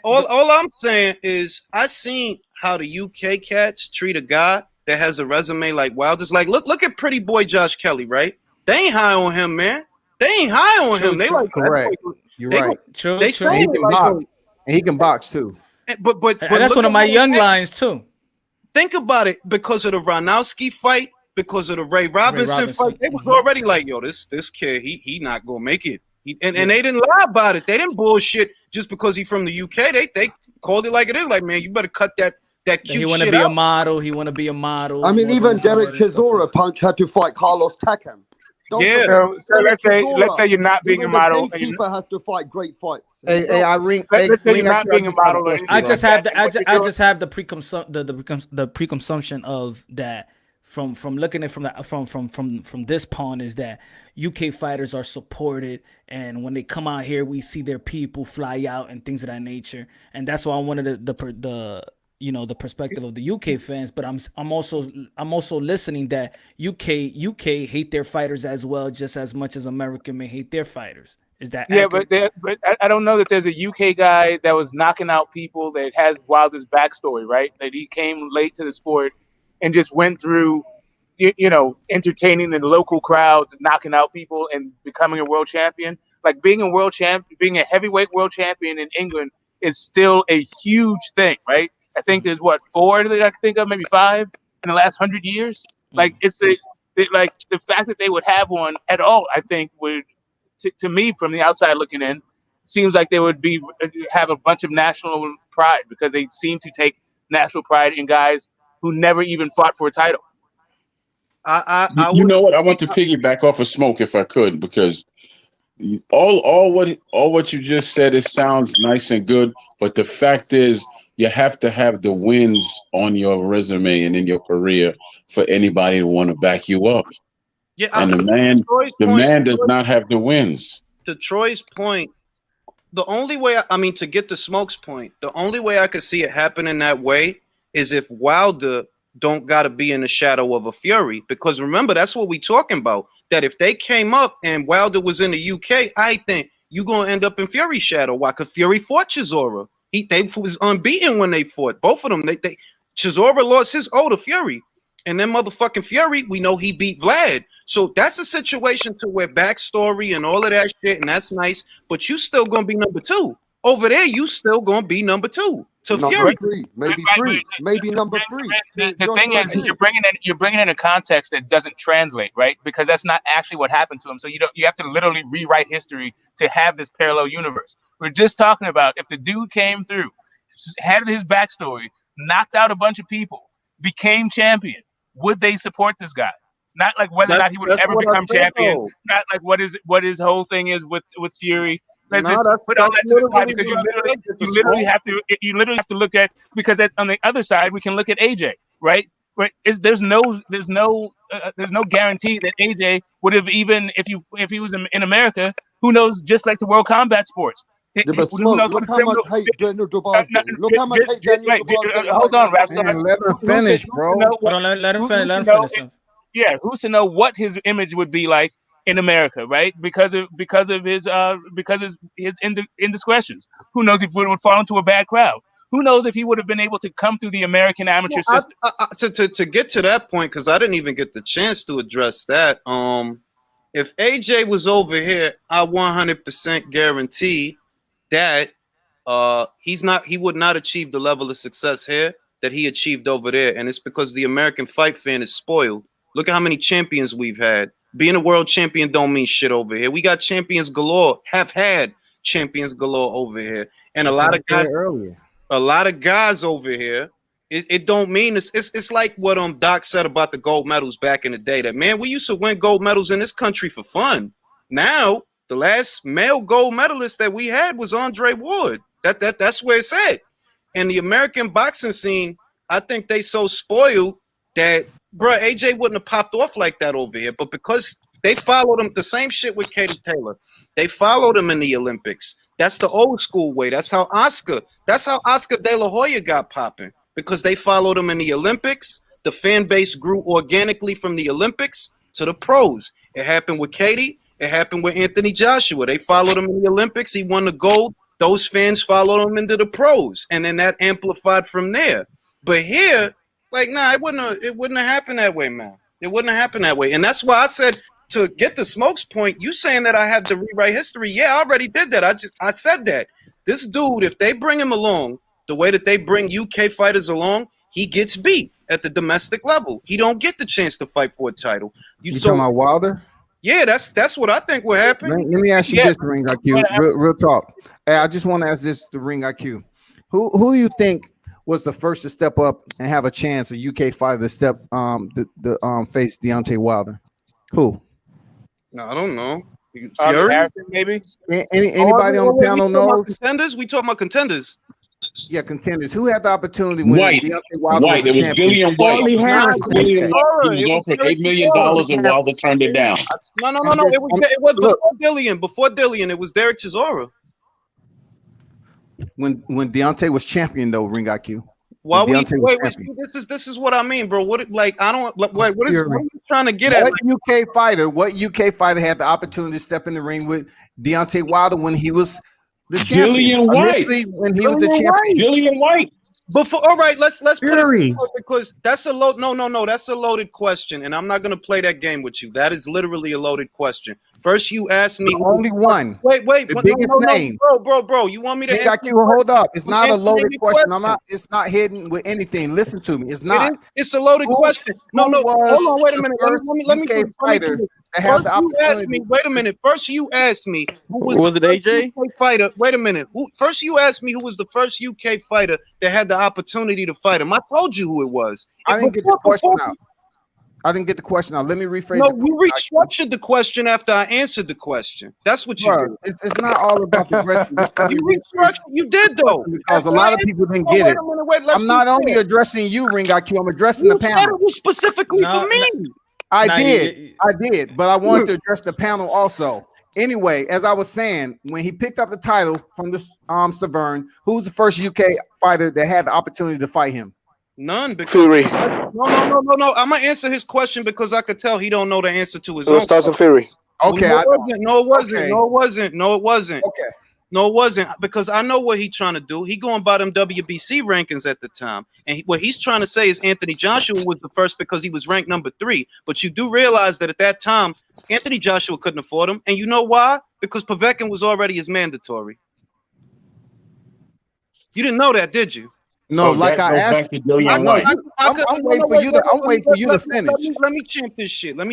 All I'm saying is I seen how the UK cats treat a guy that has a resume like Wilder's. Like, look at pretty boy Josh Kelly, right? They ain't high on him, man. They ain't high on him. They like correct. You're right. They And he can box. And he can box too. But that's look one of at my what young happened. lines too. Think about it, because of the Ronowski fight, because of the Ray Robinson fight, they was already like, yo, this kid, he not gonna make it. And they didn't lie about it. They didn't bullshit just because he from the UK. They called it like it is. Like, man, you better cut that cute shit out. He want to be a model. He want to be a model. I mean, even Derek Chisora Punch had to fight Carlos Takam. So let's say you're not being a model. The gatekeeper has to fight great fights. Hey, Irene. Let's say you're not being a model. I just have the preconsumption of that from looking at from this pawn is that UK fighters are supported, and when they come out here, we see their people fly out and things of that nature, and that's why I wanted the perspective of the UK fans, but I'm also listening that UK hate their fighters as well, just as much as America may hate their fighters. Is that accurate? but I don't know that there's a UK guy that was knocking out people that has Wilder's backstory, right? That he came late to the sport and just went through, entertaining the local crowds, knocking out people, and becoming a world champion. Like being a heavyweight world champion in England is still a huge thing, right? I think there's 4 that I can think of, maybe 5 in the last 100 years. Like like the fact that they would have one at all, I think would, to me from the outside looking in, seems like they would have a bunch of national pride, because they seem to take national pride in guys who never even fought for a title. You know what? I want to piggyback off of Smoke if I could, because all what you just said, it sounds nice and good, but the fact is you have to have the wins on your resume and in your career for anybody to want to back you up. Yeah, and the man does not have the wins. To Troy's point, the only way to get to Smoke's point, the only way I could see it happening that way is if Wilder don't got to be in the shadow of a Fury, because remember, that's what we talking about, that if they came up and Wilder was in the UK, I think you gonna end up in Fury's shadow. Why? Because Fury fought Chisora. They was unbeaten when they fought. Both of them. Chisora lost his to Fury, and then motherfucking Fury, we know he beat Vlad. So that's a situation to where backstory and all of that shit, and that's nice. But you still gonna be number 2 over there. You still gonna be number 2 to number Fury. 3, maybe 3, maybe number 3. The thing is, you're bringing in a context that doesn't translate, right? Because that's not actually what happened to him. So you have to literally rewrite history to have this parallel universe. We're just talking about if the dude came through, had his backstory, knocked out a bunch of people, became champion, would they support this guy? Not like whether or not he would ever become champion. Not like what his whole thing is with Fury. Let's just put all that to the side, because you literally have to look at, because on the other side we can look at AJ, right? But there's no guarantee that AJ would have, even if he was in America, who knows? Just like the World Combat Sports. Look how much hate Daniel Dubois getting. Look how much hate Daniel Dubois. Hold on, Rap. Man, let him finish, bro. Let him finish. Yeah, who's to know what his image would be like in America, right? Because of his indiscretions. Who knows if he would fall into a bad crowd? Who knows if he would have been able to come through the American amateur system? To get to that point, because I didn't even get the chance to address that. If AJ was over here, I 100% guarantee that he would not achieve the level of success here that he achieved over there, and it's because the American fight fan is spoiled. Look at how many champions we've had. Being a world champion don't mean shit over here. We got champions galore, have had champions galore over here, and a lot of guys over here. It don't mean it's like what Doc said about the gold medals back in the day. That, man, we used to win gold medals in this country for fun. Now the last male gold medalist that we had was Andre Ward. That's where it's at. And the American boxing scene, I think they so spoiled that, bro, AJ wouldn't have popped off like that over here. But because They followed him. The same shit with Katie Taylor. They followed him in the Olympics. That's the old school way. That's how Oscar De La Hoya got popping, because they followed him in the Olympics. The fan base grew organically from the Olympics to the pros. It happened with Katie. It happened with Anthony Joshua. They followed him in the Olympics. He won the gold. Those fans followed him into the pros, and then that amplified from there. But here, like, nah, it wouldn't have happened that way, man. It wouldn't have happened that way. And that's why I said, to get the Smokes point, you saying that I had to rewrite history. Yeah, I already did that. I said that. This dude, if they bring him along the way that they bring UK fighters along, he gets beat at the domestic level. He don't get the chance to fight for a title. You talking about Wilder? Yeah, that's what I think will happen. Let me ask you this, Ring IQ. Real talk. Hey, I just want to ask this to Ring IQ. Who do you think was the first to step up and have a chance, a UK fighter to step face Deontay Wilder? Who? No, I don't know. Fury? Harrison, maybe? Anybody on the panel knows? Contenders? We talking about contenders. Yeah, contenders. Who had the opportunity when Deontay Wilder White. was It a was champion? Gillian White. He was offered $8 million and Wilder turned it down. No. It was before Dillian. Before Dillian, it was Derek Chisora. When Deontay was champion, though, Ring IQ. Why we wait? This is what I mean, bro. What what are you trying to get at? What UK fighter had the opportunity to step in the ring with Deontay Wilder when he was the champion? Gillian White. When he was the champion. Gillian White. Before, all right, let's put it, because that's a load. No, that's a loaded question, and I'm not gonna play that game with you. That is literally a loaded question. First, you asked me only one. Wait, the biggest name, bro. You want me to? Hold up. It's not a loaded question. It's not hidden with anything. Listen to me. It's not. It's a loaded question. No. Hold on. Wait a minute. Let me. First, you asked me. Wait a minute. First, you asked me who was it AJ? UK fighter. Wait a minute. First, you asked me who was the first UK fighter that had the opportunity to fight him. I told you who it was. I didn't get the question out. Let me rephrase. No, you restructured the question after I answered the question. That's what you did. It's not all about the question. You restructured. You did though, because a lot of people didn't get it. I'm not only addressing you, Ring IQ. I'm addressing the panel. It was specifically for me. I did, but I wanted to address the panel also. Anyway, as I was saying, when he picked up the title from the Severn, who was the first UK fighter that had the opportunity to fight him? None. Because Fury. No. I'm gonna answer his question because I could tell he don't know the answer to his own. Tyson Fury. Okay. No, it wasn't. Okay. No, it wasn't, because I know what he's trying to do. He going by them WBC rankings at the time. And what he's trying to say is Anthony Joshua was the first because he was ranked number 3. But you do realize that at that time, Anthony Joshua couldn't afford him. And you know why? Because Povetkin was already his mandatory. You didn't know that, did you? No, like I asked. I'm waiting for you to finish. Let me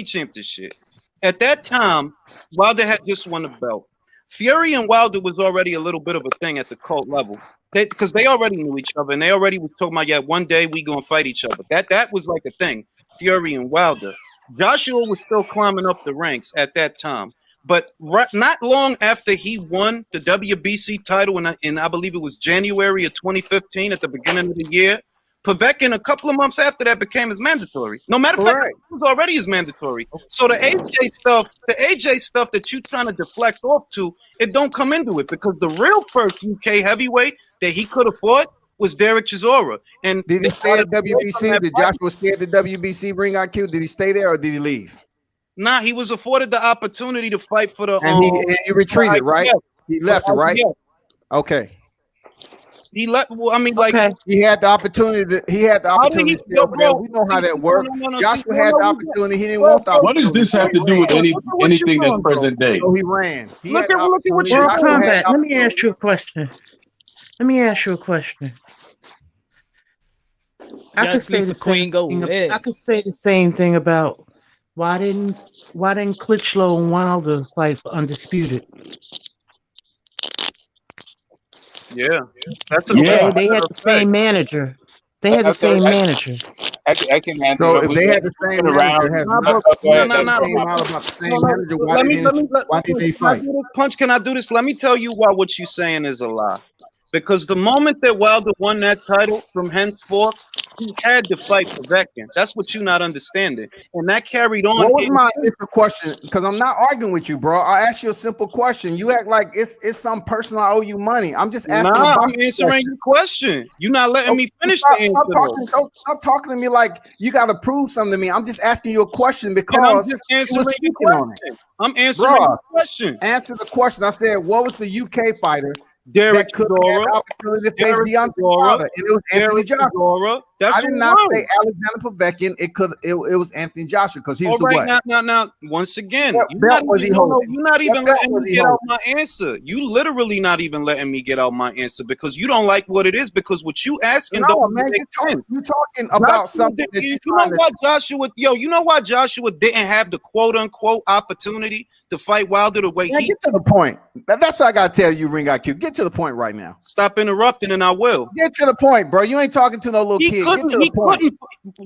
champ this shit. At that time, Wilder had just won the belt. Fury and Wilder was already a little bit of a thing at the cult level, because they already knew each other, and they already was talking about, yeah, one day we gonna fight each other. That was like a thing. Fury and Wilder. Joshua was still climbing up the ranks at that time, but not long after he won the WBC title, in I believe it was January of 2015, at the beginning of the year, Povetkin, a couple of months after that, became his mandatory. No matter of fact, it was already his mandatory. So the AJ stuff that you trying to deflect off to, it don't come into it, because the real first UK heavyweight that he could have fought was Derek Chisora. And did he stay at WBC? Did Joshua stay at the WBC Ring IQ? Did he stay there or did he leave? Nah, he was afforded the opportunity to fight for the. And he retreated, right? He left, right? Okay. He left. Well, I mean, like he had the opportunity. He had the opportunity. We know how that worked. Joshua had the opportunity. He didn't want the opportunity. What does this have to do with anything that's present day? So he ran. Look at what you. Let me ask you a question. I could say the same thing about why didn't Klitschko and Wilder fight for undisputed? Yeah, they had the same manager. They had the same manager. I can answer. So if they had the same manager, why did they fight? Punch, can I do this? Let me tell you why what you're saying is a lie. Because the moment that Wilder won that title, from henceforth, he had to fight Povetkin. That's what you're not understanding. And that carried on. What was my initial question? Because I'm not arguing with you, bro. I asked you a simple question. You act like it's some person I owe you money. I'm just asking. Nah, about I'm answering your question. You're not letting me finish the answer. Stop talking to me like you got to prove something to me. I'm just asking you a question because And I'm just you answering was your speaking on question. it. I'm answering Bruh, your question. Answer the question. I said, what was the UK fighter Derek that could have had the opportunity to face Deontay Wilder? And it was Anthony Joshua. That's I did who not won. say Alexander Povetkin. It was Anthony Joshua because he was All the right, what? now, once again, What belt was he holding? you're not even What belt letting was me he get out holding? my answer. You literally not even letting me get out my answer because you don't like what it is. Because what you asking No, don't man, make sense. you're talking about something that You you're know trying to. why Joshua? You know why Joshua didn't have the quote unquote opportunity to fight Wilder the way Man, he? get to the point. That's what I gotta tell you, Ring IQ. Get to the point right now. Stop interrupting, and I will. Get to the point, bro. You ain't talking to no little kid. Get to the point.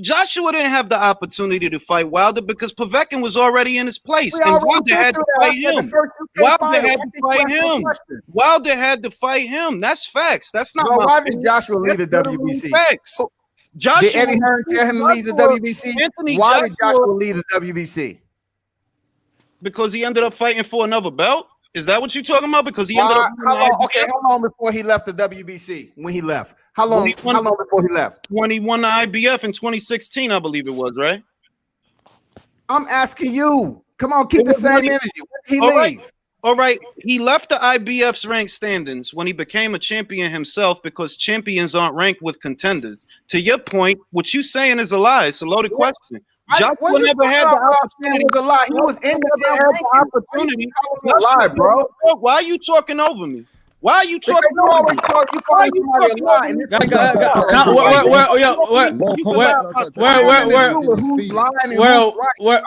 Joshua didn't have the opportunity to fight Wilder because Povetkin was already in his place, We and already Wilder been had through to that. fight I said the him. first UK Wilder fighter. had to fight him. Wilder had to fight him. That's facts. That's not. Bro, my why did opinion. Joshua leave the That's literally WBC? Facts. Joshua, Did Eddie Hearn tell him to leave the WBC? Anthony Why did Joshua- Joshua leave the WBC? Because he ended up fighting for another belt. Is that what you're talking about? Because he ended up. How long before he left the WBC? When he left? How long before he left? When he won the IBF in 2016, I believe it was, right? I'm asking you. Come on, keep the same energy. When did he leave? All right. He left the IBF's ranked standings when he became a champion himself because champions aren't ranked with contenders. To your point, what you saying is a lie. It's a loaded question. Joshua never had the opportunity. Was a lie. He was in the damn opportunity. a lie, bro. Why are you talking over me? Why are you talking you over always me? talk, you call somebody a lie, and this I'm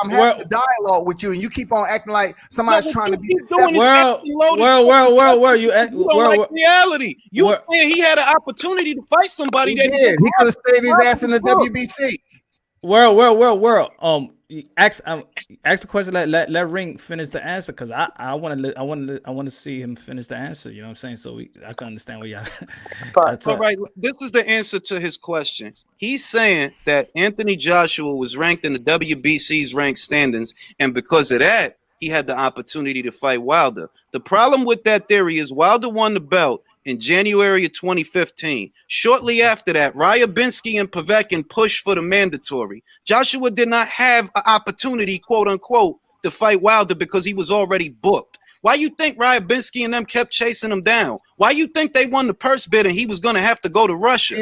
having a dialogue with you, and you keep on acting like somebody's trying to be deceptive. You don't like reality. You saying he had an opportunity to fight somebody that he could have stayed his ass in the WBC. World. Ask the question. Let Ring finish the answer because I want to see him finish the answer. You know what I'm saying? So I can understand what y'all. All right, this is the answer to his question. He's saying that Anthony Joshua was ranked in the WBC's ranked standings, and because of that, he had the opportunity to fight Wilder. The problem with that theory is Wilder won the belt in January of 2015. Shortly after that, Ryabinski and Povetkin pushed for the mandatory. Joshua did not have an opportunity, quote unquote, to fight Wilder because he was already booked. Why you think Ryabinski and them kept chasing him down? Why you think they won the purse bid and he was going to have to go to Russia?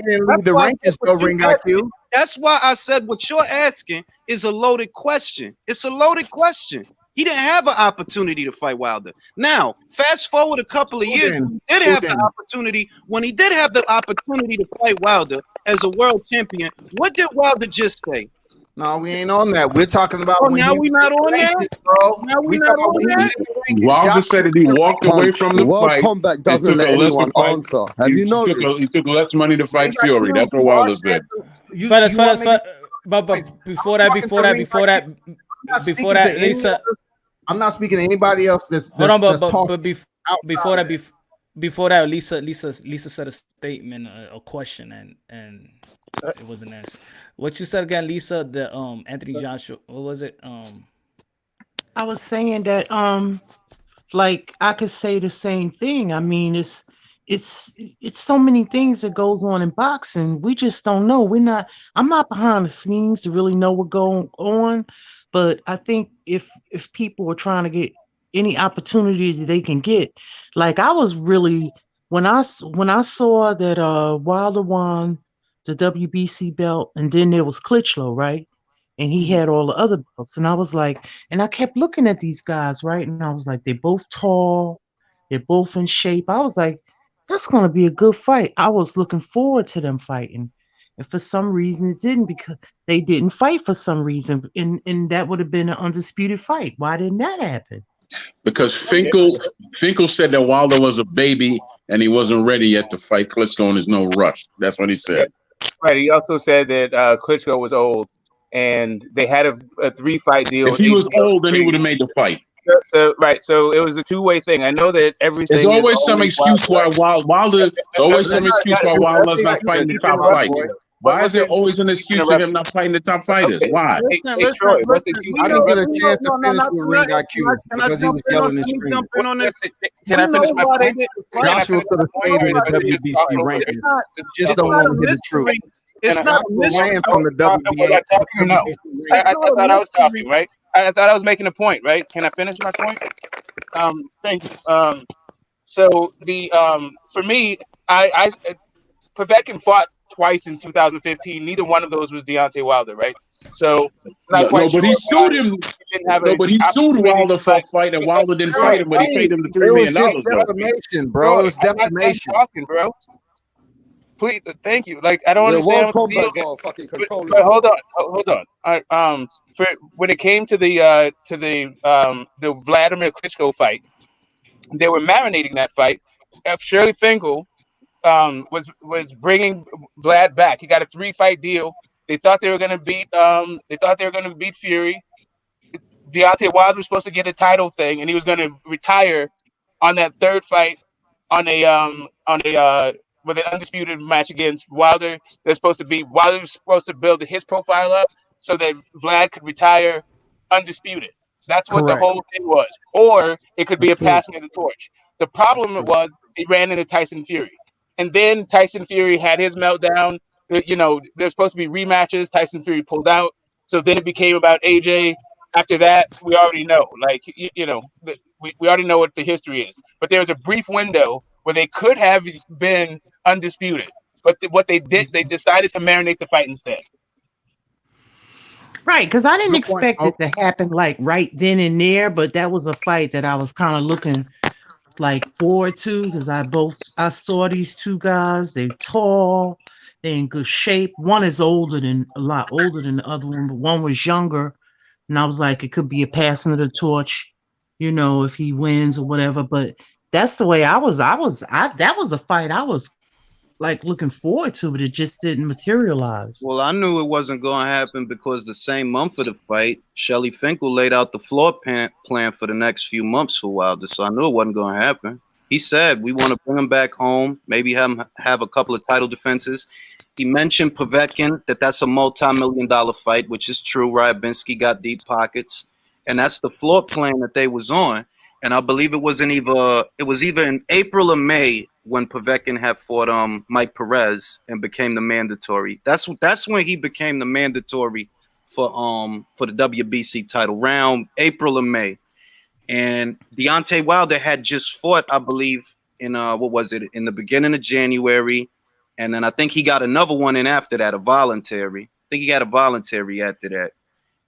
That's why I said what you're asking is a loaded question. It's a loaded question. He didn't have an opportunity to fight Wilder. Now, fast forward a couple of years, he did have the opportunity. When he did have the opportunity to fight Wilder as a world champion, what did Wilder just say? No, we ain't on that. We're talking about. Oh, now we're not on that, bro. Now we're not on that. Wilder said that he walked away from the World fight. Combat and doesn't took let a lesser anyone fight. answer. Have you noticed? He took less money to fight Fury. That's what Wilder said. But before that, Lisa. I'm not speaking to anybody else. Hold on, but before that, Lisa said a statement, a question, and it wasn't answered. What you said again, Lisa? The Anthony Joshua. What was it? I was saying that like I could say the same thing. I mean, it's so many things that goes on in boxing. We just don't know. I'm not behind the scenes to really know what going on. But I think if people were trying to get any opportunity that they can get, like I was really when I saw that Wilder won the WBC belt, and then there was Klitschko, right? And he had all the other belts, and I was like, and I kept looking at these guys, right? And I was like, they're both tall, they're both in shape. I was like, that's gonna be a good fight. I was looking forward to them fighting. And for some reason it didn't, because they didn't fight for some reason. And that would have been an undisputed fight. Why didn't that happen? Because Finkel said that Wilder was a baby and he wasn't ready yet to fight Klitschko and there's no rush. That's what he said. Right. He also said that Klitschko was old and they had a 3-fight deal. If he was old, then he would have made the fight. So it was a two-way thing. I know that everything There's is always some always excuse why Wilder. There's always some excuse why Wilder's not Let fighting me the top interrupt, fights. boy. Why is there Listen, always an excuse to interrupt. him not fighting the top fighters? Okay, Why? hey, Troy, what's the excuse? I didn't get a chance to finish with Ring IQ Can I because he jump was in on? yelling and Let me screaming. jump in on this. Can I We finish know my why they point? didn't Can fight. I Joshua finish could my have point, stayed or in the are you just WBC talking over rankings. here? Just It's don't not want a to hear the truth. mystery. It's Can not a Joshua ran mystery. from the Was I talking or no? WBC I It's not a thought I was mystery. talking, right? I thought I was making a point, right? Can I finish my point? Thank you. So the for me, Povetkin fought twice in 2015. Neither one of those was Deontay Wilder, right? So I'm not quite No, but sure he why sued him. he didn't have No, an but he sued opportunity Wilder to for a fight. fight, and Wilder didn't Troy, fight him, but he paid him the $3 It was million just though. defamation, bro. Troy, It was I'm not done defamation. talking, bro. Please, thank you. Like I don't Yeah, understand World what the deal Combat is. got to fucking control But himself. hold on, hold on. All right, for when it came to the Vladimir Klitschko fight, they were marinating that fight. Shirley Finkel was bringing Vlad back. He got a 3-fight deal. They thought they were gonna beat Fury. Deontay Wilder was supposed to get a title thing, and he was gonna retire on that third fight on a with an undisputed match against Wilder. Wilder was supposed to build his profile up so that Vlad could retire undisputed. That's what the Correct. whole thing was. Or it could be That's a true. passing of the torch. The problem That's true. was he ran into Tyson Fury. And then Tyson Fury had his meltdown. You know, there's supposed to be rematches. Tyson Fury pulled out. So then it became about AJ. After that, we already know. Like, we already know what the history is. But there was a brief window where they could have been undisputed. But what they did, they decided to marinate the fight instead. Right, because I didn't Good point. expect it to happen like right then and there, but that was a fight that I was kind of looking like forward to because I saw these two guys. They're tall, they're in good shape. One is a lot older than the other one, but one was younger. And I was like, it could be a passing of the torch, if he wins or whatever. But that's the way I was. That was a fight I was like looking forward to, but it just didn't materialize. Well, I knew it wasn't going to happen because the same month of the fight, Shelley Finkel laid out the floor plan for the next few months for Wilder. So I knew it wasn't going to happen. He said, we want to bring him back home, maybe have a couple of title defenses. He mentioned Povetkin, that's a multi-million-dollar fight, which is true. Ryabinski got deep pockets. And that's the floor plan that they was on. And I believe it was either in April or May when Povetkin had fought Mike Perez and became the mandatory. That's when he became the mandatory for the WBC title, round April or May. And Deontay Wilder had just fought, I believe, in in the beginning of January, and then I think he got another one in after that, a voluntary. I think he got a voluntary after that,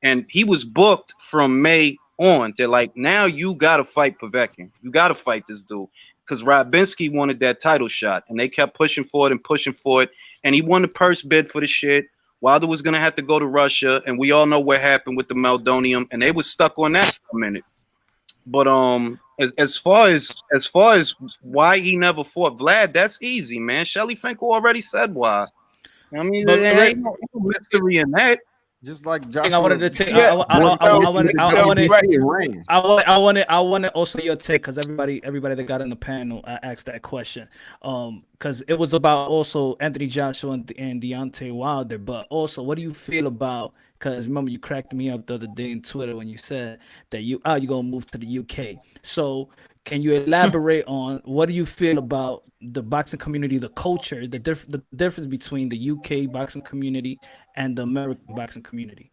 and he was booked from May on. They're like, now you got to fight Povetkin. You got to fight this dude. Because Ryabinski wanted that title shot, and they kept pushing for it, and he won the purse bid for the shit. Wilder was going to have to go to Russia, and we all know what happened with the meldonium, and they was stuck on that for a minute. But as far as why he never fought Vlad, that's easy, man. Shelley Finkel already said why. I mean, there ain't no mystery in that. Just like I Joshua. wanted to take. Yeah. I wanted also your take because everybody that got in the panel asked that question. Because it was about also Anthony Joshua and Deontay Wilder, but also what do you feel about? Because remember you cracked me up the other day in Twitter when you said that you're gonna move to the UK. So can you elaborate on what do you feel about the boxing community, the culture, the difference between the UK boxing community and the American boxing community?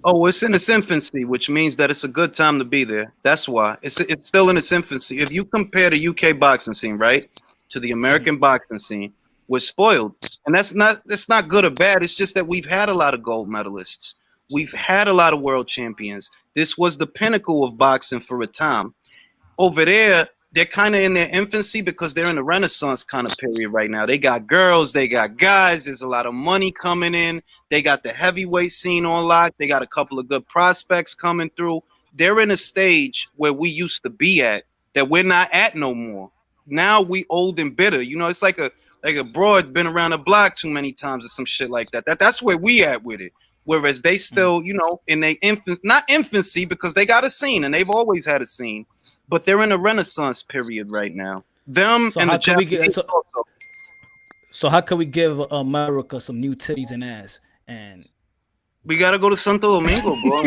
Oh, it's in its infancy, which means that it's a good time to be there. That's why it's still in its infancy. If you compare the UK boxing scene, right, to the American boxing scene, we're spoiled, and that's not good or bad. It's just that we've had a lot of gold medalists, we've had a lot of world champions. This was the pinnacle of boxing for a time. Over there, they're kind of in their infancy because they're in the Renaissance kind of period right now. They got girls, they got guys, there's a lot of money coming in. They got the heavyweight scene on lock. They got a couple of good prospects coming through. They're in a stage where we used to be at that we're not at no more. Now we old and bitter. It's like a broad been around the block too many times or some shit like that. That's where we at with it. whereas they still, you know, in their not infancy, because they got a scene and they've always had a scene, but they're in a renaissance period right now. Them So and how the can we get Japanese also. so how can we give America some new titties and ass? And we gotta go to Santo Domingo, bro.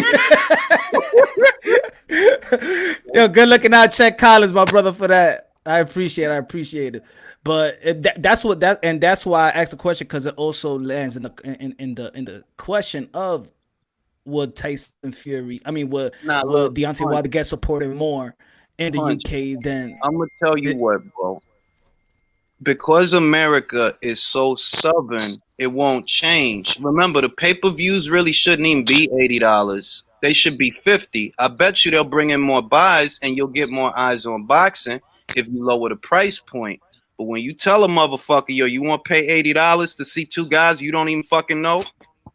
Yo, good looking out, Chet Collins, my brother, for that. I appreciate it. But that's why I asked the question, because it also lands in the question of would Tyson Fury, would Deontay Wilder get supported more in the UK than? I'm gonna tell you what, bro. Because America is so stubborn, it won't change. Remember, the pay-per-views really shouldn't even be $80. They should be $50. I bet you they'll bring in more buys and you'll get more eyes on boxing if you lower the price point. But when you tell a motherfucker, yo, you want to pay $80 to see two guys you don't even fucking know,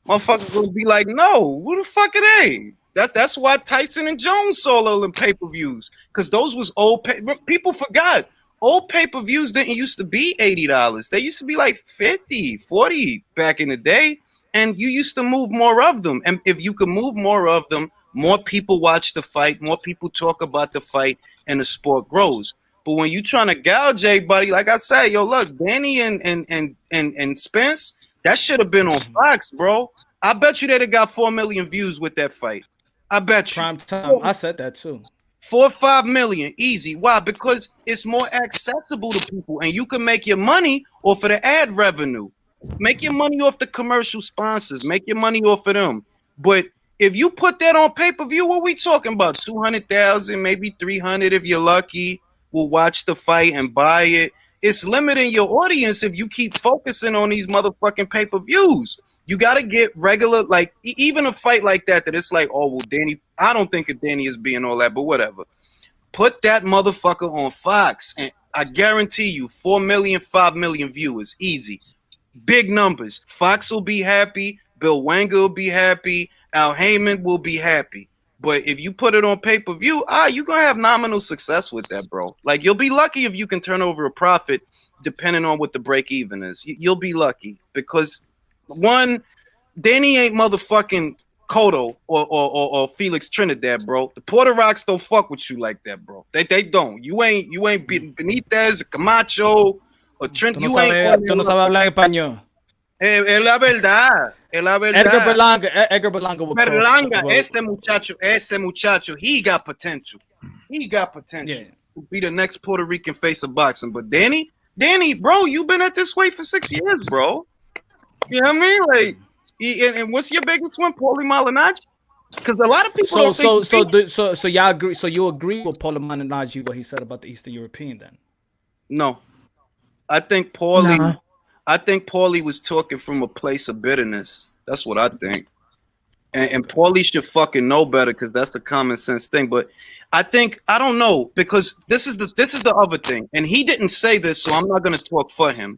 motherfuckers gonna be like, no, who the fuck are they? That's why Tyson and Jones sold all them pay-per-views, because those was old people forgot. Old pay-per-views didn't used to be $80. They used to be like 50, 40 back in the day. And you used to move more of them. And if you could move more of them, more people watch the fight, more people talk about the fight, and the sport grows. But when you trying to gouge everybody, like I said, yo, look, Danny and Spence, that should have been on Fox, bro. I bet you they'd have got 4 million views with that fight. I bet you. Prime time. I said that too. 4 or 5 million, easy. Why? Because it's more accessible to people, and you can make your money off of the ad revenue. Make your money off the commercial sponsors. Make your money off of them. But if you put that on pay-per-view, what we talking about? 200,000, maybe 300 if you're lucky, will watch the fight and buy it. It's limiting your audience if you keep focusing on these motherfucking pay-per-views. You got to get regular, like, even a fight like that it's like, oh, well, Danny, I don't think of Danny as being all that, but whatever. Put that motherfucker on Fox, and I guarantee you 4 million, 5 million viewers, easy. Big numbers. Fox will be happy. Bill Wenger will be happy. Al Heyman will be happy. But if you put it on pay-per-view, you're going to have nominal success with that, bro. Like, you'll be lucky if you can turn over a profit depending on what the break-even is. You'll be lucky because, one, Danny ain't motherfucking Cotto or Felix Trinidad, bro. The Puerto Rocks don't fuck with you like that, bro. They don't. You ain't Benitez, Camacho, or Trent. Tú no sabes hablar español. Es la verdad. Es la verdad. Edgar Berlanga. Ese muchacho, he got potential. He got potential. Yeah. To be the next Puerto Rican face of boxing. But Danny, bro, you've been at this weight for 6 years, bro. You know what I mean? Like, and what's your biggest one, Paulie Malignaggi? Because a lot of people So y'all agree? So you agree with Paulie Malignaggi what he said about the Eastern European? Then no, I think Paulie was talking from a place of bitterness. That's what I think. And Paulie should fucking know better, because that's the common sense thing. But I don't know, because this is the other thing. And he didn't say this, so I'm not gonna talk for him.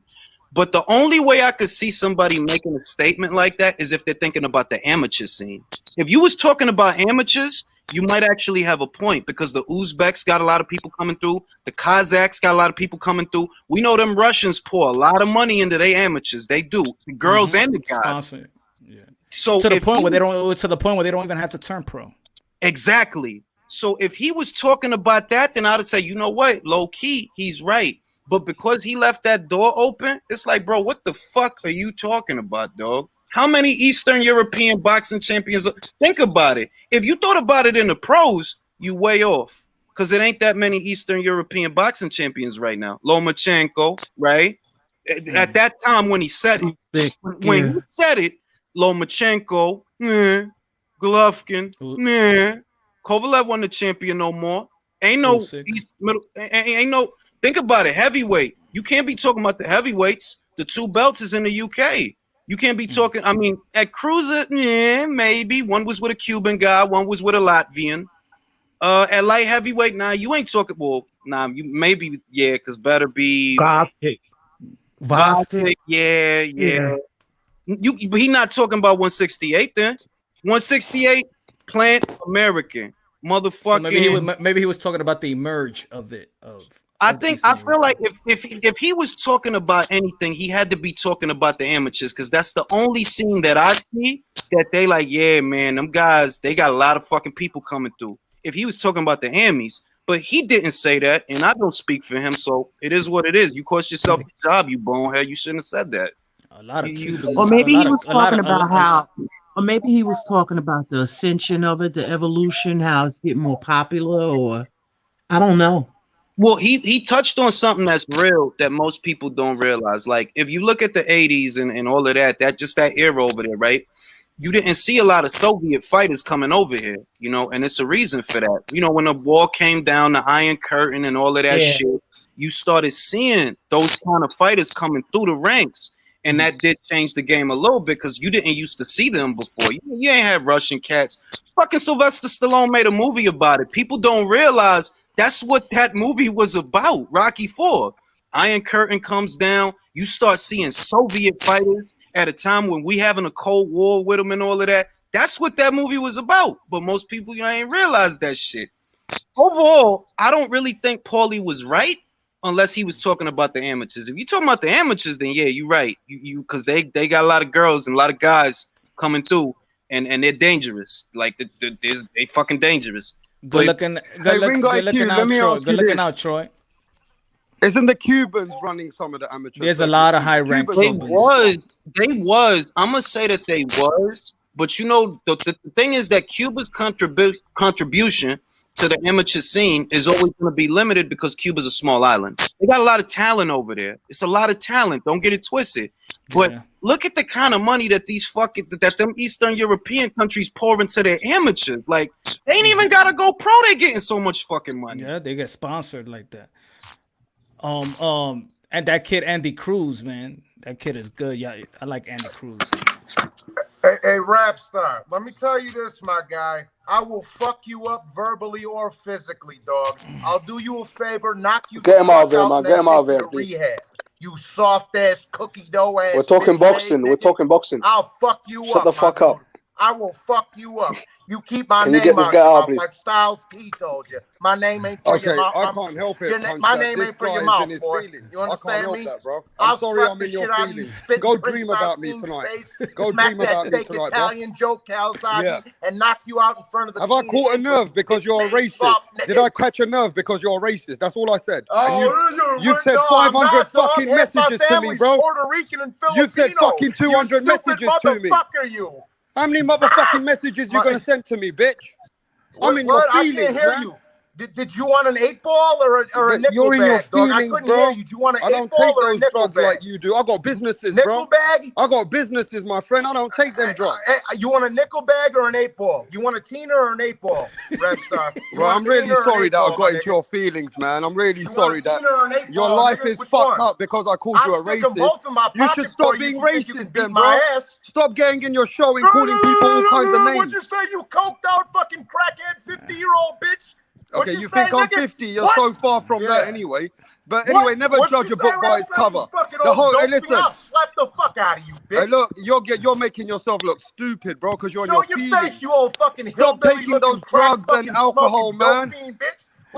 But the only way I could see somebody making a statement like that is if they're thinking about the amateur scene. If you was talking about amateurs, you might actually have a point, because the Uzbeks got a lot of people coming through. The Kazakhs got a lot of people coming through. We know them Russians pour a lot of money into their amateurs. They do, the girls and the guys. Yeah. So to the point where they don't even have to turn pro. Exactly. So if he was talking about that, then I'd say, you know what, low key, he's right. But because he left that door open, it's like, bro, what the fuck are you talking about, dog? How many Eastern European boxing champions? Think about it. If you thought about it in the pros, you way off, because it ain't that many Eastern European boxing champions right now. Lomachenko, right? At that time when he said it, when he said it, Lomachenko, Golovkin, Kovalev won the champion no more. Ain't no East, middle, ain't no. Think about it, heavyweight. You can't be talking about the heavyweights. The 2 belts is in the UK. You can't be talking. I mean, at cruiser, maybe one was with a Cuban guy, one was with a Latvian. At light heavyweight, you ain't talking. Well, you maybe because better be Bostic. Yeah. But he not talking about 168 then. 168, Plant American. Motherfucking. So maybe he was talking about the merge of it. I feel like if he was talking about anything, he had to be talking about the amateurs, because that's the only scene that I see that they like, yeah, man, them guys, they got a lot of fucking people coming through. If he was talking about the Amis, but he didn't say that, and I don't speak for him, so it is what it is. You cost yourself your job, you bonehead. You shouldn't have said that. A lot of Cubans. Or maybe he was talking about how, or maybe he was talking about the ascension of it, the evolution, how it's getting more popular, or I don't know. Well, he touched on something that's real that most people don't realize. Like, if you look at the 80s and all of that just that era over there, right? You didn't see a lot of Soviet fighters coming over here, you know, and it's a reason for that. You know, when the wall came down, the Iron Curtain and all of that shit, you started seeing those kind of fighters coming through the ranks. And that did change the game a little bit, because you didn't used to see them before. You ain't had Russian cats. Fucking Sylvester Stallone made a movie about it. People don't realize that's what that movie was about, Rocky IV. Iron Curtain comes down. You start seeing Soviet fighters at a time when we having a Cold War with them and all of that. That's what that movie was about. But most people ain't realize that shit. Overall, I don't really think Paulie was right unless he was talking about the amateurs. If you're talking about the amateurs, then yeah, you're right. You because they got a lot of girls and a lot of guys coming through, and they're dangerous. Like they fucking dangerous. Good looking out, Troy. Isn't the Cubans running some of the amateurs? There's a lot of high ranked Cubans. They was. I'm gonna say that they was, but you know the thing is that Cuba's contribution to the amateur scene is always going to be limited because Cuba's a small island. They got a lot of talent over there. It's a lot of talent. Don't get it twisted. But look at the kind of money that them Eastern European countries pour into their amateurs. Like, they ain't even got to go pro. They getting so much fucking money. Yeah, they get sponsored like that. And that kid Andy Cruz, man, that kid is good. Yeah, I like Andy Cruz. Hey, rap star, let me tell you this, my guy. I will fuck you up verbally or physically, dog. I'll do you a favor, knock you Get him out of there, here, man. Get him out of here, please. Rehab. You soft ass cookie dough ass. We're talking boxing. We're talking boxing. I'll fuck you up. Shut the fuck up. I will fuck you up. You keep my Can you name get this out guy your out, mouth please? like Styles P told you. My name ain't for your mouth. I can't help it. My name ain't for your mouth, boy. You understand me? That, bro. I'm sorry I'm in your feelings. Go dream about me tonight. Go dream about me tonight, bro. Italian joke, Calzaghe, and knock you out in front of the Have I caught a nerve because you're a racist? Did I catch a nerve because you're a racist? That's all I said. You said 500 fucking messages to me, bro. Puerto Rican and Filipino. You said fucking 200 messages to me. You. How many motherfucking messages you gonna send to me, bitch? I'm in your feelings, I can't hear man. you. Did you want an 8-ball or a nickel You're in your bag, dog? feelings, I couldn't bro. hear you. Do you want an I don't 8-ball take or a those nickel drugs bag? like you do. I got businesses, Nickel bro. bag? I got businesses, my friend. I don't take them drugs. You want a nickel bag or an 8-ball? You want a teener or an 8-ball? Red Star. Bro, I'm really sorry that I got into your feelings, man. I'm really sorry that your life is fucked up because I called you a racist. You should stop being racist then, bro. Stop getting in your show and calling people all kinds of names. What'd you say, you coked out fucking crackhead 50-year-old bitch? Okay, you think I'm 50? You're so far from that anyway. But anyway, never judge a book by its cover. The whole, hey, listen. I'll slap the fuck out of you, bitch. Hey, look, you're making yourself look stupid, bro, because you're on your feelings. Face, you old fucking Stop taking those drugs and alcohol, man.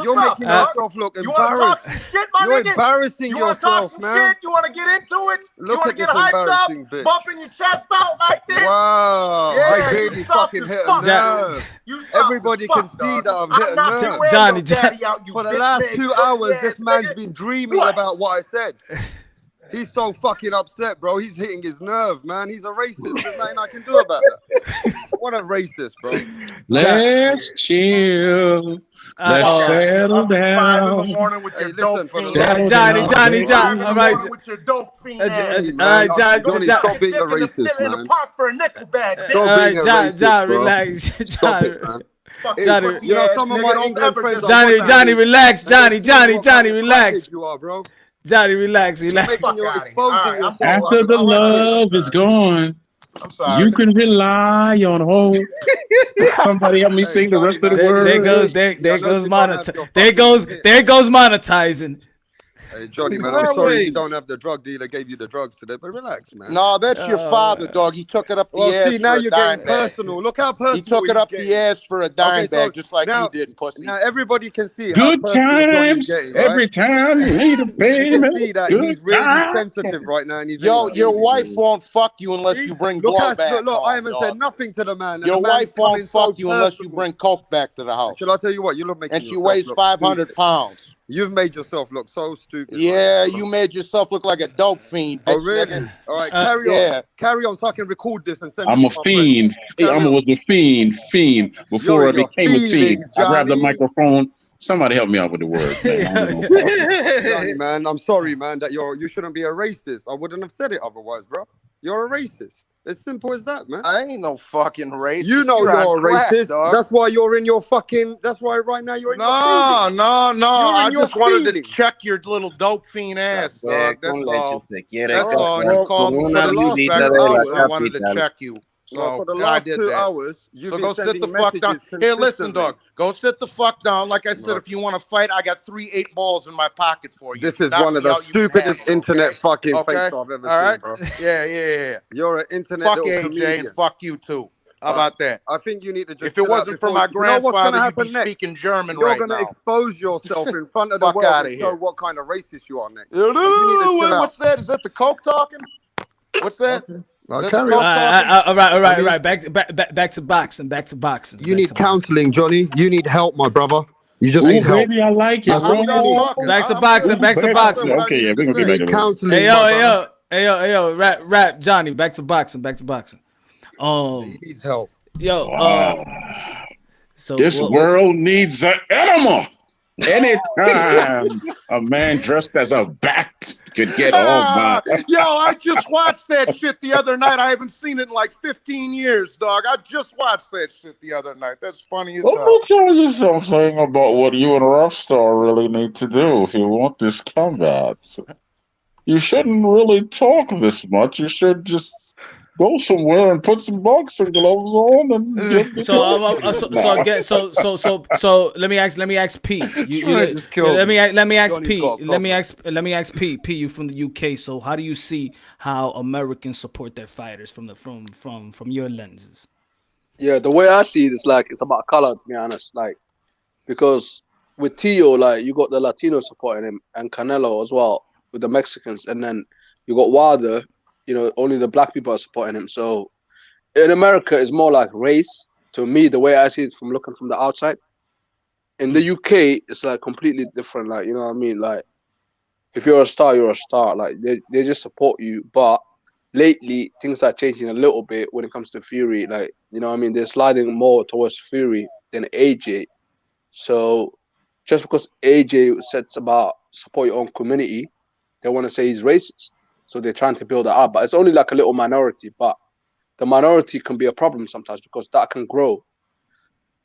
You're making yourself look embarrassed. You're embarrassing yourself, man. You want to get into it? Look at this hyped up, embarrassing bitch. bumping your chest out like this? Wow, I really fucking hit a nerve. Everybody can see that I've hit a nerve. Johnny. For the last 2 hours, this man's been dreaming about what I said. He's so fucking upset, bro. He's hitting his nerve, man. He's a racist. There's nothing I can do about that. What a racist, bro. Let's chill. Let's settle down. 5 in the morning with your dope fiend. Johnny. All right. With your dope fiend. All right, Johnny. Stop being a racist, man. In the park for a nickel bag. Stop being a racist, John, bro. relax. Stop it, man. Johnny, you know some of my England friends. Johnny, relax. Johnny, relax. You are, bro. Johnny, relax. You're exposing After the love is gone, I'm sorry. you can rely on hope. Somebody help me sing the rest of the words. There goes monetizing. Hey, Johnny, man, I'm sorry you don't have the drug dealer gave you the drugs today, but relax, man. No, that's your father, dog. He took it up the Well, ass see, now for a you're dime getting bag. personal. Look how personal He took it he's up getting. the ass for a dime Okay, so bag, just like now, you did, pussy. now everybody can see how Good personal Johnny's times getting, right? every time you need a You baby. can see that Good he's really times. sensitive right now, and he's Yo, your wife won't fuck you unless you bring look, blood back look, I home, haven't dog. said nothing to the man. And Your the man's wife won't coming fuck so you unless you personal. bring coke back to the house. Shall I tell you what? You're making And she yourself weighs look 500 stupid. pounds. You've made yourself look so stupid. Yeah, you made yourself look like a dope fiend. Oh, bitch, really? nigga. All right, carry on. Yeah. Carry on so I can record this and send I'm it a to my fiend. friends. I was a fiend before You're I in your became a teen. feelings, I grabbed the Johnny. microphone. Somebody help me out with the words, man. I don't know what I'm talking. Johnny, man, I'm sorry, man, that you shouldn't be a racist. I wouldn't have said it otherwise, bro. You're a racist. It's simple as that, man. I ain't no fucking racist. You know You're you're on a crack, racist. dog. That's why you're in your fucking. That's why right now you're in your feelings. No. You're I in your just wanted to feelings. check your little dope fiend ass, dog. That's all. quiere That's all. And you called me for the last 2 hours. I wanted to check you. So For the I last did 2 that. hours, you've So been go sit sending the fuck down. messages Here, listen, consistently. dog. Go sit the fuck down. Like I said, if you want to fight, I got 3 8-balls in my pocket for you. This is Knock one of me the out, you can stupidest handle it, internet okay? fucking Okay? fakes I've ever All seen, right? bro. Yeah. You're an internet Fuck little AJ comedian. and fuck you too. How about that? I think you need to just. If it chill out wasn't for before my you know what's gonna grandfather, you'd happen be next? speaking German You're right gonna now. expose yourself in front of the Fuck world outta and show here. what kind of racist you are next. And you need to chill out. What's that? Is that the coke talking? What's that? Well, Is that carry the on. coke talking? All right. I mean- Back to boxing. You need counseling, Johnny. You need help, my brother. You just Ooh, need help. baby, I like it. That's all you need. Back to boxing. Back to Baby. boxing. Okay, yeah, we're gonna get back to it. Counseling, Hey my brother. yo, rap, Johnny. Back to boxing. He needs help. Yo, Wow. so This world needs an enema. Anytime a man dressed as a bat could get my. Yo, I just watched that shit the other night. I haven't seen it in like 15 years, dog. I just watched that shit the other night. That's funny as Let hell. me tell you something about what you and Rockstar really need to do if you want this combat. You shouldn't really talk this much. You should just go somewhere and put some boxing gloves on and get So let me ask P. Let me ask P. P, you from the UK. So how do you see how Americans support their fighters from your lenses? Yeah, the way I see it is like it's about color, to be honest. Like, because with Tio, like you got the Latinos supporting him and Canelo as well with the Mexicans, and then you got Wilder. You know, only the black people are supporting him. So in America, it's more like race. To me, the way I see it from looking from the outside. In the UK, it's like completely different. Like, you know what I mean? Like, if you're a star, you're a star. Like, they just support you. But lately, things are changing a little bit when it comes to Fury. Like, you know what I mean? They're sliding more towards Fury than AJ. So just because AJ sets about support your own community, they want to say he's racist. So they're trying to build that up, but it's only like a little minority. But the minority can be a problem sometimes because that can grow.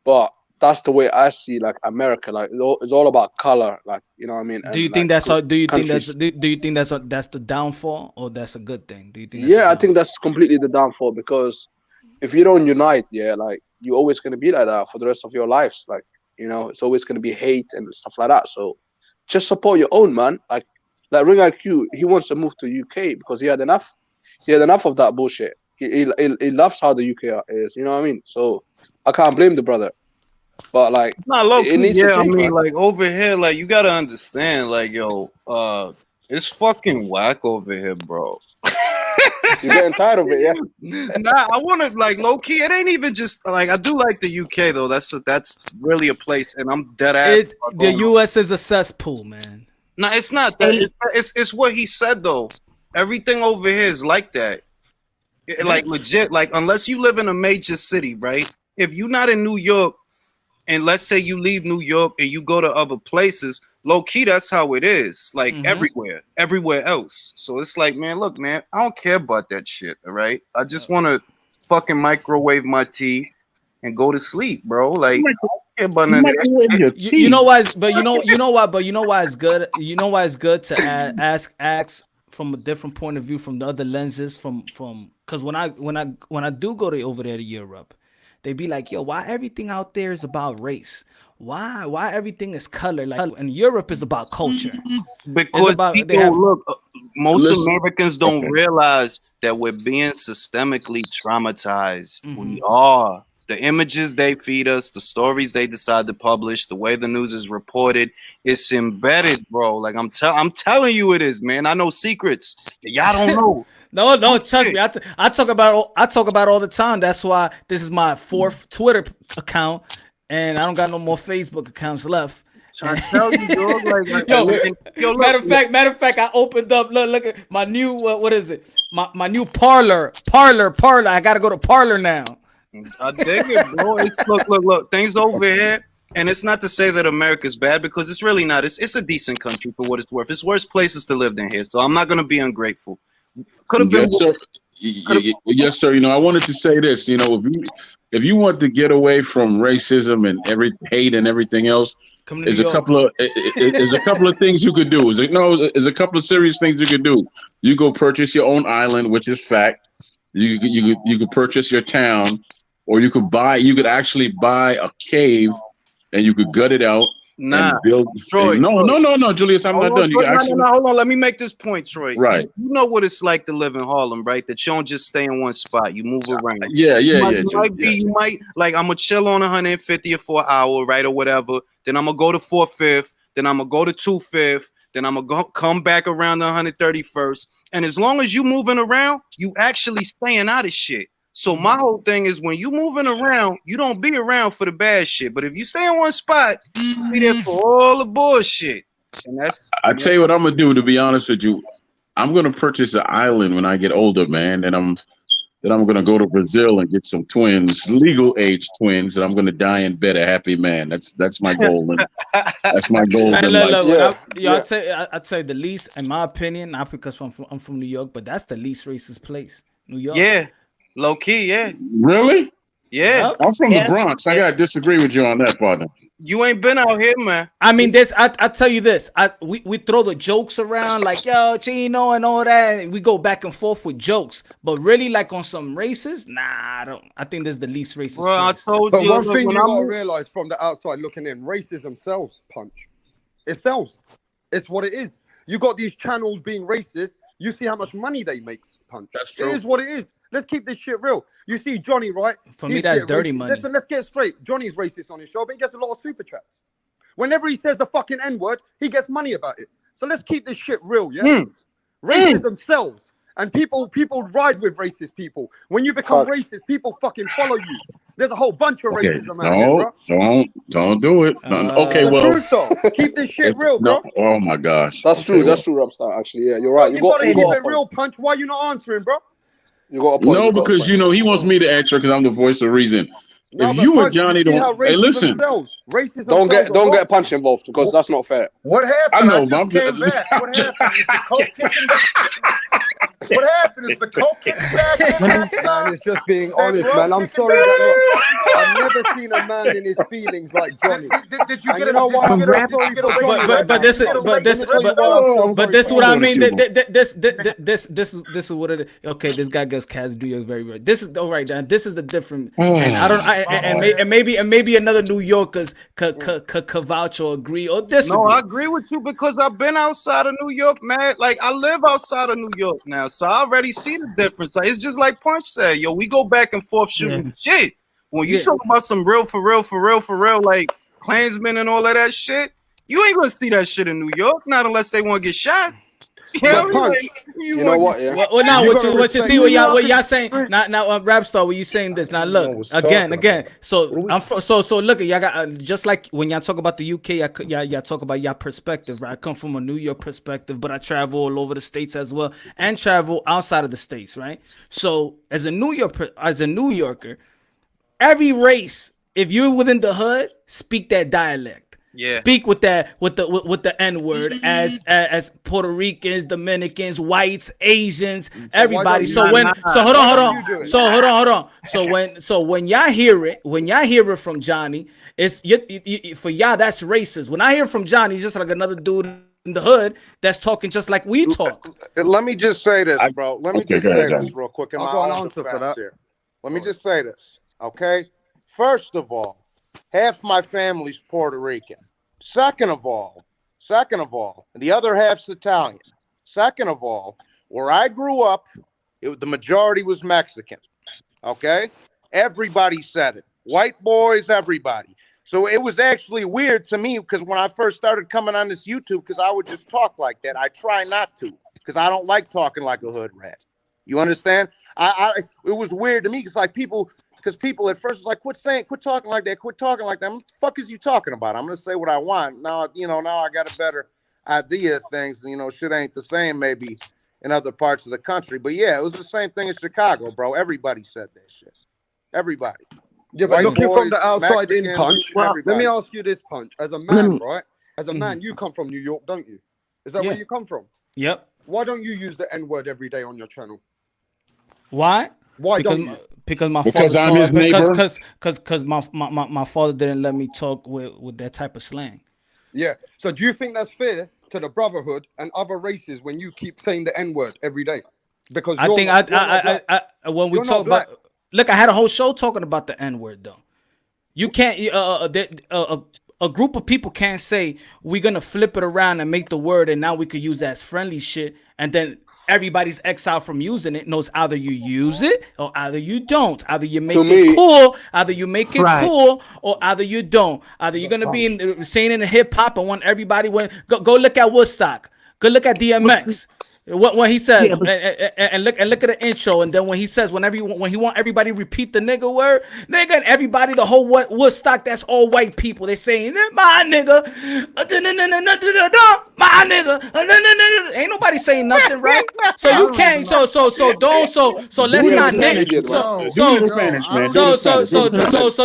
But that's the way I see like America. Like it's all about color. Like, you know what I mean? Do you think that's the downfall or that's a good thing? Do you think? I think that's completely the downfall because if you don't unite, like you're always gonna be like that for the rest of your lives. Like, you know, it's always gonna be hate and stuff like that. So just support your own, man. Like Ring IQ, he wants to move to UK because he had enough. He had enough of that bullshit. He loves how the UK is. You know what I mean? So I can't blame the brother. But like, nah, low key, it needs to change, I mean, man. like over here, like you gotta understand, like yo, it's fucking whack over here, bro. You're getting tired of it, yeah? Nah, I want to like low key. It ain't even just like I do like the UK though. That's really a place, and I'm dead ass. The US is a cesspool, man. No, it's not that. It's what he said though. Everything over here is like that. Like legit. Like unless you live in a major city, right? If you're not in New York, and let's say you leave New York and you go to other places, low key, that's how it is. Like everywhere else. So it's like, man, look, man, I don't care about that shit. All right, I just want to fucking microwave my tea and go to sleep, bro. Like, I don't care about none of that. You know why? You know why it's good. You know why it's good to ask from a different point of view, from the other lenses, from because when I do go over there to Europe, they be like, yo, why everything out there is about race? Why everything is color? Like, and Europe is about culture. Because It's about, they people have, look, most Listen. Americans don't Okay. realize that we're being systemically traumatized. Mm-hmm. We are. The images they feed us, the stories they decide to publish, the way the news is reported, it's embedded, bro. Like I'm telling you, it is, man. I know secrets that y'all don't know. No, trust me. I talk about all the time. That's why this is my 4th Twitter account, and I don't got no more Facebook accounts left. Trying to tell you, dog. Like, Yo, matter of fact, I opened up. Look at my new what is it? My new Parlor. I gotta go to Parlor now. I dig it, bro. It's, look. Things over here, and it's not to say that America's bad because it's really not. It's a decent country for what it's worth. It's worse places to live than here, so I'm not gonna be ungrateful. Could have been. Yes, sir. Yes, sir. You know, I wanted to say this. You know, if you want to get away from racism and hate and everything else, there's a couple of things you could do. There's a couple of serious things you could do. You go purchase your own island, which is fact. You could purchase your town, or you could actually buy a cave and you could gut it out. Nah, build. Troy. No, Julius, I'm not done. You can actually. No, hold on. Let me make this point, Troy. Right. You know what it's like to live in Harlem, right? That you don't just stay in one spot. You move around. Yeah. You might like I'm gonna chill on 150th for an hour, right, or whatever. Then I'm gonna go to 4/5. Then I'm gonna go to 2/5. Then I'm gonna come back around the 131st. And as long as you moving around, you actually staying out of shit. So my whole thing is when you moving around, you don't be around for the bad shit. But if you stay in one spot, you be there for all the bullshit. And that's I tell you what I'm gonna do. To be honest with you, I'm gonna purchase an island when I get older, man. And I'm gonna go to Brazil and get some twins, legal age twins, and I'm gonna die in bed a happy man. That's my goal. That's my goal in life. I'd say the least, in my opinion, not because I'm from New York, but that's the least racist place, New York. Yeah. Low key, yeah. Really? Yeah. I'm from the Bronx. I gotta disagree with you on that, partner. You ain't been out here, man. I mean, I tell you this. We throw the jokes around like, yo, Chino and all that. And we go back and forth with jokes. But really, like on some racist, nah, I don't. I think this is the least racist Bro, place. I told But you. one thing you I'm- gotta realize from the outside looking in, racism sells, Punch. It sells. It's what it is. You got these channels being racist. You see how much money they make, Punch. That's true. It is what it is. Let's keep this shit real. You see Johnny, right? For me, that's dirty racist. money. Listen, let's get straight. Johnny's racist on his show, but he gets a lot of super chats. Whenever he says the fucking N-word, he gets money about it. So let's keep this shit real, yeah? Racism sells. And people ride with racist people. When you become racist, people fucking follow you. There's a whole bunch of racism out here, bro. Don't do it. Okay, The well, truth, though. Keep this shit real, bro. oh my gosh. That's Okay, true. That's true, Rapstar. Actually, yeah, you're right. You gotta keep it real, Punch. Why you not answering, bro? You got a point. No, because he wants me to answer because I'm the voice of reason. No, If but you and Punch, Johnny you see don't, how hey, racism listen. sells. Racism Don't sells get a lot. Punch involved because that's not fair. What happened? I know, just came back. What happened? Is the coke kicking? What happened? Is the coke kicking back? Man, it's just being honest, man. I'm sorry that look, I've never seen a man in his feelings like Johnny. Did you And get you it? know Did what? you I'm get very it? Did sorry you get for away? Johnny. But this is what I mean. This is what it is. Okay, this guy gets Kaz New York very right. This is all right. Now this is the different. And I don't. And maybe another New Yorkers could vouch or agree or disagree. No, I agree with you because I've been outside of New York, man. Like I live outside of New York now, so I already see the difference. Like, it's just like Punch said, yo, we go back and forth shooting shit. When you talk about some real, like Klansmen and all of that shit, you ain't gonna see that shit in New York, not unless they want to get shot. You know what I mean? You know what? Yeah. Well, now what you see what y'all saying now Rapstar, when you saying this now, look again. So so look at y'all got just like when y'all talk about the UK, y'all talk about y'all perspective, right? I come from a New York perspective, but I travel all over the states as well and travel outside of the states, right? So as a New Yorker, every race, if you're within the hood, speak that dialect. Yeah. Speak with the N-word as Puerto Ricans, Dominicans, whites, Asians, everybody. So hold on. So when y'all hear it from Johnny, it's for y'all that's racist. When I hear from Johnny, he's just like another dude in the hood that's talking just like we talk. Let me just say this, bro. Let me just say this real quick. I've got an answer for that. Here. Let me just say this, okay? First of all, half my family's Puerto Rican. Second of all, the other half's Italian. Second of all, where I grew up, the majority was Mexican. Okay? Everybody said it. White boys, everybody. So it was actually weird to me because when I first started coming on this YouTube, because I would just talk like that. I try not to because I don't like talking like a hood rat. You understand? It was weird to me because people at first was like, quit talking like that. What the fuck is you talking about? I'm gonna say what I want. Now I got a better idea of things. Shit ain't the same maybe in other parts of the country. But yeah, it was the same thing in Chicago, bro. Everybody said that shit. Everybody. Yeah, but White looking boys, from the outside in, Mexicans, Punch, let everybody. me ask you this, Punch. As a man, right? As a man, you come from New York, don't you? Is that where you come from? Yep. Why don't you use the N-word every day on your channel? Why? Why don't you? Because my Because father I'm his neighbor? Because my father didn't let me talk with that type of slang. Yeah. So do you think that's fair to the brotherhood and other races when you keep saying the N-word every day? Because I think when we talk about, look, I had a whole show talking about the N-word though. You can't a group of people can't say we're gonna flip it around and make the word and now we could use that as friendly shit and then everybody's exiled from using it. Knows either you use it or either you don't. Either you make it cool, or either you don't. Either you're gonna be saying in the hip hop and want everybody go look at Woodstock. Go look at DMX. When he says and look at the intro, and then when he says when he want everybody to repeat the nigga word, nigga, and everybody, the whole Woodstock, that's all white people. They saying my nigga, my nigga, ain't nobody saying nothing, right? So you can't. So let's not negative. So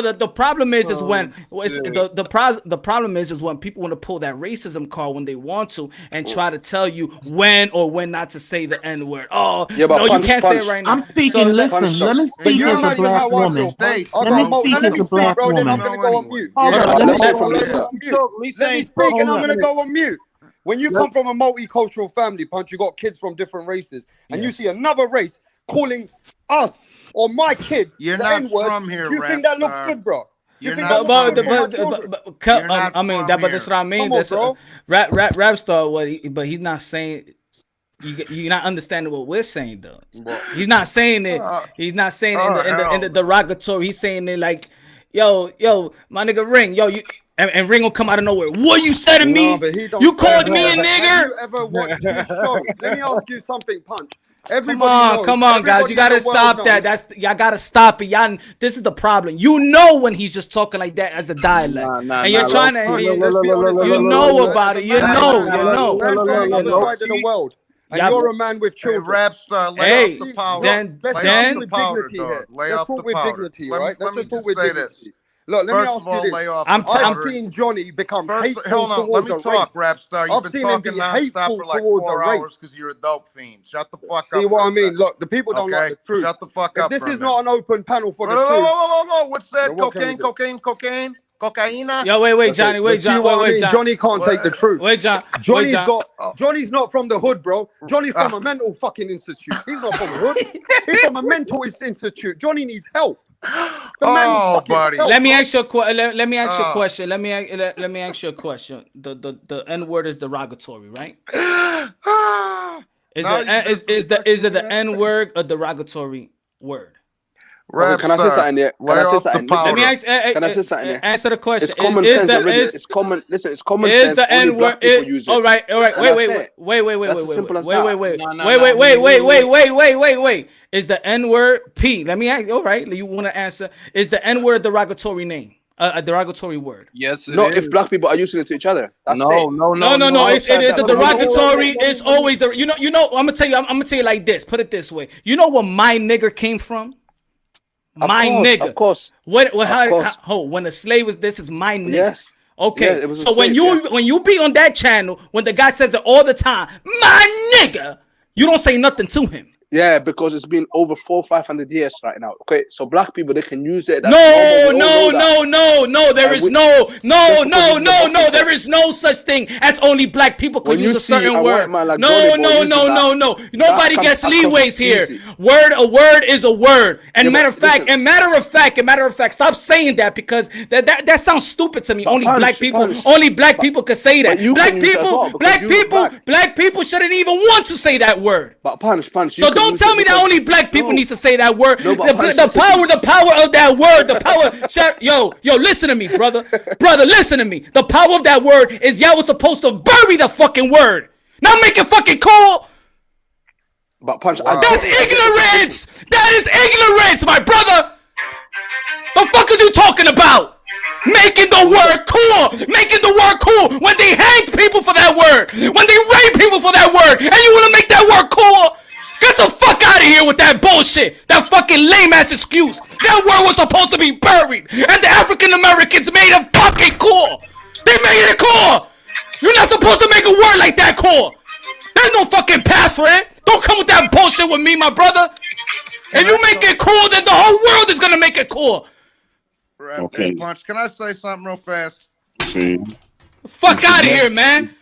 the problem is when the problem is when people want to pull that racism card when they want to and try to tell you when or when not to say the N word. Oh, yeah, but no, you can't say it right now. I'm speaking. Listen, let me speak as a black woman. Let me speak as a black woman. I'm gonna go on mute. Let me speak, and I'm gonna go on mute. When you come from a multicultural family, Punch, you got kids from different races, and you see another race calling us or my kids. You're not from here. Do you think that looks good, bro? But that's what I mean. That's rap star. But he's not saying. You're not understanding what we're saying though. He's not saying it. He's not saying it in the derogatory. He's saying it like, yo, my nigga Ring, yo, you. And Ring will come out of nowhere. What you said to me? You called me a nigger? Have you ever watched this show? Let me ask you something, Punch. Come on, guys. You gotta stop that. Y'all gotta stop it. Y'all, this is the problem. You know when he's just talking like that as a dialect, and you're trying to. You know about it. You know. The world. And you're a man with children. Rap star, lay off the power. Let's talk with dignity, right? Let's just talk with dignity. Look, let me ask you this. I've seen Johnny become hateful towards a race. Talk, rap star. You've been talking nonstop for like 4 hours because you're a dope fiend. Shut the fuck up. See what I mean? Look, the people don't like the truth. Shut the fuck up. This is not an open panel for the truth. No. What's that? Cocaine. Cocaina. Yo, wait, Johnny. Wait, John. Johnny can't take the truth. Wait, John. Johnny's not from the hood, bro. Johnny's from a mental fucking institute. He's not from the hood. He's from a mental institute. Johnny needs help. Buddy. Let me ask you a question. Let me ask you a question. The N word is derogatory, right? Is it the N word a derogatory word? Can I say something yet? Let me ask. Can I say something yet? Answer the question. It's common sense. It's common. Listen, it's common sense. Is the N word? All right. Wait. Is the N word P? Let me ask. All right, you want to answer? Is the N word a derogatory name? A derogatory word? Yes. No, if black people are using it to each other. No. It is a derogatory. It's always the. You know. I'm gonna tell you like this. Put it this way. You know where my nigger came from? Nigga. Of course. When the slave was, this is my nigga. Yes. Okay. Yeah, so when you be on that channel, when the guy says it all the time, my nigga, you don't say nothing to him. Yeah, because it's been over 400-500 years right now. Okay, so black people, they can use it. That's No, normal. We all know that. no. There is we- no. just because it's a boxing There is no such thing as only black people can When use you a see certain a word. white man like No. Johnny Boy using that, Nobody that gets comes across leeways here. easy. A word is a word. And Yeah, matter but of fact, listen. matter of fact, stop saying that because that sounds stupid to me. But Only Punch, black people, Punch. only black people could say that. But you Black can use it as people, well because black people shouldn't even want to say that word. But punch. So don't tell me that only black people needs to say that word. No, but the Punch, power of that word, the power. Yo, listen to me, brother, listen to me. The power of that word is y'all was supposed to bury the fucking word, not make it fucking cool. But punch. That's ignorance. That is ignorance, my brother. The fuck is you talking about? Making the word cool, when they hang people for that word, when they rape people for that word, and you want to make that word cool? Get the fuck out of here with that bullshit, that fucking lame ass excuse. That word was supposed to be buried, and the African Americans made it fucking cool. They made it cool. You're not supposed to make a word like that cool. There's no fucking pass for it. Don't come with that bullshit with me, my brother. If you make it cool, then the whole world is gonna make it cool. Okay. Hey, Punch, can I say something real fast? See. Fuck out of here, man.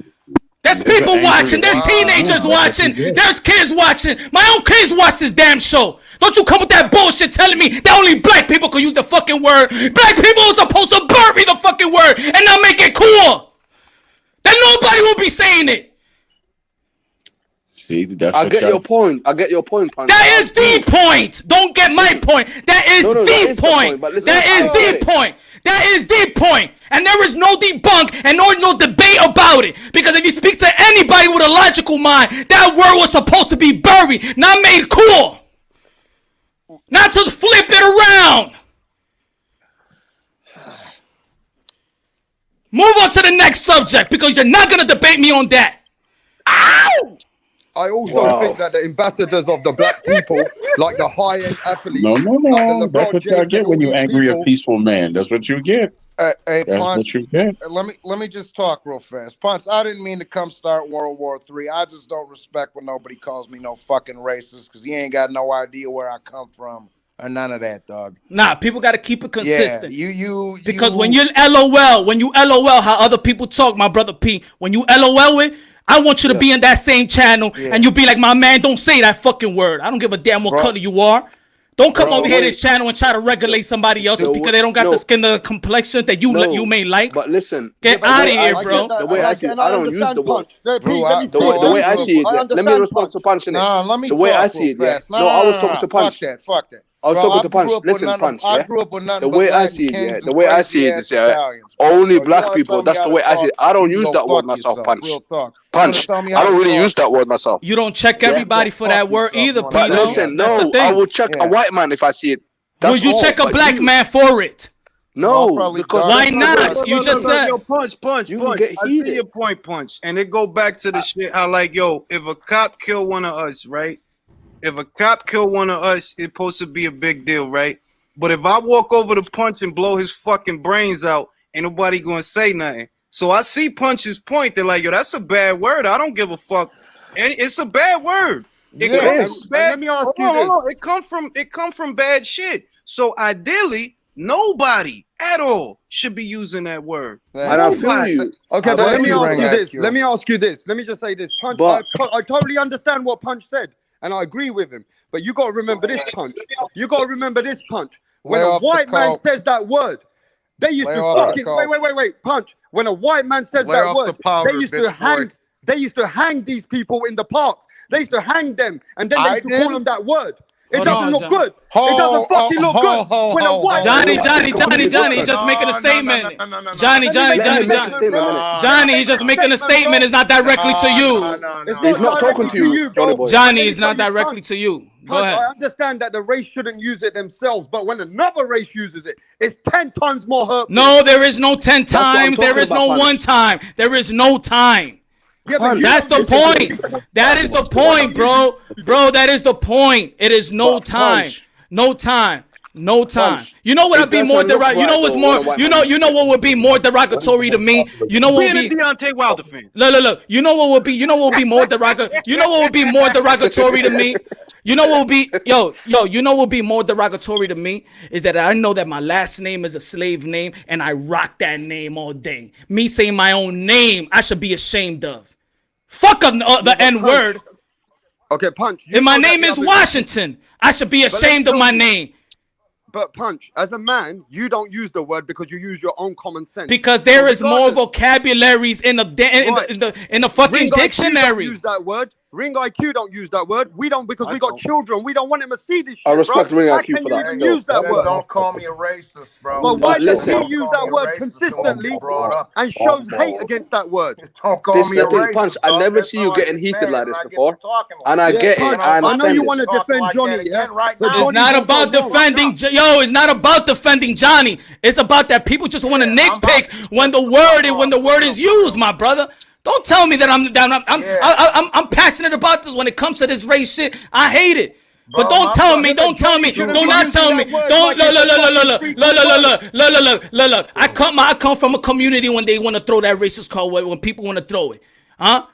There's people watching. There's teenagers watching. There's kids watching. My own kids watch this damn show. Don't you come with that bullshit telling me that only black people can use the fucking word. Black people are supposed to bury the fucking word and not make it cool. Then nobody will be saying it. See, that's I get your point. Punch. That is the point. Don't get my point. That is the point. That is the point. That is the point. And there is no debunk and no debate about it. Because if you speak to anybody with a logical mind, that word was supposed to be buried, not made cool. Not to flip it around. Move on to the next subject because you're not going to debate me on that. Ow! I also think that the ambassadors of the black people, like the high-end athletes, No. like That's what y'all get when you angry a peaceful man. That's what you get. Hey, That's Punch, what you get. let me just talk real fast. Punch, I didn't mean to come start World War III. I just don't respect when nobody calls me no fucking racist because he ain't got no idea where I come from or none of that, dog. Nah, people got to keep it consistent. Yeah, because when you LOL how other people talk, my brother P, when you LOL it, I want you to be in that same channel and you be like, my man, don't say that fucking word. I don't give a damn what color you are. Don't come over here this channel and try to regulate somebody else's because they don't got the skin of the complexion that you may like. But listen, get out of here, bro. The way I see it, I don't use the word. The way I see it, let me respond to Punch in it. Let me the way talk I see it, real yeah. fast. No, I was talking to Punch. Fuck that. I was talking to Punch. Listen, Punch. I grew up with nothing. The way I see it, yeah. The way I see it is, yeah. Only black people. That's the way I see it. I don't use that word myself, Punch. Punch. I don't really use that word myself. You don't check everybody for that word either, P. But listen, no, I will check a white man if I see it. Would you check a black man for it? No, because why not? You just said. Yo, punch. I see your point, Punch, and it go back to the shit. How like, yo, if a cop kill one of us, right? If a cop kill one of us, it's supposed to be a big deal, right? But if I walk over to Punch and blow his fucking brains out, ain't nobody gonna say nothing. So I see Punch's point. They're like, yo, that's a bad word. I don't give a fuck. And it's a bad word. Let me ask you this. It come from bad shit. So ideally, nobody at all should be using that word. And I feel you. Okay, but let me ask you this. Let me ask you this. Let me just say this. Punch, I totally understand what Punch said, and I agree with him. But you got to remember this, Punch. You got to remember this, Punch. When a white man says that word, they used to fucking wait, Punch. When a white man says that word, they used to hang. They used to hang these people in the parks. They used to hang them, and then they used to call them that word. It doesn't look good. It doesn't fucking look good. When a white Johnny, he's just making a statement. Johnny, he's just making a statement. It's not directly to you. He's not talking to you, Johnny boy. Johnny, it's not directly to you. Go ahead. I understand that the race shouldn't use it themselves, but when another race uses it, it's 10 times more hurtful. No, there is no 10 times. There is no one time. There is no time. Yeah, that's the point. That is the point, bro. Bro, that is the point. It is no time. No time. No time. You know what would be more derogatory? You know what's more? You know what would be more derogatory to me? You know what would be? Deontay Wilder fan. Look. You know what would be? You know what would be more derogatory? You know what would be more derogatory to me? You know what would be? Yo. You know what would be more derogatory to me is that I know that my last name is a slave name and I rock that name all day. Me saying my own name, I should be ashamed of. Fuck the N word. Okay, Punch. If my name is Washington, I should be ashamed of my name. But Punch, as a man, you don't use the word because you use your own common sense. Because there is more vocabularies in the fucking Ring dictionary. IQ don't use that word. Ring IQ don't use that word. We don't because we got children. We don't want him to see this shit. I respect bro. Ring Why IQ can for you that. even use that word? Don't call me a racist, bro. But why does listen, he use that word consistently and shows hate against that word? Don't call me a racist. Punch, I never see you getting heated like this before. And I get it. I I know you understand want to it. defend Johnny, yeah? It's not about defending, it's not about defending Johnny. It's about that people just want to nitpick when the word is used, my brother. Don't tell me that I'm passionate about this when it comes to this race shit. I hate it. But don't tell me. Do not tell me. Don't look. I come from a community when they want to throw that racist card when people want to throw it. Huh?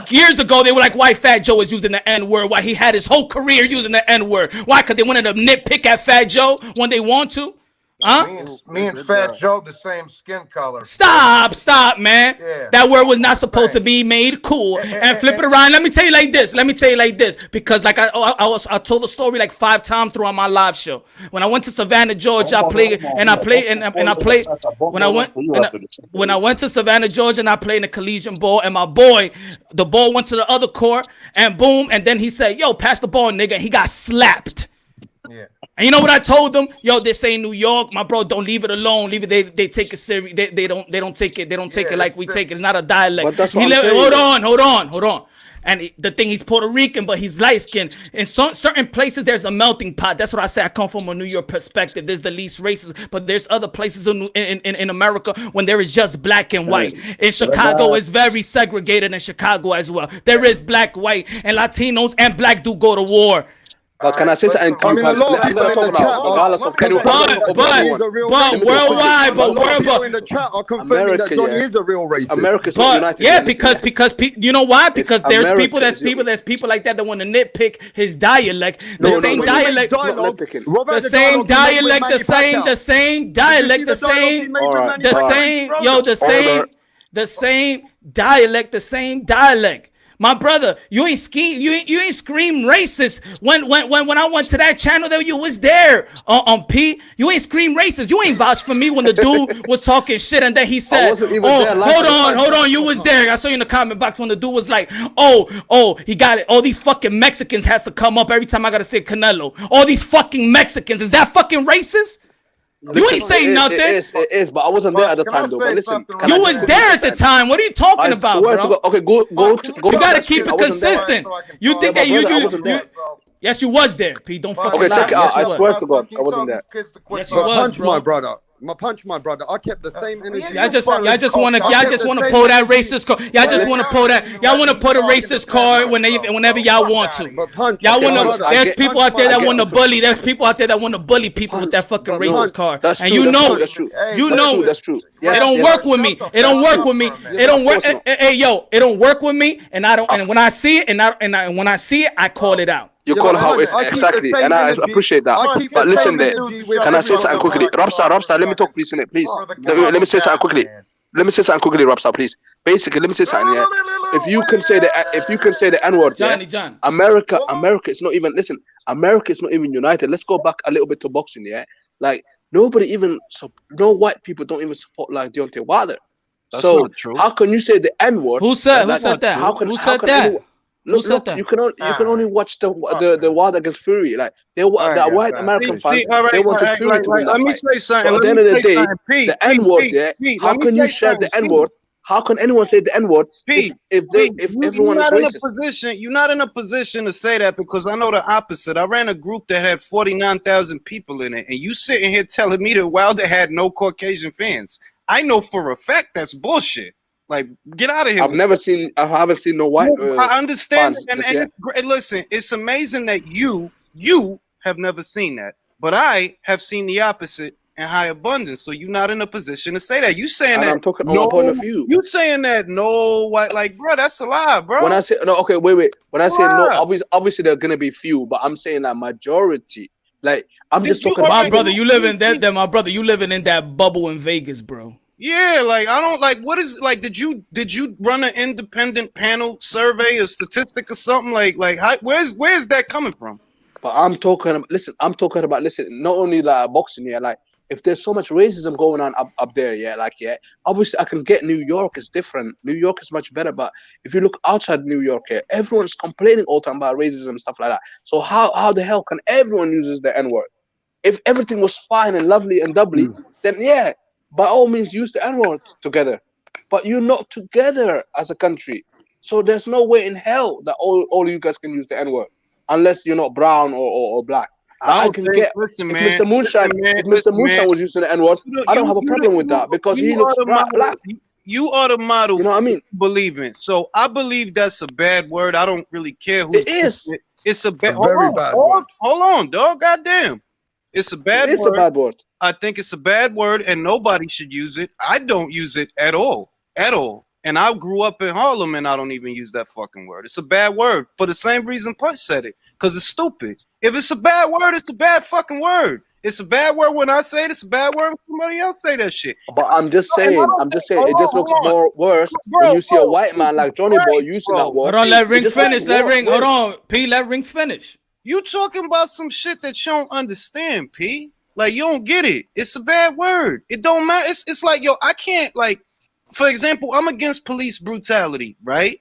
Years ago, they were like, why Fat Joe is using the N-word? Why he had his whole career using the N-word? Why? Because they wanted to nitpick at Fat Joe when they want to? Huh? Me and Fat Joe the same skin color. Stop, man. Yeah. That word was not supposed to be made cool. And flip it around. Let me tell you like this. Because like I told the story like 5 times throughout my live show. When I went to Savannah, Georgia, when I went to Savannah, Georgia, and I played in the collegiate ball, and the ball went to the other court, and boom, and then he said, "Yo, pass the ball, nigga," and he got slapped. Yeah. And you know what I told them? Yo, this ain't New York, my bro. Don't leave it alone. Leave it. They take it serious. They don't take it. They don't take it like we take it. It's not a dialect. Hold on. And the thing, he's Puerto Rican, but he's light skinned. In certain places, there's a melting pot. That's what I say. I come from a New York perspective. There's the least racist, but there's other places in America when there is just black and white. In Chicago, it's very segregated in Chicago as well. There is black, white, and Latinos and black do go to war. But can I say something? But worldwide, in the chat are confirming that Johnny is a real racist. America's not united. Yeah, because you know why? Because there's people like that want to nitpick his dialect, the same dialect, the same dialect. My brother, you ain't scream racist when I went to that channel that you was there on P. You ain't scream racist. You ain't vouch for me when the dude was talking shit and then he said, hold on, you was there. I saw you in the comment box when the dude was like, oh, he got it. All these fucking Mexicans has to come up every time I gotta say Canelo. All these fucking Mexicans, is that fucking racist? You ain't saying nothing. It is, but I wasn't there at the time, though. But listen, you was there at the time. What are you talking about, bro? Okay, go. You gotta keep it consistent. You think that you yes, you was there, P. Don't fucking lie. Check it out. I swear to God, I wasn't there. Yes, you was, bro. Punch my brother. I kept the same energy. Y'all just want to pull that racist card. Y'all just want to pull that. Y'all want to put a racist card whenever y'all want to. Y'all want to. There's people out there that want to bully. There's people out there that want to bully people with that fucking racist card. And you know it. You know it. That's true. It don't work with me. It don't work with me. It don't work. Hey yo, it don't work with me. And I don't. And when I see it, and when I see it, I call it out. You call how it's exactly, and I appreciate that. But listen, there. Can I say something quickly? Robster, let me talk, please, please. Let me say something quickly. Robster, please. Basically, let me say something. Yeah. If you can say the N-word, John. America is not even. Listen, America is not even united. Let's go back a little bit to boxing. Yeah, like nobody even. No white people don't even support like Deontay Wilder. That's so not true. How can you say the N-word? Who said that? Who said that? Look, you can only watch the Wilder against Fury. Like the white American fans, they want the Fury to win. Let me say something. At the end of the day, the N-word, how can you share the N-word? How can anyone say the N-word if everyone is racist? You're not in a position to say that because I know the opposite. I ran a group that had 49,000 people in it, and you sitting here telling me that Wilder had no Caucasian fans. I know for a fact that's bullshit. Like, get out of here. I haven't seen no white. I understand, and listen, it's amazing that you have never seen that. but I have seen the opposite in high abundance. So you're not in a position to say that. You saying And that? I'm talking on my point of view. You saying that? No, what? Like, bro, that's a lie, bro. When I say no, okay, wait. When I That's say a no, lie. obviously there are gonna be few, but I'm saying that majority. Like I'm Did just you talking. My brother, you living that my brother, you living in that bubble in Vegas, bro. Yeah, like I don't like what is like. Did you run an independent panel survey or statistic or something like how, where's that coming from? But I'm talking. Listen, not only like boxing, yeah. Like if there's so much racism going on up there, yeah. Like yeah, obviously I can get New York is different. New York is much better, but if you look outside New York, yeah, everyone's complaining all the time about racism and stuff like that. So how the hell can everyone use the N-word? If everything was fine and lovely and doubly, then yeah, by all means use the N-word together. But you're not together as a country. So there's no way in hell that all you guys can use the N-word unless you're not brown or black. Like, Listen, if man, Mr. Moonshine, if Mr. Moonshine was using the N-word, I don't have a problem with that because he looks black. You are the model. You know what I mean? Believe in. So I believe that's a bad word. I don't really care who it is. It's a bad, very bad word. Hold on, dog. Goddamn. It's a bad word. It's a bad word. I think it's a bad word and nobody should use it. I don't use it at all. At all. And I grew up in Harlem and I don't even use that fucking word. It's a bad word for the same reason Punch said it. Because it's stupid. If it's a bad word, it's a bad fucking word. It's a bad word when I say it. It's a bad word when somebody else say that shit. But I'm just saying, it just looks more worse when you see a white man like Johnny Boy using that word. Hold on, let Ring finish. Let Ring. Hold on, P. Let Ring finish. You talking about some shit that you don't understand, P. Like you don't get it. It's a bad word. It don't matter. It's like, yo, I can't like, for example, I'm against police brutality, right?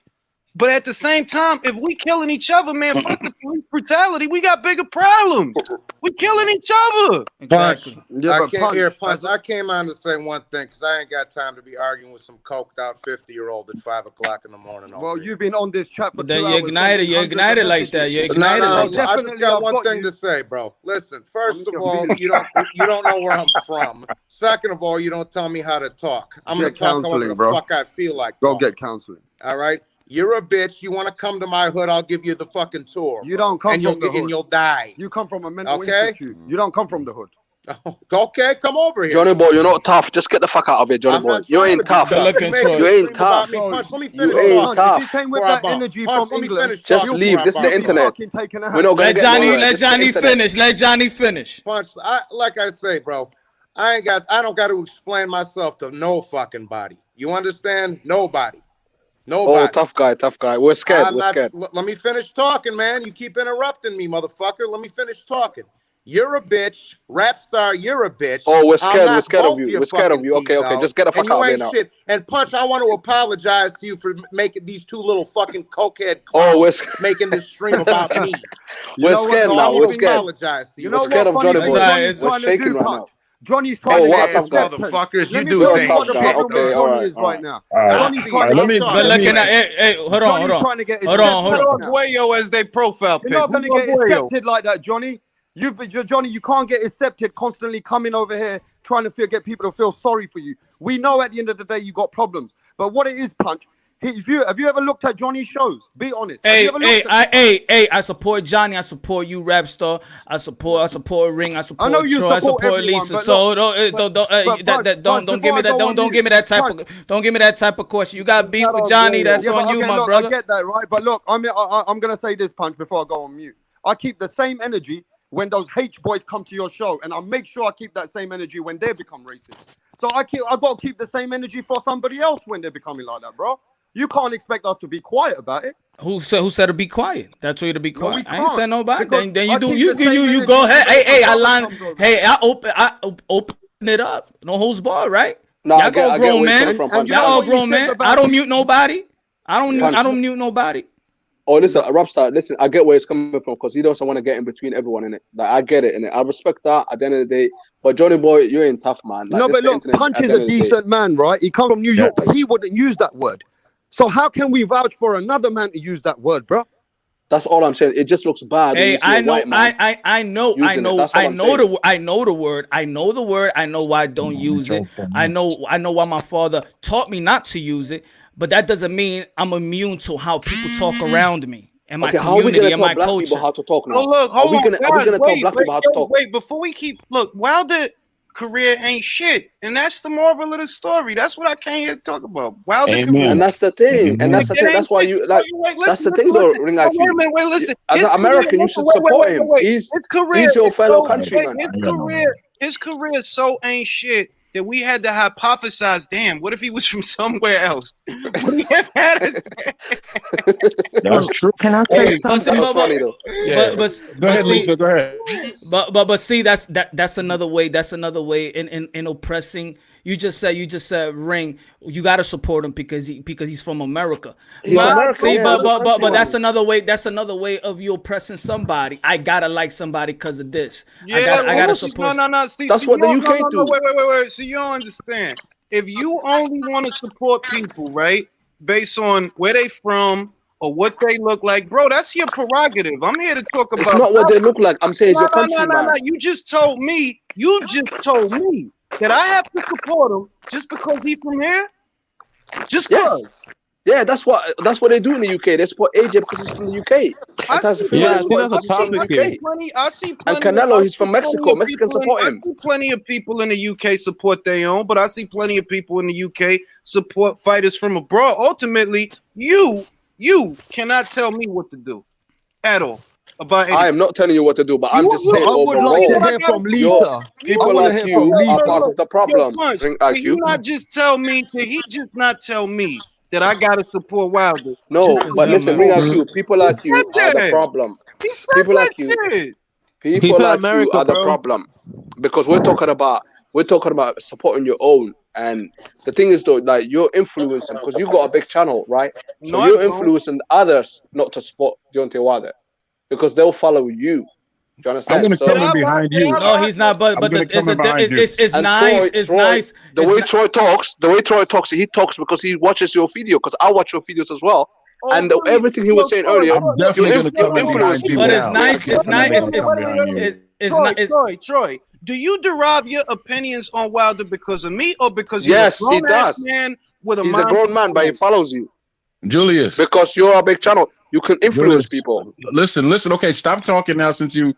But at the same time, if we killing each other, man, fuck the police brutality. We got bigger problems. We killing each other. Punch. Yeah, I but can't hear Punch, Punch. I came on to say one thing because I ain't got time to be arguing with some coked out 50-year-old at 5 o'clock in the morning. Well, you've been on this chat for But then 2 you hours. ignited like that. You ignited No, like that. I just got one thing to say, bro. Listen, first of all, you don't know where I'm from. Second of all, you don't tell me how to talk. I'm gonna talk however the fuck I feel like. Go get counseling. All right. You're a bitch. You want to come to my hood? I'll give you the fucking tour. You don't come from the hood. And you'll die. You come from a mental institute. You don't come from the hood. Okay, come over here. Johnny Boy, you're not tough. Just get the fuck out of here, Johnny Boy. You ain't tough. You ain't tough. Punch, let me You finish ain't tough. If you came with that energy from England, just leave. This is the internet. We're not gonna Let Johnny finish. Let Johnny finish. Punch, like I say, bro, I don't got to explain myself to no fucking body. You understand? Nobody. Oh, tough guy. We're scared. We're scared. Let me finish talking, man. You keep interrupting me, motherfucker. Let me finish talking. You're a bitch, rap star. You're a bitch. Oh, we're scared. We're scared of you. We're scared of you. Okay. Just get the fuck out of here now. Shit. And Punch, I want to apologize to you for making these two little fucking cokehead clowns making this stream about me. We're scared now. We're scared. Apologize to you. We're scared of Johnny Boy. We're shaking right now. Johnny's trying to get his motherfuckers. You do things. Okay, all right. Right now. Hold on. Guayo as they profile pic. You're not going to get accepted like that, Johnny. Johnny, you can't get accepted constantly coming over here trying to get people to feel sorry for you. We know at the end of the day you got problems. But what it is, Punch, have you ever looked at Johnny's shows? Be honest. I support Johnny. I support you, rap star. I support Ring. I support Troy. I support Lisa. So don't give me that. Don't give me that type of question. You got beef with Johnny. That's on you, my brother. I get that, right? But look, I'm gonna say this, Punch, before I go on mute. I keep the same energy when those H boys come to your show, and I make sure I keep that same energy when they become racist. So I got to keep the same energy for somebody else when they're becoming like that, bro. You can't expect us to be quiet about it. Who said to be quiet? That's why you to be quiet. I ain't said nobody. Then you do. You go ahead. I open it up. No holds barred, right? No, y'all go grown man. Y'all all grown man. I don't mute nobody. I don't mute nobody. Oh, listen, Robstar, listen, I get where it's coming from because he doesn't want to get in between everyone in it. Like, I get it, and I respect that at the end of the day. But Johnny Boy, you ain't tough, man. Like, no, but look, Punch is a decent man, right? He comes from New York, but he wouldn't use that word. So how can we vouch for another man to use that word, bro? That's all I'm saying. It just looks bad. Hey, I know the word. I know why I don't use it. I know why my father taught me not to use it. But that doesn't mean I'm immune to how people talk around me. in my Okay, how are we community, gonna in my tell black culture. people how to talk now? Oh look, Are we hold on, gonna guys. tell Wait, black people how to talk? wait. Before we keep Wilder career ain't shit, and that's the moral of the story. That's what I came here to talk about. Wilder career. And that's the thing. And that's the thing. It ain't That's why shit. you like. Wait, That's listen, the thing, though. Ring No, IQ. wait a minute. Wait, listen. As His an American, you should support him. His career. He's your is fellow so- countryman. wait, His career so ain't shit that we had to hypothesize. Damn, what if he was from somewhere else? That's true. Can I say something? That was funny though. Go ahead, Lisa. Go ahead. But see, that's another way. That's another way in oppressing. You just said Ring. You gotta support him because he's from America. He's American, See, yeah, but that's another way. That's another way of you oppressing somebody. I gotta like somebody because of this. I gotta support. No. See, That's what the UK do. Wait. See, you don't understand. If you only want to support people, right, based on where they from or what they look like, bro, that's your prerogative. I'm here to talk about. It's not what they look like. I'm saying it's your country, No. man. You just told me that I have to support him just because he's from here. Just because. Yeah, that's what they do in the UK. They support AJ because he's from the UK. I think that's a topic here. I see And plenty. Canelo, he's from Mexico. Mexicans support him. I see plenty of people in the UK support their own, but I see plenty of people in the UK support fighters from abroad. Ultimately, you cannot tell me what to do at all about anything. I am not telling you what to do, but I'm just saying I would like to hear from Lisa. People like you are part of the problem. Ring Did IQ. he not just tell me? Did he just not tell me that I gotta support Wilder? No, but listen, Ring IQ. People like you are the problem. People like you. People like you are the problem because we're talking about supporting your own. And the thing is though, like you're influencing because you've got a big channel, right? So you're influencing others not to support Deontay Wilder because they'll follow you. Do you understand? I'm gonna come in behind you. No, he's not. But it's nice. It's nice. The way Troy talks, he talks because he watches your video. Because I watch your videos as well. And everything he was saying earlier, you influence people. But it's nice. It's nice. Troy, do you derive your opinions on Wilder because of me or because Yes, you're a he grown-ass does. man with a He's mind a grown man, but he follows you. Julius. Because you're a big channel. You can influence people. Listen. Okay, stop talking now since you're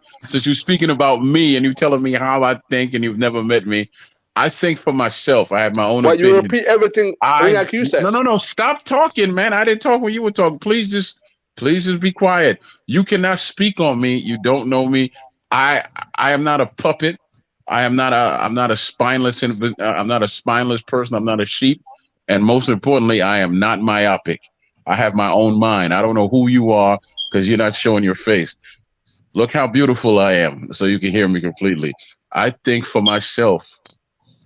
speaking about me and you're telling me how I think and you've never met me. I think for myself. I have my own opinion. You repeat everything like you said. No. Stop talking, man. I didn't talk when you were talking. Please just be quiet. You cannot speak on me. You don't know me. I am not a puppet. I'm not a spineless person. I'm not a sheep. And most importantly, I am not myopic. I have my own mind. I don't know who you are because you're not showing your face. Look how beautiful I am, so you can hear me completely. I think for myself,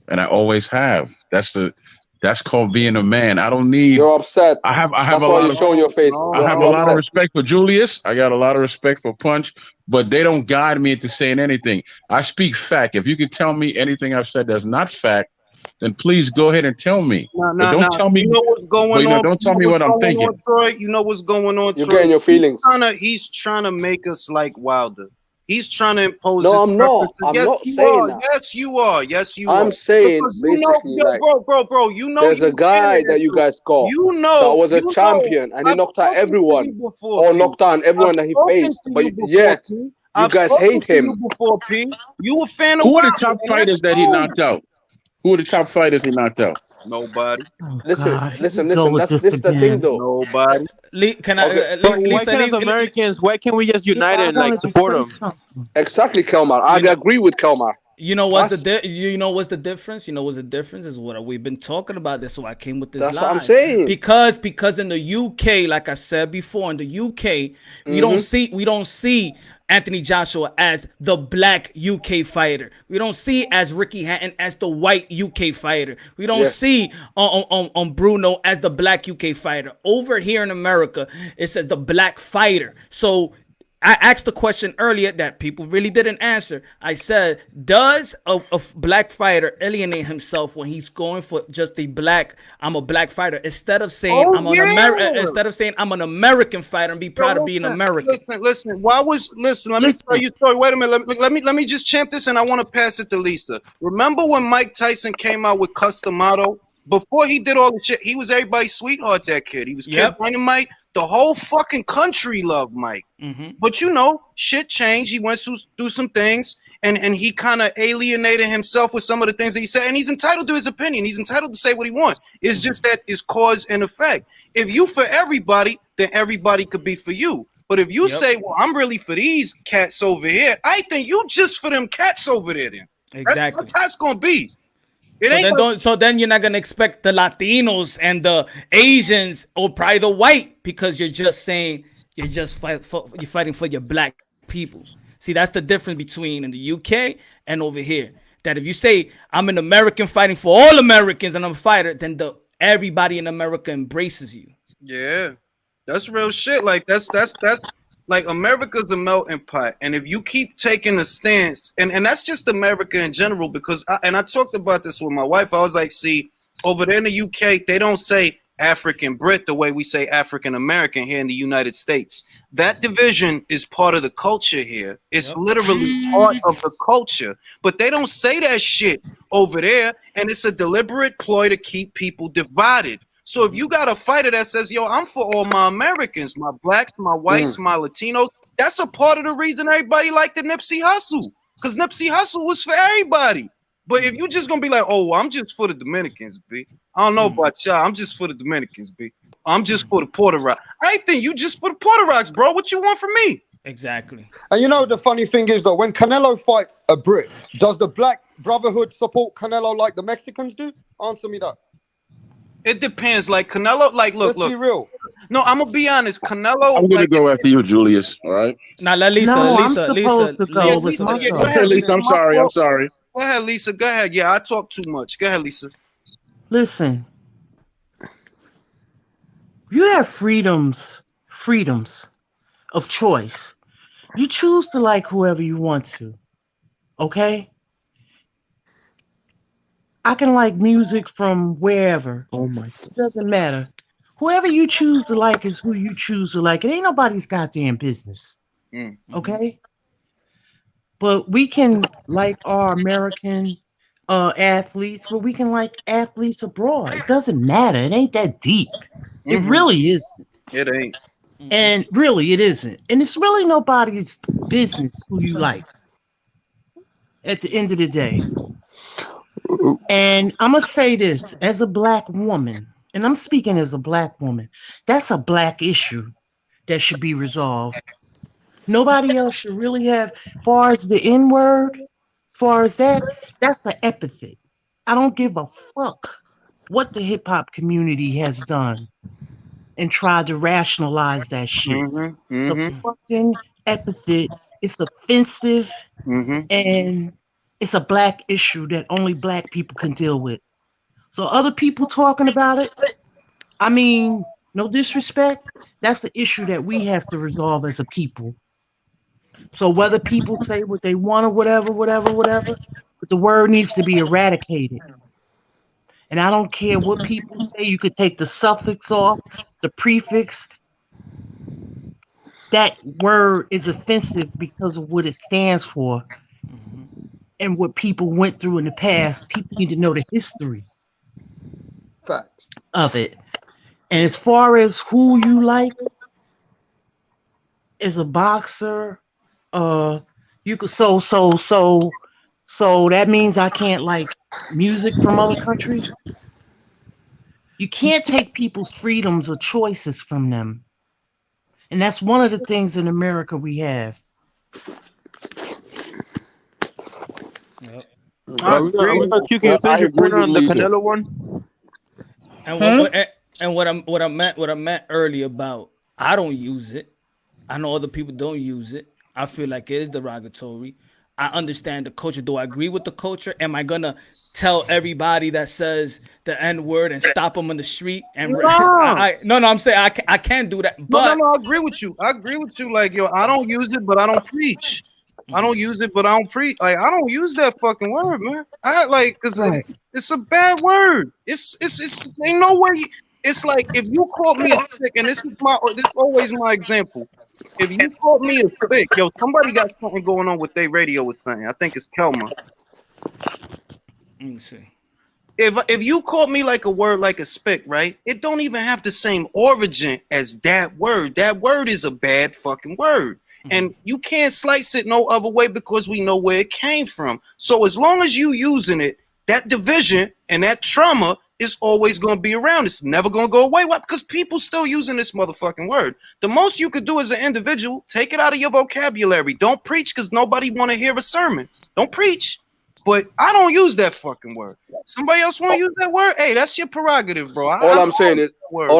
and I always have. That's called being a man. I don't need. You're upset. I have That's a why lot you're of showing your face. I have a lot of respect for Julius. I got a lot of respect for Punch, but they don't guide me into saying anything. I speak fact. If you can tell me anything I've said that's not fact, then please go ahead and tell me. But don't tell me. You know what's going on. Don't tell me what I'm thinking. Troy, you know what's going on. You're Troy. getting your feelings. He's trying to make us like Wilder. He's trying to impose. No, his I'm not. purposes. I'm Yes, not you saying are. that. Yes, you are. Yes, you are. I'm saying Because basically, like, bro. You know, there's a guy that you guys got. You know, that was a champion, and he knocked out everyone, or knocked down everyone that he faced. But yet, you guys hate him. You a fan of Who are the Wilder, top and fighters that's that he cool. knocked out? Who are the top fighters he knocked out? Nobody. Listen. This is the thing, though. Nobody. Why can't as Americans? Why can't we just unite and like support them? Exactly, Kelmar. I agree with Kelmar. You know what's the difference? You know what's the difference is what we've been talking about. This, so I came with this. That's line. what I'm saying. Because in the UK, like I said before, in the UK, we don't see Anthony Joshua as the black UK fighter. We don't see as Ricky Hatton as the white UK fighter. We don't see on Bruno as the black UK fighter. Over here in America, it says the black fighter. So I asked the question earlier that people really didn't answer. I said, does a black fighter alienate himself when he's going for just the black? I'm a black fighter instead of saying I'm an American fighter and be proud of being American. Listen. Let me tell you a story. Wait a minute. Let me just champ this, and I want to pass it to Lisa. Remember when Mike Tyson came out with Customato? Before he did all the shit, he was everybody's sweetheart. That kid, he was Kid Dynamite. The whole fucking country loved Mike. Mm-hmm. But you know, shit changed. He went through some things, and he kind of alienated himself with some of the things that he said. And he's entitled to his opinion. He's entitled to say what he wants. It's just that it's cause and effect. If you for everybody, then everybody could be for you. But if you say, well, I'm really for these cats over here, I think you just for them cats over there then. Exactly. That's how it's going to be. So then you're not going to expect the Latinos and the Asians or probably the white, because you're just saying you're fighting for your black people. See, that's the difference between in the UK and over here. That if you say I'm an American fighting for all Americans and I'm a fighter, then everybody in America embraces you. Yeah, that's real shit. Like that's like America's a melting pot, and if you keep taking a stance, and that's just America in general, because I talked about this with my wife. I was like, see, over there in the UK, they don't say African Brit the way we say African American here in the United States. That division is part of the culture here. It's literally part of the culture, but they don't say that shit over there, and it's a deliberate ploy to keep people divided. So if you got a fighter that says, yo, I'm for all my Americans, my blacks, my whites, my Latinos, that's a part of the reason everybody liked the Nipsey Hussle, because Nipsey Hussle was for everybody. But if you just gonna be like, oh, I'm just for the Dominicans, B. I don't know about y'all. I'm just for the Dominicans, B. I'm just for the Puerto Rico. I think you just for the Puerto Ricos, bro. What you want from me? Exactly. And you know the funny thing is that when Canelo fights a Brit, does the Black Brotherhood support Canelo like the Mexicans do? Answer me that. It depends. Like Canelo, like look. Let's be real. No, I'm gonna be honest. Canelo. I'm gonna go after you, Julius. All right. Now let Lisa. No, I'm Lisa. supposed to go. Lisa. It's my Go turn. ahead, Lisa. I'm sorry. I'm sorry. Go ahead, Lisa. Go ahead. Yeah, I talk too much. Go ahead, Lisa. Listen, you have freedoms of choice. You choose to like whoever you want to. Okay? I can like music from wherever. Oh my. It doesn't matter. Whoever you choose to like is who you choose to like. It ain't nobody's goddamn business. Okay? But we can like our American athletes, but we can like athletes abroad. It doesn't matter. It ain't that deep. It really isn't. It ain't. And really, it isn't. And it's really nobody's business who you like at the end of the day. And I'm going to say this as a black woman, and I'm speaking as a black woman, that's a black issue that should be resolved. Nobody else should really have, as far as the N-word, as far as that's an epithet. I don't give a fuck what the hip-hop community has done and tried to rationalize that shit. It's a fucking epithet. It's offensive, and it's a black issue that only black people can deal with. So other people talking about it, I mean, no disrespect, that's an issue that we have to resolve as a people. So whether people say what they want or whatever, but the word needs to be eradicated. And I don't care what people say. You could take the suffix off, the prefix. That word is offensive because of what it stands for and what people went through in the past. People need to know the history of it. And as far as who you like as a boxer, you could so that means I can't like music from other countries. You can't take people's freedoms or choices from them. And that's one of the things in America we have. Yep. We're gonna finish your point on the Canelo one. And what I meant earlier about I don't use it. I know other people don't use it. I feel like it is derogatory. I understand the culture. Do I agree with the culture? Am I gonna tell everybody that says the N-word and stop them on the street? And no, I'm saying I can't do that. But no, I agree with you. Like, yo, I don't use it, but I don't preach. I don't use it, but I don't preach. Like, I don't use that fucking word, man. Cause it's a bad word. It's ain't no way. It's like if you called me a chick, and this is always my example. If you called me a chick, yo, somebody got something going on with their radio was saying. I think it's Kelma. Let me see. if you call me like a word like a spick, right? It don't even have the same origin as that word. That word is a bad fucking word. And you can't slice it no other way because we know where it came from. So as long as you using it, that division and that trauma is always going to be around. It's never going to go away. Why? Because people still using this motherfucking word. The most you could do as an individual, take it out of your vocabulary. Don't preach because nobody want to hear a sermon. Don't preach. But I don't use that fucking word. Somebody else want to use that word? Hey, that's your prerogative, bro. All I'm saying is that word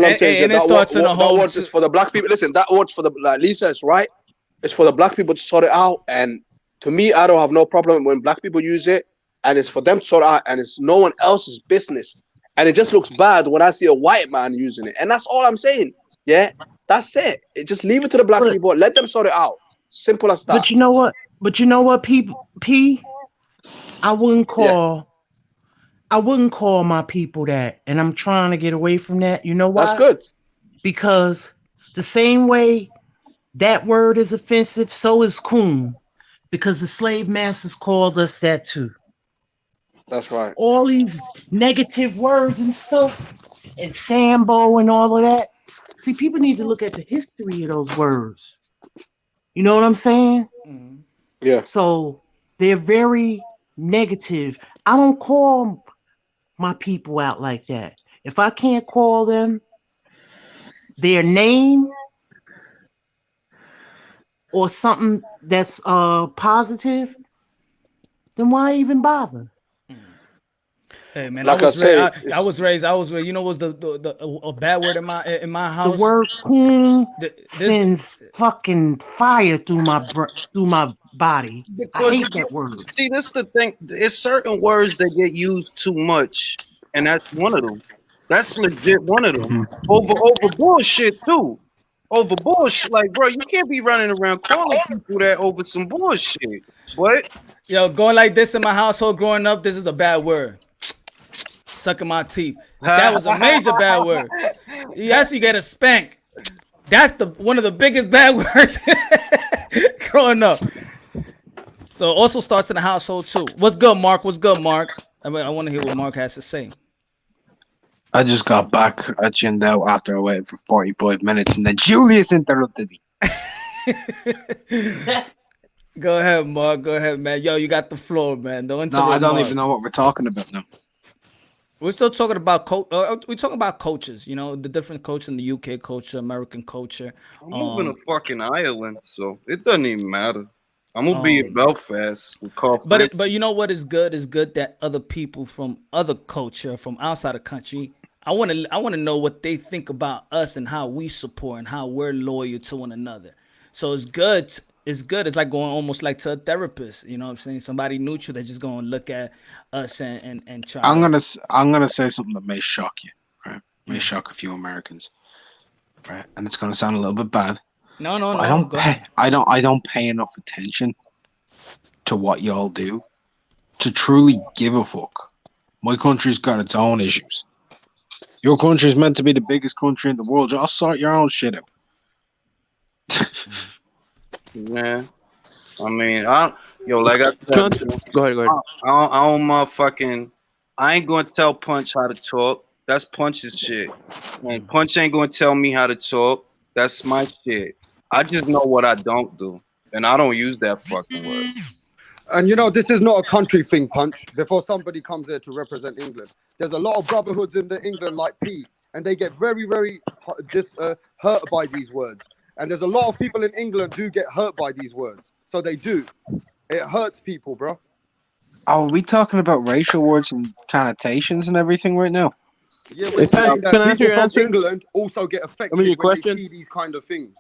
is for the black people. Listen, that word's for the, like Lisa is right. It's for the black people to sort it out. And to me, I don't have no problem when black people use it. And it's for them to sort it out. And it's no one else's business. And it just looks bad when I see a white man using it. And that's all I'm saying. Yeah, that's it. Just leave it to the black people. Let them sort it out. Simple as that. But you know what? P, I wouldn't call my people that. And I'm trying to get away from that. You know why? That's good. Because the same way that word is offensive, so is coon. Because the slave masters called us that too. That's right. All these negative words and stuff, and Sambo and all of that. See, people need to look at the history of those words. You know what I'm saying? Yeah. So they're very negative. I don't call my people out like that. If I can't call them their name or something that's positive, then why even bother? Hey man, like I was raised. You know, was a bad word in my house. The word coon sends fucking fire through my body. I hate that word. See, this is the thing. It's certain words that get used too much, and that's one of them. That's legit one of them. Over bullshit too. Over bullshit, like bro, you can't be running around calling people that over some bullshit. What? Yo, going like this in my household growing up, this is a bad word. Sucking my teeth. That was a major bad word. You actually get a spank. That's one of the biggest bad words growing up. So it also starts in the household too. What's good, Mark? What's good, Mark? I want to hear what Mark has to say. I just got back. I chinned out after I waited for 45 minutes, and then Julius interrupted me. Go ahead, Mark. Go ahead, man. Yo, you got the floor, man. No, I don't even know what we're talking about now. We're still talking about we're talking about coaches. You know, the different coaches in the UK culture, American culture. I'm moving to fucking Ireland, so it doesn't even matter. I'm gonna be in Belfast with Carl. But you know what is good? Is good that other people from other culture, from outside the country, I want to know what they think about us and how we support and how we're loyal to one another. So it's good. It's good. It's like going almost like to a therapist. You know what I'm saying? Somebody neutral that just going to look at us and try. I'm gonna say something that may shock you, right? May shock a few Americans, right? And it's gonna sound a little bit bad. No. I don't pay enough attention to what y'all do to truly give a fuck. My country's got its own issues. Your country's meant to be the biggest country in the world. Y'all sort your own shit out. Yeah, I mean, like I said, go ahead. I don't motherfucking. I ain't gonna tell Punch how to talk. That's Punch's shit. And Punch ain't gonna tell me how to talk. That's my shit. I just know what I don't do, and I don't use that fucking word. And you know, this is not a country thing, Punch. Before somebody comes here to represent England, there's a lot of brotherhoods in the England like P, and they get very, very just hurt by these words. And there's a lot of people in England do get hurt by these words. So they do. It hurts people, bro. Are we talking about racial words and connotations and everything right now? Yeah, we're saying that people from England also get affected when they see these kind of things.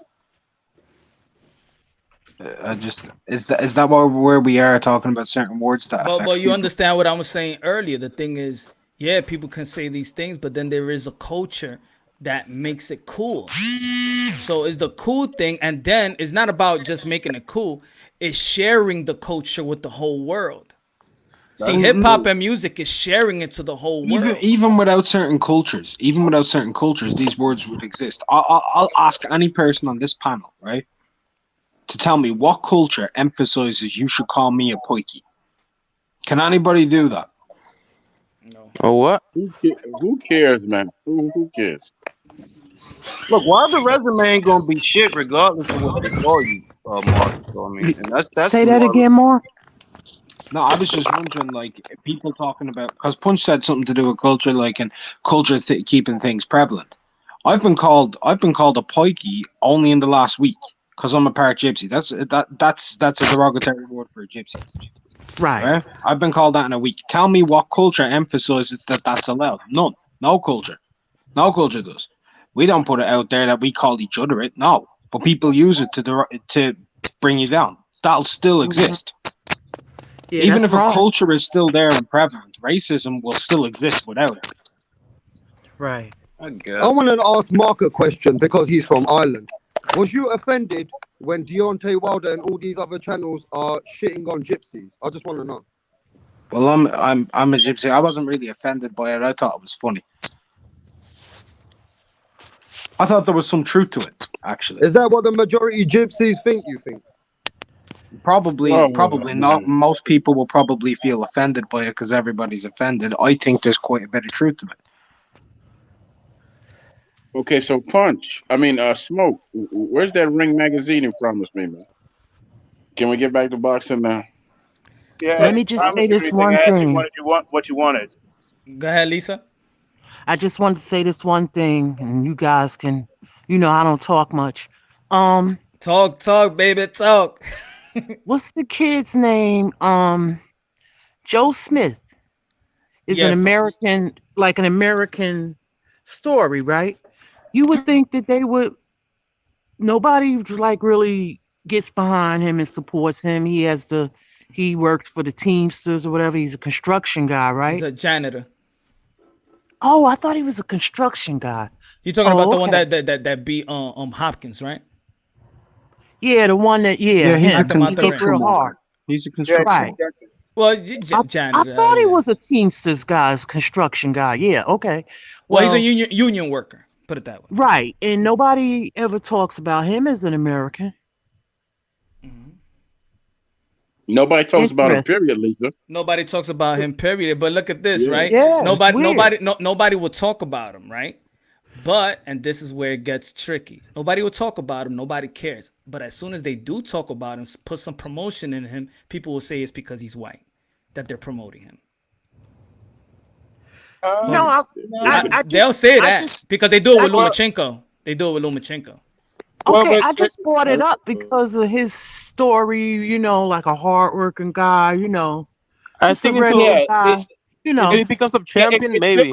Is that where we are talking about certain words that affect but you people? understand what I was saying earlier. The thing is, yeah, people can say these things, but then there is a culture that makes it cool. So it's the cool thing, and then it's not about just making it cool, it's sharing the culture with the whole world. See, hip-hop and music is sharing it to the whole world. Even without certain cultures, these words would exist. I'll ask any person on this panel, right, to tell me what culture emphasizes you should call me a pikey. Can anybody do that? No. Oh, what? Who cares, man? Who cares? Look, Wilder's resume ain't gonna be shit regardless of what they call you, Mark. So I mean, and that's Say that again, Mark. No, I was just wondering, like, people talking about, because Punch said something to do with culture, like, and culture keeping things prevalent. I've been called a pikey only in the last week because I'm a part gypsy. That's a derogatory word for a gypsy. Right. I've been called that in a week. Tell me what culture emphasizes that that's allowed. None. No culture. No culture does. We don't put it out there that we call each other it. No. But people use it to bring you down. That'll still exist. Yeah, Even that's if a wrong. culture is still there and prevalent, racism will still exist without it. Right. I want to ask Mark a question because he's from Ireland. Was you offended when Deontay Wilder and all these other channels are shitting on gypsies? I just want to know. Well, I'm a gypsy. I wasn't really offended by it. I thought it was funny. I thought there was some truth to it, actually. Is that what the majority gypsies think? You think? Probably Oh, not. Most people will probably feel offended by it because everybody's offended. I think there's quite a bit of truth to it. Okay, so Smoke. Where's that Ring magazine you promised me, man? Can we get back to boxing now? Yeah, Let me just say this one thing. What you wanted. Go ahead, Lisa. I just wanted to say this one thing, and you guys can, I don't talk much. Talk, baby, talk. What's the kid's name? Joe Smith is an American story, right? You would think that nobody like really gets behind him and supports him. He works for the Teamsters or whatever. He's a construction guy, right? He's a janitor. Oh, I thought he was a construction guy. You're talking about the one okay. that beat Hopkins, right? Yeah, the one that he's a knocked him out the ring. construction real hard. He's a construction Right. Well, I janitor. thought he was a Teamsters guy, construction guy. Yeah, okay. Well, he's a union worker. Put it that way. Right, and nobody ever talks about him as an American. Nobody talks about him, period, Lisa. Nobody talks about him, period. But look at this, right? Yeah, nobody will talk about him, right? But, and this is where it gets tricky. Nobody will talk about him. Nobody cares. But as soon as they do talk about him, put some promotion in him, people will say it's because he's white that they're promoting him. They'll say that because they do it with Lomachenko. They do it with Lomachenko. Okay, I just brought it up because of his story, like a hardworking guy, I think if he becomes a champion, maybe.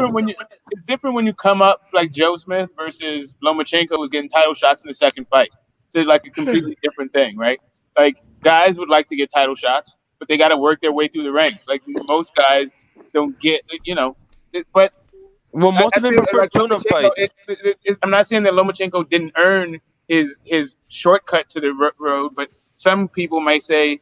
It's different when you come up like Joe Smith versus Lomachenko who's getting title shots in the second fight. It's like a completely different thing, right? Like guys would like to get title shots, but they got to work their way through the ranks. Like most guys don't get, but well, most of them prefer tune-up fights. I'm not saying that Lomachenko didn't earn his shortcut to the road, but some people might say,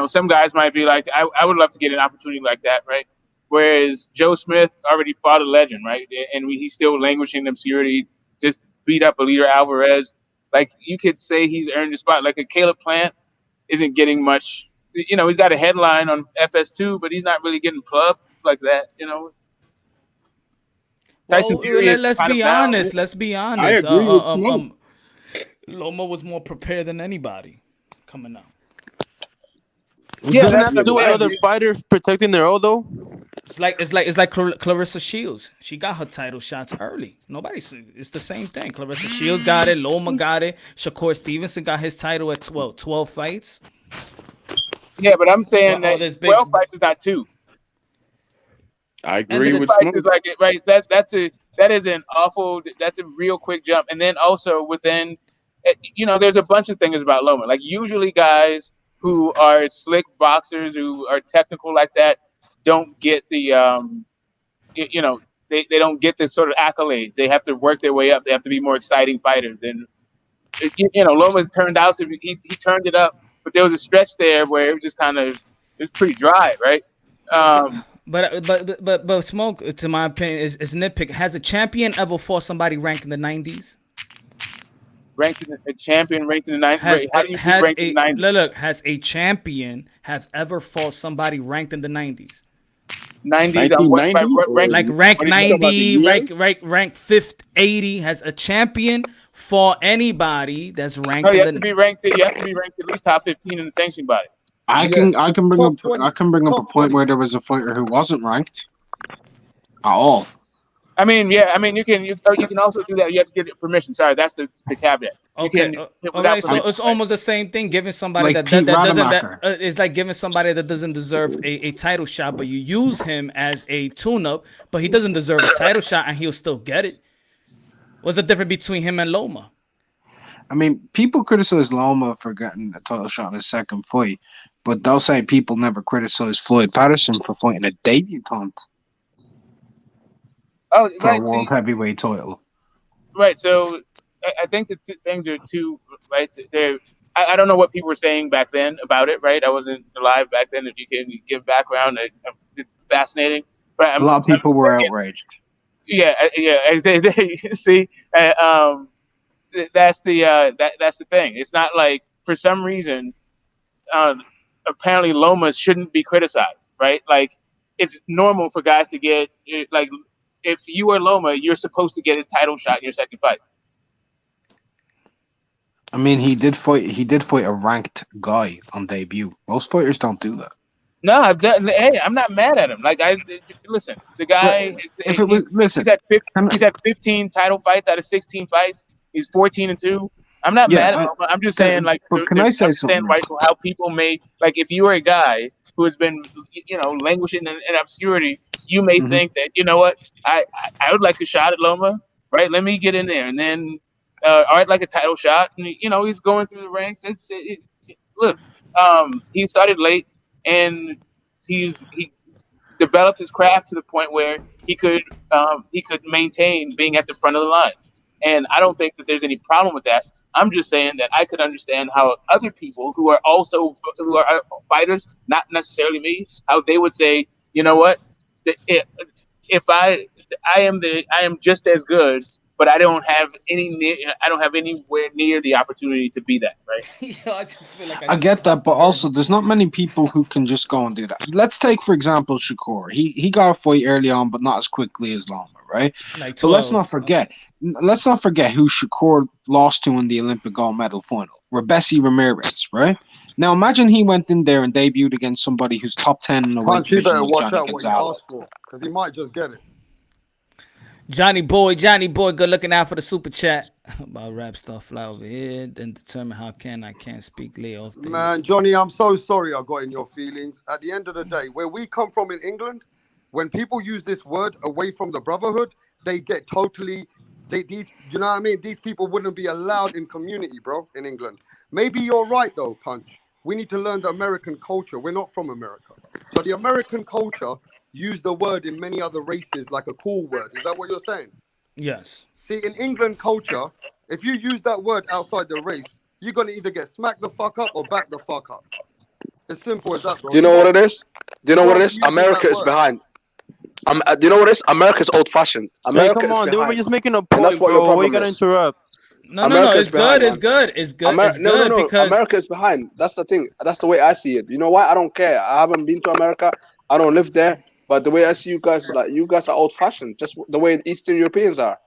some guys might be like, I would love to get an opportunity like that, right? Whereas Joe Smith already fought a legend, right? And he's still languishing in obscurity, just beat up Alida Alvarez. Like, you could say he's earned a spot. Like a Caleb Plant isn't getting much. He's got a headline on FS2, but he's not really getting plugged like that, Tyson Fury let's be honest. Let's be honest. I agree with Smoke. Loma was more prepared than anybody coming out. Doesn't have to do with other fighters protecting their own, though. It's like Clarissa Shields. She got her title shots early. It's the same thing. Clarissa Shields got it. Loma got it. Shakur Stevenson got his title at 12 fights. Yeah, but I'm saying that 12 fights is not 2. I agree with fights is like right. That's a real quick jump. And then also within, there's a bunch of things about Loma. Like usually guys who are slick boxers who are technical like that don't get the they don't get this sort of accolades. They have to work their way up. They have to be more exciting fighters. And Loma turned out to be he turned it up, but there was a stretch there where it was just it was pretty dry, right? But Smoke, to my opinion, is nitpick. Has a champion ever fought somebody ranked in the 90s? A champion ranked in the 90s? How do you ranked in the 90s? Look, has a champion have ever fought somebody ranked in the 90s? 90s on what by 1990? rank, Like Or rank what are you talking about, the 90, year? rank 5th 80 has a champion for anybody that's No, ranked you in have to the be ranked. You have to be ranked at least top 15 in the sanctioning body. I Yeah, can bring up top 20, I can bring up a top point 20. where there was a fighter who wasn't ranked at all. I mean, yeah. I mean, you can also do that. You have to get permission. Sorry, that's the caveat. You Okay, can all without right. So permission. it's almost the same thing. Giving somebody Like Pete that doesn't Rademacher. it's like giving somebody that doesn't deserve a title shot, but you use him as a tune-up, but he doesn't deserve a title shot, and he'll still get it. What's the difference between him and Loma? I mean, people criticize Loma for getting a title shot in his second fight, but they'll say people never criticize Floyd Patterson for fighting a debutant Oh, for a right. world See, heavyweight title. right. So I think the two things are two. Right. I don't know what people were saying back then about it. Right. I wasn't alive back then. If you can give background, it's fascinating. But A lot of people I'm were thinking, outraged. yeah. They see. That's the thing. It's not like for some reason, apparently Lomas shouldn't be criticized, right? Like it's normal for guys to get like if you are Loma, you're supposed to get a title shot in your second fight. I mean, he did fight a ranked guy on debut. Most fighters don't do that. No, hey, I'm not mad at him. Like listen, the guy If it was listen, he's had 15 title fights out of 16 fights. He's 14-2. I'm not mad at him. I'm just saying, like, can I say something? Right, how people may like if you are a guy who has been, languishing in obscurity, you may Mhm. think that what I would like a shot at Loma, right? Let me get in there, and then I'd like a title shot, and he's going through the ranks. Look, he started late, and he developed his craft to the point where he could maintain being at the front of the line. And I don't think that there's any problem with that. I'm just saying that I could understand how other people who are fighters, not necessarily me, how they would say, you know what, if I am just as good, but I don't have anywhere near the opportunity to be that, right? I just feel like I get that, but also there's not many people who can just go and do that. Let's take, for example, Shakur. He got a fight early on, but not as quickly as Loma, right? Like But let's 12. not forget who Shakur lost to in the Olympic gold medal final, Rebesi Ramirez, right? Now imagine he went in there and debuted against somebody who's top 10 in the weight Punch, you division, better like watch Johnny out what you Gonzalez. ask for, because he might just get it. Johnny boy, good looking out for the super chat. About rap stuff fly over here, then determine how I can't speak, lay off the Man, Johnny, I'm so sorry I got in your feelings. At the end of the day, where we come from in England, when people use this word away from the brotherhood, they get totally these, you know what I mean? These people wouldn't be allowed in community, bro, in England. Maybe you're right though, Punch. We need to learn the American culture. We're not from America. So the American culture use the word in many other races like a cool word. Is that what you're saying? Yes. See, in England culture, if you use that word outside the race, you're going to either get smacked the fuck up or back the fuck up. As simple as that, bro. Do you know what it is? Do you know what it is? America is behind. Do you know what it is? America's old-fashioned. America come on, is dude. We're behind. just making a And that's point, what your bro. Why you problem gotta is. interrupt? No, America's it's behind, good, man. it's good, it's good, it's good No. because America is behind. That's the thing. That's the way I see it. You know why? I don't care. I haven't been to America. I don't live there. But the way I see you guys is like you guys are old-fashioned, just the way Eastern Europeans are.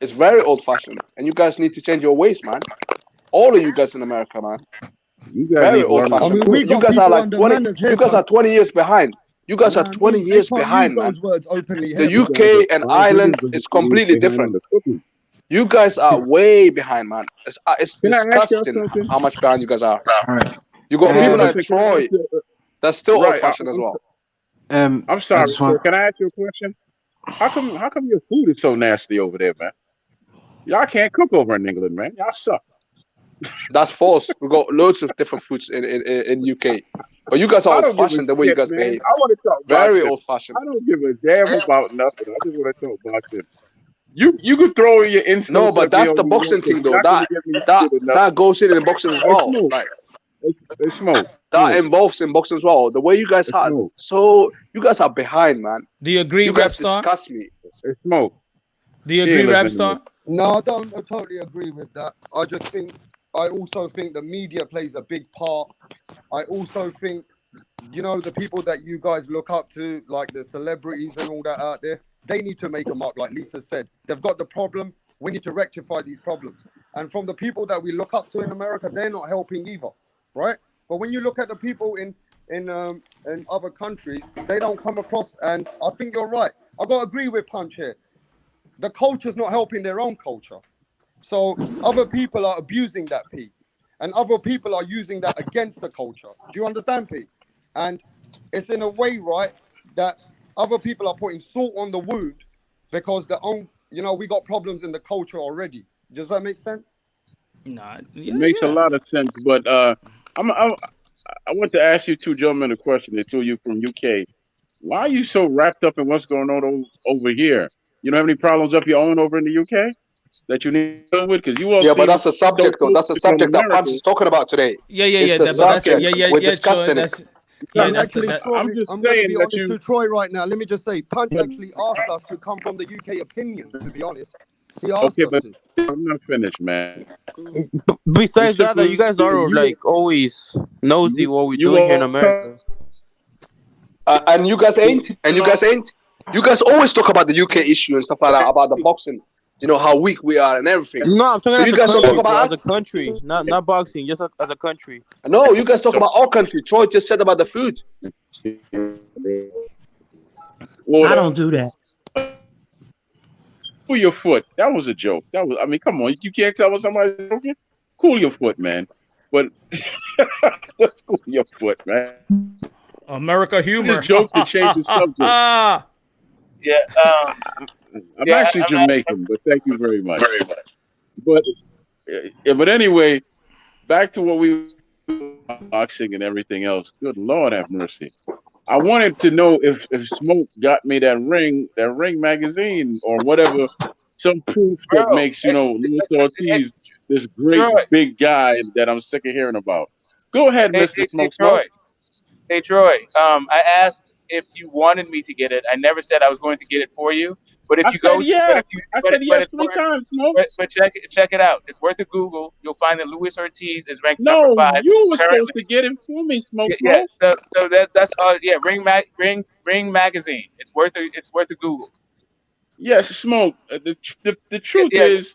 It's very old-fashioned, and you guys need to change your ways, man. All of you guys in America, man. You guys Very need to learn old-fashioned. I mean, we You got guys are people like under 20. manners here, You guys are Punch. 20 years behind. You guys You are know what I 20 mean? years They can't behind, use man. those words openly The here. UK and Ireland is completely different. You guys are way behind, man. It's Can I ask y'all disgusting something? how much behind you guys are. Alright. You got Hey, people like listen, can I ask Troy you, that's still right, old-fashioned as well. I'm I sorry, just sir. want Can I ask you a question? How come your food is so nasty over there, man? Y'all can't cook over in England, man. Y'all suck. That's false. We got loads of different foods in UK. But you guys are I don't give a old-fashioned the way you shit, guys man. behave. I want to talk Very boxing. old-fashioned. I don't give a damn about nothing. I just want to talk boxing. You can throw in your insults No, but at me that's all the you want, boxing but thing you're though. not going to give me That shit or that nothing. goes in boxing as Hey, well. Smoke. Like Hey, Smoke. that Smoke. involves in boxing as well. The way you guys Hey, are Smoke. so you guys are behind, man. do you agree, You guys Repstar? disgust me. Hey, Smoke. Do you He agree, ain't listening to me. Repstar? No, I don't totally agree with that. I also think the media plays a big part. I also think you know, the people that you guys look up to, like the celebrities and all that out there, they need to make a mark. Like Lisa said, they've got the problem. We need to rectify these problems. And from the people that we look up to in America, they're not helping either, right? But when you look at the people in other countries, they don't come across. And I think you're right. I got to agree with Punch here. The culture's not helping their own culture. So other people are abusing that, Pete. And other people are using that against the culture. Do you understand, Pete? And it's in a way, right, that other people are putting salt on the wound because their own, you know, we got problems in the culture already. Does that make sense? Nah, It makes a lot of sense, but I want to ask you two gentlemen a question. The two of you from UK. Why are you so wrapped up in what's going on over here? You don't have any problems of your own over in the UK that you need to deal with? Because you all Yeah, but seem that's the so subject, though. That's the focused on subject that Punch America. is talking about today. Yeah, yeah, It's yeah. the But that's subject. We're Troy. discussing it. That's yeah, And that's actually, that. Troy, I'm just I'm going to saying be that honest to Troy right now. Let me just say, Punch actually asked us to come from the UK opinion, to be honest. He asked Okay, us but to. I'm not finished, man. Besides that, Simply, you guys are you like always nosy what we're doing here in all America. And you guys ain't. And you guys ain't. You guys always talk about the UK issue and stuff like that, about the boxing. You know how weak we are and everything. No, I'm talking So as you a guys don't talk country, bro. about As a us. country, not boxing, just as a country. No, you guys talk about our country. Troy just said about the food. I don't do that. Cool your foot. That was a joke. That was. I mean, come on. You can't tell when somebody's joking. Cool your foot, man. But let's cool your foot, man. America humor. Just joke to change the subject. Yeah. I'm actually Jamaican, but thank you very much. But but anyway, back to what we boxing and everything else. Good Lord, have mercy. I wanted to know if Smoke got me that ring magazine or whatever, some proof that Bro, makes Luis Ortiz this great Troy. big guy that I'm sick of hearing about. Go ahead, Mr. Hey, Smoke. Troy. Hey, Troy. I asked if you wanted me to get it. I never said I was going to get it for you. But if I you said go, yes. I said but yes it's 3 worth. times, Smoke. But check it out. It's worth a Google. You'll find that Luis Ortiz is ranked number No, 5 you were supposed currently. to get it for me, Smoke. Yeah. So that's yeah. Ring magazine. It's worth a Google. Yes, Smoke. The truth Yeah. is,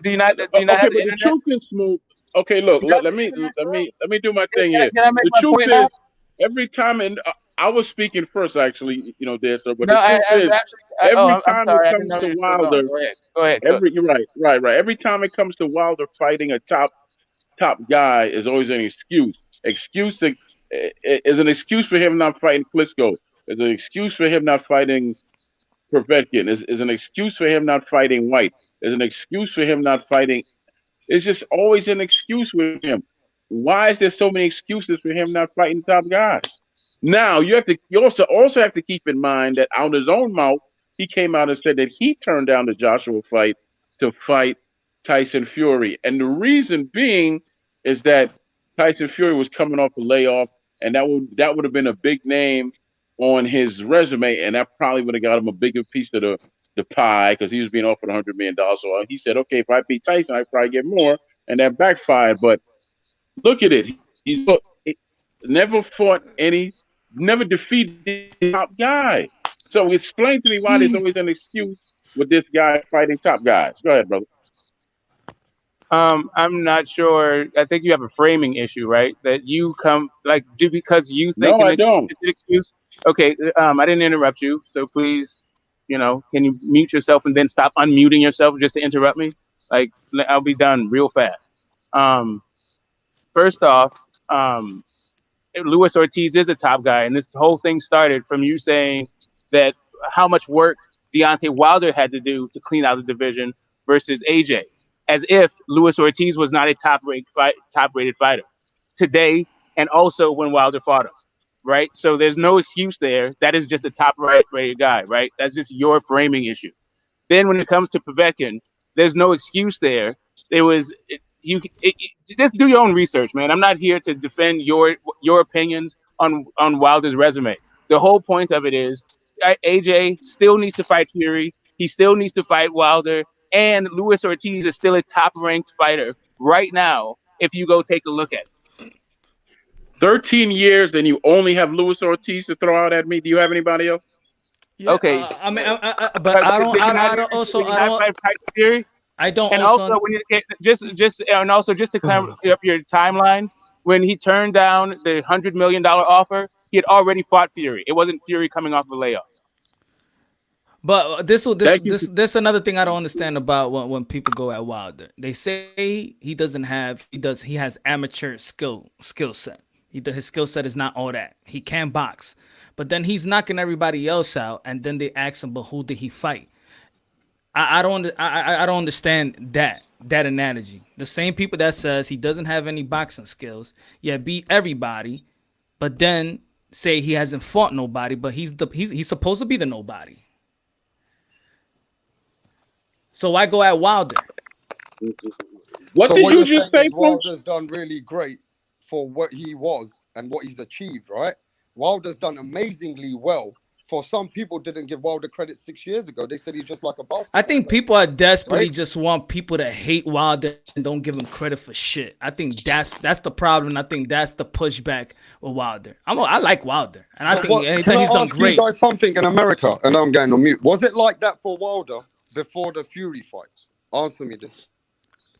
Do you not okay, have but the the internet? truth is, Smoke. Okay, look, You got let the me internet, let bro? me let me do my thing here. Can I make The my truth point now? is, every time, and I was speaking first, actually, there, sir. But No, the I truth was is, actually. every I'm time it sorry. I didn't comes know to you were still going. Wilder, Go ahead. Go. you're right. Every time it comes to Wilder fighting a top guy is always an excuse. Is an excuse for him not fighting Klitschko. Is an excuse for him not fighting Povetkin. Is an excuse for him not fighting White. Is an excuse for him not fighting. It's just always an excuse with him. Why is there so many excuses for him not fighting top guys? Now you also have to keep in mind that out of his own mouth, he came out and said that he turned down the Joshua fight to fight Tyson Fury. And the reason being is that Tyson Fury was coming off a layoff, and that would have been a big name on his resume, and that probably would have got him a bigger piece of the pie because he was being offered $100 million. So he said, okay, if I beat Tyson, I probably get more, and that backfired. But look at it. He's never fought never defeated the top guy. So explain to me why there's always an excuse with this guy fighting top guys. Go ahead, brother. I'm not sure. I think you have a framing issue, right? That you come just because you think No, I don't. it's an excuse. Okay. I didn't interrupt you, so please, can you mute yourself and then stop unmuting yourself just to interrupt me? I'll be done real fast. First off, Luis Ortiz is a top guy, and this whole thing started from you saying that how much work Deontay Wilder had to do to clean out the division versus AJ, as if Luis Ortiz was not a top-rated fighter today, and also when Wilder fought him, right? So there's no excuse there. That is just a top-rated guy, right? That's just your framing issue. Then when it comes to Povetkin, there's no excuse there. Just do your own research, man. I'm not here to defend your opinions on Wilder's resume. The whole point of it is AJ still needs to fight Fury. He still needs to fight Wilder, and Luis Ortiz is still a top-ranked fighter right now. If you go take a look at it. 13 years, and you only have Luis Ortiz to throw out at me. Do you have anybody else? Yeah, Okay, I mean, but I don't. I don't. Also, I don't. Fury. I don't. And Also, also, when just to clear up your timeline, when he turned down the $100 million offer, he had already fought Fury. It wasn't Fury coming off a layoff. But this another thing I don't understand about when people go at Wilder. They say he doesn't have he has amateur skill set. His skill set is not all that. He can box, but then he's knocking everybody else out, and then they ask him, "But who did he fight?" I don't understand that analogy. The same people that says he doesn't have any boxing skills, beat everybody, but then say he hasn't fought nobody, but he's supposed to be the nobody. So why go at Wilder? What so did what you you're just saying say, is Wilder's done really great for what he was and what he's achieved, right? Wilder's done amazingly well. For some people didn't give Wilder credit 6 years ago. They said he's just like a basketball. I think people are desperately right? just want people to hate Wilder and don't give him credit for shit. I think that's the problem. I think that's the pushback with Wilder. I like Wilder, and I think he's done great. You guys something in America, and I'm going on mute. Was it like that for Wilder before the Fury fights? Answer me this.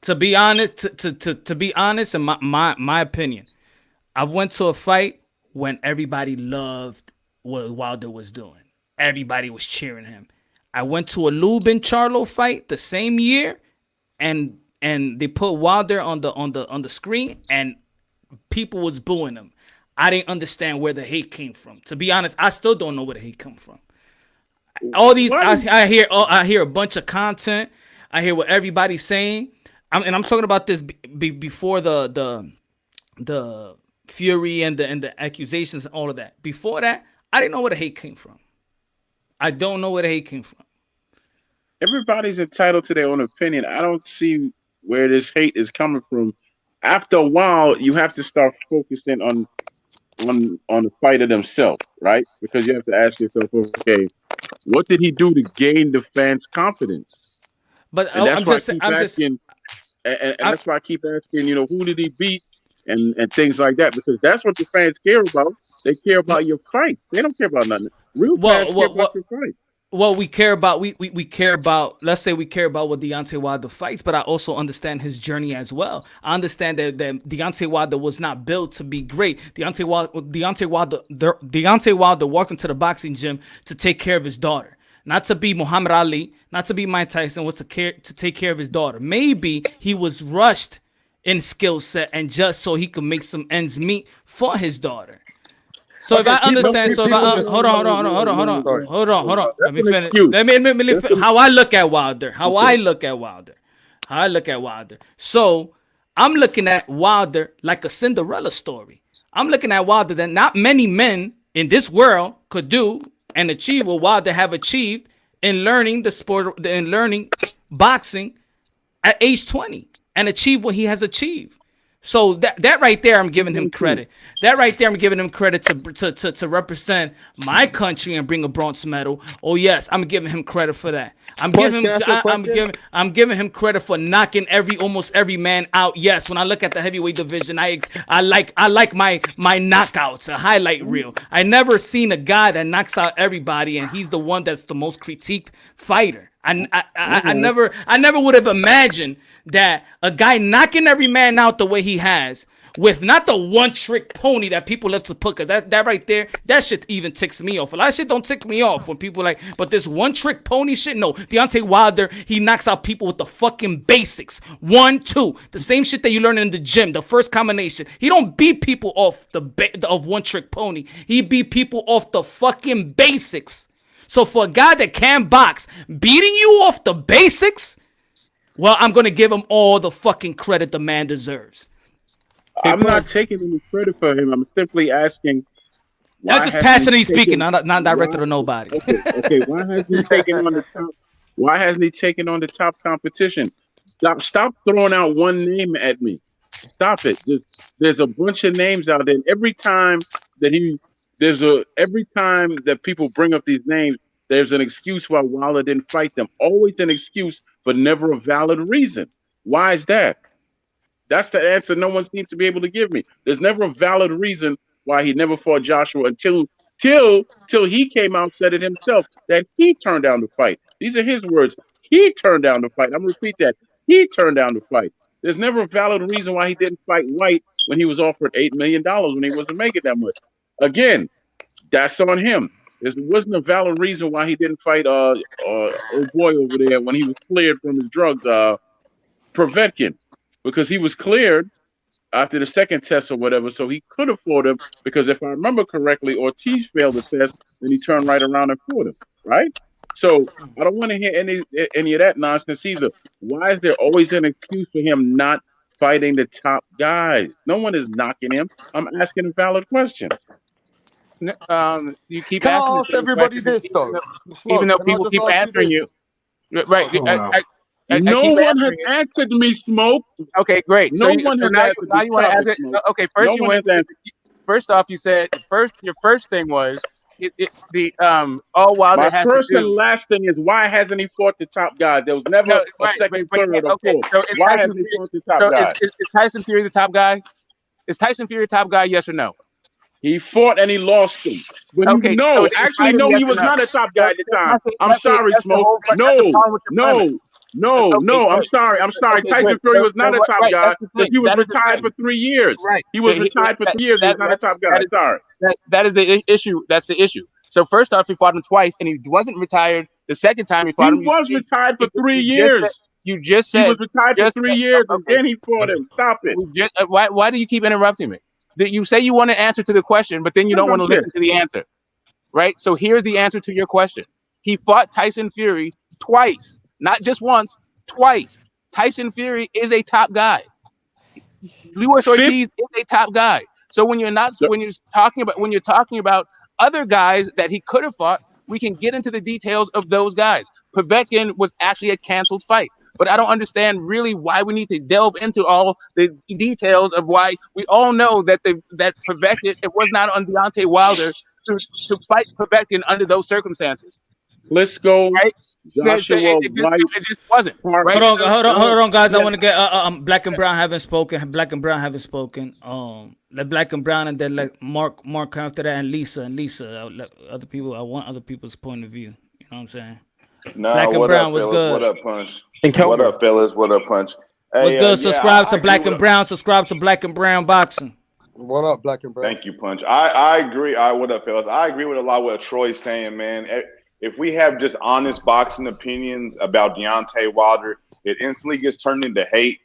To be honest, to be honest, in my opinion, I went to a fight when everybody loved what Wilder was doing. Everybody was cheering him. I went to a Lubin Charlo fight the same year, and they put Wilder on the screen, and people was booing him. I didn't understand where the hate came from. To be honest, I still don't know where the hate come from. All these I hear a bunch of content. I hear what everybody's saying. I'm talking about this before the Fury and the accusations and all of that. Before that, I didn't know where the hate came from. I don't know where the hate came from. Everybody's entitled to their own opinion. I don't see where this hate is coming from. After a while, you have to start focusing on the fighter themselves, right? Because you have to ask yourself, okay, what did he do to gain the fans' confidence? But and that's why I keep asking, who did he beat and things like that, because that's what the fans care about. They care about your fight. They don't care about nothing. Real fans care about your fight. Well, we care about we care about. Let's say we care about what Deontay Wilder fights, but I also understand his journey as well. I understand that Deontay Wilder was not built to be great. Deontay Wilder walked into the boxing gym to take care of his daughter, not to be Muhammad Ali, not to be Mike Tyson. Was to take care of his daughter. Maybe he was rushed in skill set and just so he could make some ends meet for his daughter. So if I understand, hold on. Let me finish. Let me how I look at Wilder. So I'm looking at Wilder like a Cinderella story. I'm looking at Wilder that not many men in this world could do and achieve what Wilder have achieved in learning the sport, in learning boxing at age 20 and achieve what he has achieved. So that right there, I'm giving him credit. That right there, I'm giving him credit to represent my country and bring a bronze medal. Oh yes, I'm giving him credit for that. I'm giving him credit for knocking almost every man out. Yes, when I look at the heavyweight division, I like my knockouts, a highlight reel. I never seen a guy that knocks out everybody, and he's the one that's the most critiqued fighter. I never would have imagined that a guy knocking every man out the way he has, with not the one trick pony that people love to put, cause that right there, that shit even ticks me off. A lot of shit don't tick me off when people like, but this one trick pony shit, no. Deontay Wilder, he knocks out people with the fucking basics. 1, 2, the same shit that you learn in the gym, the first combination. He don't beat people off of one trick pony. He beat people off the fucking basics. So for a guy that can box, beating you off the basics, well, I'm going to give him all the fucking credit the man deserves. I'm not taking any credit for him. I'm simply asking. Not just passionately speaking, not directed to nobody. Okay. Why hasn't he taken on the top? Why hasn't he taken on the top competition? Stop throwing out one name at me. Stop it. There's a bunch of names out there. And every time that people bring up these names, there's an excuse why Wilder didn't fight them. Always an excuse, but never a valid reason. Why is that? That's the answer no one seems to be able to give me. There's never a valid reason why he never fought Joshua until he came out and said it himself that he turned down the fight. These are his words. He turned down the fight. I'm gonna repeat that. He turned down the fight. There's never a valid reason why he didn't fight White when he was offered $8 million when he wasn't making that much. Again, that's on him. There wasn't a valid reason why he didn't fight old boy over there when he was cleared from his drugs, Povetkin, because he was cleared after the second test or whatever, so he could have fought him, because if I remember correctly, Ortiz failed the test, then he turned right around and fought him, right? So I don't want to hear any of that nonsense either. Why is there always an excuse for him not fighting the top guys? No one is knocking him. I'm asking a valid question. You keep Can I asking ask everybody this though? even though Can I people just keep ask answering you. Right. Oh, wow. I No keep one has answering it. answered me, Smoke. Okay, great. No one has now answered the you want to ask topic, it. Smoke. Okay, first No you one went. has answered. First off, you said your first thing was all Wilder My has first to and do. last thing is, why hasn't he fought the top guys? There was never No, a right, second, but third, or okay. fourth. So is Why Tyson hasn't he Fury? fought the top So guy? is Tyson Fury the top guy? Is Tyson Fury the top guy? Yes or no? He fought and he lost him. But Okay, so no, did you actually, fight him? no, Yes he or was no? not a top guy at the time. I'm sorry, That's the Smoke. whole. That's the No, problem with your premise. Okay, I'm good. sorry. Okay, Tyson good. Fury was not a what- top right, guy that's the because thing. he was That is the retired thing. for 3 years. Right. He was retired for 3 years. He was not a top guy. Sorry. That is the issue. That's the issue. So first off, he fought him twice, and he wasn't retired. The second time he He fought him, was retired for 3 you years. just He said was retired for 3 years, and then he fought him. Stop it. Why do you keep interrupting me? You say you want an answer to the question, but then you don't want to listen to the answer. Right? So here's the answer to your question. He fought Tyson Fury twice, not just once, twice. Tyson Fury is a top guy. Luis Ortiz is a top guy. So when you're talking about other guys that he could have fought, we can get into the details of those guys. Povetkin was actually a canceled fight. But I don't understand really why we need to delve into all the details of why we all know that that Povetkin, it was not on Deontay Wilder to fight Povetkin under those circumstances. Let's go. Right? Joshua it White. just wasn't. Right? Hold on, guys. I Yeah. want to get Black and Brown haven't spoken. Black and Brown haven't spoken. Let Black and Brown and then let Mark after that, and Lisa. Let other people. I want other people's point of view. You know what I'm saying? Nah, Black and what Brown up, was fellas? good. What up, Punch? And What up, fellas? What up, Punch? What's good? Subscribe to I Black agree and Brown. Subscribe to Black and Brown Boxing. What up, Black and Brown? Thank you, Punch. I agree. What up, fellas? I agree with a lot of what Troy's saying, man. If we have just honest boxing opinions about Deontay Wilder, it instantly gets turned into hate.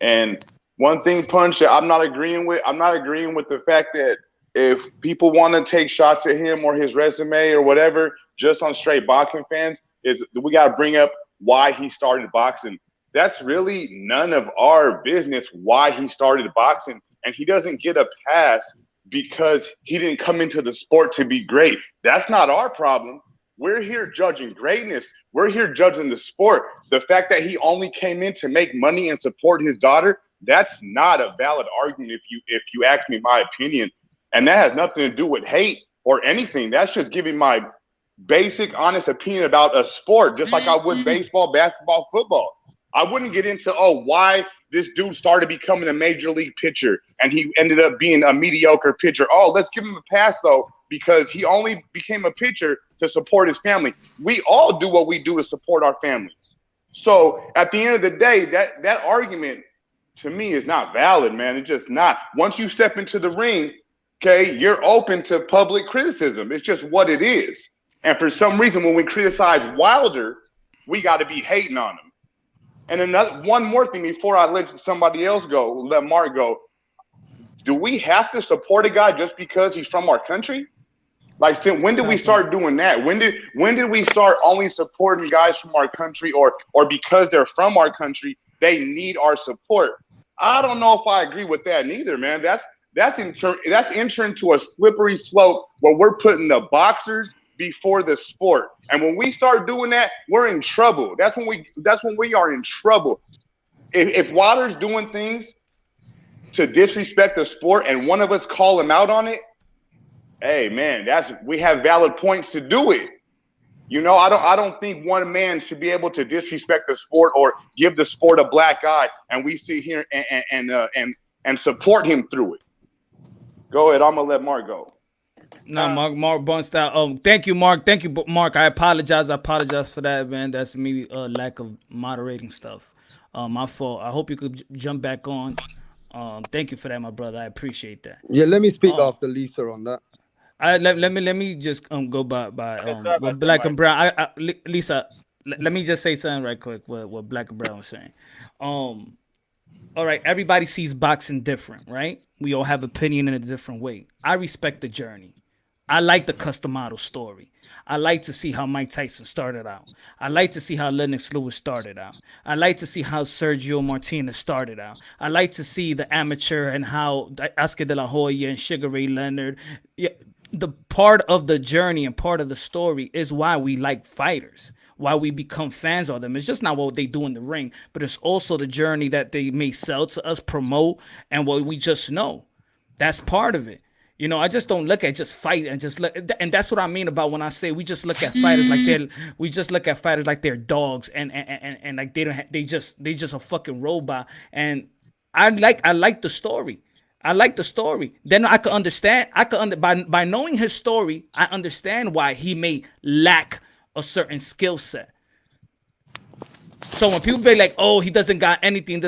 And one thing, Punch, that I'm not agreeing with the fact that if people want to take shots at him or his resume or whatever, just on straight boxing fans, is we got to bring up why he started boxing. That's really none of our business why he started boxing. And he doesn't get a pass because he didn't come into the sport to be great. That's not our problem. We're here judging greatness. We're here judging the sport. The fact that he only came in to make money and support his daughter, that's not a valid argument if you ask me my opinion. And that has nothing to do with hate or anything. That's just giving my basic, honest opinion about a sport, just like I would baseball, basketball, football. I wouldn't get into, why this dude started becoming a major league pitcher and he ended up being a mediocre pitcher. Oh, let's give him a pass, though, because he only became a pitcher to support his family. We all do what we do to support our families. So at the end of the day, that argument to me is not valid, man. It's just not. Once you step into the ring, okay, you're open to public criticism. It's just what it is. And for some reason, when we criticize Wilder, we got to be hating on him. And one more thing before I let somebody else go, let Mark go. Do we have to support a guy just because he's from our country? Like, when did we start doing that? When did we start only supporting guys from our country, or because they're from our country, they need our support? I don't know if I agree with that neither, man. That's entering to a slippery slope where we're putting the boxers before the sport. And when we start doing that, we're in trouble. That's when we are in trouble. If Wilder's doing things to disrespect the sport and one of us call him out on it, hey man, we have valid points to do it. You know, I don't think one man should be able to disrespect the sport or give the sport a black eye, and we sit here and support him through it. Go ahead. I'm gonna let Mark go. No, Mark Bunstyle. Thank you, Mark. Thank you, Mark. I apologize for that, man. That's me lack of moderating stuff. My fault. I hope you could jump back on. Thank you for that, my brother. I appreciate that. Yeah, let me speak after Lisa on that. Let me just go by what Black and Brown. Lisa, let me just say something right quick. What Black and Brown was saying. All right, everybody sees boxing different, right? We all have opinion in a different way. I respect the journey. I like the custom model story. I like to see how Mike Tyson started out. I like to see how Lennox Lewis started out. I like to see how Sergio Martinez started out. I like to see the amateur and how Oscar De La Hoya and Sugar Ray Leonard. Yeah, the part of the journey and part of the story is why we like fighters, why we become fans of them. It's just not what they do in the ring, but it's also the journey that they may sell to us, promote, and what we just know. That's part of it. You know, I just don't look at just fight and just look, and that's what I mean about when I say we just look at fighters like they're dogs and like they just a fucking robot. And I like the story. I like the story. Then I could understand. By knowing his story, I understand why he may lack a certain skill set. So when people be like, "Oh, he doesn't got anything,"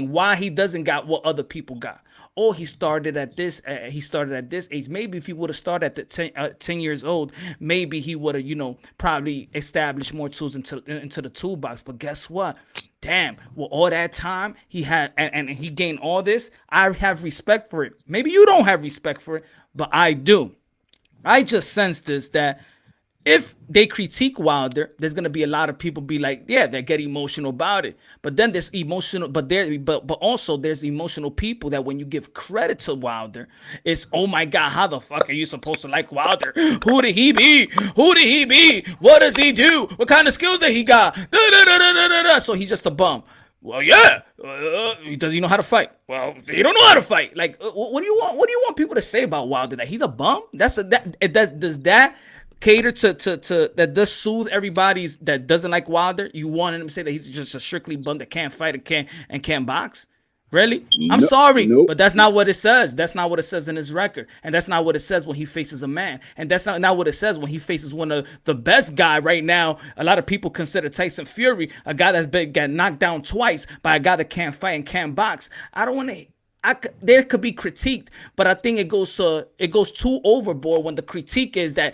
why he doesn't got what other people got? Oh, he started at this age. Maybe if he would have started at 10 years old, maybe he would have, probably established more tools into the toolbox. But guess what? Damn, well, all that time he had, and he gained all this. I have respect for it. Maybe you don't have respect for it, but I do. I just sense this, that if they critique Wilder, there's gonna be a lot of people be like, yeah, they get emotional about it. But then there's emotional, but also there's emotional people that when you give credit to Wilder, it's, oh my God, how the fuck are you supposed to like Wilder? Who did he be? Who did he be? What does he do? What kind of skills that he got? So he's just a bum. Well, yeah. Does he know how to fight? Well, he don't know how to fight. Like, what do you want? What do you want people to say about Wilder? That he's a bum? Does that cater to that does soothe everybody that doesn't like Wilder? You want him to say that he's just a strictly bum that can't fight and can't box? Really? I'm sorry, but that's not what it says. That's not what it says in his record, and that's not what it says when he faces a man, and that's not what it says when he faces one of the best guy right now. A lot of people consider Tyson Fury a guy that's got knocked down twice by a guy that can't fight and can't box. I don't want to. There could be critiqued, but I think it goes too overboard when the critique is that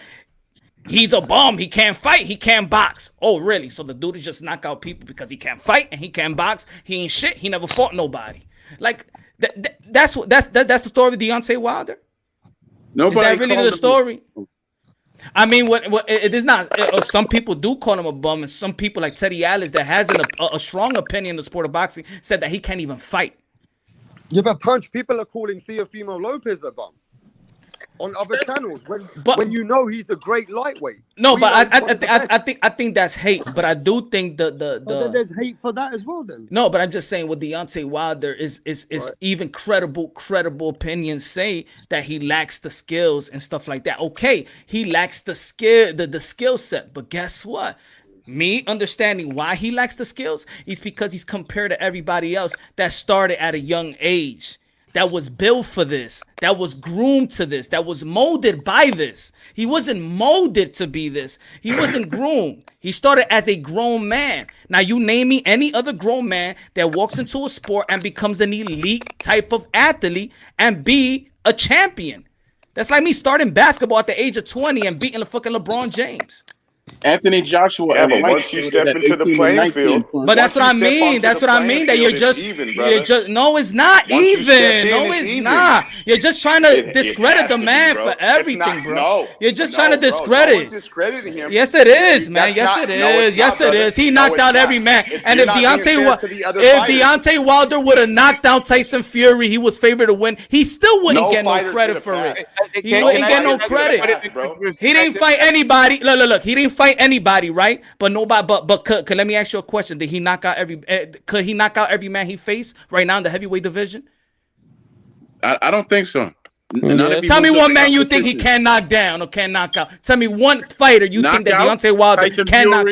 he's a bum, he can't fight, he can't box. Oh, really? So the dude is just knock out people because he can't fight and he can't box? He ain't shit. He never fought nobody. Like that's the story of Deontay Wilder. Nobody. Is that really the story? I mean, what it is not. Some people do call him a bum, and some people like Teddy Atlas that has a strong opinion in the sport of boxing said that he can't even fight. Yeah, but Punch, people are calling Teofimo Lopez a bum on other channels when you know he's a great lightweight. No, but I think that's hate. But I do think but then there's hate for that as well. Then no, but I'm just saying with Deontay Wilder is right. Even credible opinions say that he lacks the skills and stuff like that. Okay, he lacks the skill set, but guess what? Me understanding why he lacks the skills is because he's compared to everybody else that started at a young age, that was built for this, that was groomed to this, that was molded by this. He wasn't molded to be this. He wasn't groomed. He started as a grown man. Now you name me any other grown man that walks into a sport and becomes an elite type of athlete and be a champion. That's like me starting basketball at the age of 20 and beating the fucking LeBron James. Anthony Joshua. Yeah, but once you step into the playing field, but that's what I mean. That's what I mean. That you're just no, it's not even. No, it's not. You're just trying to discredit the man for everything, bro. No, you're just trying to discredit. Discrediting him. Yes, it is, man. Yes, it is. Yes, it is. He knocked out every man. And if Deontay Wilder would have knocked out Tyson Fury, he was favored to win. He still wouldn't get no credit for it. He wouldn't get no credit. He didn't fight anybody. Look. He didn't fight anybody, right? But nobody. But could let me ask you a question? Did he knock out every? Could he knock out every man he faced right now in the heavyweight division? I don't think so. Tell me one man you think he can knock down or can knock out. Tell me one fighter you think that Deontay Wilder can knock.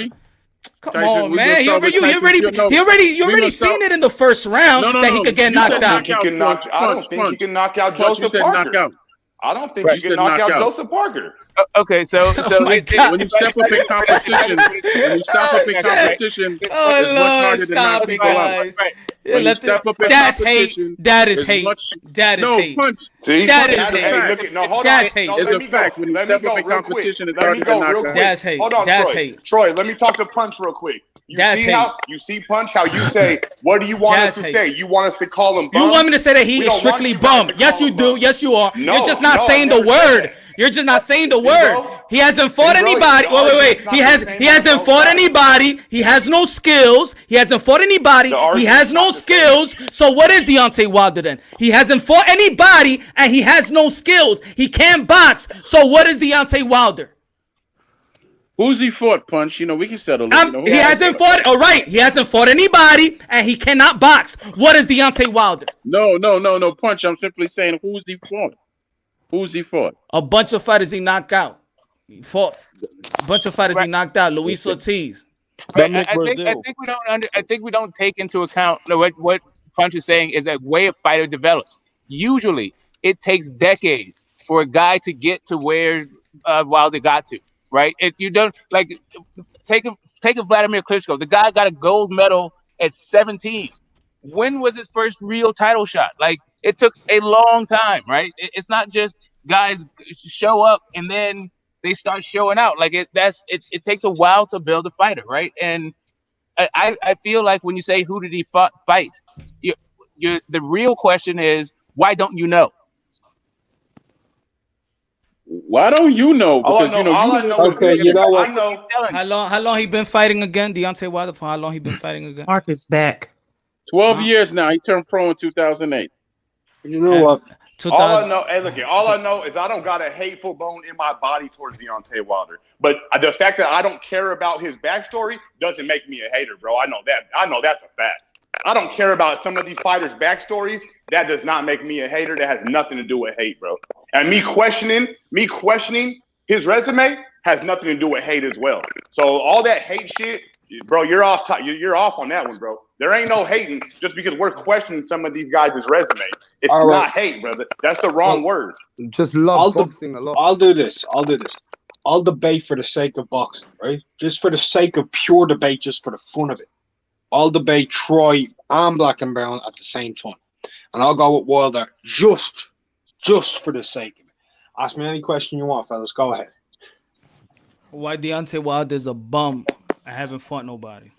Come on, man. You already seen it in the first round that he could get knocked out. I don't think he can knock out Joseph Parker. I don't think he can knock out Joseph Parker. Okay, so when you step up in competition, oh Lord, stop it, guys. That's hate. That is hate. That is hate. See, that is hate. Hey, look at, no, hold that's on. hate. No, let me go. Let me go real quick. Let me go real quick. That's hate. Hold on, that's Troy. hate. Troy, let me talk to Punch real quick. You see Punch, how you say, what do you want us to say? You want us to call him bum? You want me to say that he is strictly bum? Yes, you do. Yes, you are. No, you're just not saying the word. You're just not saying the word. He hasn't fought anybody. Wait. He hasn't fought anybody. He has no skills. He hasn't fought anybody. He has no skills. So what is Deontay Wilder then? He hasn't fought anybody and he has no skills. He can't box. So what is Deontay Wilder? Who's he fought, Punch? We can settle it. He hasn't fought. All right, he hasn't fought anybody, and he cannot box. What is Deontay Wilder? No, Punch. I'm simply saying, who's he fought? Who's he fought? A bunch of fighters he knocked out. He fought a bunch of fighters he knocked out. Luis Ortiz. I think we don't take into account what Punch is saying is a way a fighter develops. Usually, it takes decades for a guy to get to where Wilder got to. Right? If you don't take a Vladimir Klitschko. The guy got a gold medal at 17. When was his first real title shot? It took a long time, right? It's not just guys show up and then they start showing out. It takes a while to build a fighter, right? And I feel like when you say who did he fight, the real question is why don't you know? Why don't you know? Because you know what? How long he been fighting again? Deontay Wilder, for how long he been fighting again? Mark is back. 12 years now. He turned pro in 2008. You know what? All I know is I don't got a hateful bone in my body towards Deontay Wilder. But the fact that I don't care about his backstory doesn't make me a hater, bro. I know that. I know that's a fact. I don't care about some of these fighters' backstories. That does not make me a hater. That has nothing to do with hate, bro. And me questioning his resume has nothing to do with hate as well. So all that hate shit, bro, you're off. You're off on that one, bro. There ain't no hating just because we're questioning some of these guys' resume. It's not hate, brother. That's the wrong word. Just love boxing a lot. I'll do this. I'll debate for the sake of boxing, right? Just for the sake of pure debate, just for the fun of it. I'll debate Troy and Black and Brown at the same time. And I'll go with Wilder just for the sake of it. Ask me any question you want, fellas. Go ahead. Why Deontay Wilder's a bum? I haven't fought nobody.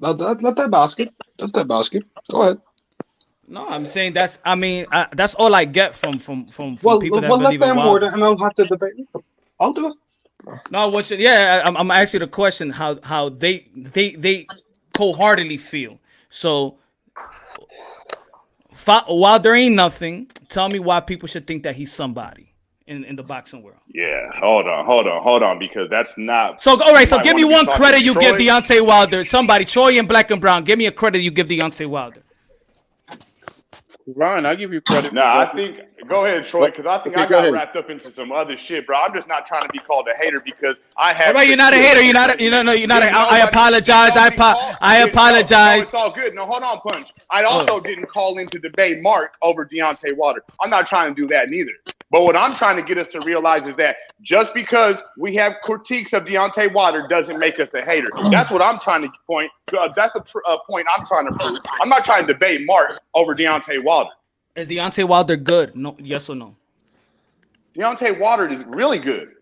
Let that basket. Go ahead. No, I'm saying that's all I get from people that let believe in them Wilder. order, and I'll have to debate. I'll do it. No, I'm asking the question how they wholeheartedly feel. So while there ain't nothing, tell me why people should think that he's somebody in the boxing world. Yeah, hold on, because that's not. So all right, so give me one credit you give Deontay Wilder. Somebody, Troy and Black and Brown, give me a credit you give Deontay Wilder. Ryan, I'll give you credit. Nah, I think go ahead, Troy, because I think I got wrapped up into some other shit, bro. I'm just not trying to be called a hater because I have. All right, you're not a hater. You're not. I apologize. I apologize. It's all good. No, hold on, Punch. I also didn't call in to debate Mark over Deontay Wilder. I'm not trying to do that neither. But what I'm trying to get us to realize is that just because we have critiques of Deontay Wilder doesn't make us a hater. That's what I'm trying to point. That's the point I'm trying to prove. I'm not trying to debate Mark over Deontay Wilder. Is Deontay Wilder good? No, yes or no? Deontay Wilder is really good.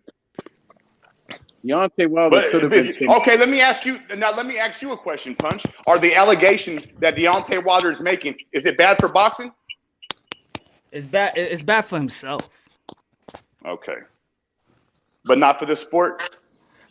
Deontay Wilder could have been. Okay, let me ask you a question, Punch. Are the allegations that Deontay Wilder is making, is it bad for boxing? It's bad. It's bad for himself. Okay, but not for the sport.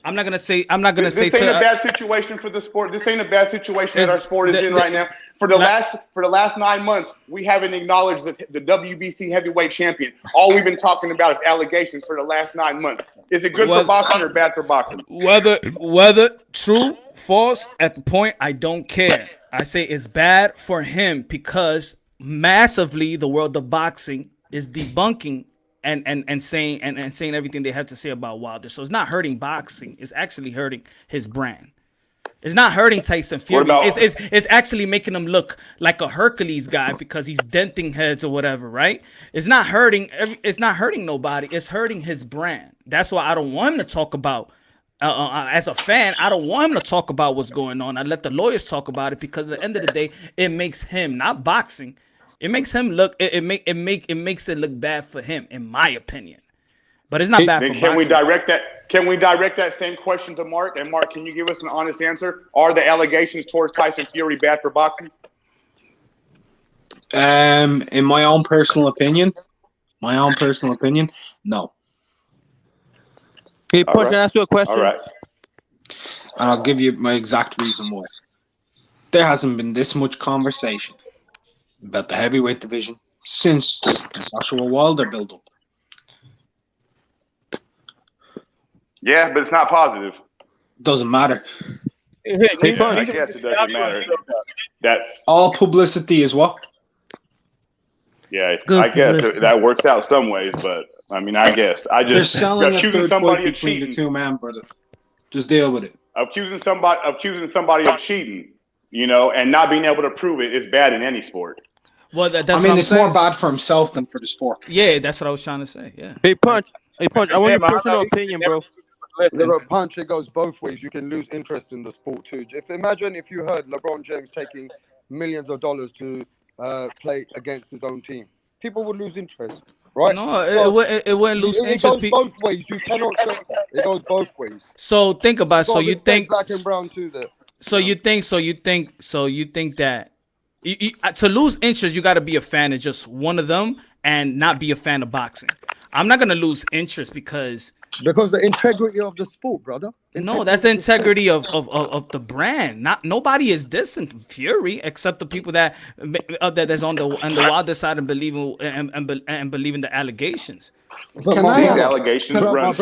I'm not gonna say. This ain't a bad situation for the sport. This ain't a bad situation that our sport is in right now. For the last 9 months, we haven't acknowledged the WBC heavyweight champion. All we've been talking about is allegations for the last 9 months. Is it good for boxing or bad for boxing? Whether true, false, at the point, I don't care. I say it's bad for him because massively the world of boxing is debunking and saying everything they have to say about Wilder. So it's not hurting boxing. It's actually hurting his brand. It's not hurting Tyson Fury. It's actually making him look like a Hercules guy because he's denting heads or whatever, right? It's not hurting nobody. It's hurting his brand. That's why I don't want him to talk about. As a fan, I don't want him to talk about what's going on. I let the lawyers talk about it because at the end of the day, it makes him, not boxing. It makes him look. It makes it look bad for him, in my opinion. But it's not bad for boxing. Can we direct that same question to Mark? And Mark, can you give us an honest answer? Are the allegations towards Tyson Fury bad for boxing? In my own personal opinion, no. Hey, Punch, can I ask you a question? All right. And I'll give you my exact reason why. There hasn't been this much conversation about the heavyweight division since the Joshua Wilder build-up. Yeah, but it's not positive. Doesn't matter. I guess it doesn't matter. That's all publicity is what? Yeah, I guess that works out some ways, but I mean, I guess they're selling a third fight between the two men, brother. Just deal with it. Accusing somebody of cheating, and not being able to prove it is bad in any sport. Well, it's more bad for himself than for the sport. Yeah, that's what I was trying to say. Yeah. Hey, Punch. I want your personal opinion, bro. Punch, it goes both ways. You can lose interest in the sport too. Imagine if you heard LeBron James taking millions of dollars to play against his own team. People would lose interest, right? No, it wouldn't lose interest. It goes both ways. You cannot say that. It goes both ways. So think about it. So you think black and brown too there. So you think that to lose interest, you got to be a fan of just one of them and not be a fan of boxing. I'm not gonna lose interest because the integrity of the sport, brother. No, that's the integrity of the brand. Nobody is dissing Fury except the people that's on the Wilder side and believe in the allegations. Allegations run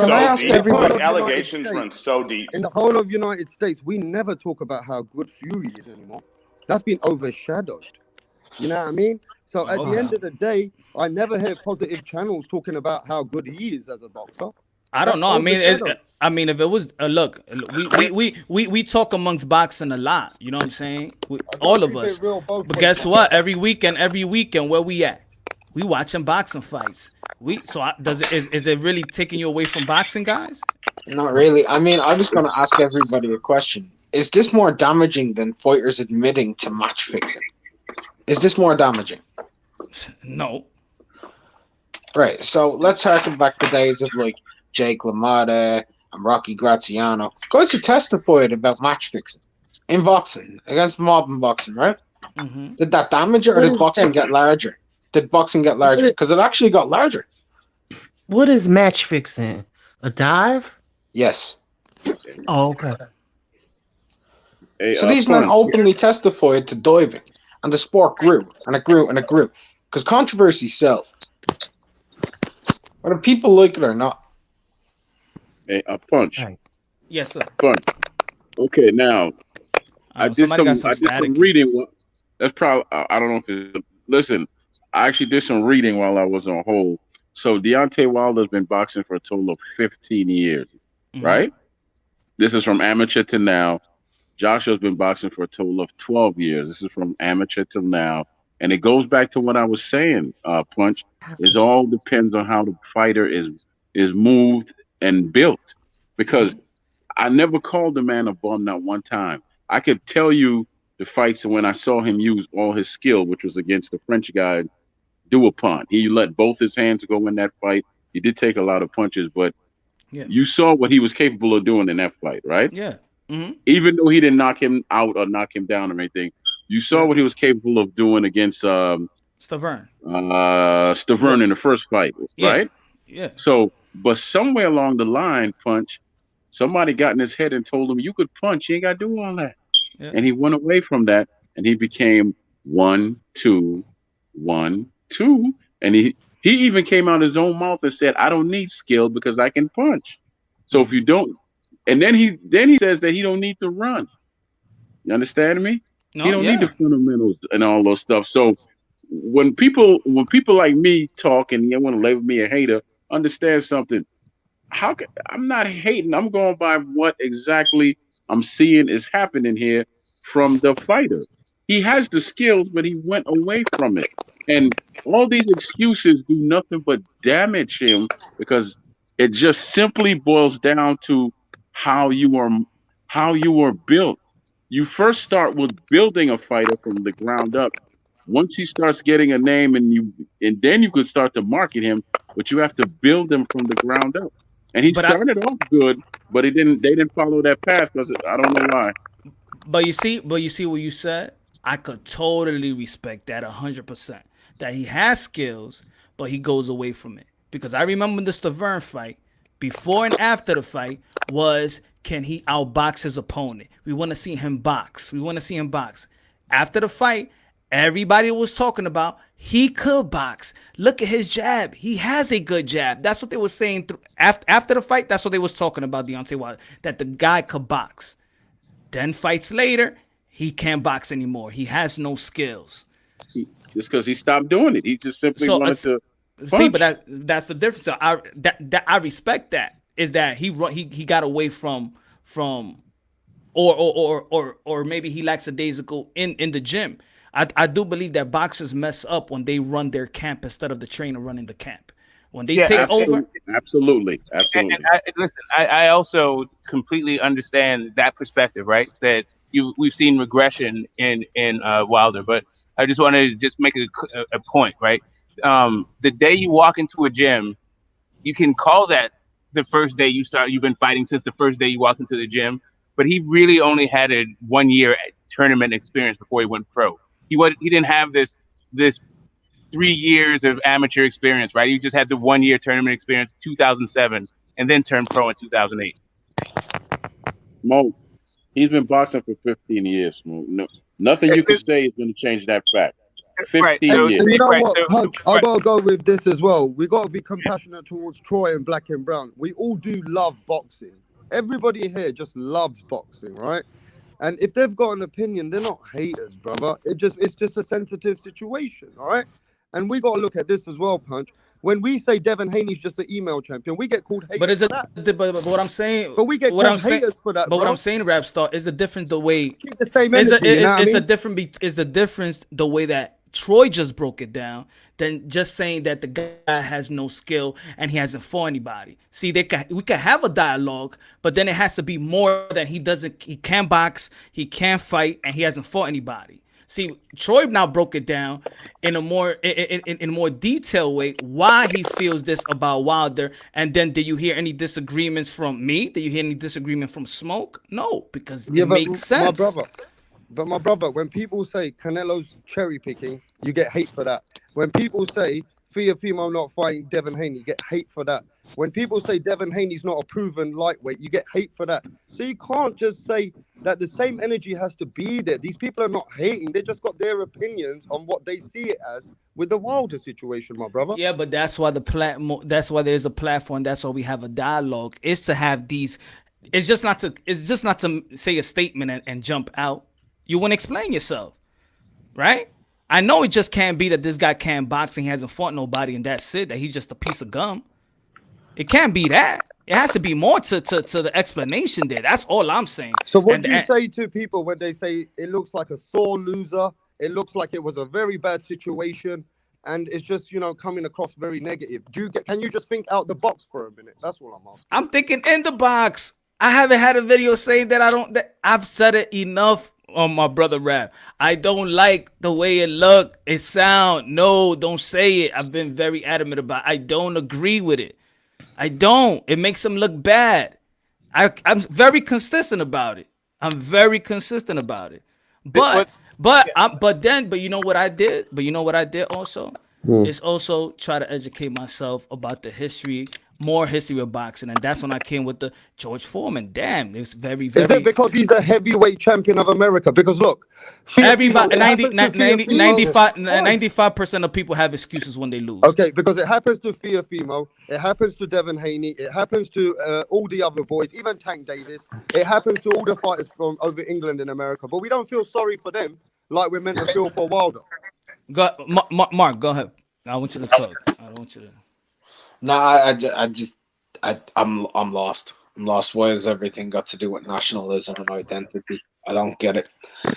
so deep. In the whole of United States, we never talk about how good Fury is anymore. That's been overshadowed. You know what I mean? So at the end of the day, I never hear positive channels talking about how good he is as a boxer. I don't know. I mean, if it was look, we talk amongst boxing a lot. You know what I'm saying? All of us. But guess what? Every weekend, where we at? We watching boxing fights. Is it really taking you away from boxing, guys? Not really. I mean, I was going to ask everybody a question. Is this more damaging than fighters admitting to match fixing? Is this more damaging? No. Right. So let's harken back to days of like Jake LaMotta and Rocky Graziano. Guys who testified about match fixing in boxing against the mob in boxing, right? Mm-hmm. Did that damage it or did boxing get larger? Did boxing get larger? Because it actually got larger. What is match fixing? A dive? Yes. Oh, okay. Hey, so these men openly testified to diving, and the sport grew, and it grew, and it grew. Because controversy sells. Whether people like it or not. Hey, a punch. Right. Yes, sir. Punch. Okay, now I did some reading. That's probably I don't know if it's listen. I actually did some reading while I was on hold. So Deontay Wilder's been boxing for a total of 15 years, right? This is from amateur to now. Joshua's been boxing for a total of 12 years. This is from amateur to now. And it goes back to what I was saying, Punch. It all depends on how the fighter is moved and built. Because I never called the man a bum not one time. I could tell you the fights when I saw him use all his skill, which was against the French guy, Duapont. He let both his hands go in that fight. He did take a lot of punches, but you saw what he was capable of doing in that fight, right? Yeah. Mm-hmm. Even though he didn't knock him out or knock him down or anything, you saw what he was capable of doing against Stavern. Stavern in the first fight, right? Yeah. So, but somewhere along the line, Punch, somebody got in his head and told him, you could punch, you ain't got to do all that. Yeah. And he went away from that, and he became 1, 2, 1, 2. And he even came out his own mouth and said, I don't need skill because I can punch. So if you don't, and then he says that he don't need to run. You understand me? No, he don't need the fundamentals and all those stuff. So when people like me talk and they want to label me a hater, understand something. I'm not hating. I'm going by what exactly I'm seeing is happening here from the fighter. He has the skills, but he went away from it. And all these excuses do nothing but damage him because it just simply boils down to how you are how you were built. You first start with building a fighter from the ground up. Once he starts getting a name and then you could start to market him, but you have to build him from the ground up. And he But started off good, but they didn't follow that path because I don't know why. But you see what you said. I could totally respect that 100%. That he has skills, but he goes away from it. Because I remember the Stavern fight, before and after the fight, was can he outbox his opponent? We want to see him box. After the fight, everybody was talking about he could box. Look at his jab. He has a good jab. That's what they were saying after the fight. That's what they was talking about Deontay Wilder, that the guy could box. Then fights later, he can't box anymore. He has no skills. Just because he stopped doing it, he just simply wanted to punch. See, but that's the difference. So I respect that. Is that he got away from or maybe he lacks a daisical in the gym. I do believe that boxers mess up when they run their camp instead of the trainer running the camp. When they take over. Absolutely. And I also completely understand that perspective, right? That we've seen regression in Wilder, but I just want to make a point, right? The day you walk into a gym, you can call that the first day you've been fighting since the first day you walked into the gym, but he really only had a 1 year tournament experience before he went pro. He didn't have this 3 years of amateur experience, right? He just had the 1 year tournament experience, 2007, and then turned pro in 2008. Mo, he's been boxing for 15 years. Mo. No, nothing you can say is going to change that fact. 15 years. And you know what, Punch, I gotta go with this as well. We gotta be compassionate towards Troy and Black and Brown. We all do love boxing. Everybody here just loves boxing, right? And if they've got an opinion, they're not haters, brother. It's just a sensitive situation, all right? And we got to look at this as well, Punch. When we say Devin Haney's just an email champion, we get called haters. But is it? For that. But what I'm saying. But we get called haters for that. But bro. what I'm saying, Rapstar, is a different the way. Keep the same energy. It's a difference the way that Troy just broke it down than just saying that the guy has no skill and he hasn't fought anybody. See, we can have a dialogue, but then it has to be more than he can't box, he can't fight, and he hasn't fought anybody. See, Troy now broke it down in a more detailed way why he feels this about Wilder. And then, did you hear any disagreements from me? Did you hear any disagreement from Smoke? No, because it makes sense. My brother, when people say Canelo's cherry picking, you get hate for that. When people say Fimo not fighting Devin Haney, you get hate for that. When people say Devin Haney's not a proven lightweight, you get hate for that. So you can't just say that the same energy has to be there. These people are not hating. They just got their opinions on what they see it as with the Wilder situation, my brother. Yeah, but that's why that's why there's a platform. That's why we have a dialogue. Is to have these. It's just not to say a statement and jump out. You want to explain yourself, right? I know it just can't be that this guy can't box and he hasn't fought nobody and that's it, that he's just a piece of gum. It can't be that. It has to be more to the explanation there. That's all I'm saying. So what do you say to people when they say it looks like a sore loser? It looks like it was a very bad situation and it's just, coming across very negative. Can you just think out the box for a minute? That's all I'm asking. I'm thinking in the box. I haven't had a video saying that I've said it enough. On my brother Rap, I don't like the way it look, it sound. No, don't say it. I've been very adamant about it. I don't agree with it. I don't. It makes him look bad. I'm very consistent about it. But you know what I did? But you know what I did also? Is also try to educate myself about the history. More history of boxing, and that's when I came with the George Foreman. Damn, it's very, very. Is it because he's the heavyweight champion of America? Because look, everybody, 95% of people have excuses when they lose. Okay, because it happens to Fimo, it happens to Devin Haney, it happens to all the other boys, even Tank Davis. It happens to all the fighters from over England and America, but we don't feel sorry for them like we're meant to feel for Wilder. Go, Mark. Go ahead. I want you to talk. I don't want you to. No, I'm lost. I'm lost. What has everything got to do with nationalism and identity? I don't get it.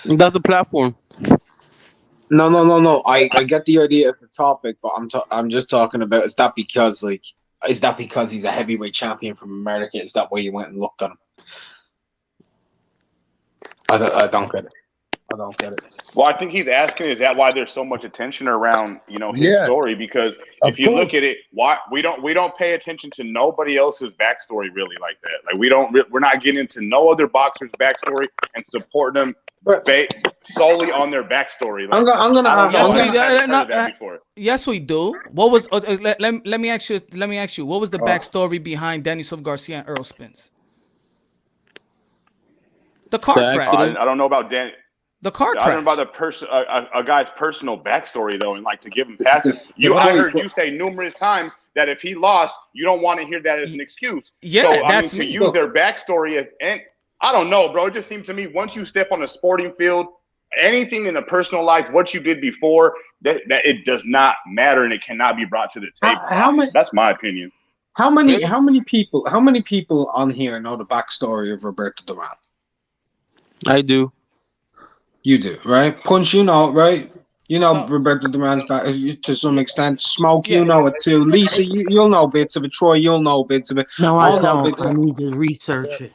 That's the platform. No. I get the idea of the topic, but I'm just talking about is that because he's a heavyweight champion from America? Is that why you went and looked at him? I don't get it. I don't get it. Well, I think he's asking, is that why there's so much attention around, his story? Because if you look at it, why we don't pay attention to nobody else's backstory really like that. Like we're not getting into no other boxer's backstory and supporting them solely on their backstory. Like, yes, we do. What was? Let me ask you. What was the backstory behind Danny Silva Garcia and Earl Spence? The car crash. I don't know about Danny. The car crash. I don't know about a guy's personal backstory though, and like to give him passes. I heard you say numerous times that if he lost, you don't want to hear that as an excuse. Yeah, so, to use their backstory as, and I don't know, bro. It just seems to me once you step on a sporting field, anything in the personal life, what you did before, that it does not matter and it cannot be brought to the table. That's my opinion. How many people on here know the backstory of Roberto Duran? I do. You do, right? Punch, you know, right? You know Roberto Duran's back to some extent. Smoke, you know it too. Lisa, you'll know bits of it. Troy, you'll know bits of it. No, I don't. I need to research it.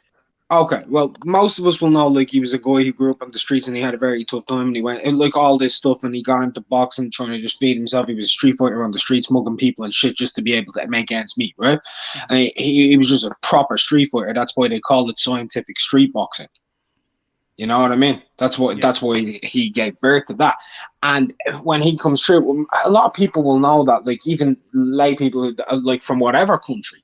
Okay, well, most of us will know, like, he was a guy who grew up on the streets and he had a very tough time and he went, and like, all this stuff, and he got into boxing, trying to just feed himself. He was a street fighter on the streets, mugging people and shit just to be able to make ends meet, right? And he was just a proper street fighter. That's why they call it scientific street boxing. You know what I mean? That's why he gave birth to that. And when he comes through, a lot of people will know that, like, even lay people, like, from whatever country.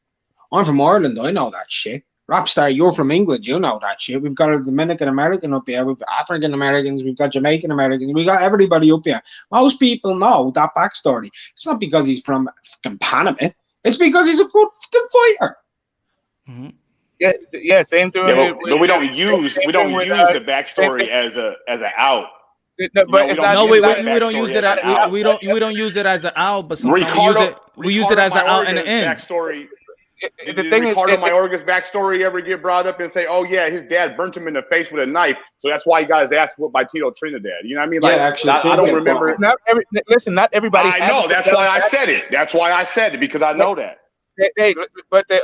I'm from Ireland, I know that shit. Rapstar, you're from England, you know that shit. We've got a Dominican American up here, we've got African Americans, we've got Jamaican Americans, we got everybody up here. Most people know that backstory. It's not because he's from fucking Panama. It's because he's a good fucking fighter. Mm-hmm. Yeah, same thing. Yeah, but we don't use the backstory as an out. We don't use it as an out, but sometimes we use it as an out and an in. Backstory. The thing Ricardo Mayorga's backstory ever get brought up and say, "Oh yeah, his dad burnt him in the face with a knife, so that's why he got his ass whooped by Tito Trinidad." You know what I mean? Like, yeah, actually, I don't remember. Not everybody. I know. That's why I said it. That's why I said it, because I know that. But the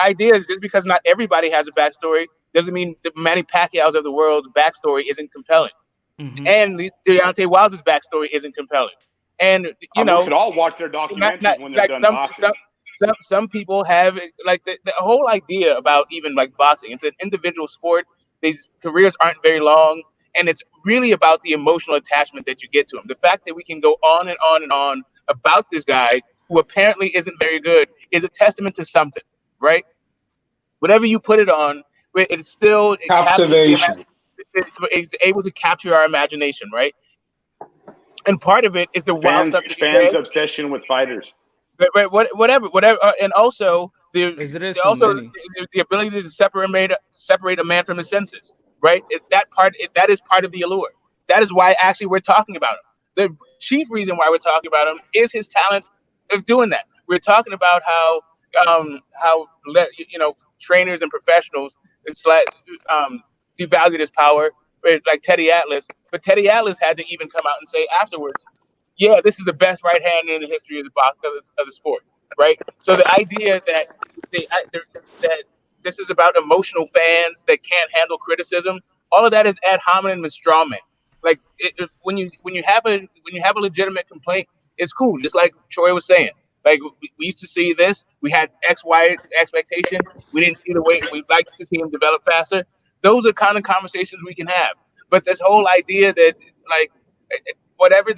idea is just because not everybody has a backstory doesn't mean the Manny Pacquiao's of the world's backstory isn't compelling, and Deontay Wilder's backstory isn't compelling. And we could all watch their documentaries when they're done boxing. Some people have, like, the whole idea about even like boxing. It's an individual sport. These careers aren't very long, and it's really about the emotional attachment that you get to him. The fact that we can go on and on and on about this guy who apparently isn't very good is a testament to something, right? Whatever you put it on, it's still captivation. It's able to capture our imagination, right? And part of it is the wild stuff that fans' obsession with fighters. Right, whatever, and also the ability to separate a man from his senses, right? That is part of the allure. That is why actually we're talking about him. The chief reason why we're talking about him is his talent of doing that. We're talking about how trainers and professionals devalued his power, like Teddy Atlas. But Teddy Atlas had to even come out and say afterwards, yeah, this is the best right hander in the history of the sport, right? So the idea that this is about emotional fans that can't handle criticism, all of that is ad hominem and straw man. Like, when you have a legitimate complaint, it's cool. Just like Troy was saying, like, we used to see this, we had XY expectation, we didn't see the way we'd like to see him develop faster. Those are kind of conversations we can have. But this whole idea that, like, whatever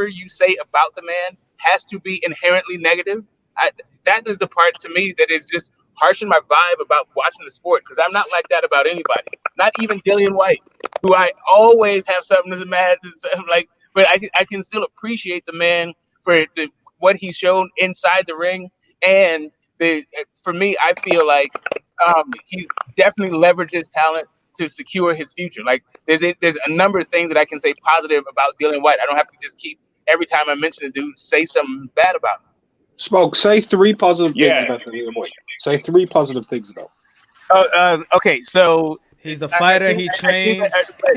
you say about the man has to be inherently negative, that is the part to me that is just harshing my vibe about watching the sport, because I'm not like that about anybody, not even Dillian White, who I always have something to mad, like, but I can still appreciate the man for what he's shown inside the ring, and for me, I feel like he's definitely leveraged his talent to secure his future. Like, there's a number of things that I can say positive about Dillian White. I don't have to just keep every time I mention a dude, say something bad about him. Smoke, say 3 positive things Yeah. about Dillian White. Say 3 positive things about him. Okay, so he's a fighter. He trains.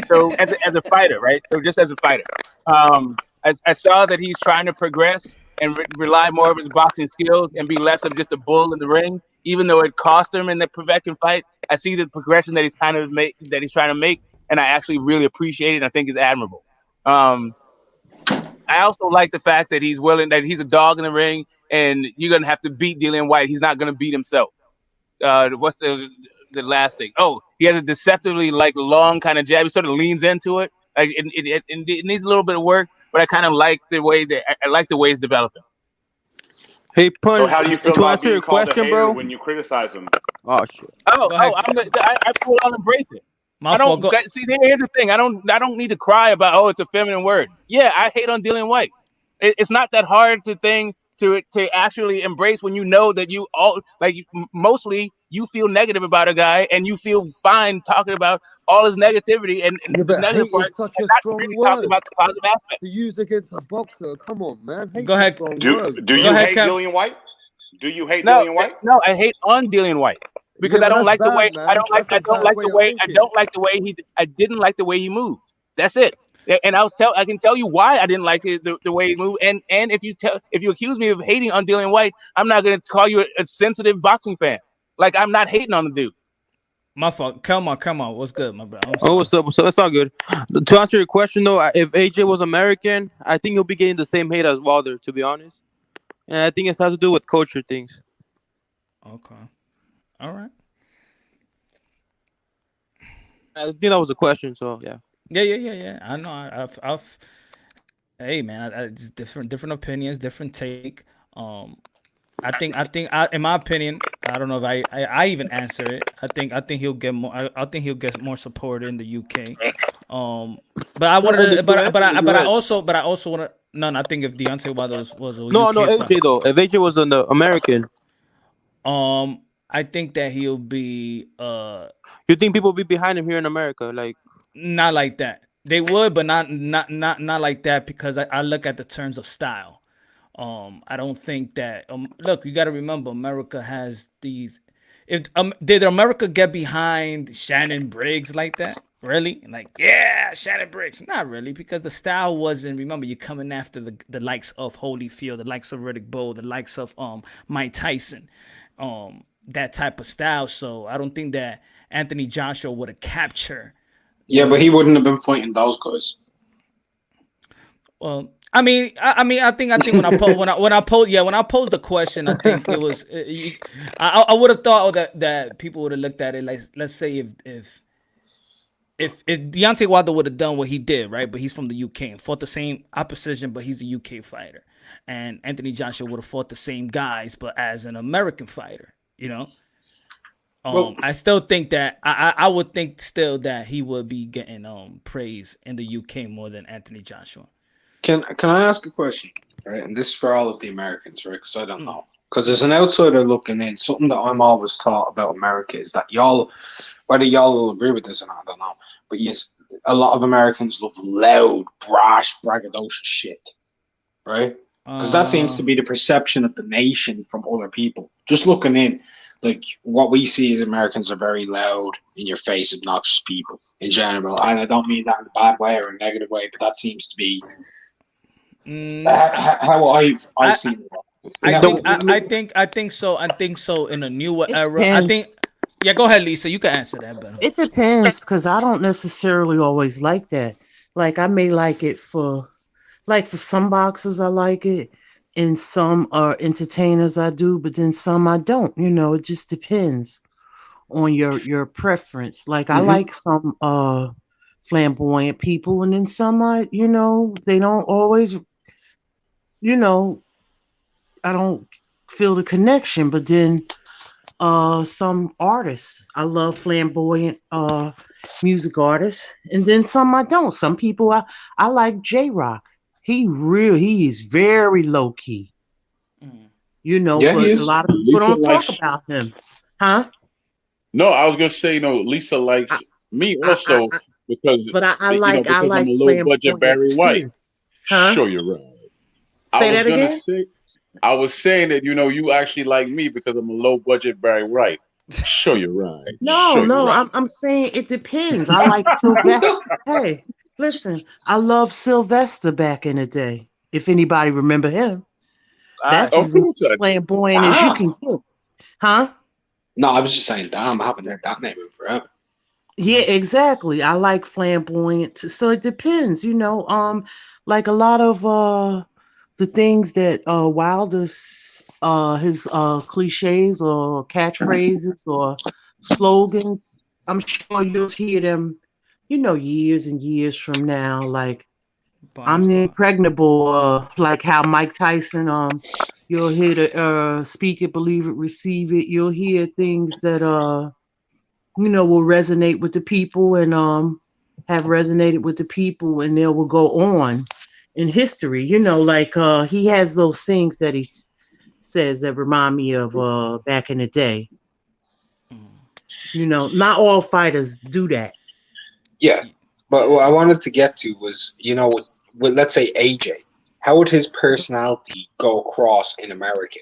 So as a fighter, right? So just as a fighter, I saw that he's trying to progress and rely more of his boxing skills and be less of just a bull in the ring. Even though it cost him in the Povetkin fight, I see the progression that he's trying to make, and I actually really appreciate it. And I think is admirable. I also like the fact that he's willing, that he's a dog in the ring, and you're gonna have to beat Dillian White. He's not gonna beat himself. What's the last thing? Oh, he has a deceptively long kind of jab. He sort of leans into it. Like it needs a little bit of work, but I kind of like the way that I like the way it's developing. Hey, Punch. So how do you feel to about answer being your called a question, hater bro? when you criticize him? Oh shit. I full on embrace it. My I don't fault. see. Here's the thing. I don't need to cry about it's a feminine word. Yeah, I hate on Dillian White. It's not that hard to actually embrace when you know that you all mostly you feel negative about a guy and you feel fine talking about all his negativity and Yeah, the but negative hate part, is such and a not strong really talking word about the positive aspect. to use against a boxer. Come on, man. Hate's Go ahead. a strong Do word. you Go ahead, hate Cam. Dillian White? Do you hate No, Dillian White? no, I hate on Dillian White because Yeah, I but don't that's like the way bad, man. That's a I don't bad like way the of way thinking. I didn't like the way he moved. That's it. And I can tell you why I didn't like it, the way he moved. And if you accuse me of hating on Dillian White, I'm not going to call you a sensitive boxing fan. Like I'm not hating on the dude. My fault. Come on. What's good, my bro? I'm Oh, sorry. what's up? That's all good. To answer your question, though, if AJ was American, I think he'll be getting the same hate as Wilder, to be honest. And I think it has to do with culture things. Okay. All right. I think that was a question, so yeah. Yeah. I know. I've. Hey, man. I just different opinions, different take. I think in my opinion, I don't know if I even answer it. I think he'll get more. I think he'll get more support in the UK. But I wanted to, but I also want to. No, I think if Deontay Wilder was a No, UK AJ though. If AJ was an American, I think that he'll be. You think people will be behind him here in America? Like, not like that. They would, but not like that because I look at the terms of style. I don't think that. Look, you got to remember, America has these. If did America get behind Shannon Briggs like that? Really? Like, yeah, Shannon Briggs. Not really, because the style wasn't. Remember, you're coming after the likes of Holyfield, the likes of Riddick Bowe, the likes of Mike Tyson, that type of style. So I don't think that Anthony Joshua would have captured. Yeah, but he wouldn't have been fighting those guys. Well, I think when I posed the question, I think it was I would have thought that people would have looked at it like, let's say if Deontay Wilder would have done what he did, right, but he's from the UK and fought the same opposition, but he's a UK fighter, and Anthony Joshua would have fought the same guys, but as an American fighter, you know. Well, I still think that I would think still that he would be getting praise in the UK more than Anthony Joshua. Can I ask a question? Right, and this is for all of the Americans, right? Because I don't know. Because as an outsider looking in, something that I'm always taught about America is that whether y'all will agree with this or not, I don't know. But yes, a lot of Americans love loud, brash, braggadocious shit, right? Because that seems to be the perception of the nation from other people. Just looking in, like what we see as Americans are very loud, in your face, obnoxious people in general. And I don't mean that in a bad way or a negative way, but that seems to be how I've seen it. I think so. I think so. In a newer era, I think. Yeah, go ahead, Lisa. You can answer that better. It depends because I don't necessarily always like that. Like I may like it for some boxers I like it, and some entertainers I do, but then some I don't. You know, it just depends on your preference. Like I like some flamboyant people, and then some they don't always. I don't feel the connection, but then some artists I love flamboyant music artists, and then some I don't. Some people I like J-Rock. He is very low key. Yeah, but he a is. lot of people Lisa don't talk likes. about him. Huh? No, I was gonna say, Lisa likes me also because But I because I'm like a low budget flamboyant Barry White. too. Huh? Sure, you're right. Say was that gonna again. say, I was saying that you actually like me because I'm a low budget Barry White. Sure, you're right. No, Sure, you're no, right. I'm saying it depends. I like Sylvester. Hey, listen, I love Sylvester back in the day. If anybody remember him, that's Of as course I do. flamboyant as you Damn. can get, huh? No, I was just saying, damn, I haven't heard that name in forever. Yeah, exactly. I like flamboyant. So it depends, like a lot of the things that Wilder's his cliches or catchphrases or slogans, I'm sure you'll hear them, years and years from now, like I'm the impregnable, like how Mike Tyson, you'll hear the speak it, believe it, receive it. You'll hear things that will resonate with the people and have resonated with the people, and they will go on in history. Like he has those things that he says that remind me of back in the day. Not all fighters do that. Yeah, but what I wanted to get to was, with let's say AJ, how would his personality go across in America?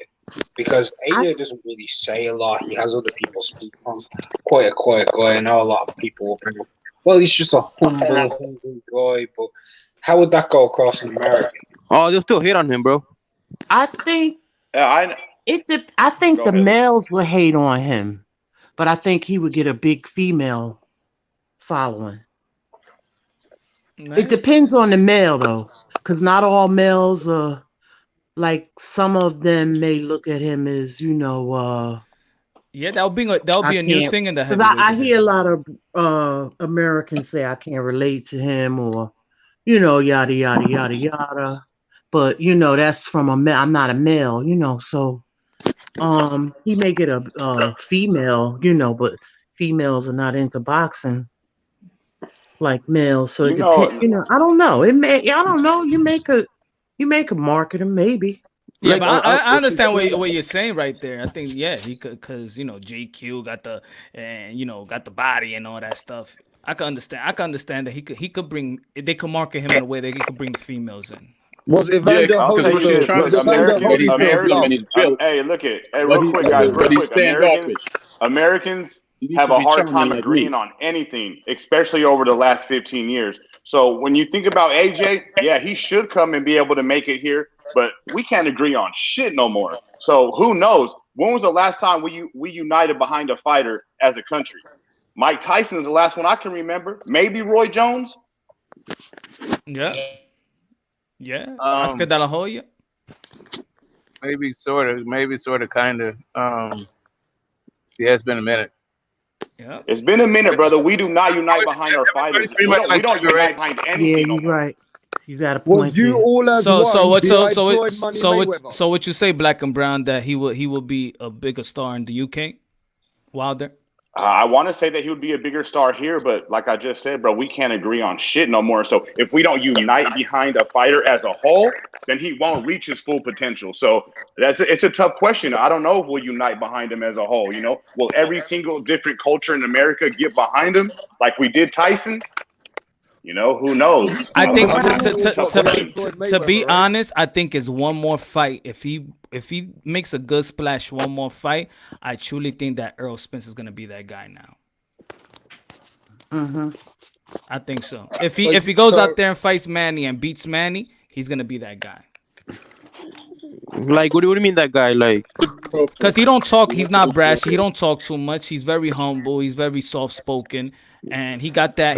Because AJ doesn't really say a lot. He has other people speak from. Quite a quiet guy. I know a lot of people will bring up, well, he's just a humble guy. But how would that go across in America? Oh, they'll still hit on him, bro. I think I think Go the ahead. males would hate on him, but I think he would get a big female following. It depends on the male though, because not all males are like some of them may look at him as Yeah, that'll be a new thing in the because heavyweight I hear a division. lot of Americans say I can't relate to him or yada yada yada yada, but that's from a male. I'm not a male, so he may get a female, but females are not into boxing like males, so it depends. I don't know. I don't know. You make a market him maybe. Yeah, Like, but I understand what you're saying right there. I think he could, because JQ got got the body and all that stuff. I can understand that he could bring, they could market him in a way that he could bring the females in. Was Evander I'll tell you Holyfield? this, Was look, Evander Americans, Holyfield love? hey, look it, hey, real quick, guys, real quick, Americans have a hard time agreeing on anything, especially over the last 15 years. So when you think about AJ, yeah, he should come and be able to make it here, but we can't agree on shit no more. So who knows? When was the last time we united behind a fighter as a country? Mike Tyson is the last one I can remember. Maybe Roy Jones. Yeah. Yeah. Oscar De La Hoya. Maybe sort of, kind of. Yeah, it's been a minute. Yeah, it's been a minute, brother. We do not unite behind our fighters. We don't unite behind anything. Yeah, you're right. You got a Was point. you there. all as one behind Floyd Money Mayweather? So what you say, Black and Brown, that he will be a bigger star in the UK? Wilder. I want to say that he would be a bigger star here, but like I just said, bro, we can't agree on shit no more. So if we don't unite behind a fighter as a whole, then he won't reach his full potential. So it's a tough question. I don't know if we'll unite behind him as a whole. Will every single different culture in America get behind him like we did Tyson? Who knows? I think to be honest, I think it's one more fight. If he makes a good splash, one more fight, I truly think that Errol Spence is gonna be that guy now. Mm-hmm. I think so. If he goes out there and fights Manny and beats Manny, he's gonna be that guy. Like, what do you mean that guy? Like, because he don't talk. He's not brash. He don't talk too much. He's very humble. He's very soft spoken, and he got that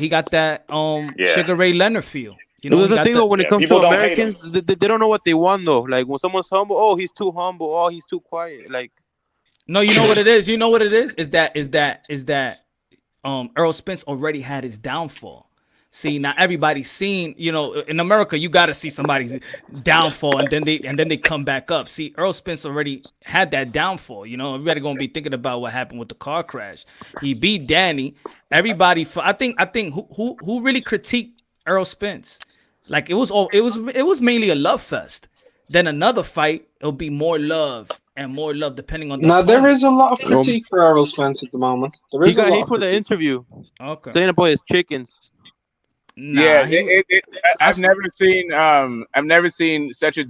Sugar Ray Leonard feel. There's the thing though, when it comes to Americans, they don't know what they want though. Like when someone's humble, oh, he's too humble. Oh, he's too quiet. Like, no, you know what it is. You know what it is. Is that Errol Spence already had his downfall. See, now everybody's seen, in America, you got to see somebody's downfall and then they come back up. See, Errol Spence already had that downfall. Everybody going to be thinking about what happened with the car crash. He beat Danny. Everybody, I think who really critiqued Errol Spence? Like it was mainly a love fest. Then another fight, it'll be more love and more love depending on the Now, there opponent. is a lot of critique for Errol Spence at the moment. There is he got a lot hate of for the critique. interview. Okay. Saying about his chickens. Nah, I've never seen such a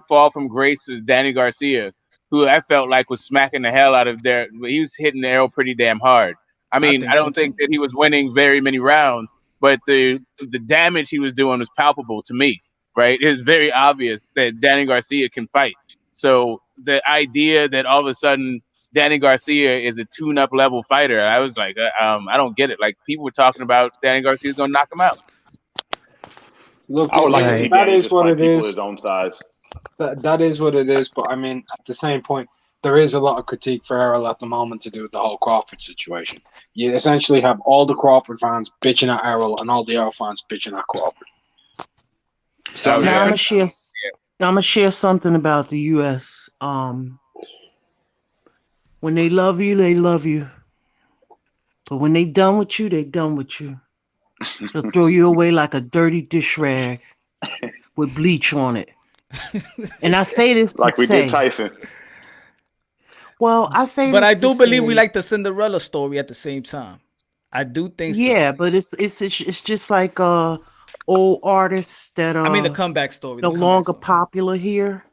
fall from grace as Danny Garcia, who I felt like was smacking the hell out of there. He was hitting the arrow pretty damn hard. I mean, think I so, don't think that he was winning very many rounds, but the damage he was doing was palpable to me. Right? It's very obvious that Danny Garcia can fight. So the idea that all of a sudden Danny Garcia is a tune-up level fighter, I was like, I don't get it. Like, people were talking about Danny Garcia's gonna knock him out. Look, I would like to see that Danny is just what fight it people is. his own size. That is what it is. But I mean, at the same point, there is a lot of critique for Errol at the moment to do with the whole Crawford situation. You essentially have all the Crawford fans bitching at Errol and all the Errol fans bitching at Crawford. Now I'm gonna share something about the U.S. When they love you, they love you. But when they done with you, they done with you. They'll throw you away like a dirty dish rag with bleach on it. And I say this to Like we say, did Tyson. well, I say But this I to do believe we say, like the Cinderella story at the same time. I do think so. yeah, but it's just like old artists that I mean, the comeback story. no The comeback longer popular here.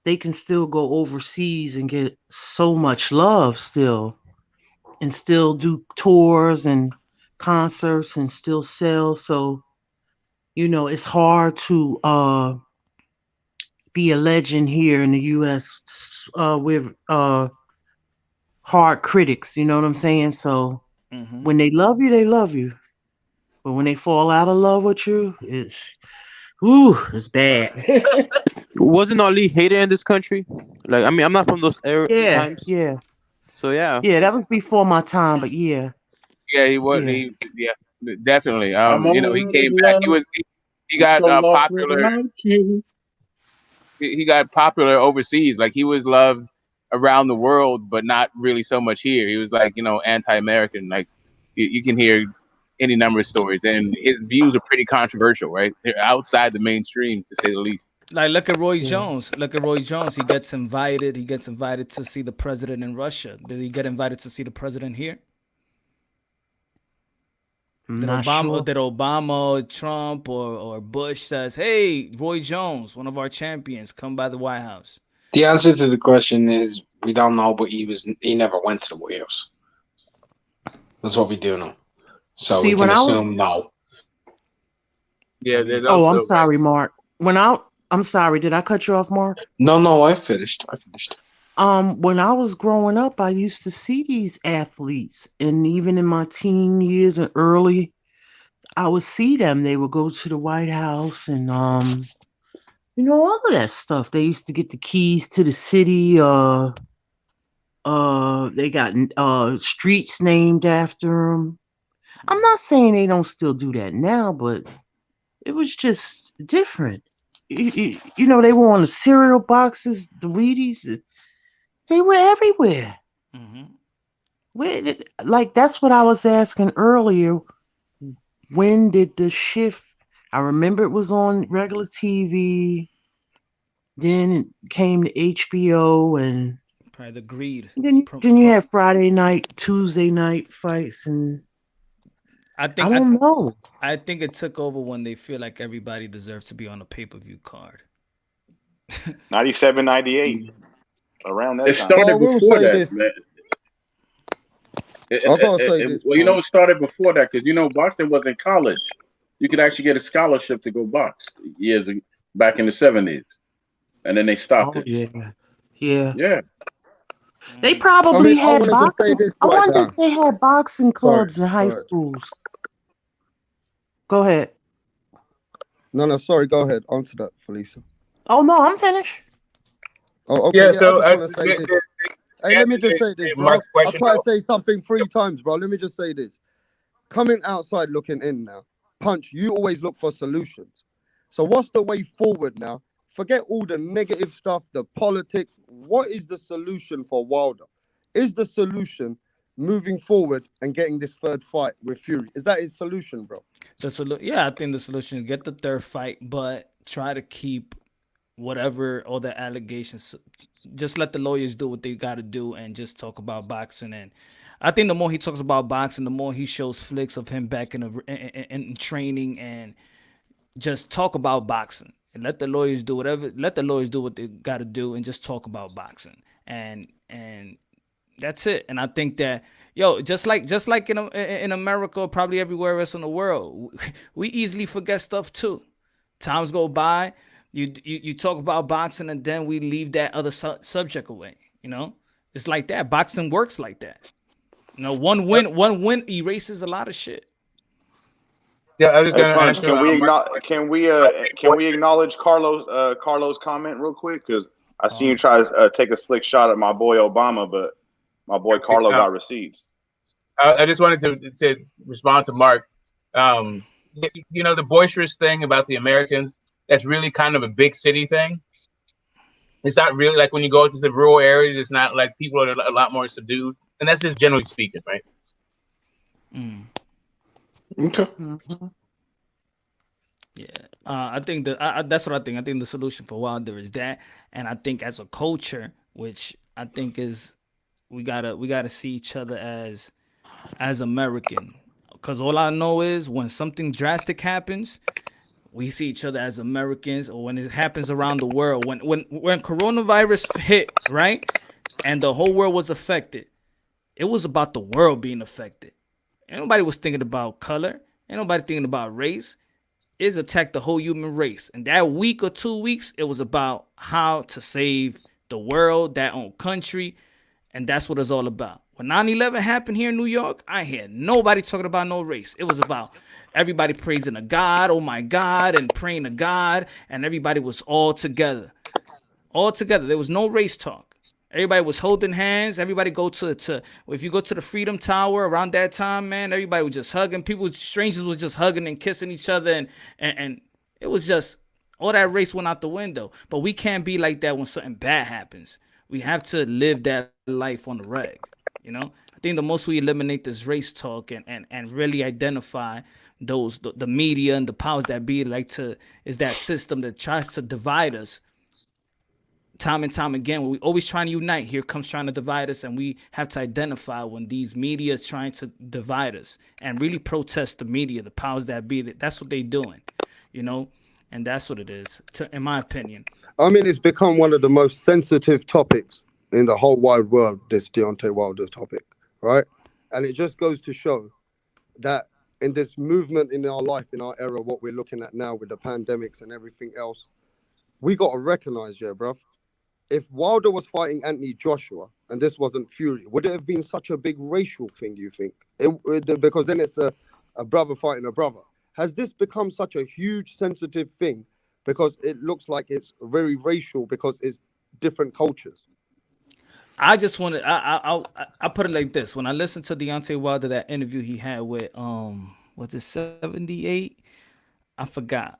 They can still go overseas and get so much love still, and still do tours and concerts and still sell. So, it's hard to be a legend here in the US with hard critics, you know what I'm saying? So when they love you, they love you. But when they fall out of love with you, it's bad. Wasn't Ali hated in this country? Like, I mean, I'm not from those times. Yeah. So yeah. Yeah, that was before my time, but yeah. Yeah, he was. Yeah. Definitely. I'm He came only back. love He got lost popular. without you. He got popular overseas. Like, he was loved around the world, but not really so much here. He was like, anti-American. Like, you can hear any number of stories, and his views are pretty controversial, right? They're outside the mainstream, to say the least. Like, look at Roy Jones. Look at Roy Jones. He gets invited. He gets invited to see the president in Russia. Did he get invited to see the president here? Did Obama, Trump, or Bush says, "Hey, Roy Jones, one of our champions, come by the White House"? The answer to the question is we don't know, but he never went to the White House. That's what we do know. So See, we can assume no. Yeah, there's I'm sorry, Mark. I'm sorry, did I cut you off, Mark? No, I finished. When I was growing up, I used to see these athletes, and even in my teen years and early, I would see them. They would go to the White House and all of that stuff. They used to get the keys to the city. They got streets named after them. I'm not saying they don't still do that now, but it was just different. They were on the cereal boxes, the Wheaties. They were everywhere. That's what I was asking earlier. When did the shift? I remember it was on regular TV. Then it came to HBO, and probably the greed. Then you had Friday night, Tuesday night fights, and I don't know. I think it took over when they feel like everybody deserves to be on a pay-per-view card. 97, 98. Around that It time. started before that, man. It started before that because boxing was in college. You could actually get a scholarship to go box back in the 70s, and then they stopped it. Yeah. They probably had boxing. I wonder if they had boxing clubs in high schools. Go ahead. No, sorry. Go ahead. Answer that, Felisa. Oh no, I'm finished. Oh, okay. Yeah. So I just wanna say this. Hey, let me just say this, bro. I'll try to say something 3 times, bro. Let me just say this. Coming outside, looking in now. Punch, you always look for solutions. So what's the way forward now? Forget all the negative stuff, the politics. What is the solution for Wilder? Is the solution moving forward and getting this third fight with Fury? Is that his solution, bro? Yeah, I think the solution is get the third fight, but try to keep whatever all the allegations. Just let the lawyers do what they got to do and just talk about boxing. And I think the more he talks about boxing, the more he shows flicks of him back in training, and just talk about boxing and let the lawyers do whatever. Let the lawyers do what they got to do, and just talk about boxing, and that's it. And I think that just like in America, probably everywhere else in the world, we easily forget stuff too. Times go by, you talk about boxing, and then we leave that other subject away. It's like that. Boxing works like that. One win erases a lot of shit. Yeah, I was Hey, going to Punch, answer. can we acknowledge Carlos' comment real quick? Because I seen you try to take a slick shot at my boy Obama, but my boy Carlo got receipts. I just wanted to respond to Mark. The boisterous thing about the Americans, that's really kind of a big city thing. It's not really like when you go to the rural areas, it's not like people are a lot more subdued. And that's just generally speaking, right? Okay. Yeah, I think that's what I think. I think the solution for Wilder is that, and I think as a culture, which I think is we gotta see each other as American, because all I know is when something drastic happens, we see each other as Americans, or when it happens around the world. When coronavirus hit, right, and the whole world was affected, it was about the world being affected. Ain't nobody was thinking about color. Ain't nobody thinking about race. It's attacked the whole human race. And that week or 2 weeks, it was about how to save the world, that own country. And that's what it's all about. When 9/11 happened here in New York, I hear nobody talking about no race. It was about everybody praising a God, oh my God, and praying to God. And everybody was all together. All together. There was no race talk. Everybody was holding hands. Everybody go to if you go to the Freedom Tower around that time, man, everybody was just hugging. Strangers was just hugging and kissing each other, and it was just all that race went out the window. But we can't be like that when something bad happens. We have to live that life on the reg. I think the most we eliminate this race talk and really identify the media and the powers that be is that system that tries to divide us. Time and time again, when we always trying to unite, here comes trying to divide us, and we have to identify when these media is trying to divide us and really protest the media, the powers that be. That's what they doing, and that's what it is, in my opinion. I mean, it's become one of the most sensitive topics in the whole wide world, this Deontay Wilder topic, right? And it just goes to show that in this movement in our life, in our era, what we're looking at now with the pandemics and everything else, we got to recognize, bruv. If Wilder was fighting Anthony Joshua and this wasn't Fury, would it have been such a big racial thing, you think? Because then it's a brother fighting a brother. Has this become such a huge, sensitive thing because it looks like it's very racial because it's different cultures? I just want to, I put it like this. When I listened to Deontay Wilder, that interview he had with, was it 78? I forgot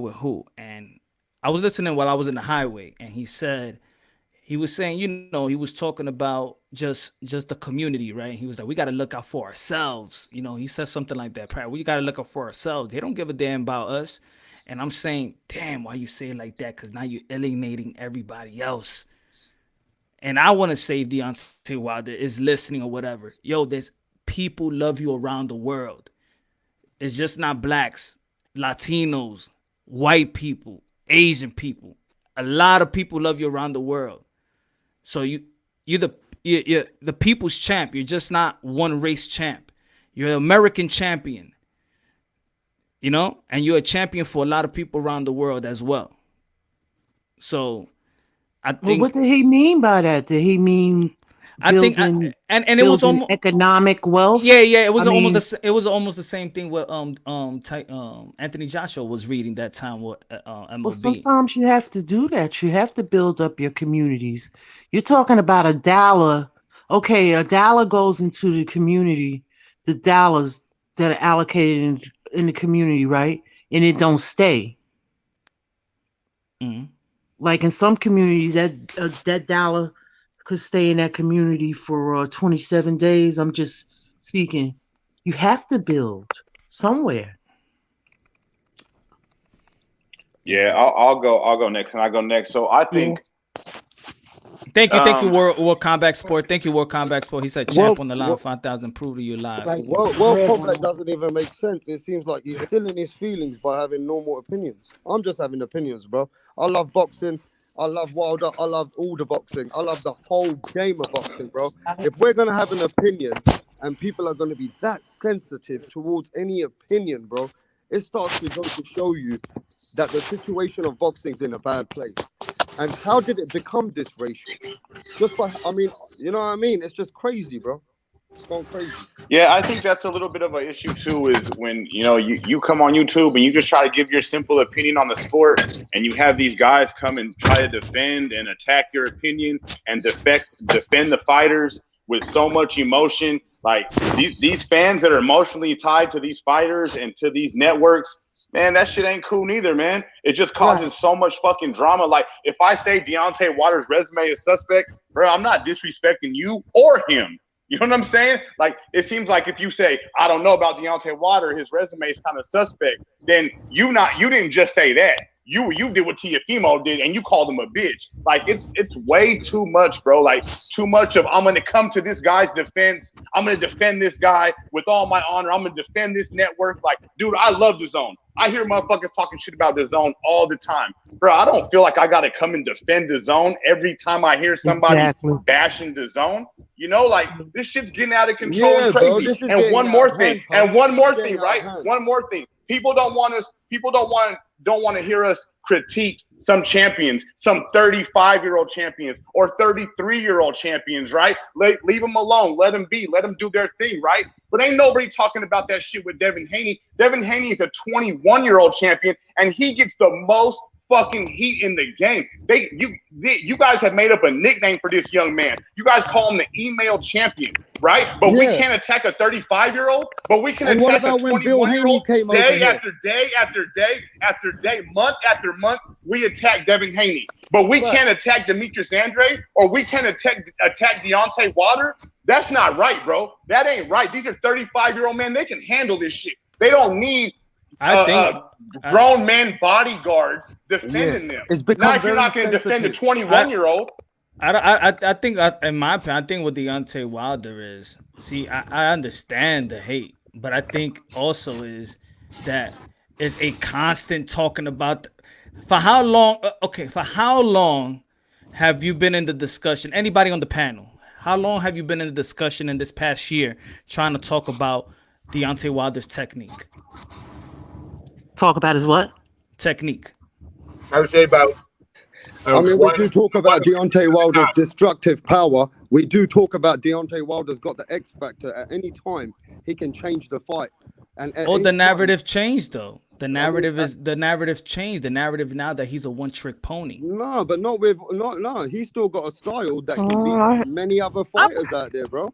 with who. And I was listening while I was in the highway, and he was saying, he was talking about just the community, right? He was like, we got to look out for ourselves. He said something like that. We got to look out for ourselves. They don't give a damn about us. And I'm saying, damn, why you say it like that? Because now you're alienating everybody else. And I want to say Deontay Wilder is listening or whatever. There's people love you around the world. It's just not blacks, Latinos, white people, Asian people. A lot of people love you around the world. So you're the people's champ. You're just not one race champ. You're an American champion. And you're a champion for a lot of people around the world as well. So I think. Well, what did he mean by that? Did he mean? And it was almost economic wealth. Yeah. It was almost the same thing with Anthony Joshua was reading that time with MLB. Well, sometimes you have to do that. You have to build up your communities. You're talking about a dollar. Okay, a dollar goes into the community. The dollars that are allocated in the community, right? And it don't stay. Mm-hmm. Like in some communities, that dollar could stay in that community for 27 days. I'm just speaking. You have to build somewhere. Yeah, I'll go next. Can I go next? So I think Thank you, World Combat Sport. Thank you, World Combat Sport. He said, "Champ on the line, 5,000. Prove to you live." World Combat doesn't even make sense. It seems like he's still in his feelings by having normal opinions. I'm just having opinions, bro. I love boxing. I love Wilder. I love all the boxing. I love the whole game of boxing, bro. If we're gonna have an opinion and people are gonna be that sensitive towards any opinion, bro, it starts to go to show you that the situation of boxing's in a bad place. And how did it become this racial? Just by, I mean, you know what I mean? It's just crazy, bro. It's going crazy. Yeah, I think that's a little bit of an issue too, is when, you know, you come on YouTube and you just try to give your simple opinion on the sport, and you have these guys come and try to defend and attack your opinion and defend the fighters with so much emotion. Like these fans that are emotionally tied to these fighters and to these networks, man, that shit ain't cool neither, man. It just causes so much fucking drama. Like, if I say Deontay Wilder's resume is suspect, bro, I'm not disrespecting you or him. You know what I'm saying? Like, it seems like if you say, I don't know about Deontay Wilder, his resume is kind of suspect, then you didn't just say that. You did what Tiafimo did, and you called him a bitch. Like, it's way too much, bro. Like, too much of, I'm gonna come to this guy's defense. I'm gonna defend this guy with all my honor. I'm gonna defend this network. Like, dude, I love the Zone. I hear motherfuckers talking shit about the Zone all the time, bro. I don't feel like I gotta come and defend the Zone every time I hear somebody bashing the Zone. You know, like, this shit's getting out of control and crazy. And one more thing, right? One more thing. People don't want to hear us critique some champions, some 35-year-old champions or 33-year-old champions, right? Leave them alone. Let them be. Let them do their thing, right? But ain't nobody talking about that shit with Devin Haney. Devin Haney is a 21-year-old champion, and he gets the most fucking heat in the game. You guys have made up a nickname for this young man. You guys call him the email champion, right? But we can't attack a 35-year-old, but we can attack a 21-year-old day after day after day after day, month after month. We attack Devin Haney, but we can't attack Demetrius Andrade, or we can't attack Deontay Wilder. That's not right, bro. That ain't right. These are 35-year-old men. They can handle this shit. They don't need grown men bodyguards defending them. It's become now, if you're not going to defend a 21-year-old. I think, in my opinion, I think what Deontay Wilder is, see, I understand the hate, but I think also is that it's a constant talking about for how long have you been in the discussion? Anybody on the panel? How long have you been in the discussion in this past year trying to talk about Deontay Wilder's technique? Talk about his what? Technique. I would say about. I mean, we do talk about Deontay Wilder's destructive power. We do talk about Deontay Wilder's got the X factor. At any time, he can change the fight. And the narrative changed though. The narrative changed. The narrative now that he's a one-trick pony. No, but not with no. He's still got a style that can beat many other fighters out there, bro.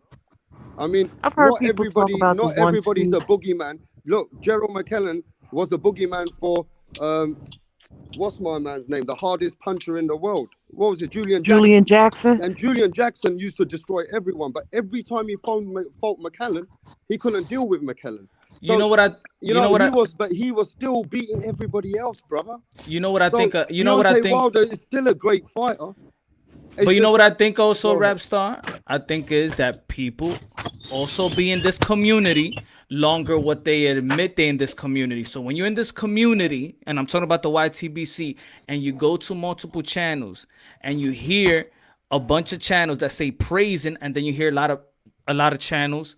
I mean, I've heard not everybody's a boogeyman. Look, Gerald McKellen was the boogeyman for what's my man's name? The hardest puncher in the world. What was it? Julian Jackson. And Julian Jackson used to destroy everyone, but every time he fought McKellen, he couldn't deal with McKellen. So, he was still beating everybody else, brother. You know what I think? What I think? Wilder is still a great fighter. But you know what I think also, Rap Star? I think is that people also be in this community longer what they admit they in this community. So when you're in this community, and I'm talking about the YTBC, and you go to multiple channels and you hear a bunch of channels that say praising, and then you hear a lot of channels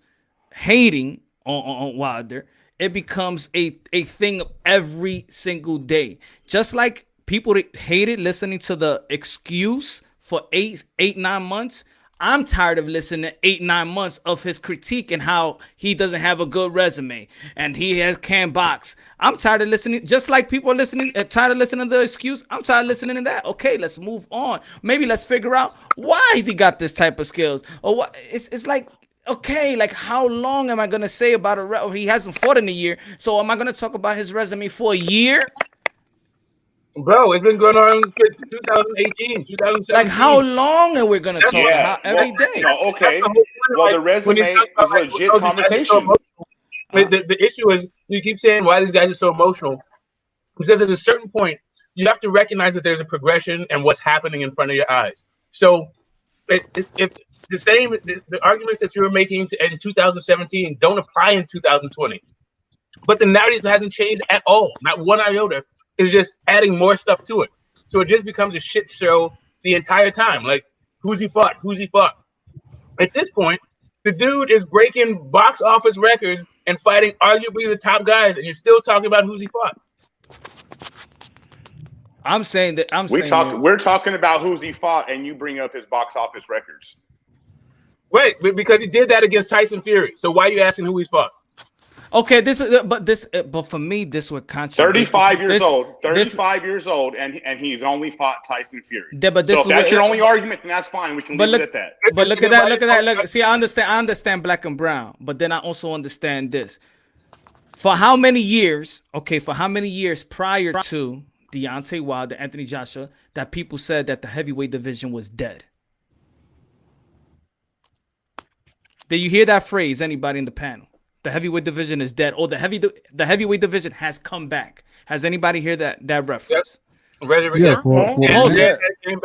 hating on Wilder, it becomes a thing every single day. Just like people that hated listening to the excuse for 9 months, I'm tired of listening to 8-9 months of his critique and how he doesn't have a good resume and he can't box. I'm tired of listening, just like people are tired of listening to the excuse. I'm tired of listening to that. Okay, let's move on. Maybe let's figure out why has he got this type of skills, or what. It's like, okay, like how long am I gonna say about he hasn't fought in a year? So am I gonna talk about his resume for a year? Bro, it's been going on since 2018, 2017. Like, how long are we going to talk about every day? Okay. Well, the resume is legit conversation. The issue is, you keep saying why these guys are so emotional. Because at a certain point, you have to recognize that there's a progression and what's happening in front of your eyes. So if the arguments that you were making in 2017 don't apply in 2020, but the narrative hasn't changed at all, not one iota. It's just adding more stuff to it, so it just becomes a shit show the entire time. Like, who's he fought? Who's he fought? At this point, the dude is breaking box office records and fighting arguably the top guys, and you're still talking about who's he fought. I'm saying that we're talking about who's he fought, and you bring up his box office records. Right, because he did that against Tyson Fury. So why are you asking who he's fought? Okay, but for me, this would contradict. 35 years old, 35 years old, and he's only fought Tyson Fury. Yeah, but this so if that's your only argument, then that's fine. We can leave it at that. But look at that. Look, see, I understand black and brown, but then I also understand this. For how many years? Okay, for how many years prior to Deontay Wilder, Anthony Joshua, that people said that the heavyweight division was dead? Did you hear that phrase? Anybody in the panel? The heavyweight division is dead. Or the heavyweight division has come back. Has anybody heard that reference? Yeah,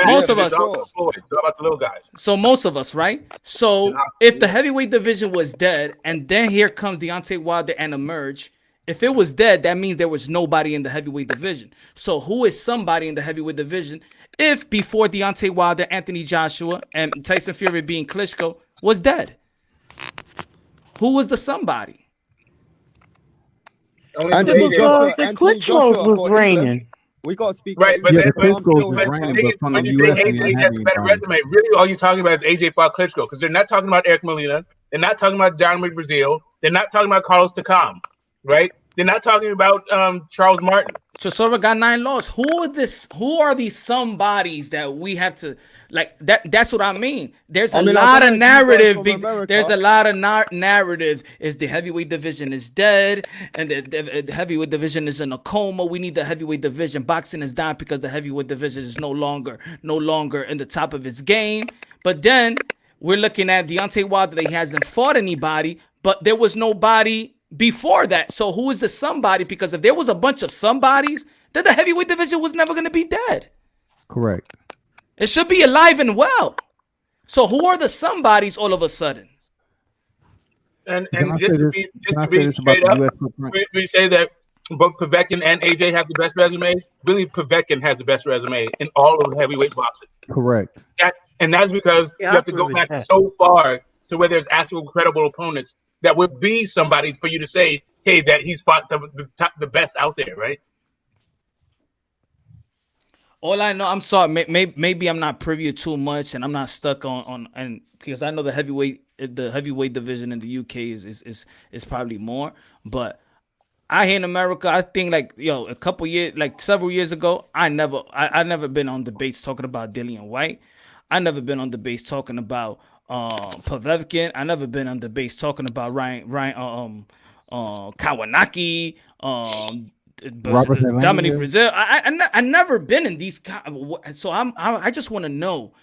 most of us. It's all about the little guys. So most of us, right? So if the heavyweight division was dead, and then here comes Deontay Wilder and emerge. If it was dead, that means there was nobody in the heavyweight division. So who is somebody in the heavyweight division? If before Deontay Wilder, Anthony Joshua, and Tyson Fury being Klitschko was dead, who was the somebody? Klitschko's was reigning. We got to speak. Right, but Klitschko's was reigning, but from the when you US say AJ has a better resume, really all you're talking about is AJ fought Klitschko, because they're not talking about Eric Molina, they're not talking about Dominic Brazil, they're not talking about Carlos Takam, right? They're not talking about Charles Martin. Chisora got 9 losses. Who are these somebodies that we have to like? That's what I mean. There's a lot of narrative. There's a lot of narrative. Is the heavyweight division is dead, and the heavyweight division is in a coma. We need the heavyweight division. Boxing is down because the heavyweight division is no longer in the top of its game. But then we're looking at Deontay Wilder that he hasn't fought anybody, but there was nobody before that. So who is the somebody? Because if there was a bunch of somebodies, then the heavyweight division was never going to be dead. Correct. It should be alive and well. So who are the somebodies all of a sudden? And just to be straight up, we say that both Povetkin and AJ have the best resumes. Really, Povetkin has the best resume in all of heavyweight boxing. Correct. And that's because you have to go back so far to where there's actual credible opponents that would be somebody for you to say, hey, that he's fought the best out there, right? All I know, I'm sorry, maybe I'm not privy to too much, and I'm not stuck on and because I know the heavyweight division in the UK is probably more, but I here in America, I think several years ago, I never been on debates talking about Dillian White. I never been on debates talking about Povetkin. I never been on debates talking about Ryan Kawanaki, Dominic Brazil. I never been in these. So I just want to know.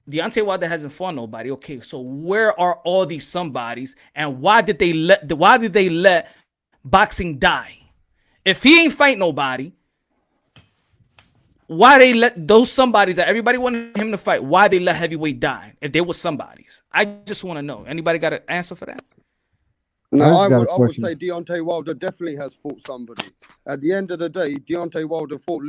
Deontay Wilder hasn't fought nobody. Okay, so where are all these somebodies, and why did they let boxing die? If he ain't fight nobody, why they let those somebodies that everybody wanted him to fight? Why they let heavyweight die if there was somebodies? I just want to know. Anybody got an answer for that? No, I would say Deontay Wilder definitely has fought somebody. At the end of the day, Deontay Wilder fought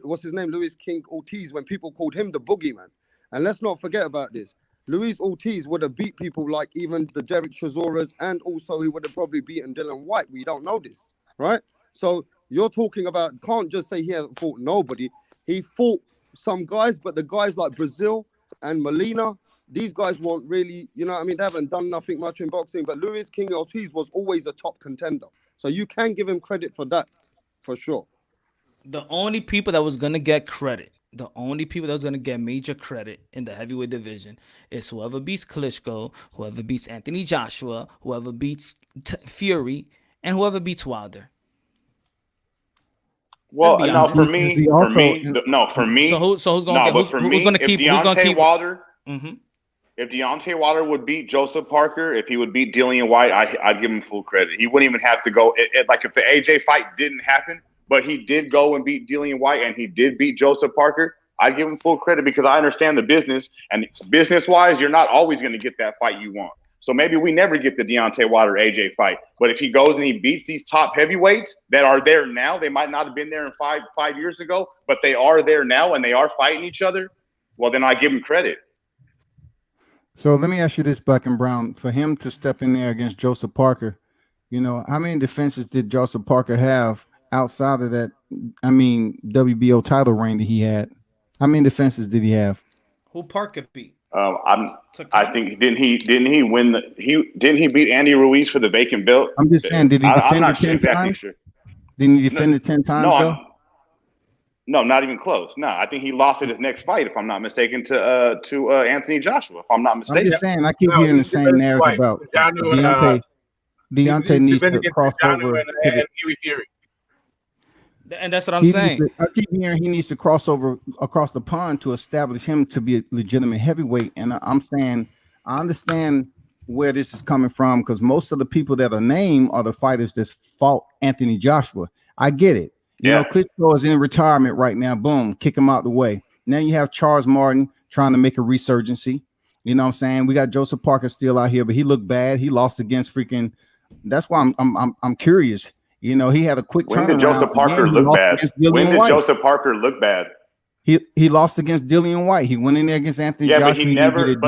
what's his name, Luis King Ortiz, when people called him the boogeyman. And let's not forget about this. Luis Ortiz would have beat people like even the Derek Chisoras, and also he would have probably beaten Dillian White. We don't know this, right? So you're talking about, can't just say he hasn't fought nobody. He fought some guys, but the guys like Brazil and Molina, these guys weren't really, you know what I mean? They haven't done nothing much in boxing, but Luis King Ortiz was always a top contender. So you can give him credit for that, for sure. The only people that was going to get credit, the only people that was going to get major credit in the heavyweight division is whoever beats Klitschko, whoever beats Anthony Joshua, whoever beats Fury, and whoever beats Wilder. Well, no, for me. So who's going to keep Wilder? Mm-hmm. If Deontay Wilder would beat Joseph Parker, if he would beat Dillian White, I'd give him full credit. He wouldn't even have to go. Like if the AJ fight didn't happen, but he did go and beat Dillian White, and he did beat Joseph Parker, I'd give him full credit because I understand the business, and business-wise, you're not always going to get that fight you want. So maybe we never get the Deontay Wilder AJ fight. But if he goes and he beats these top heavyweights that are there now, they might not have been there in five years ago, but they are there now and they are fighting each other. Well, then I give him credit. So let me ask you this, Black and Brown. For him to step in there against Joseph Parker, you know, how many defenses did Joseph Parker have outside of that? I mean, WBO title reign that he had. How many defenses did he have? Who Parker beat? I think didn't he win didn't he beat Andy Ruiz for the vacant belt? I'm just saying, did he defend it 10 exactly times? Sure. Didn't he defend it 10 times though? No, not even close. No, I think he lost at his next fight, if I'm not mistaken, to Anthony Joshua. If I'm not mistaken. I'm just saying, I keep hearing the same narrative about Deontay needs to cross over. And Huey Fury. And that's what I'm saying. I keep hearing he needs to cross over across the pond to establish him to be a legitimate heavyweight. And I'm saying I understand where this is coming from because most of the people that are named are the fighters that fought Anthony Joshua. I get it. You know, Klitschko is in retirement right now. Boom, kick him out the way. Now you have Charles Martin trying to make a resurgency. You know what I'm saying? We got Joseph Parker still out here, but he looked bad. He lost against freaking. That's why I'm curious. You know, he had a quick turnaround. When did Joseph Parker look bad? When did Joseph Parker look bad? He lost against Dillian White. He went in there against Anthony Joshua. But he never looked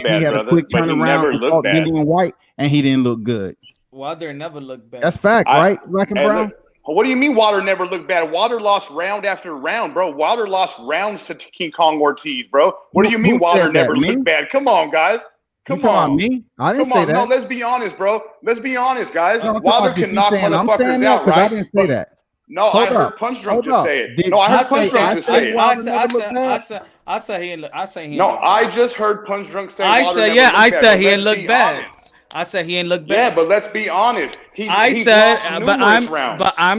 bad, he had brother. A quick but he turnaround never looked bad. Dillian White, and he didn't look good. Wilder never looked bad. That's fact, right? Black and Brown. Look, what do you mean Wilder never looked bad? Wilder lost round after round, bro. Wilder lost rounds to King Kong Ortiz, bro. What do you mean Wilder never looked bad? Come on, guys. Come on. Me? I didn't say that. No, let's be honest, bro. Let's be honest, guys. Wilder can knock motherfuckers out, right? I didn't say that. No, I heard Punch Drunk just say it. No, I heard Punch Drunk just say it. I said he ain't. No, I just heard Punch Drunk say. I said he ain't look bad. I said he ain't look bad. Yeah, but let's be honest. I'm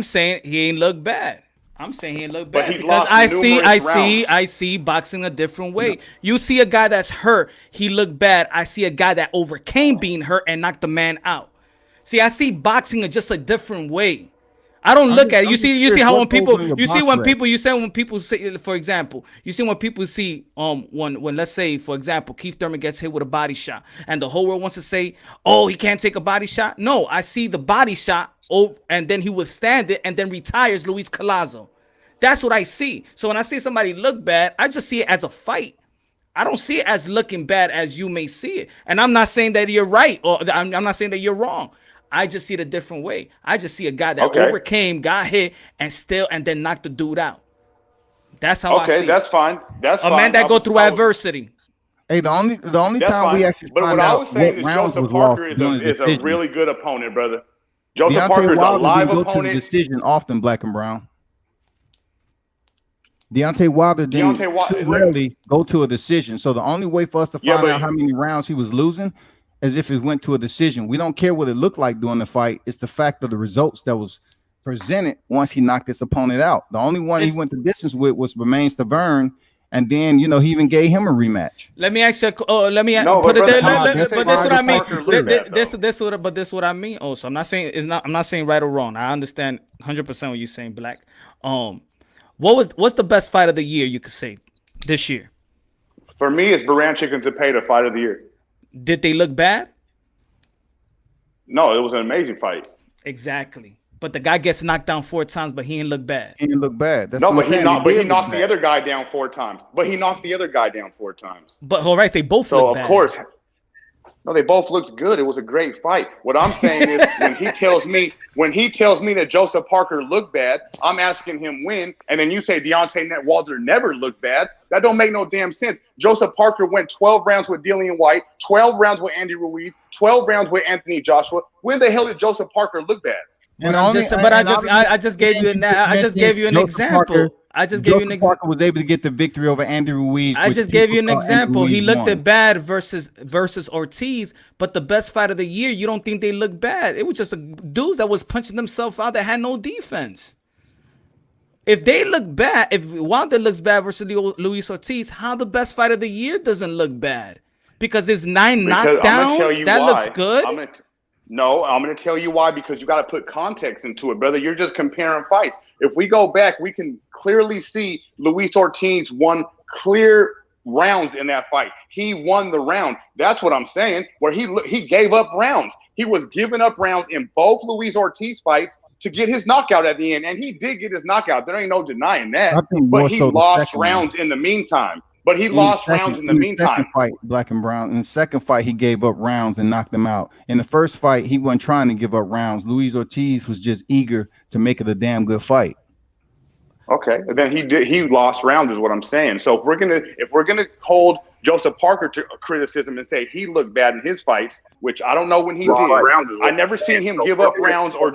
saying he ain't look bad. I'm saying he ain't look bad because I see boxing a different way. No. You see a guy that's hurt, he looked bad. I see a guy that overcame being hurt and knocked the man out. See, I see boxing in just a different way. I don't look at it. You see how when people say, for example, when let's say, for example, Keith Thurman gets hit with a body shot and the whole world wants to say, oh, he can't take a body shot. No, I see the body shot and then he withstand it and then retires Luis Collazo. That's what I see. So when I see somebody look bad, I just see it as a fight. I don't see it as looking bad as you may see it. And I'm not saying that you're right or I'm not saying that you're wrong. I just see it a different way. I just see a guy that overcame, got hit, and then knocked the dude out. That's how I see it. Okay, that's fine. That's a man that go through adversity. Hey, the only time we actually find out what rounds was lost is a really good opponent, brother. Joseph Deontay Parker is a Wilder live didn't go opponent. to the decision often, Black and Brown. Deontay Wilder didn't rarely go to a decision. So the only way for us to find out how many rounds he was losing as if it went to a decision. We don't care what it looked like during the fight. It's the fact of the results that was presented once he knocked his opponent out. The only one he went the distance with was Romain Stavern, and then he even gave him a rematch. Let me ask you. Put it there. But this is what I mean. This is what I mean. Also, I'm not saying right or wrong. I understand 100% what you're saying, Black. What's the best fight of the year you could say this year? For me, it's Baranchik and Zepeda fight of the year. Did they look bad? No, it was an amazing fight. Exactly. But the guy gets knocked down 4 times, but he didn't look bad. He didn't look bad. He knocked the other guy down 4 times. But all right, they both look bad. So of course, no, they both looked good. It was a great fight. What I'm saying is, when he tells me that Joseph Parker looked bad, I'm asking him when, and then you say Deontay Wilder never looked bad. That don't make no damn sense. Joseph Parker went 12 rounds with Dillian White, 12 rounds with Andy Ruiz, 12 rounds with Anthony Joshua. When the hell did Joseph Parker look bad? I just gave you an example. Parker was able to get the victory over Andy Ruiz. I just gave you an example. He looked at bad versus Ortiz, but the best fight of the year, you don't think they look bad? It was just a dudes that was punching themselves out that had no defense. If they look bad, if Wilder looks bad versus Luis Ortiz, how the best fight of the year doesn't look bad? Because there's 9 knockdowns. That looks good. No, I'm going to tell you why, because you got to put context into it, brother. You're just comparing fights. If we go back, we can clearly see Luis Ortiz won clear rounds in that fight. He won the round. That's what I'm saying, where he gave up rounds. He was giving up rounds in both Luis Ortiz fights to get his knockout at the end, and he did get his knockout. There ain't no denying that. I think But more he so the lost second one. rounds in the meantime. But he In lost the second, rounds in the in the meantime. second fight, Black and Brown. In the second fight, he gave up rounds and knocked them out. In the first fight, he wasn't trying to give up rounds. Luis Ortiz was just eager to make it a damn good fight. Okay, and then he lost rounds, is what I'm saying. So if we're gonna hold Joseph Parker to criticism and say he looked bad in his fights, which I don't know when he did. I never seen him give up rounds or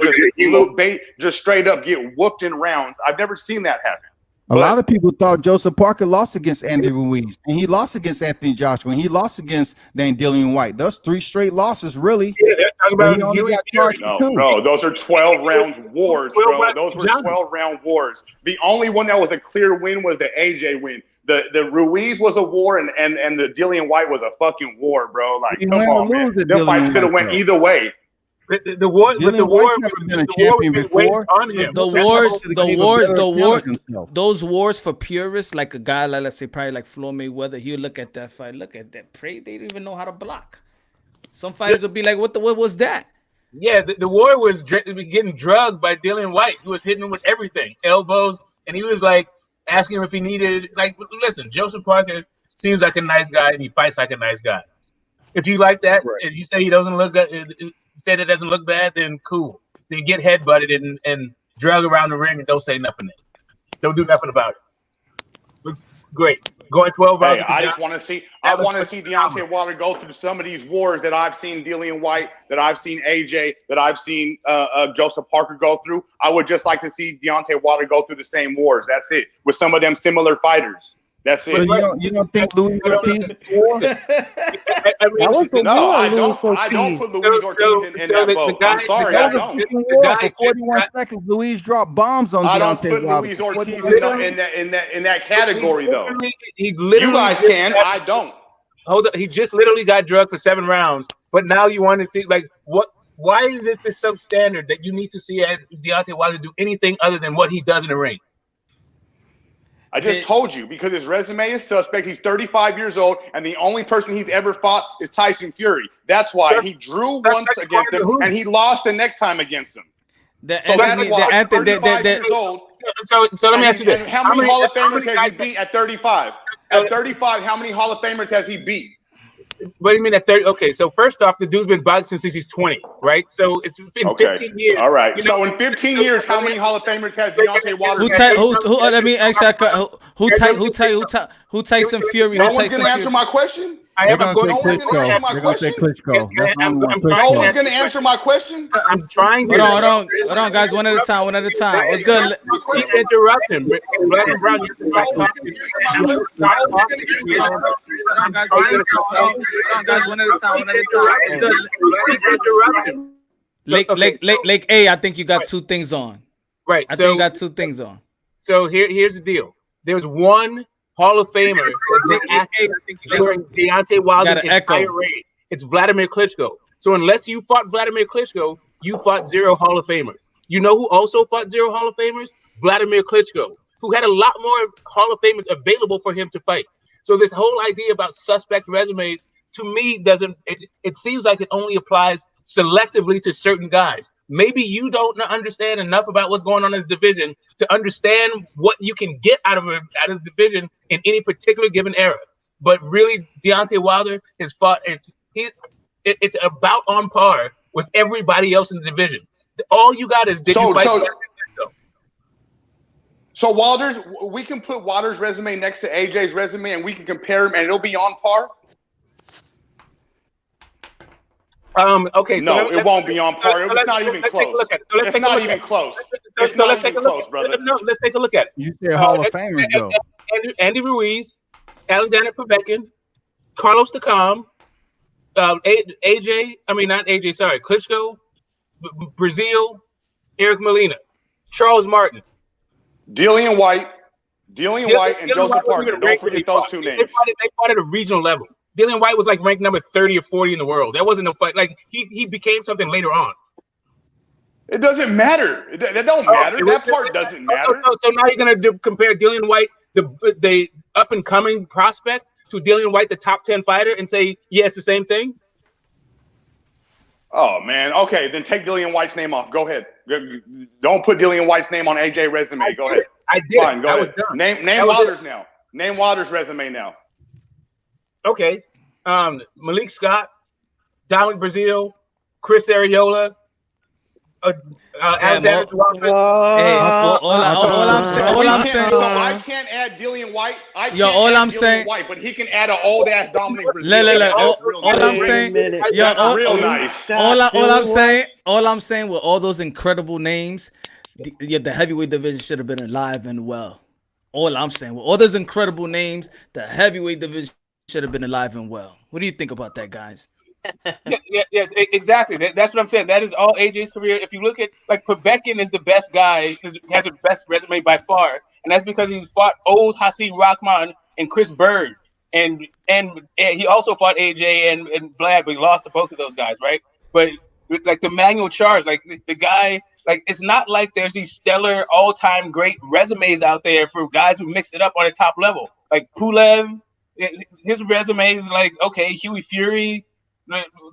just straight up get whooped in rounds. I've never seen that happen. A lot of people thought Joseph Parker lost against Andy Ruiz, and he lost against Anthony Joshua, and he lost against Dillian White. Those 3 straight losses, really. Yeah, they're talking But he about only Huey got Fury. charged for 2. No, those are 12 round wars, 12 bro. round Those were Johnny. 12 round wars. The only one that was a clear win was the AJ win. The Ruiz was a war, and the Dillian White was a fucking war, bro. Like, He come win or on, man. lose at Them Dillian fights could have White, went though. either way. The war, but the Dillian war, White's never been a champion before. on him. Those wars for purists, like a guy like, let's say, probably like Floyd Mayweather, he'll look at that fight, look at that prey. They don't even know how to block. Some fighters will be like, what was that? Yeah, the war was getting drugged by Dillian White. He was hitting him with everything, elbows, and he was like asking him if he needed. Like, listen, Joseph Parker seems like a nice guy, and he fights like a nice guy. If you like that, if you say he doesn't look good, say that doesn't look bad, then cool. Then get headbutted and drug around the ring and don't say nothing. Don't do nothing about it. Looks great. Going 12 rounds. Hey, I just want to see. I want to see Deontay Wilder go through some of these wars that I've seen Dillian White, that I've seen AJ, that I've seen Joseph Parker go through. I would just like to see Deontay Wilder go through the same wars. That's it. With some of them similar fighters. That's it. So you don't think Luis Ortiz is a war? No, I don't put Luis Ortiz in that boat. I'm sorry, I don't. For 41 seconds, Luis dropped bombs on I don't Deontay put Wilder. Luis Ortiz in that category, though. He literally You guys can. I don't. Hold up. He just literally got drugged for 7 rounds, but now you want to see, like, what? Why is it the substandard that you need to see Deontay Wilder do anything other than what he does in the ring? I just told you, because his resume is suspect. He's 35 years old, and the only person he's ever fought is Tyson Fury. That's why he drew once against him, and he lost the next time against him. So let me ask you this: how many Hall of Famers has he beat at 35? At 35, how many Hall of Famers has he beat? What do you mean at 30? Okay, so first off, the dude's been boxing since he's 20, right? So it's been 15 years. All right. So in 15 years, how many Hall of Famers has Deontay Wilder? Who Tyson Fury? No one's gonna answer my question. They're gonna say Klitschko. No one's gonna answer my question. I'm trying to. Hold on, guys. One at a time. What's good? Keep interrupting. Black and Brown, you can stop talking. Lake A, I think you got 2 things on. Right. I think you got 2 things on. So here's the deal. There's one Hall of Famer that's been active during Deontay Wilder's entire reign. It's Vladimir Klitschko. So unless you fought Vladimir Klitschko, you fought 0 Hall of Famers. You know who also fought 0 Hall of Famers? Vladimir Klitschko, who had a lot more Hall of Famers available for him to fight. So this whole idea about suspect resumes, to me, it seems like it only applies selectively to certain guys. Maybe you don't understand enough about what's going on in the division to understand what you can get out of the division in any particular given era. But really, Deontay Wilder has fought, and it's about on par with everybody else in the division. All you got is did you fight? So we can put Wilder's resume next to AJ's resume, and we can compare them, and it'll be on par. Okay. No, it won't be on par. It's not even close. It's not even close. It's not even close, brother. No, let's take a look at it. You said Hall of Famers, though. Andy Ruiz, Alexander Povetkin, Carlos Takam, Klitschko, Brazil, Eric Molina, Charles Martin, Dillian White, and Joseph Parker. Don't forget those 2 names. They fought at a regional level. Dillian White was like ranked number 30 or 40 in the world. That wasn't a fight. Like he became something later on. It doesn't matter. That don't matter. That part doesn't matter. So now you're gonna compare Dillian White, the up and coming prospect, to Dillian White, the top 10 fighter, and say, yeah, it's the same thing. Oh man. Okay, then take Dillian White's name off. Go ahead. Don't put Dillian White's name on AJ resume. Go ahead. I did. Fine, go I ahead. was done. Name Wilder's now. Name Wilder's resume now. Okay. Malik Scott, Dominic Brazil, Chris Arreola, Alexander Duarte. All I'm saying. So I can't add Dillian White. All I'm saying. White, but he can add an old ass Dominic Brazil. All I'm saying. Real nice. All I'm saying with all those incredible names, the heavyweight division should have been alive and well. All I'm saying with all those incredible names, the heavyweight division should have been alive and well. What do you think about that, guys? Yes, exactly. That's what I'm saying. That is all AJ's career. If you look at, like, Povetkin is the best guy, he has the best resume by far, and that's because he's fought old Hasid Rahman and Chris Bird, and he also fought AJ and Vlad, but he lost to both of those guys, right? But like the manual charge, like the guy, like it's not like there's these stellar all-time great resumes out there for guys who mixed it up on a top level. Like Pulev, his resume is like, okay, Huey Fury.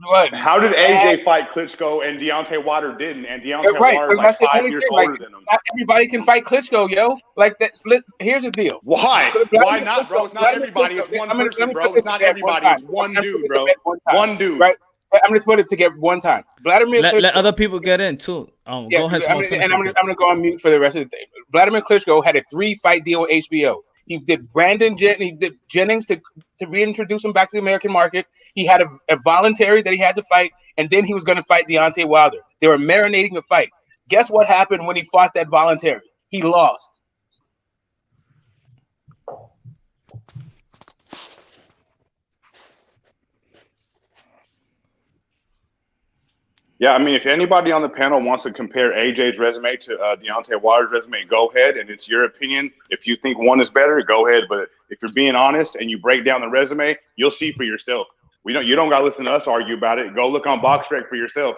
What? How did AJ fight Klitschko and Deontay Wilder didn't? And Deontay Wilder is like 5 years older than him. Not everybody can fight Klitschko, yo. Like that. Here's the deal. Why? Why not, bro? It's not everybody. It's one person, bro. It's not everybody. It's one dude, bro. One dude. Right. I'm gonna put it together one time. Vladimir Klitschko, let other people get in too. Go ahead. I'm gonna go on mute for the rest of the thing. Vladimir Klitschko had a 3-fight deal with HBO. He did he did Jennings to reintroduce him back to the American market. He had a voluntary that he had to fight, and then he was going to fight Deontay Wilder. They were marinating the fight. Guess what happened when he fought that voluntary? He lost. Yeah, I mean, if anybody on the panel wants to compare AJ's resume to Deontay Wilder's resume, go ahead, and it's your opinion. If you think one is better, go ahead. But if you're being honest and you break down the resume, you'll see for yourself. You don't got to listen to us argue about it. Go look on BoxRec for yourself.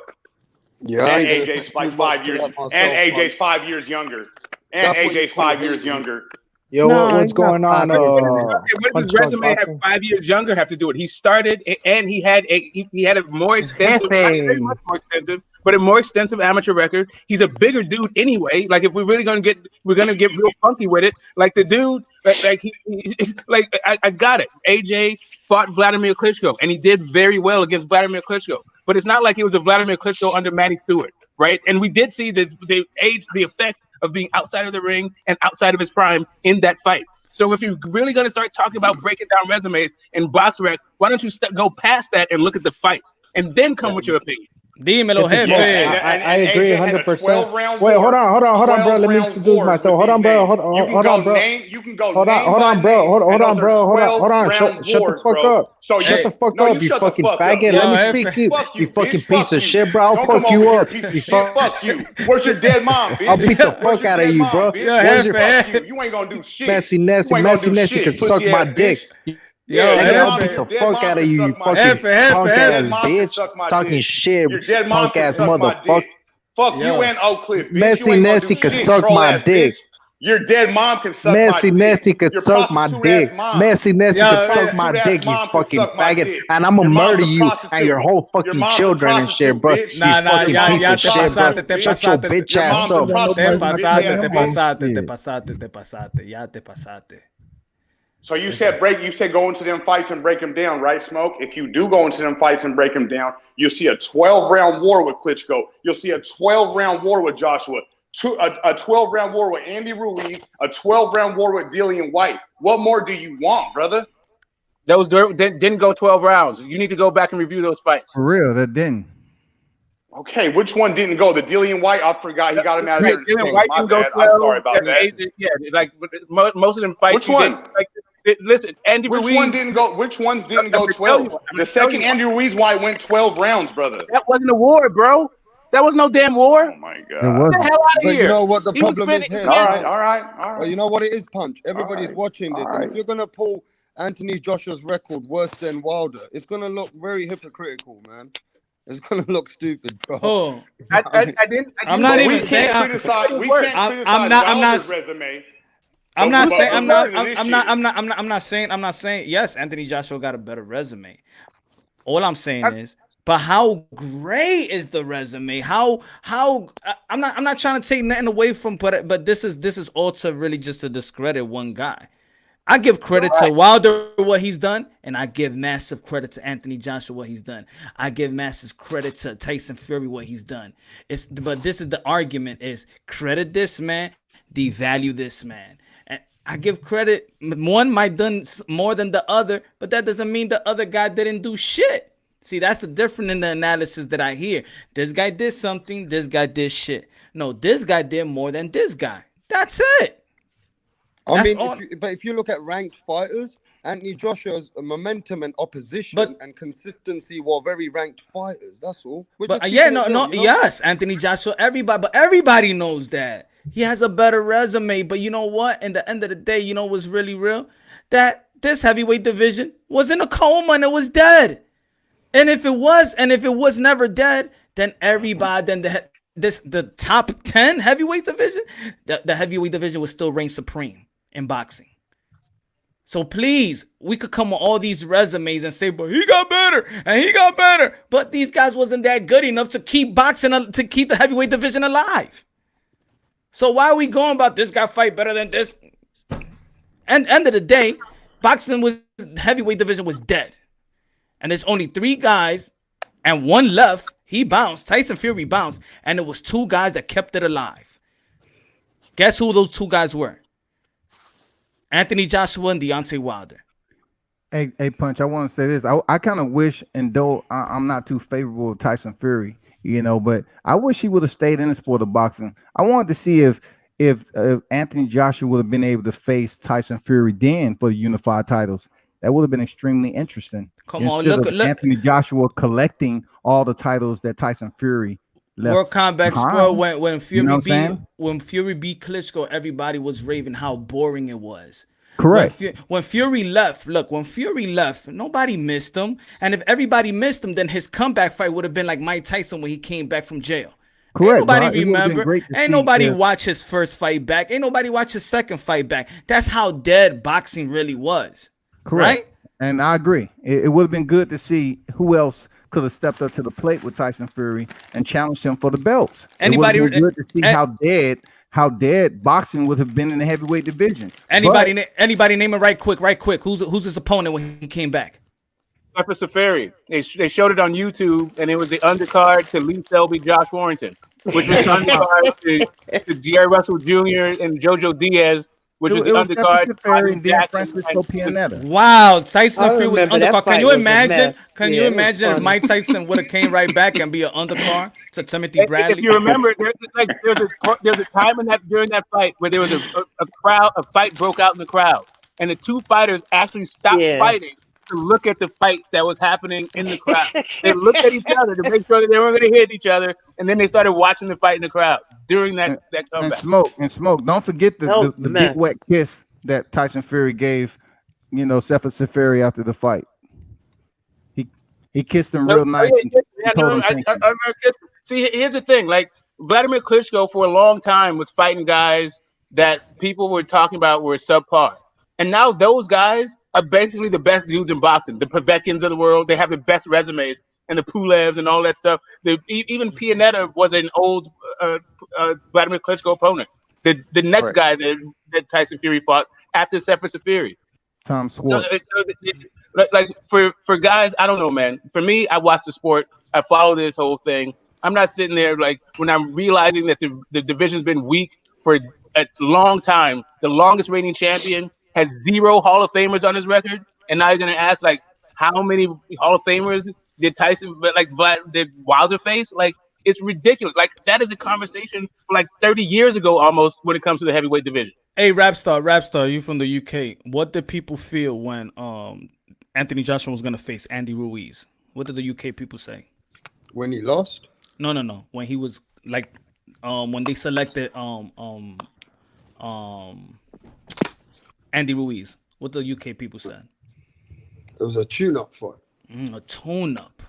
Yeah, and AJ's like 5 years, and AJ's 5 years younger, and AJ's 5 years younger. Yo, what's going on? What does resume have 5 years younger have to do with it? He started and he had a more extensive, not very much more extensive, but a more extensive amateur record. He's a bigger dude anyway. Like if we're really gonna get real funky with it. Like the dude, I got it. AJ fought Vladimir Klitschko and he did very well against Vladimir Klitschko. But it's not like he was a Vladimir Klitschko under Manny Stewart, right? And we did see the effects of being outside of the ring and outside of his prime in that fight. So if you're really going to start talking about breaking down resumes in BoxRec, why don't you go past that and look at the fights and then come with your opinion? Dímelo, jefe. I agree 100%. Wait, hold on, bro. Let me introduce myself. Hold on, bro. Hold on, bro. Shut the fuck up. Shut the fuck up, you fucking faggot. Let me speak, you fucking piece of shit, bro. I'll fuck you up. Fuck you. Where's your dead mom, bitch? I'll beat the fuck out of you, bro. You ain't gonna do shit. Messy Nessie can suck my dick. I'll beat the fuck out of you, you fucking punk ass bitch. Talking shit, punk ass motherfucker. Fuck you and Oak Cliff. Messy Nessie can suck my dick. Your dead mom can suck Messy my dick. Nessie can suck my dick. Messy Nessie can suck my dick, you fucking faggot. And I'm gonna murder you and your whole fucking children and shit, bro. You fucking piece of shit, bro. Shut your bitch ass up. Te pasaste. So you said go into them fights and break them down, right, Smoke? If you do go into them fights and break them down, you'll see a 12-round war with Klitschko. You'll see a 12-round war with Joshua. A 12-round war with Andy Ruiz. A 12-round war with Dillian White. What more do you want, brother? Those didn't go 12 rounds. You need to go back and review those fights. For real, that didn't. Okay, which one didn't go? The Dillian White, I forgot. He got him out of there. Dillian White didn't go 12. I'm sorry about that. Yeah, like most of them fights. Which one? Listen, Andy Ruiz. Which ones didn't go 12? The second Andy Ruiz fight went 12 rounds, brother. That wasn't a war, bro. That was no damn war. Oh my God! Get the hell out of here. You know what the problem is here? All right. Well, you know what it is, Punch. Everybody's watching this, and if you're gonna pull Anthony Joshua's record worse than Wilder, it's gonna look very hypocritical, man. It's gonna look stupid, bro. Oh, I didn't. I'm not even We saying. can't criticize. We can't criticize I'm not. Wilder's resume. I'm not saying. but I'm not. according to this I'm not. shit- I'm not saying. I'm not saying. Yes, Anthony Joshua got a better resume. All I'm saying is, but how great is the resume? How I'm not trying to take nothing away from, but this is all to really just to discredit one guy. I give credit to Wilder what he's done, and I give massive credit to Anthony Joshua what he's done. I give massive credit to Tyson Fury what he's done. But this is the argument: is credit this man, devalue this man. And I give credit. One might done more than the other, but that doesn't mean the other guy didn't do shit. See, that's the difference in the analysis that I hear. This guy did something. This guy did shit. No, this guy did more than this guy. That's it. I mean, if you look at ranked fighters, Anthony Joshua's momentum and opposition and consistency were very ranked fighters. That's all. Yes, Anthony Joshua. Everybody knows that he has a better resume. But you know what? In the end of the day, you know what's really real? That this heavyweight division was in a coma and it was dead. And if it was never dead, then the top 10 heavyweight division, the heavyweight division would still reign supreme in boxing. So please, we could come on all these resumes and say, but he got better and he got better. But these guys wasn't that good enough to keep boxing, to keep the heavyweight division alive. So why are we going about this guy fight better than this? And end of the day, heavyweight division was dead. And there's only 3 guys and one left. He bounced. Tyson Fury bounced. And it was 2 guys that kept it alive. Guess who those 2 guys were? Anthony Joshua and Deontay Wilder. Hey, Punch, I want to say this. I kind of wish, and though I'm not too favorable of Tyson Fury, but I wish he would have stayed in the sport of boxing. I wanted to see if Anthony Joshua would have been able to face Tyson Fury then for the unified titles. That would have been extremely interesting. Look. Anthony Joshua collecting all the titles that Tyson Fury left World Combat Sport, when Fury beat Klitschko, everybody was raving how boring it was. Correct. When Fury left, nobody missed him. And if everybody missed him, then his comeback fight would have been like Mike Tyson when he came back from jail. Correct. Ain't nobody remember. Ain't nobody watch his first fight back. Ain't nobody watch his second fight back. That's how dead boxing really was. Correct. Right? And I agree. It would have been good to see who else could have stepped up to the plate with Tyson Fury and challenged him for the belts. Anybody it would have been good to see how dead boxing would have been in the heavyweight division. Anybody name it right quick. Who's his opponent when he came back? Sefer Seferi. They showed it on YouTube, and it was the undercard to Lee Selby, Josh Warrington, which was the undercard to Jerry Russell Jr. and Jojo Diaz, which was the undercard to Francisco Pianetta. Wow, Tyson Fury was undercard. Can you imagine? Can you imagine if Mike Tyson would have came right back and be an undercard to Timothy Bradley? If you remember, there's a time during that fight where there was a fight broke out in the crowd, and the 2 fighters actually stopped fighting to look at the fight that was happening in the crowd. They looked at each other to make sure that they weren't going to hit each other, and then they started watching the fight in the crowd during that comeback. And smoke. Don't forget the big wet kiss that Tyson Fury gave, Sefer Seferi after the fight. He kissed him real nice. See, here's the thing: like Vladimir Klitschko for a long time was fighting guys that people were talking about were subpar. And now those guys are basically the best dudes in boxing. The Povetkin's of the world, they have the best resumes, and the Pulevs and all that stuff. Even Pianetta was an old Vladimir Klitschko opponent. The next guy that Tyson Fury fought after Sefer Seferi. Tom Schwartz. For guys, I don't know, man. For me, I watch the sport. I follow this whole thing. I'm not sitting there when I'm realizing that the division's been weak for a long time. The longest reigning champion has 0 Hall of Famers on his record, and now you're gonna ask how many Hall of Famers did Wilder face? It's ridiculous. That is a conversation for 30 years ago almost when it comes to the heavyweight division. Hey, Rapstar, you from the UK? What did people feel when Anthony Joshua was gonna face Andy Ruiz? What did the UK people say when he lost? No. When he was when they selected Andy Ruiz, what the UK people said. It was a tune-up fight. A tune-up.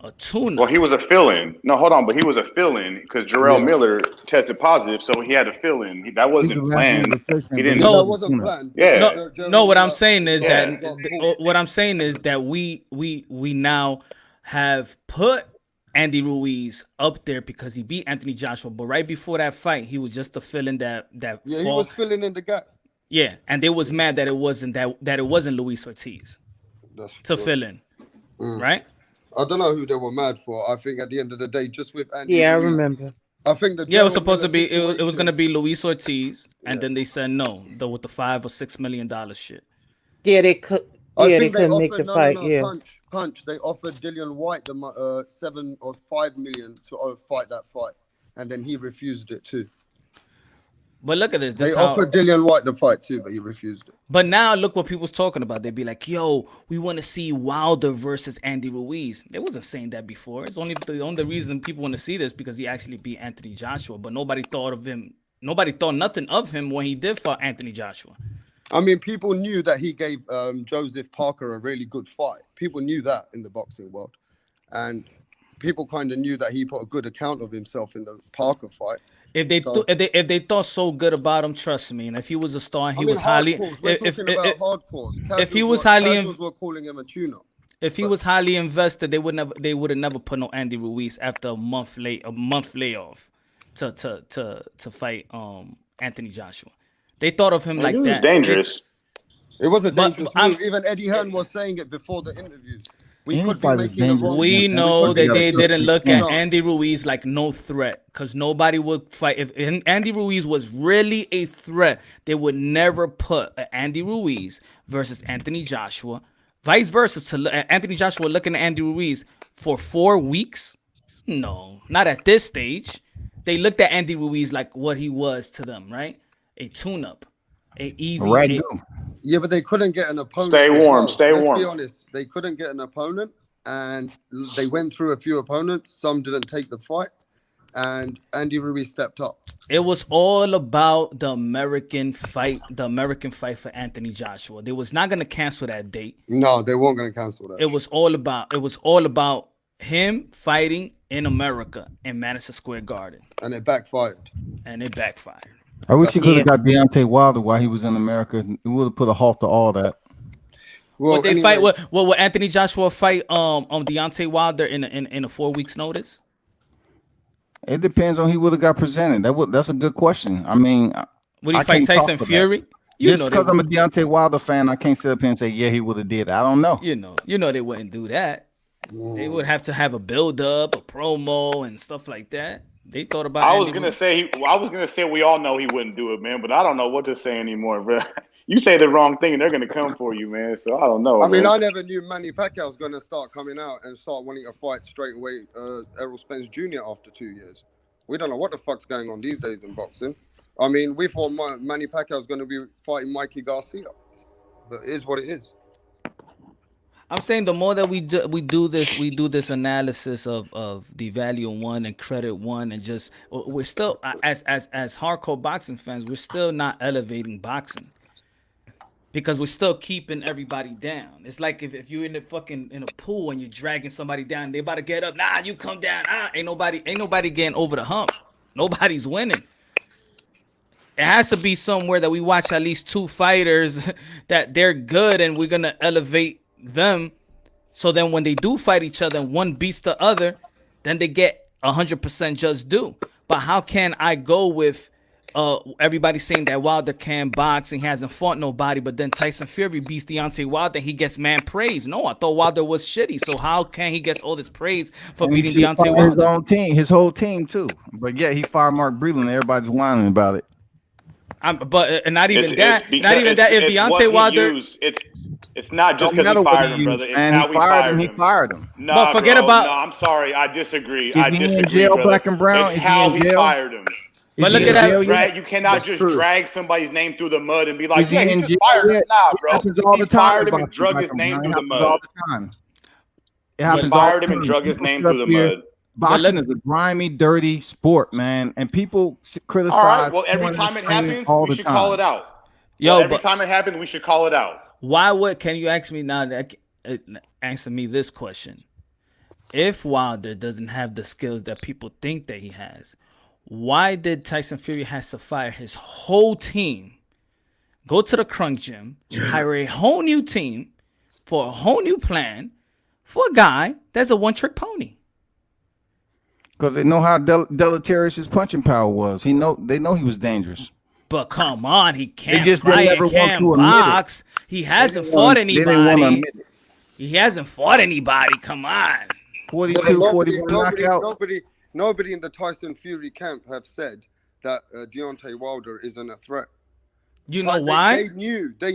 A tune-up. Well, he was a fill-in. No, hold on, but he was a fill-in because Jarrell Miller tested positive, so he had to fill in. That wasn't planned. He didn't. No, it wasn't planned. Yeah. No, what I'm saying is that we now have put Andy Ruiz up there because he beat Anthony Joshua, but right before that fight, he was just a fill-in that he was filling in the gap. Yeah, and they was mad that it wasn't Luis Ortiz to fill in, right? I don't know who they were mad for. I think at the end of the day, just with Andy. Yeah, Ruiz, I remember. I think that it was supposed to be. It was gonna be Luis Ortiz, and then they said no, with the $5 or $6 million shit. Yeah, they could. Yeah, they couldn't make the fight. Punch. They offered Dillian White the $7 or $5 million to fight that fight, and then he refused it too. But look at this. They offered Dillian White the fight too, but he refused it. But now look what people's talking about. They'd be like, "Yo, we want to see Wilder versus Andy Ruiz." They wasn't saying that before. It's only the only reason people want to see this because he actually beat Anthony Joshua. But nobody thought of him. Nobody thought nothing of him when he did fight Anthony Joshua. I mean, people knew that he gave Joseph Parker a really good fight. People knew that in the boxing world, and people kind of knew that he put a good account of himself in the Parker fight. If they thought so good about him, trust me. And if he was a star, and he was highly. If he was highly, were calling him a tune-up. If he was highly invested, they would have never put no Andy Ruiz after a month layoff to fight Anthony Joshua. They thought of him like that. It was dangerous. It was a dangerous move. Even Eddie Hearn was saying it before the interviews. We know that they didn't look at Andy Ruiz like no threat because nobody would fight. If Andy Ruiz was really a threat, they would never put Andy Ruiz versus Anthony Joshua, vice versa. To Anthony Joshua looking at Andy Ruiz for 4 weeks? No, not at this stage. They looked at Andy Ruiz like what he was to them, right? A tune-up, a easy. Yeah, but they couldn't get an opponent. Stay warm. Let's be honest. They couldn't get an opponent, and they went through a few opponents. Some didn't take the fight, and Andy Ruiz stepped up. It was all about the American fight for Anthony Joshua. They was not going to cancel that date. No, they weren't going to cancel that. It was all about him fighting in America in Madison Square Garden, and it backfired. I wish he could have got Deontay Wilder while he was in America. It would have put a halt to all that. Well, will Anthony Joshua fight Deontay Wilder in a 4 weeks notice? It depends on who he would have got presented. That's a good question. I mean, would he fight Tyson Fury? Just because I'm a Deontay Wilder fan, I can't sit up here and say, yeah, he would have did. I don't know. You know they wouldn't do that. They would have to have a build up, a promo, and stuff like that. They thought about. I was gonna say we all know he wouldn't do it, man. But I don't know what to say anymore, bro. You say the wrong thing, and they're gonna come for you, man. So I don't know. I mean, I never knew Manny Pacquiao was gonna start coming out and start wanting to fight straight away Errol Spence Jr. after 2 years. We don't know what the fuck's going on these days in boxing. I mean, we thought Manny Pacquiao was gonna be fighting Mikey Garcia, but it is what it is. I'm saying the more that we do this analysis of the value one and credit one, and just we're still as hardcore boxing fans, we're still not elevating boxing because we're still keeping everybody down. It's like if you're in a pool and you're dragging somebody down, they about to get up. Nah, you come down. Ain't nobody getting over the hump. Nobody's winning. It has to be somewhere that we watch at least two fighters that they're good and we're gonna elevate them, so then when they do fight each other and one beats the other, then they get 100% just due. But how can I go with everybody saying that Wilder can box and he hasn't fought nobody, but then Tyson Fury beats Deontay Wilder, he gets man praise? No, I thought Wilder was shitty. So how can he get all this praise for beating Deontay Wilder? His own team, his whole team too. But yeah, he fired Mark Breland. Everybody's whining about it. But not even that. If Deontay Wilder, it's not just because he fired him, brother. It's how he fired him. He fired him. No, but forget about. No, I'm sorry. I disagree. Is he in jail, brother. Black and Brown? It's how he fired him. But look at that. You cannot just drag somebody's name through the mud and be like, yeah, he just fired him. Nah, bro. He fired him and drug his name through the mud. All the time. It happens. He fired him and drug his name through the mud. Boxing is a grimy, dirty sport, man, and people criticize. All right. Well, every time it happens, we should call it out. Every time it happens, we should call it out. Why would? Can you ask me now? Answer me this question. If Wilder doesn't have the skills that people think that he has, why did Tyson Fury has to fire his whole team, go to the Crunk Gym, hire a whole new team for a whole new plan for a guy that's a one-trick pony? Because they know how deleterious his punching power was. They know he was dangerous. But come on, he can't They just fight, never he can't want to admit it. box. He hasn't They fought didn't want to anybody. admit it. He hasn't fought anybody. Come on. 42, 41 knockout. Nobody in the Tyson Fury camp have said that Deontay Wilder isn't a threat. You know why? They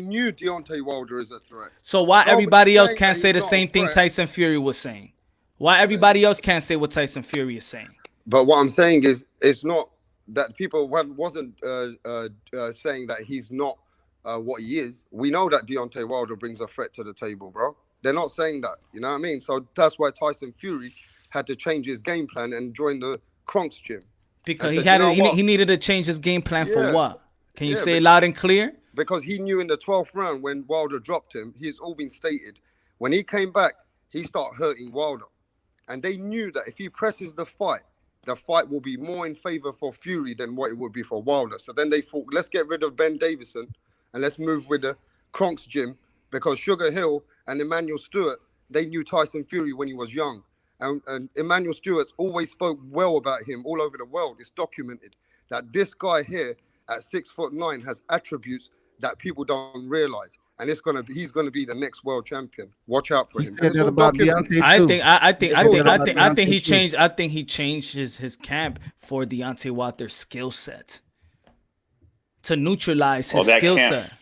knew Deontay Wilder is a threat. So why Nobody's everybody else saying can't that say he's the not same a thing threat. Tyson Fury was saying? Why everybody else can't say what Tyson Fury is saying? But what I'm saying is, it's not that people wasn't saying that he's not what he is. We know that Deontay Wilder brings a threat to the table, bro. They're not saying that. You know what I mean? So that's why Tyson Fury had to change his game plan and join the Kronk's gym. Because And he needed to change his game plan for Yeah. what? Can you Yeah, say it loud and clear? Because he knew in the 12th round when Wilder dropped him, he's all been stated. When he came back, he started hurting Wilder. And they knew that if he presses the fight will be more in favor for Fury than what it would be for Wilder. So then they thought, let's get rid of Ben Davison and let's move with the Kronk's gym, because Sugar Hill and Emmanuel Stewart, they knew Tyson Fury when he was young. And Emmanuel Stewart's always spoke well about him all over the world. It's documented that this guy here at 6'9" has attributes that people don't realize. And he's gonna be the next world champion. Watch out for him. Said that about Deontay I think he changed. I think he changed his camp for Deontay Wilder's skill set to neutralize his skill set.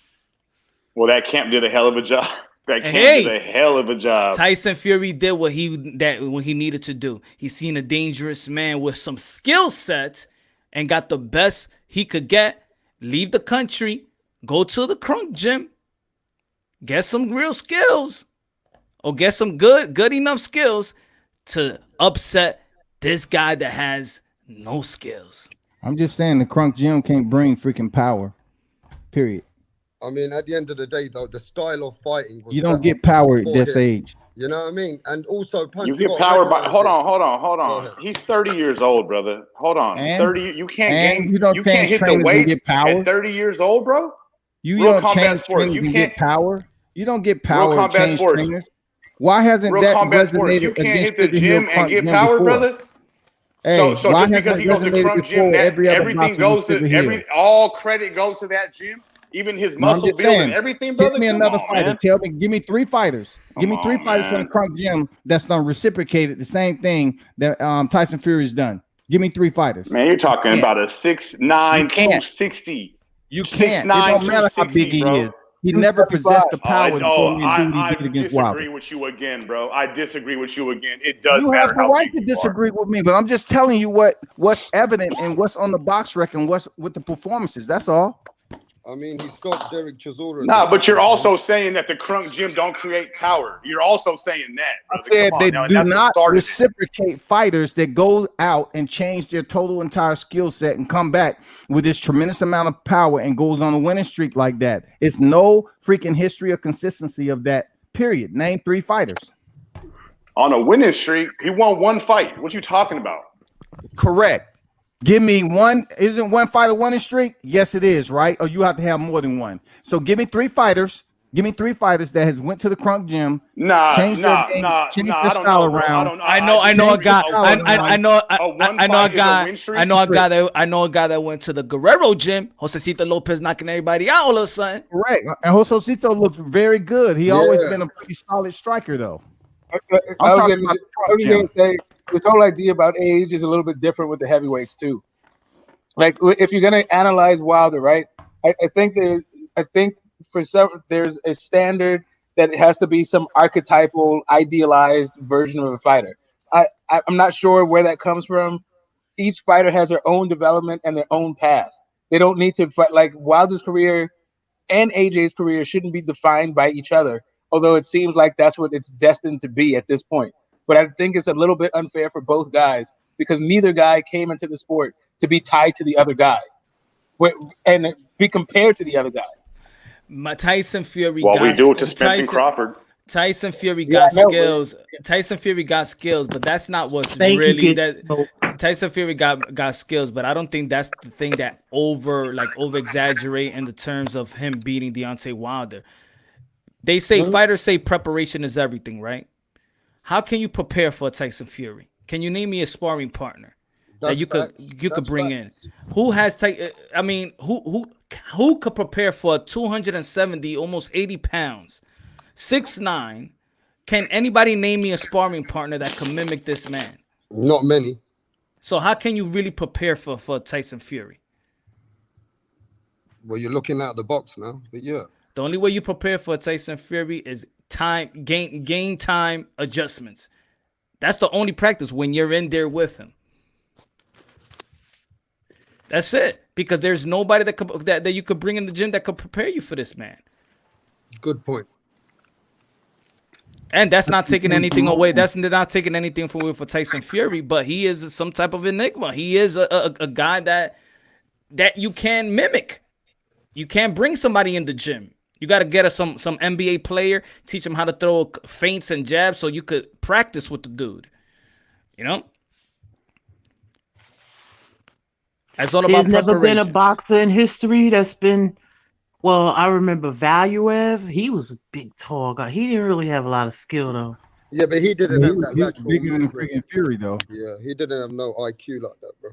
Well, that camp did a hell of a job. That camp did a hell of a job. Tyson Fury did what he needed to do. He seen a dangerous man with some skill set and got the best he could get. Leave the country, go to the Crunk Gym, get some real skills, or get some good enough skills to upset this guy that has no skills. I'm just saying the Crunk Gym can't bring freaking power. Period. I mean, at the end of the day, though, the style of fighting was You don't get power at this him. age. You know what I mean? And also, Punch, You get power by hold on. He's 30 years old, brother. Hold on. And- 30. You can't and gain. you don't You can't change hit the trainers and weights get power. at 30 years old, bro. You Real don't combat change sports. trainers You and can't. get power. You don't get power and combat change sports. trainers. Why hasn't Real that combat sports. resonated You can't against hit the Sugar Hill gym and Crunk get Gym power, before? brother. Hey, So why just because hasn't he goes to resonated Crunk Gym, before every other everything boxer goes on to Sugar Hill? all credit goes to that gym. Even his No, I'm muscle just building, saying, everything, brother. give me Come another on, fighter. man. Give me three fighters. Give me three fighters from the man. Crunk Gym that's done reciprocated the same thing that Tyson Fury's done. Give me three fighters. Man, you're talking about a 6'9", 260. You can't. 6'9", It don't matter how big he 260, is. He never possessed the power to go in and do what I he did against disagree Wilder. with you again, bro. I disagree with you again. It does You matter have the how right big to you are. disagree with me, but I'm just telling you what's evident and what's on the box record and what's with the performances. That's all. I mean, he stopped Derek Chisora. Nah, but you're also saying that the Crunk Gym don't create power. You're also saying that. I brother. said Come on they now, and do that's what not started it. reciprocate fighters that go out and change their total entire skill set and come back with this tremendous amount of power and goes on a winning streak like that. It's no freaking history or consistency of that, period. Name three fighters. On a winning streak, he won one fight. What you talking about? Correct. Give me one. Isn't one fighter winning streak? Yes, it is, right? Or you have to have more than one. So give me three fighters. Give me three fighters that has went to the Crunk Gym. Change their style around. I know a guy that went to the Guerrero Gym. Josecito Lopez knocking everybody out all of a sudden. Correct. And Josecito looks very good. He always been a pretty solid striker, though. I was going to say this whole idea about age is a little bit different with the heavyweights too. Like if you're going to analyze Wilder, right? I think for some there's a standard that it has to be some archetypal, idealized version of a fighter. I'm not sure where that comes from. Each fighter has their own development and their own path. They don't need to fight. Like Wilder's career and AJ's career shouldn't be defined by each other. Although it seems like that's what it's destined to be at this point. But I think it's a little bit unfair for both guys because neither guy came into the sport to be tied to the other guy and be compared to the other guy. Tyson Fury. Well, got, we do it to Spence Crawford. Tyson Fury got skills. Tyson Fury got skills, but that's not what's really that. Tyson Fury got skills, but I don't think that's the thing that over exaggerate in the terms of him beating Deontay Wilder. They say fighters say preparation is everything, right? How can you prepare for a Tyson Fury? Can you name me a sparring partner that you could bring in? Who has who could prepare for 270, almost 80 pounds, 6'9"? Can anybody name me a sparring partner that could mimic this man? Not many. So how can you really prepare for Tyson Fury? Well, you're looking at the box now, but yeah. The only way you prepare for Tyson Fury is game time adjustments. That's the only practice when you're in there with him. That's it. Because there's nobody that you could bring in the gym that could prepare you for this man. Good point. And that's not taking anything away. That's not taking anything away for Tyson Fury, but he is some type of enigma. He is a guy that you can mimic. You can't bring somebody in the gym. You got to get some NBA player, teach him how to throw feints and jabs so you could practice with the dude. You know? It's all about There's never been a preparation. boxer in history that's been, well, I remember Valuev. He was a big, tall guy. He didn't really have a lot of skill, though. Yeah, but he didn't have that lateral bigger than movement. freaking Fury, though. Yeah, he didn't have no IQ like that, bro.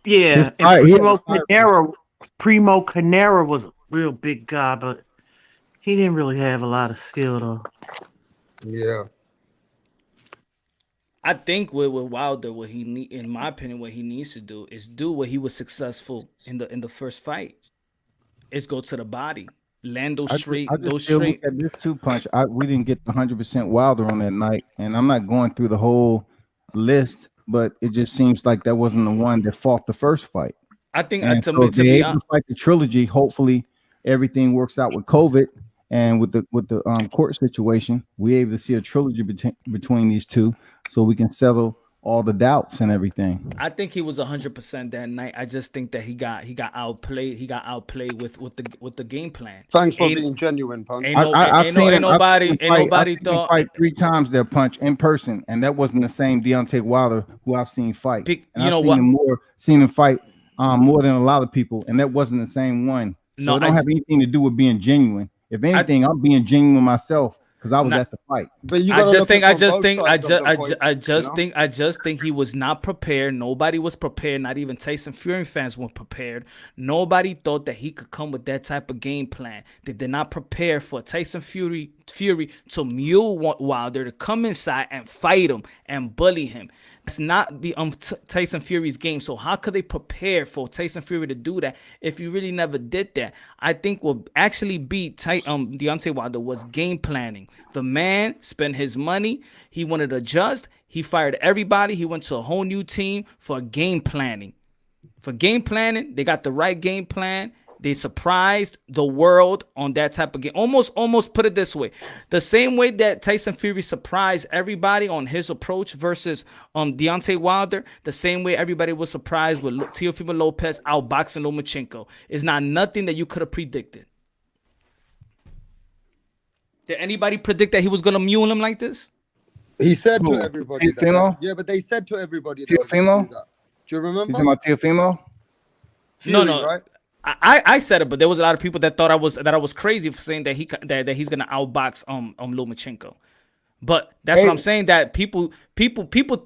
Yeah, and Primo Canera was a real big guy, but he didn't really have a lot of skill, though. Yeah. I think with Wilder, in my opinion, what he needs to do is do what he was successful in the first fight. Is go to the body, land those straight. I just look at this two punch. We didn't get the 100% Wilder on that night, and I'm not going through the whole list, but it just seems like that wasn't the one that fought the first fight. I think to be able to fight the trilogy, hopefully everything works out with COVID and with the court situation. We're able to see a trilogy between these two, so we can settle all the doubts and everything. I think he was 100% that night. I just think that he got outplayed. He got outplayed with the game plan. Thanks for being genuine, Punch. I've seen nobody thought fight 3 times their punch in person, and that wasn't the same Deontay Wilder who I've seen fight. Seen him fight more than a lot of people, and that wasn't the same one. So it don't have anything to do with being genuine. If anything, I'm being genuine myself because I was at the fight. But you I just think he was not prepared. Nobody was prepared. Not even Tyson Fury fans were prepared. Nobody thought that he could come with that type of game plan. They did not prepare for Tyson Fury to mule Wilder to come inside and fight him and bully him. It's not the Tyson Fury's game. So how could they prepare for Tyson Fury to do that if you really never did that? I think what actually beat Deontay Wilder was game planning. The man spent his money. He wanted to adjust. He fired everybody. He went to a whole new team for game planning. For game planning, they got the right game plan. They surprised the world on that type of game. Almost put it this way. The same way that Tyson Fury surprised everybody on his approach versus Deontay Wilder, the same way everybody was surprised with Teofimo Lopez outboxing Lomachenko. It's not nothing that you could have predicted. Did anybody predict that he was going to mule him like this? He said to everybody that. Yeah, but they said to everybody Teofimo? that. Do you remember? You talking about Teofimo? No. Right? I said it, but there was a lot of people that thought I was crazy for saying that he's gonna outbox Lomachenko. But that's what I'm saying, that people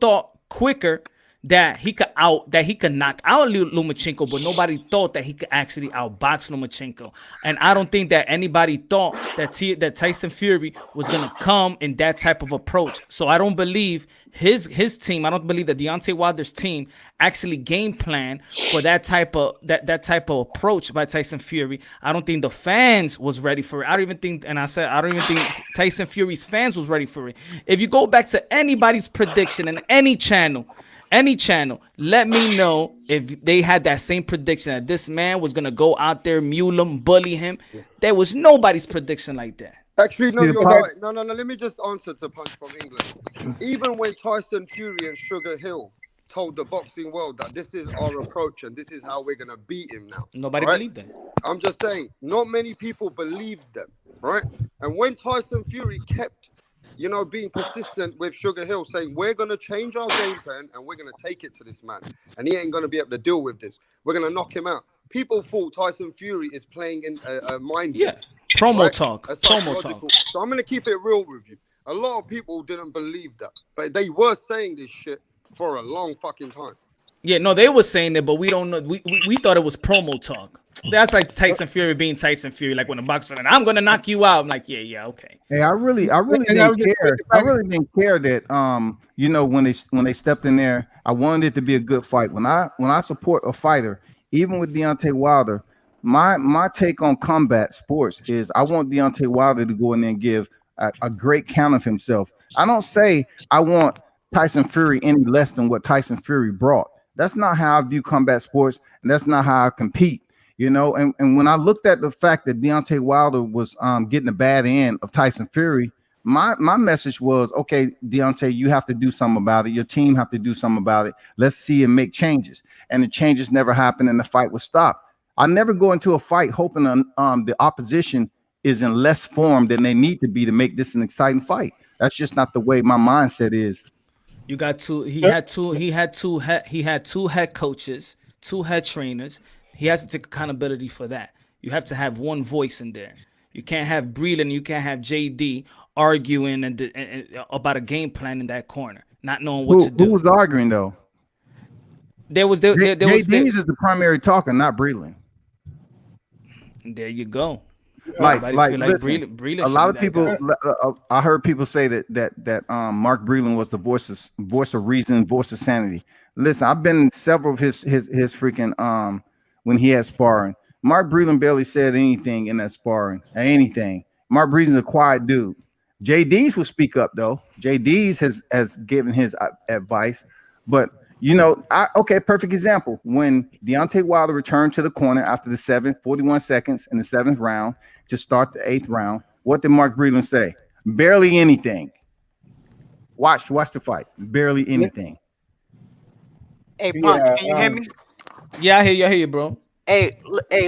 thought quicker that he could knock out Lomachenko, but nobody thought that he could actually outbox Lomachenko. And I don't think that anybody thought that Tyson Fury was gonna come in that type of approach. So I don't believe his team. I don't believe that Deontay Wilder's team actually game plan for that type of approach by Tyson Fury. I don't think the fans was ready for it. I don't even think Tyson Fury's fans was ready for it. If you go back to anybody's prediction in any channel, let me know if they had that same prediction that this man was gonna go out there, mule him, bully him. There was nobody's prediction like that. Actually, no, you're right. No. Let me just answer to Punch from England. Even when Tyson Fury and Sugar Hill told the boxing world that this is our approach and this is how we're gonna beat him now. Nobody right? believed that. I'm just saying, not many people believed them, right? And when Tyson Fury kept, being persistent with Sugar Hill, saying we're gonna change our game plan and we're gonna take it to this man, and he ain't gonna be able to deal with this. We're gonna knock him out. People thought Tyson Fury is playing in a mind game. Promo right? talk. A Promo psychological. talk. So I'm gonna keep it real with you. A lot of people didn't believe that, but they were saying this shit for a long fucking time. Yeah, no, they were saying it, but we don't know. We thought it was promo talk. That's like Tyson Fury being Tyson Fury. Like when the boxer said, "I'm gonna knock you out." I'm like, yeah, okay. Hey, I really didn't care. I really didn't care that when they stepped in there, I wanted it to be a good fight. When I support a fighter, even with Deontay Wilder, my take on combat sports is I want Deontay Wilder to go in there and give a great count of himself. I don't say I want Tyson Fury any less than what Tyson Fury brought. That's not how I view combat sports, and that's not how I compete. And when I looked at the fact that Deontay Wilder was getting a bad end of Tyson Fury, my message was, okay, Deontay, you have to do something about it. Your team have to do something about it. Let's see and make changes. And the changes never happened, and the fight was stopped. I never go into a fight hoping the opposition is in less form than they need to be to make this an exciting fight. That's just not the way my mindset is. You got two. He had two head coaches, two head trainers. He has to take accountability for that. You have to have one voice in there. You can't have Breland, you can't have JD arguing and about a game plan in that corner, not knowing what to do. Who was arguing though? JD's is the primary talker, not Breland. There you go. Listen, Breland a lot of people. I heard people say that Mark Breland was the voice of reason, voice of sanity. Listen, I've been in several of his freaking when he had sparring. Mark Breland barely said anything in that sparring. Anything. Mark Breland's a quiet dude. JD's will speak up though. JD's has given his advice, but. Perfect example. When Deontay Wilder returned to the corner after the 41 seconds in the 7th round to start the 8th round, what did Mark Breland say? Barely anything. Watch the fight. Barely anything. Hey, Punch, can you hear me? Yeah, I hear you, bro. Hey,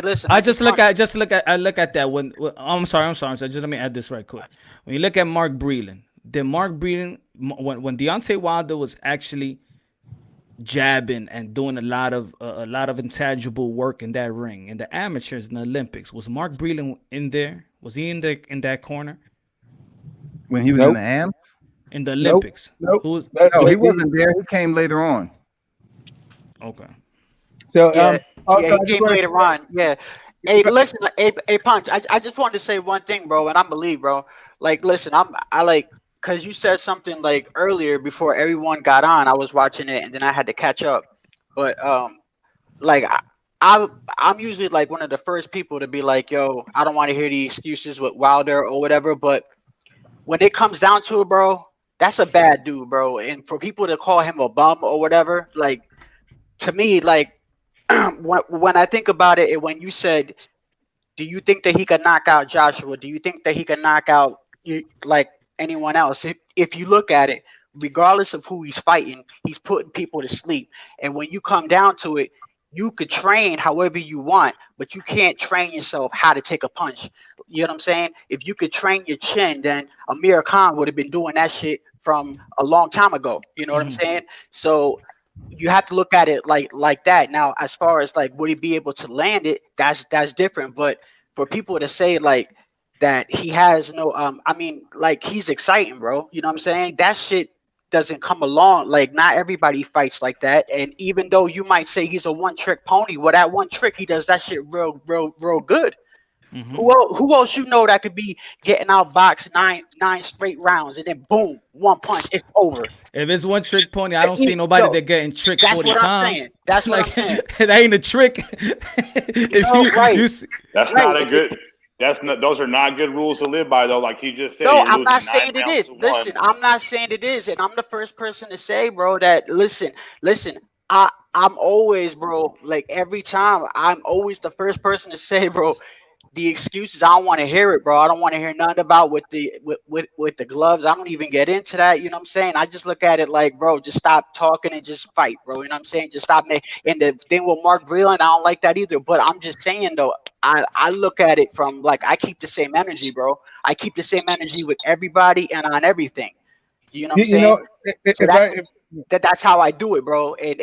listen. I look at that when I'm sorry. So just let me add this right quick. When you look at Mark Breland, when Deontay Wilder was actually jabbing and doing a lot of intangible work in that ring, in the amateurs, in the Olympics, was Mark Breland in there? Was he in that corner when he was in the AMs? In the Olympics? Nope. He wasn't there. He came later on. Okay. So he came later on. Yeah. Hey, listen. Hey, Punch. I just wanted to say one thing, bro, and I believe, bro. Like, listen, because you said something like earlier before everyone got on. I was watching it and then I had to catch up. But I'm usually like one of the first people to be like, yo, I don't want to hear the excuses with Wilder or whatever. But when it comes down to it, bro, that's a bad dude, bro. And for people to call him a bum or whatever, like, to me, like, when I think about it, when you said, do you think that he could knock out Joshua? Do you think that he could knock out anyone else? If you look at it, regardless of who he's fighting, he's putting people to sleep. And when you come down to it, you could train however you want, but you can't train yourself how to take a punch. You know what I'm saying? If you could train your chin, then Amir Khan would have been doing that shit from a long time ago. You know what I'm saying? So you have to look at it like that. Now, as far as like, would he be able to land it? That's different. But for people to say like that he has no, he's exciting, bro. You know what I'm saying? That shit doesn't come along. Like, not everybody fights like that. And even though you might say he's a one-trick pony, well, that one trick, he does that shit real good. Mm-hmm. Who else you know that could be getting outboxed nine straight rounds and then boom, one punch, it's over? If it's one trick pony, I don't see nobody that getting tricked 40 times. That's what I'm saying. That ain't a trick. That's not a good. Those are not good rules to live by, though. Like he just said. No, I'm not saying it is. Listen, I'm not saying it is, and I'm the first person to say, bro, that listen. I'm always, bro, like every time, I'm always the first person to say, bro, the excuses, I don't want to hear it, bro. I don't want to hear nothing about with the gloves. I don't even get into that. You know what I'm saying? I just look at it like, bro, just stop talking and just fight, bro. You know what I'm saying? Just stop making. And the thing with Mark Breland, I don't like that either. But I'm just saying though, I look at it from like I keep the same energy, bro. I keep the same energy with everybody and on everything. You know what I'm saying? That's how I do it, bro. And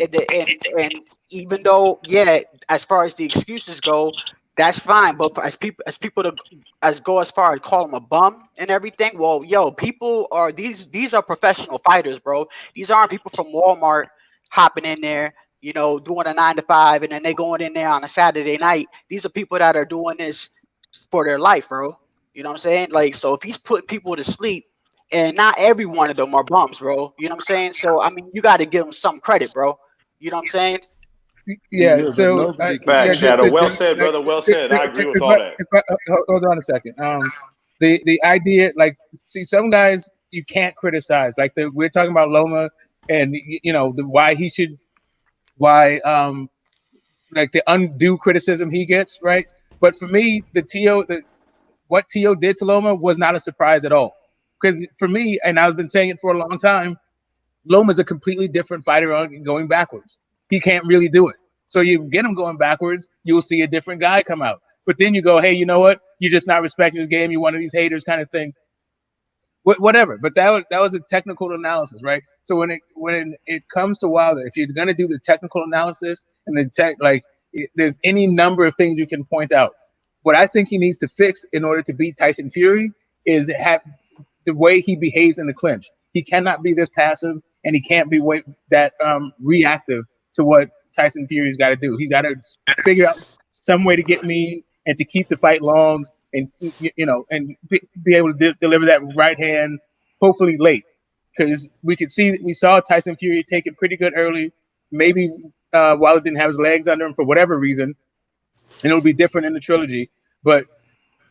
even though, yeah, as far as the excuses go, that's fine. But as people go as far as call him a bum and everything, well, yo, people are these are professional fighters, bro. These aren't people from Walmart hopping in there, you know, doing a 9 to 5, and then they going in there on a Saturday night. These are people that are doing this for their life, bro. You know what I'm saying? Like, so if he's putting people to sleep, and not every one of them are bums, bro. You know what I'm saying? So I mean, you got to give them some credit, bro. You know what I'm saying? Yeah. So Facts, Shadow. Well said, brother. Well said. I agree with all that. Hold on a second. The idea, like, see, some guys you can't criticize. Like we're talking about Loma, and you know why like the undue criticism he gets, right? But for me, what T.O. did to Loma was not a surprise at all. Because for me, and I've been saying it for a long time, Loma's a completely different fighter going backwards. He can't really do it. So you get him going backwards, you'll see a different guy come out. But then you go, hey, you know what? You're just not respecting his game. You're one of these haters kind of thing. Whatever. But that was a technical analysis, right? So when it comes to Wilder, if you're going to do the technical analysis and there's any number of things you can point out. What I think he needs to fix in order to beat Tyson Fury is the way he behaves in the clinch. He cannot be this passive, and he can't be that reactive to what Tyson Fury's got to do. He's got to figure out some way to get mean and to keep the fight long, and and be able to deliver that right hand, hopefully late, because we saw Tyson Fury take it pretty good early. Maybe Wilder didn't have his legs under him for whatever reason, and it'll be different in the trilogy, but.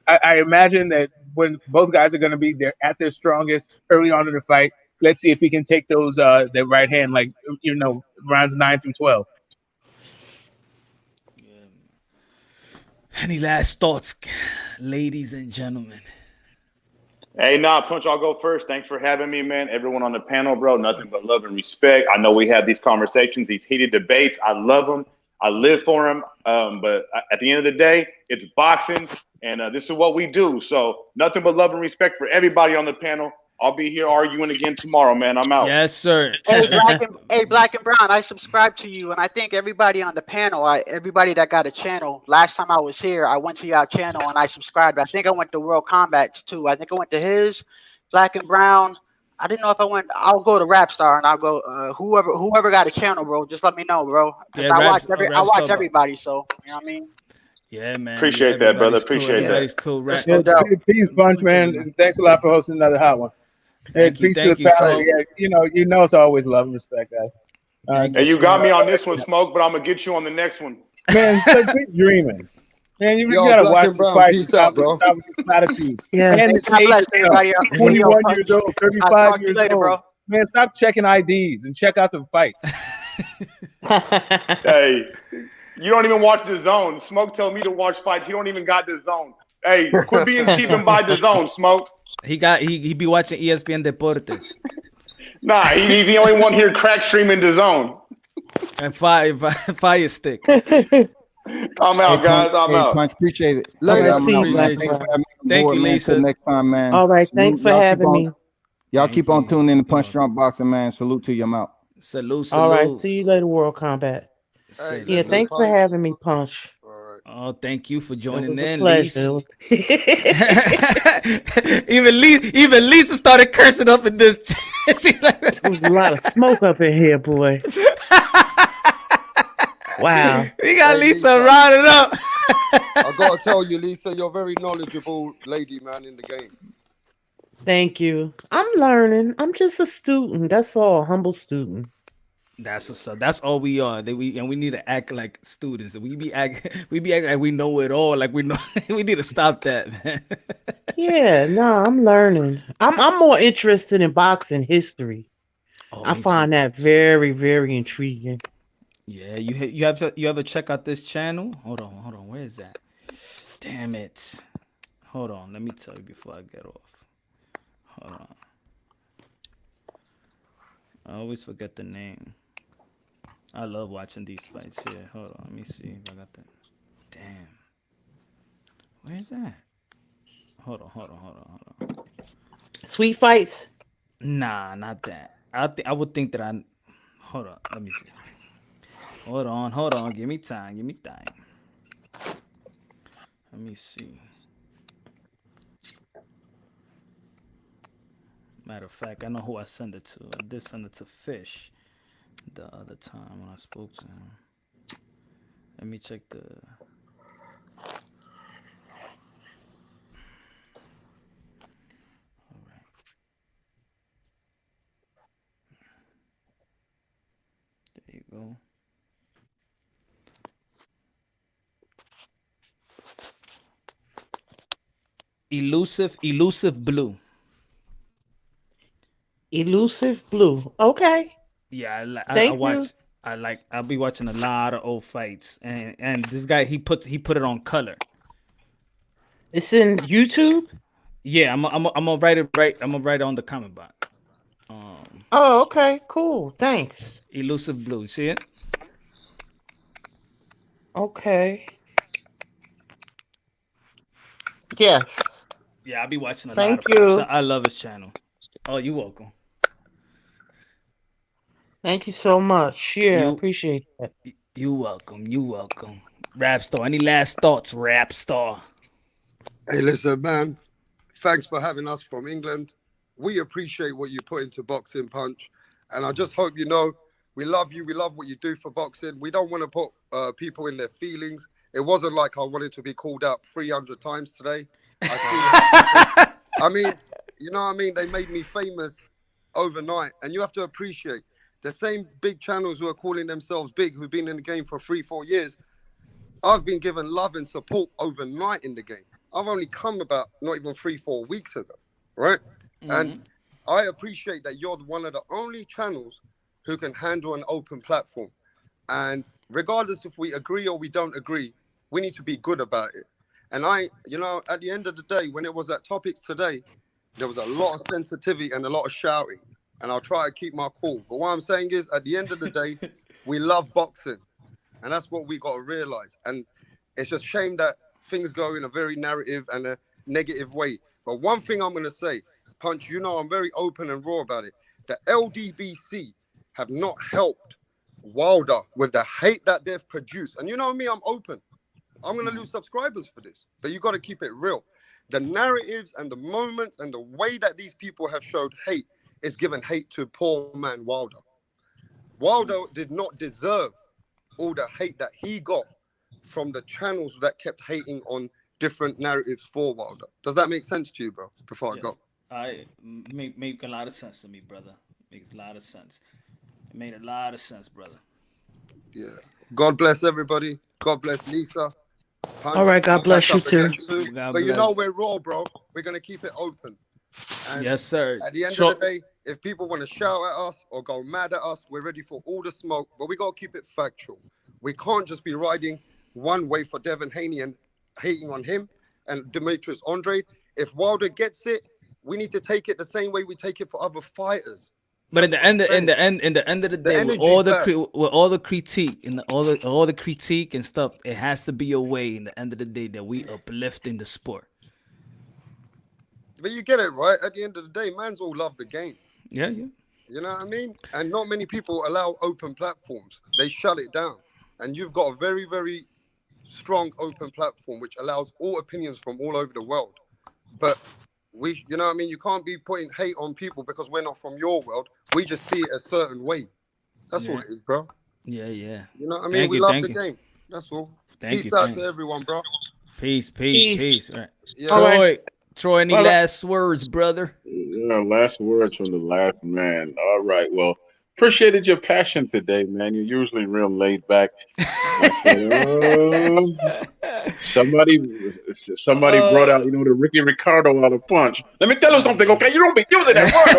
I imagine that when both guys are going to be there at their strongest early on in the fight, let's see if he can take those that right hand, like rounds 9 through 12. Any last thoughts, ladies and gentlemen? Hey, Punch, I'll go first. Thanks for having me, man. Everyone on the panel, bro, nothing but love and respect. I know we have these conversations, these heated debates. I love them. I live for them. But at the end of the day, it's boxing. And this is what we do. So nothing but love and respect for everybody on the panel. I'll be here arguing again tomorrow, man. I'm out. Yes, sir. Hey, Black and Brown, I subscribe to you. And I think everybody on the panel, everybody that got a channel, last time I was here, I went to your channel and I subscribed. I think I went to World Combat's too. I think I went to his, Black and Brown. I didn't know if I went. I'll go to Rapstar and I'll go. Whoever got a channel, bro, just let me know, bro. Because I watch everybody. So you know what I mean. Yeah, man. Appreciate that, brother. Appreciate that. Cool. Peace, Bunch, man. Thanks a lot for hosting another hot one. Hey, peace to the panel. Yeah, you know it's always love and respect, guys. And you got me on this one, Smoke, but I'm gonna get you on the next one. Man, keep dreaming. Man, you gotta watch this fight and stop with these platitudes. Yeah. And the 21 years old, 35 years old. Bro. Man, stop checking IDs and check out the fights. Hey. You don't even watch the zone. Smoke tell me to watch fights. He don't even got the zone. Hey, quit being cheap and buy the zone, Smoke. He be watching ESPN Deportes. Nah, he's the only one here crack streaming the zone. And fire stick. I'm out, guys. I'm out. Punch, appreciate it. Thank you, Lisa. Next time, man. All right, thanks for having me. Y'all keep on tuning in to Punch Drunk Boxing, man. Salute to you. I'm out. Salute. All right, see you later, World Combat. Hey, thanks for having me, Punch. Oh, thank you for joining in, Lisa. even Lisa started cursing up in this. There's a lot of smoke up in here, boy. Wow. We got Lisa riding up. I gotta tell you, Lisa, you're a very knowledgeable lady, man, in the game. Thank you. I'm learning. I'm just a student. That's all. Humble student. That's what's up. That's all we are. We need to act like students. We be acting like we know it all. Like we know. We need to stop that, man. Yeah, no, I'm learning. I'm more interested in boxing history. I find that very, very intriguing. Yeah, you ever check out this channel? Hold on. Where is that? Damn it. Hold on. Let me tell you before I get off. Hold on. I always forget the name. I love watching these fights here. Hold on. Let me see if I got that. Damn. Where's that? Hold on. Sweet fights? Nah, not that. I would think that I... Hold on. Let me see. Hold on. Give me time. Let me see. Matter of fact, I know who I sent it to. I did send it to Fish the other time when I spoke to him. Let me check the... All right. There you go. Elusive Blue. Elusive Blue. Okay. Yeah, Thank you. I'll be watching a lot of old fights, and this guy he put it on color. It's in YouTube. Yeah, I'm gonna write it right. I'm gonna write it on the comment box. Oh, okay, cool. Thanks. Elusive Blue. See it? Okay. Yeah. Yeah, I'll be watching a Thank lot of you. fights. I love his channel. Oh, you're welcome. Thank you so much. Yeah, I appreciate that. You welcome. Rap Star. Any last thoughts, Rap Star? Hey, listen, man. Thanks for having us from England. We appreciate what you put into boxing, Punch. And I just hope you know we love you. We love what you do for boxing. We don't want to put people in their feelings. It wasn't like I wanted to be called out 300 times today. I mean, you know what I mean? They made me famous overnight. And you have to appreciate the same big channels who are calling themselves big, who've been in the game for 3-4 years. I've been given love and support overnight in the game. I've only come about not even 3-4 weeks ago, right? Mm-hmm. And I appreciate that you're one of the only channels who can handle an open platform. And regardless if we agree or we don't agree, we need to be good about it. And at the end of the day, when it was at Topics today, there was a lot of sensitivity and a lot of shouting. And I'll try to keep my cool. But what I'm saying is, at the end of the day, we love boxing. And that's what we got to realize. And it's just a shame that things go in a very narrative and a negative way. But one thing I'm going to say, Punch, I'm very open and raw about it. The LDBC have not helped Wilder with the hate that they've produced. And you know me, I'm open. I'm going to lose subscribers for this. But you got to keep it real. The narratives and the moments and the way that these people have showed hate is given hate to poor man Wilder. Wilder did not deserve all the hate that he got from the channels that kept hating on different narratives for Wilder. Does that make sense to you, bro? Before I go. I make a lot of sense to me, brother. Makes a lot of sense. It made a lot of sense, brother. Yeah. God bless everybody. God bless Lisa. Punch. All right, God bless you too. But you know we're raw, bro. We're gonna keep it open. And yes, sir. At the end of the day, if people want to shout at us or go mad at us, we're ready for all the smoke. But we gotta keep it factual. We can't just be riding one way for Devin Haney and hating on him and Demetrius Andrade. If Wilder gets it, we need to take it the same way we take it for other fighters. But in the end of the day, with all the critique and all the critique and stuff, it has to be a way in the end of the day that we uplifting the sport. But you get it, right? At the end of the day, man's all love the game. Yeah. You know what I mean? And not many people allow open platforms. They shut it down. And you've got a very, very strong open platform which allows all opinions from all over the world. But you know what I mean? You can't be putting hate on people because we're not from your world. We just see it a certain way. That's all it is, bro. Yeah. You know what I mean? We love the game. That's all. Peace out to everyone, bro. Peace. Right. Yeah. Troy, any last words, brother? Yeah, last words from the last man. All right. Well, appreciated your passion today, man. You're usually real laid back. Somebody brought out, the Ricky Ricardo out of Punch. Let me tell you something, okay? You don't be using that word,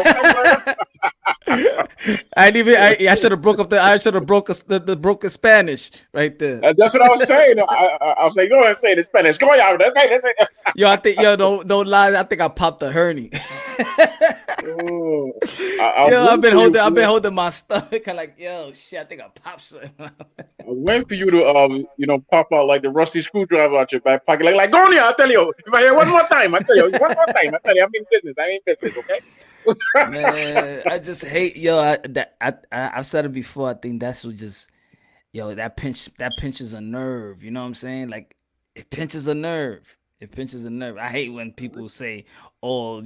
okay? I should have broke up the broken Spanish right there. That's what I was saying. I was like, go ahead and say it in Spanish. Go out. That's right. Yo, I think don't lie. I think I popped a hernia. I've been holding my stomach. I'm like, yo, shit. I think I popped something. I went for you to pop out like the rusty screwdriver out your back pocket. Like Gonia, I tell you, if I hear one more time, I'm in business. I ain't business, okay? Man, I just hate I've said it before. I think that's what just that pinches a nerve. You know what I'm saying? Like it pinches a nerve. I hate when people say, "Oh,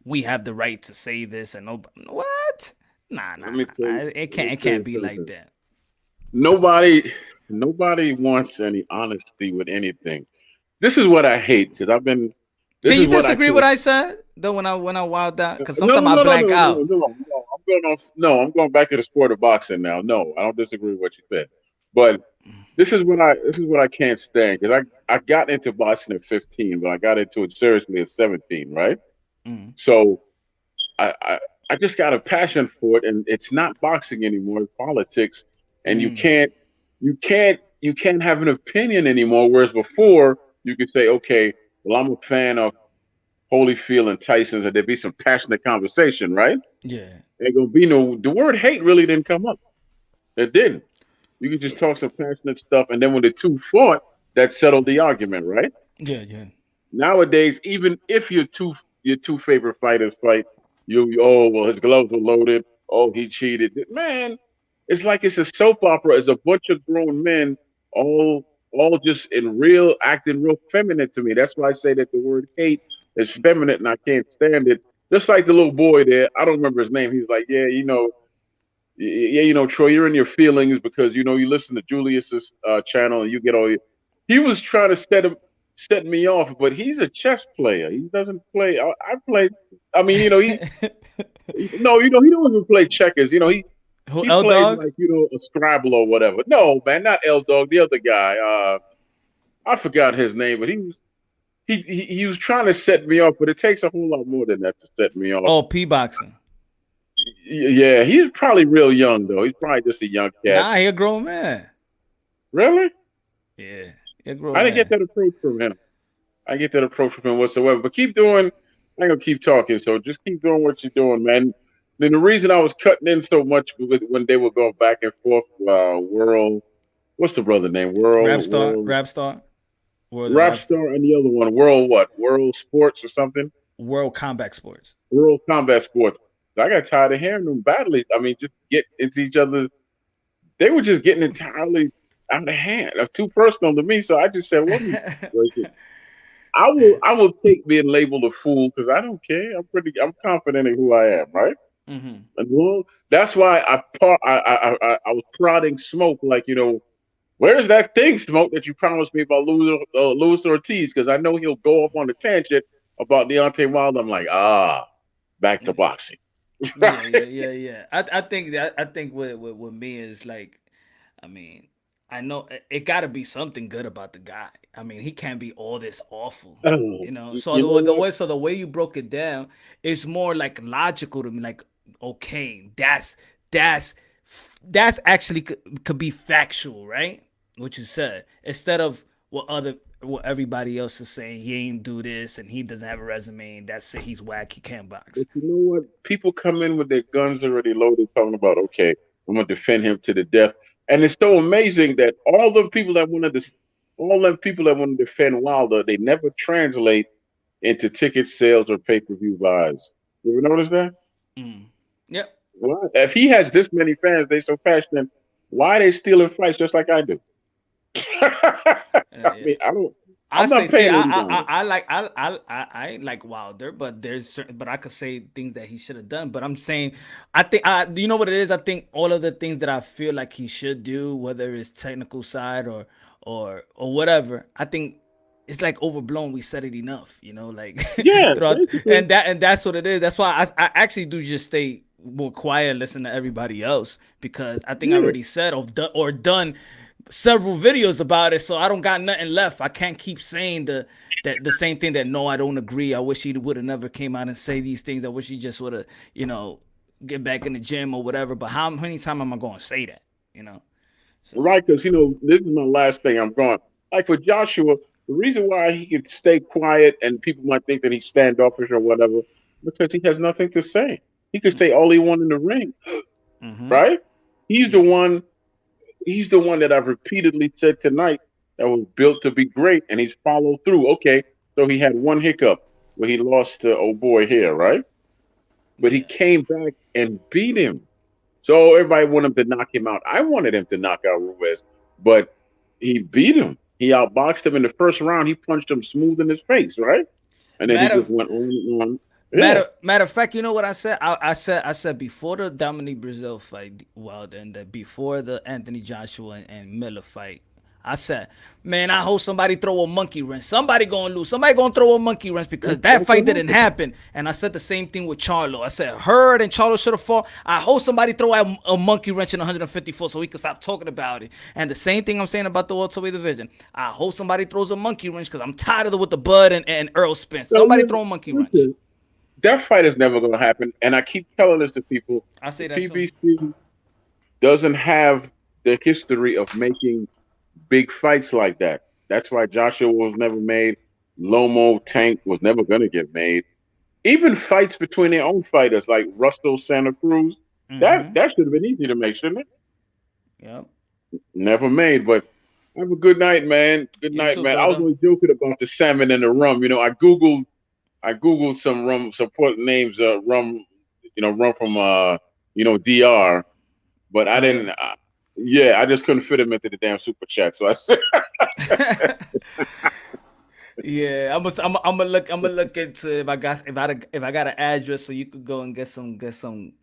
we have the right to say this," and what? Nah. It can't be like that. Nobody wants any honesty with anything. This is what I hate because I've been. Can you disagree with what I said? Though when I wild out, because sometimes I blank out. I'm going back to the sport of boxing now. No, I don't disagree with what you said, but this is what I can't stand because I got into boxing at 15, but I got into it seriously at 17, right? Mm-hmm. So I just got a passion for it, and it's not boxing anymore; it's politics, and you can't have an opinion anymore. Whereas before, you could say, okay, well, I'm a fan of Holyfield and Tyson, and there'd be some passionate conversation, right? Yeah. Ain't gonna be the word hate really didn't come up. It didn't. You could just talk some passionate stuff, and then when the two fought, that settled the argument, right? Yeah. Nowadays, even if your two favorite fighters fight, well, his gloves were loaded. Oh, he cheated. Man, it's like it's a soap opera. It's a bunch of grown men all just acting real feminine to me. That's why I say that the word hate is feminine, and I can't stand it. Just like the little boy there, I don't remember his name. He's like, Troy, you're in your feelings because you listen to Julius's channel and you get all. He was trying to set me off, but he's a chess player. He doesn't play. I play. I mean, he he don't even play checkers. He plays like a Scrabble or whatever. No, man, not L Dog. The other guy. I forgot his name, but he was trying to set me off, but it takes a whole lot more than that to set me off. Oh, P-boxing. Yeah, he's probably real young though. He's probably just a young cat. Nah, he a grown man. Really? Yeah, I didn't get that approach from him. I get that approach from him whatsoever. But keep doing. I'm gonna keep talking. So just keep doing what you're doing, man. Then the reason I was cutting in so much when they were going back and forth, World. What's the brother name? Rapstar, and the other one, World Sports or something? World Combat Sports. World Combat Sports. I got tired of hearing them battling. I mean, just get into each other. They were just getting entirely out of hand, too personal to me. So I just said, I will take being labeled a fool because I don't care. I'm confident in who I am, right? Mm-hmm. And well, that's why I was prodding Smoke like, where's that thing, Smoke, that you promised me about Luis Ortiz? Because I know he'll go off on a tangent about Deontay Wilder. I'm like, back to boxing. Yeah. I think with me is like, I mean, I know it got to be something good about the guy. I mean, he can't be all this awful, So the way you broke it down, it's more like logical to me. Like, okay, that's actually could be factual, right? What you said, instead of what everybody else is saying. He ain't do this and he doesn't have a resume and that's it. He's whack. He can't box. But you know what? People come in with their guns already loaded, talking about, okay, I'm gonna defend him to the death. And it's so amazing that all the people that want to defend Wilder, they never translate into ticket sales or pay-per-view buys. You ever notice that? Yep. Well, if he has this many fans, they so passionate, why are they stealing fights just like I do? I mean, I like Wilder, but I could say things that he should have done. But I'm saying, you know what it is? I think all of the things that I feel like he should do, whether it's technical side or whatever, I think it's like overblown. We said it enough, like and that's what it is. That's why I actually do just stay more quiet and listen to everybody else, because I think I already said or done several videos about it, so I don't got nothing left. I can't keep saying the same thing that no, I don't agree. I wish he would have never came out and say these things. I wish he just would have, get back in the gym or whatever. But how many times am I going to say that? You know, right? Because this is my last thing. I'm going like for Joshua. The reason why he could stay quiet and people might think that he's standoffish or whatever, because he has nothing to say. He could say all he wants in the ring, right? He's the one. He's the one that I've repeatedly said tonight that was built to be great, and he's followed through. Okay, so he had one hiccup where he lost to old boy here, right? But he came back and beat him. So everybody wanted him to knock him out. I wanted him to knock out Ruiz, but he beat him. He outboxed him in the first round. He punched him smooth in his face, right? And then he just went on and on. Yeah. Matter of fact, you know what I said? I said before the Dominique Brazil fight, Wilder, and before the Anthony Joshua and Miller fight, I said, man, I hope somebody throw a monkey wrench. Somebody gonna lose. Somebody gonna throw a monkey wrench because that fight didn't happen. And I said the same thing with Charlo. I said, Hurd and Charlo should have fought. I hope somebody throw out a monkey wrench in 154 so we can stop talking about it. And the same thing I'm saying about the welterweight division. I hope somebody throws a monkey wrench because I'm tired of it with the Bud and Earl Spence. Somebody throw a monkey wrench. That fight is never going to happen. And I keep telling this to people. I say that PBC too. Doesn't have the history of making big fights like that. That's why Joshua was never made. Lomo Tank was never going to get made. Even fights between their own fighters like Russell Santa Cruz, that should have been easy to make, shouldn't it? Yep. Never made, but have a good night, man. Good night, man. I was only joking about the salmon and the rum. I Googled some rum, support names, rum from DR, but I didn't. I just couldn't fit him into the damn super chat. So I said, yeah, I'm gonna look into if I got an address so you could go and get some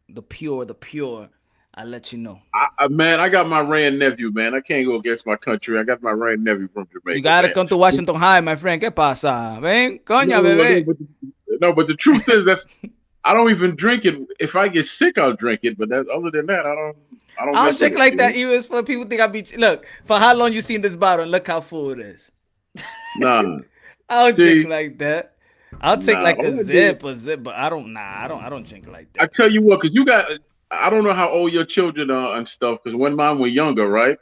the pure. I'll let you know. Man, I got my Rand nephew, man. I can't go against my country. I got my Rand nephew from Jamaica. You gotta come to Washington High, my friend. ¿Qué pasa? Ven, coña, bebé. But the truth is I don't even drink it. If I get sick, I'll drink it. But other than that, I don't drink like that. Even for people think I be. Look, for how long you seen this bottle? And look how full it is. Nah, I don't drink like that. I'll take like a zip, but I don't drink like that. I tell you what, because you got. I don't know how old your children are and stuff. Because when mine were younger, right?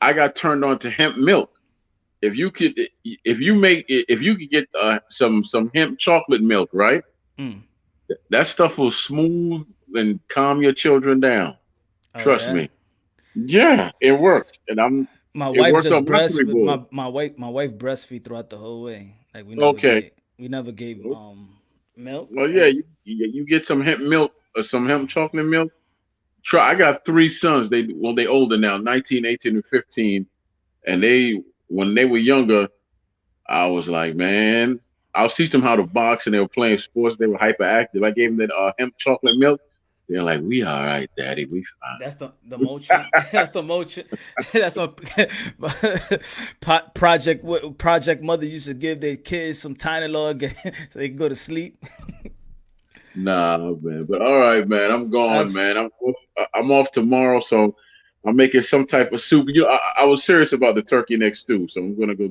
I got turned on to hemp milk. If you could get some hemp chocolate milk, right? That stuff will smooth and calm your children down. Trust me. Yeah, it works. And my wife just breastfeed. My wife breastfeed throughout the whole way. Like we never gave milk. Well, yeah, you get some hemp milk or some hemp chocolate milk. I got 3 sons. They older now, 19, 18, and 15. And when they were younger, I was like, man, I'll teach them how to box, and they were playing sports. They were hyperactive. I gave them that hemp chocolate milk. They're like, we all right, Daddy. We fine. That's the motion. That's the motion. That's what Project Mother used to give their kids some Tylenol so they can go to sleep. Nah, man. But all right, man. I'm gone, man. I'm off tomorrow, so I'm making some type of soup. I was serious about the turkey neck stew, so I'm gonna go.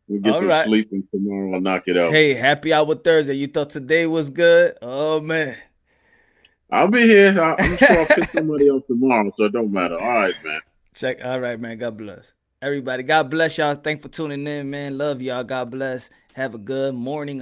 We'll get some sleep, and tomorrow I'll knock it out. Hey, happy hour Thursday. You thought today was good? Oh man. I'll be here. I'm sure I'll pick somebody else tomorrow, so it don't matter. All right, man. All right, man. God bless. Everybody, God bless y'all. Thanks for tuning in, man. Love y'all. God bless. Have a good morning.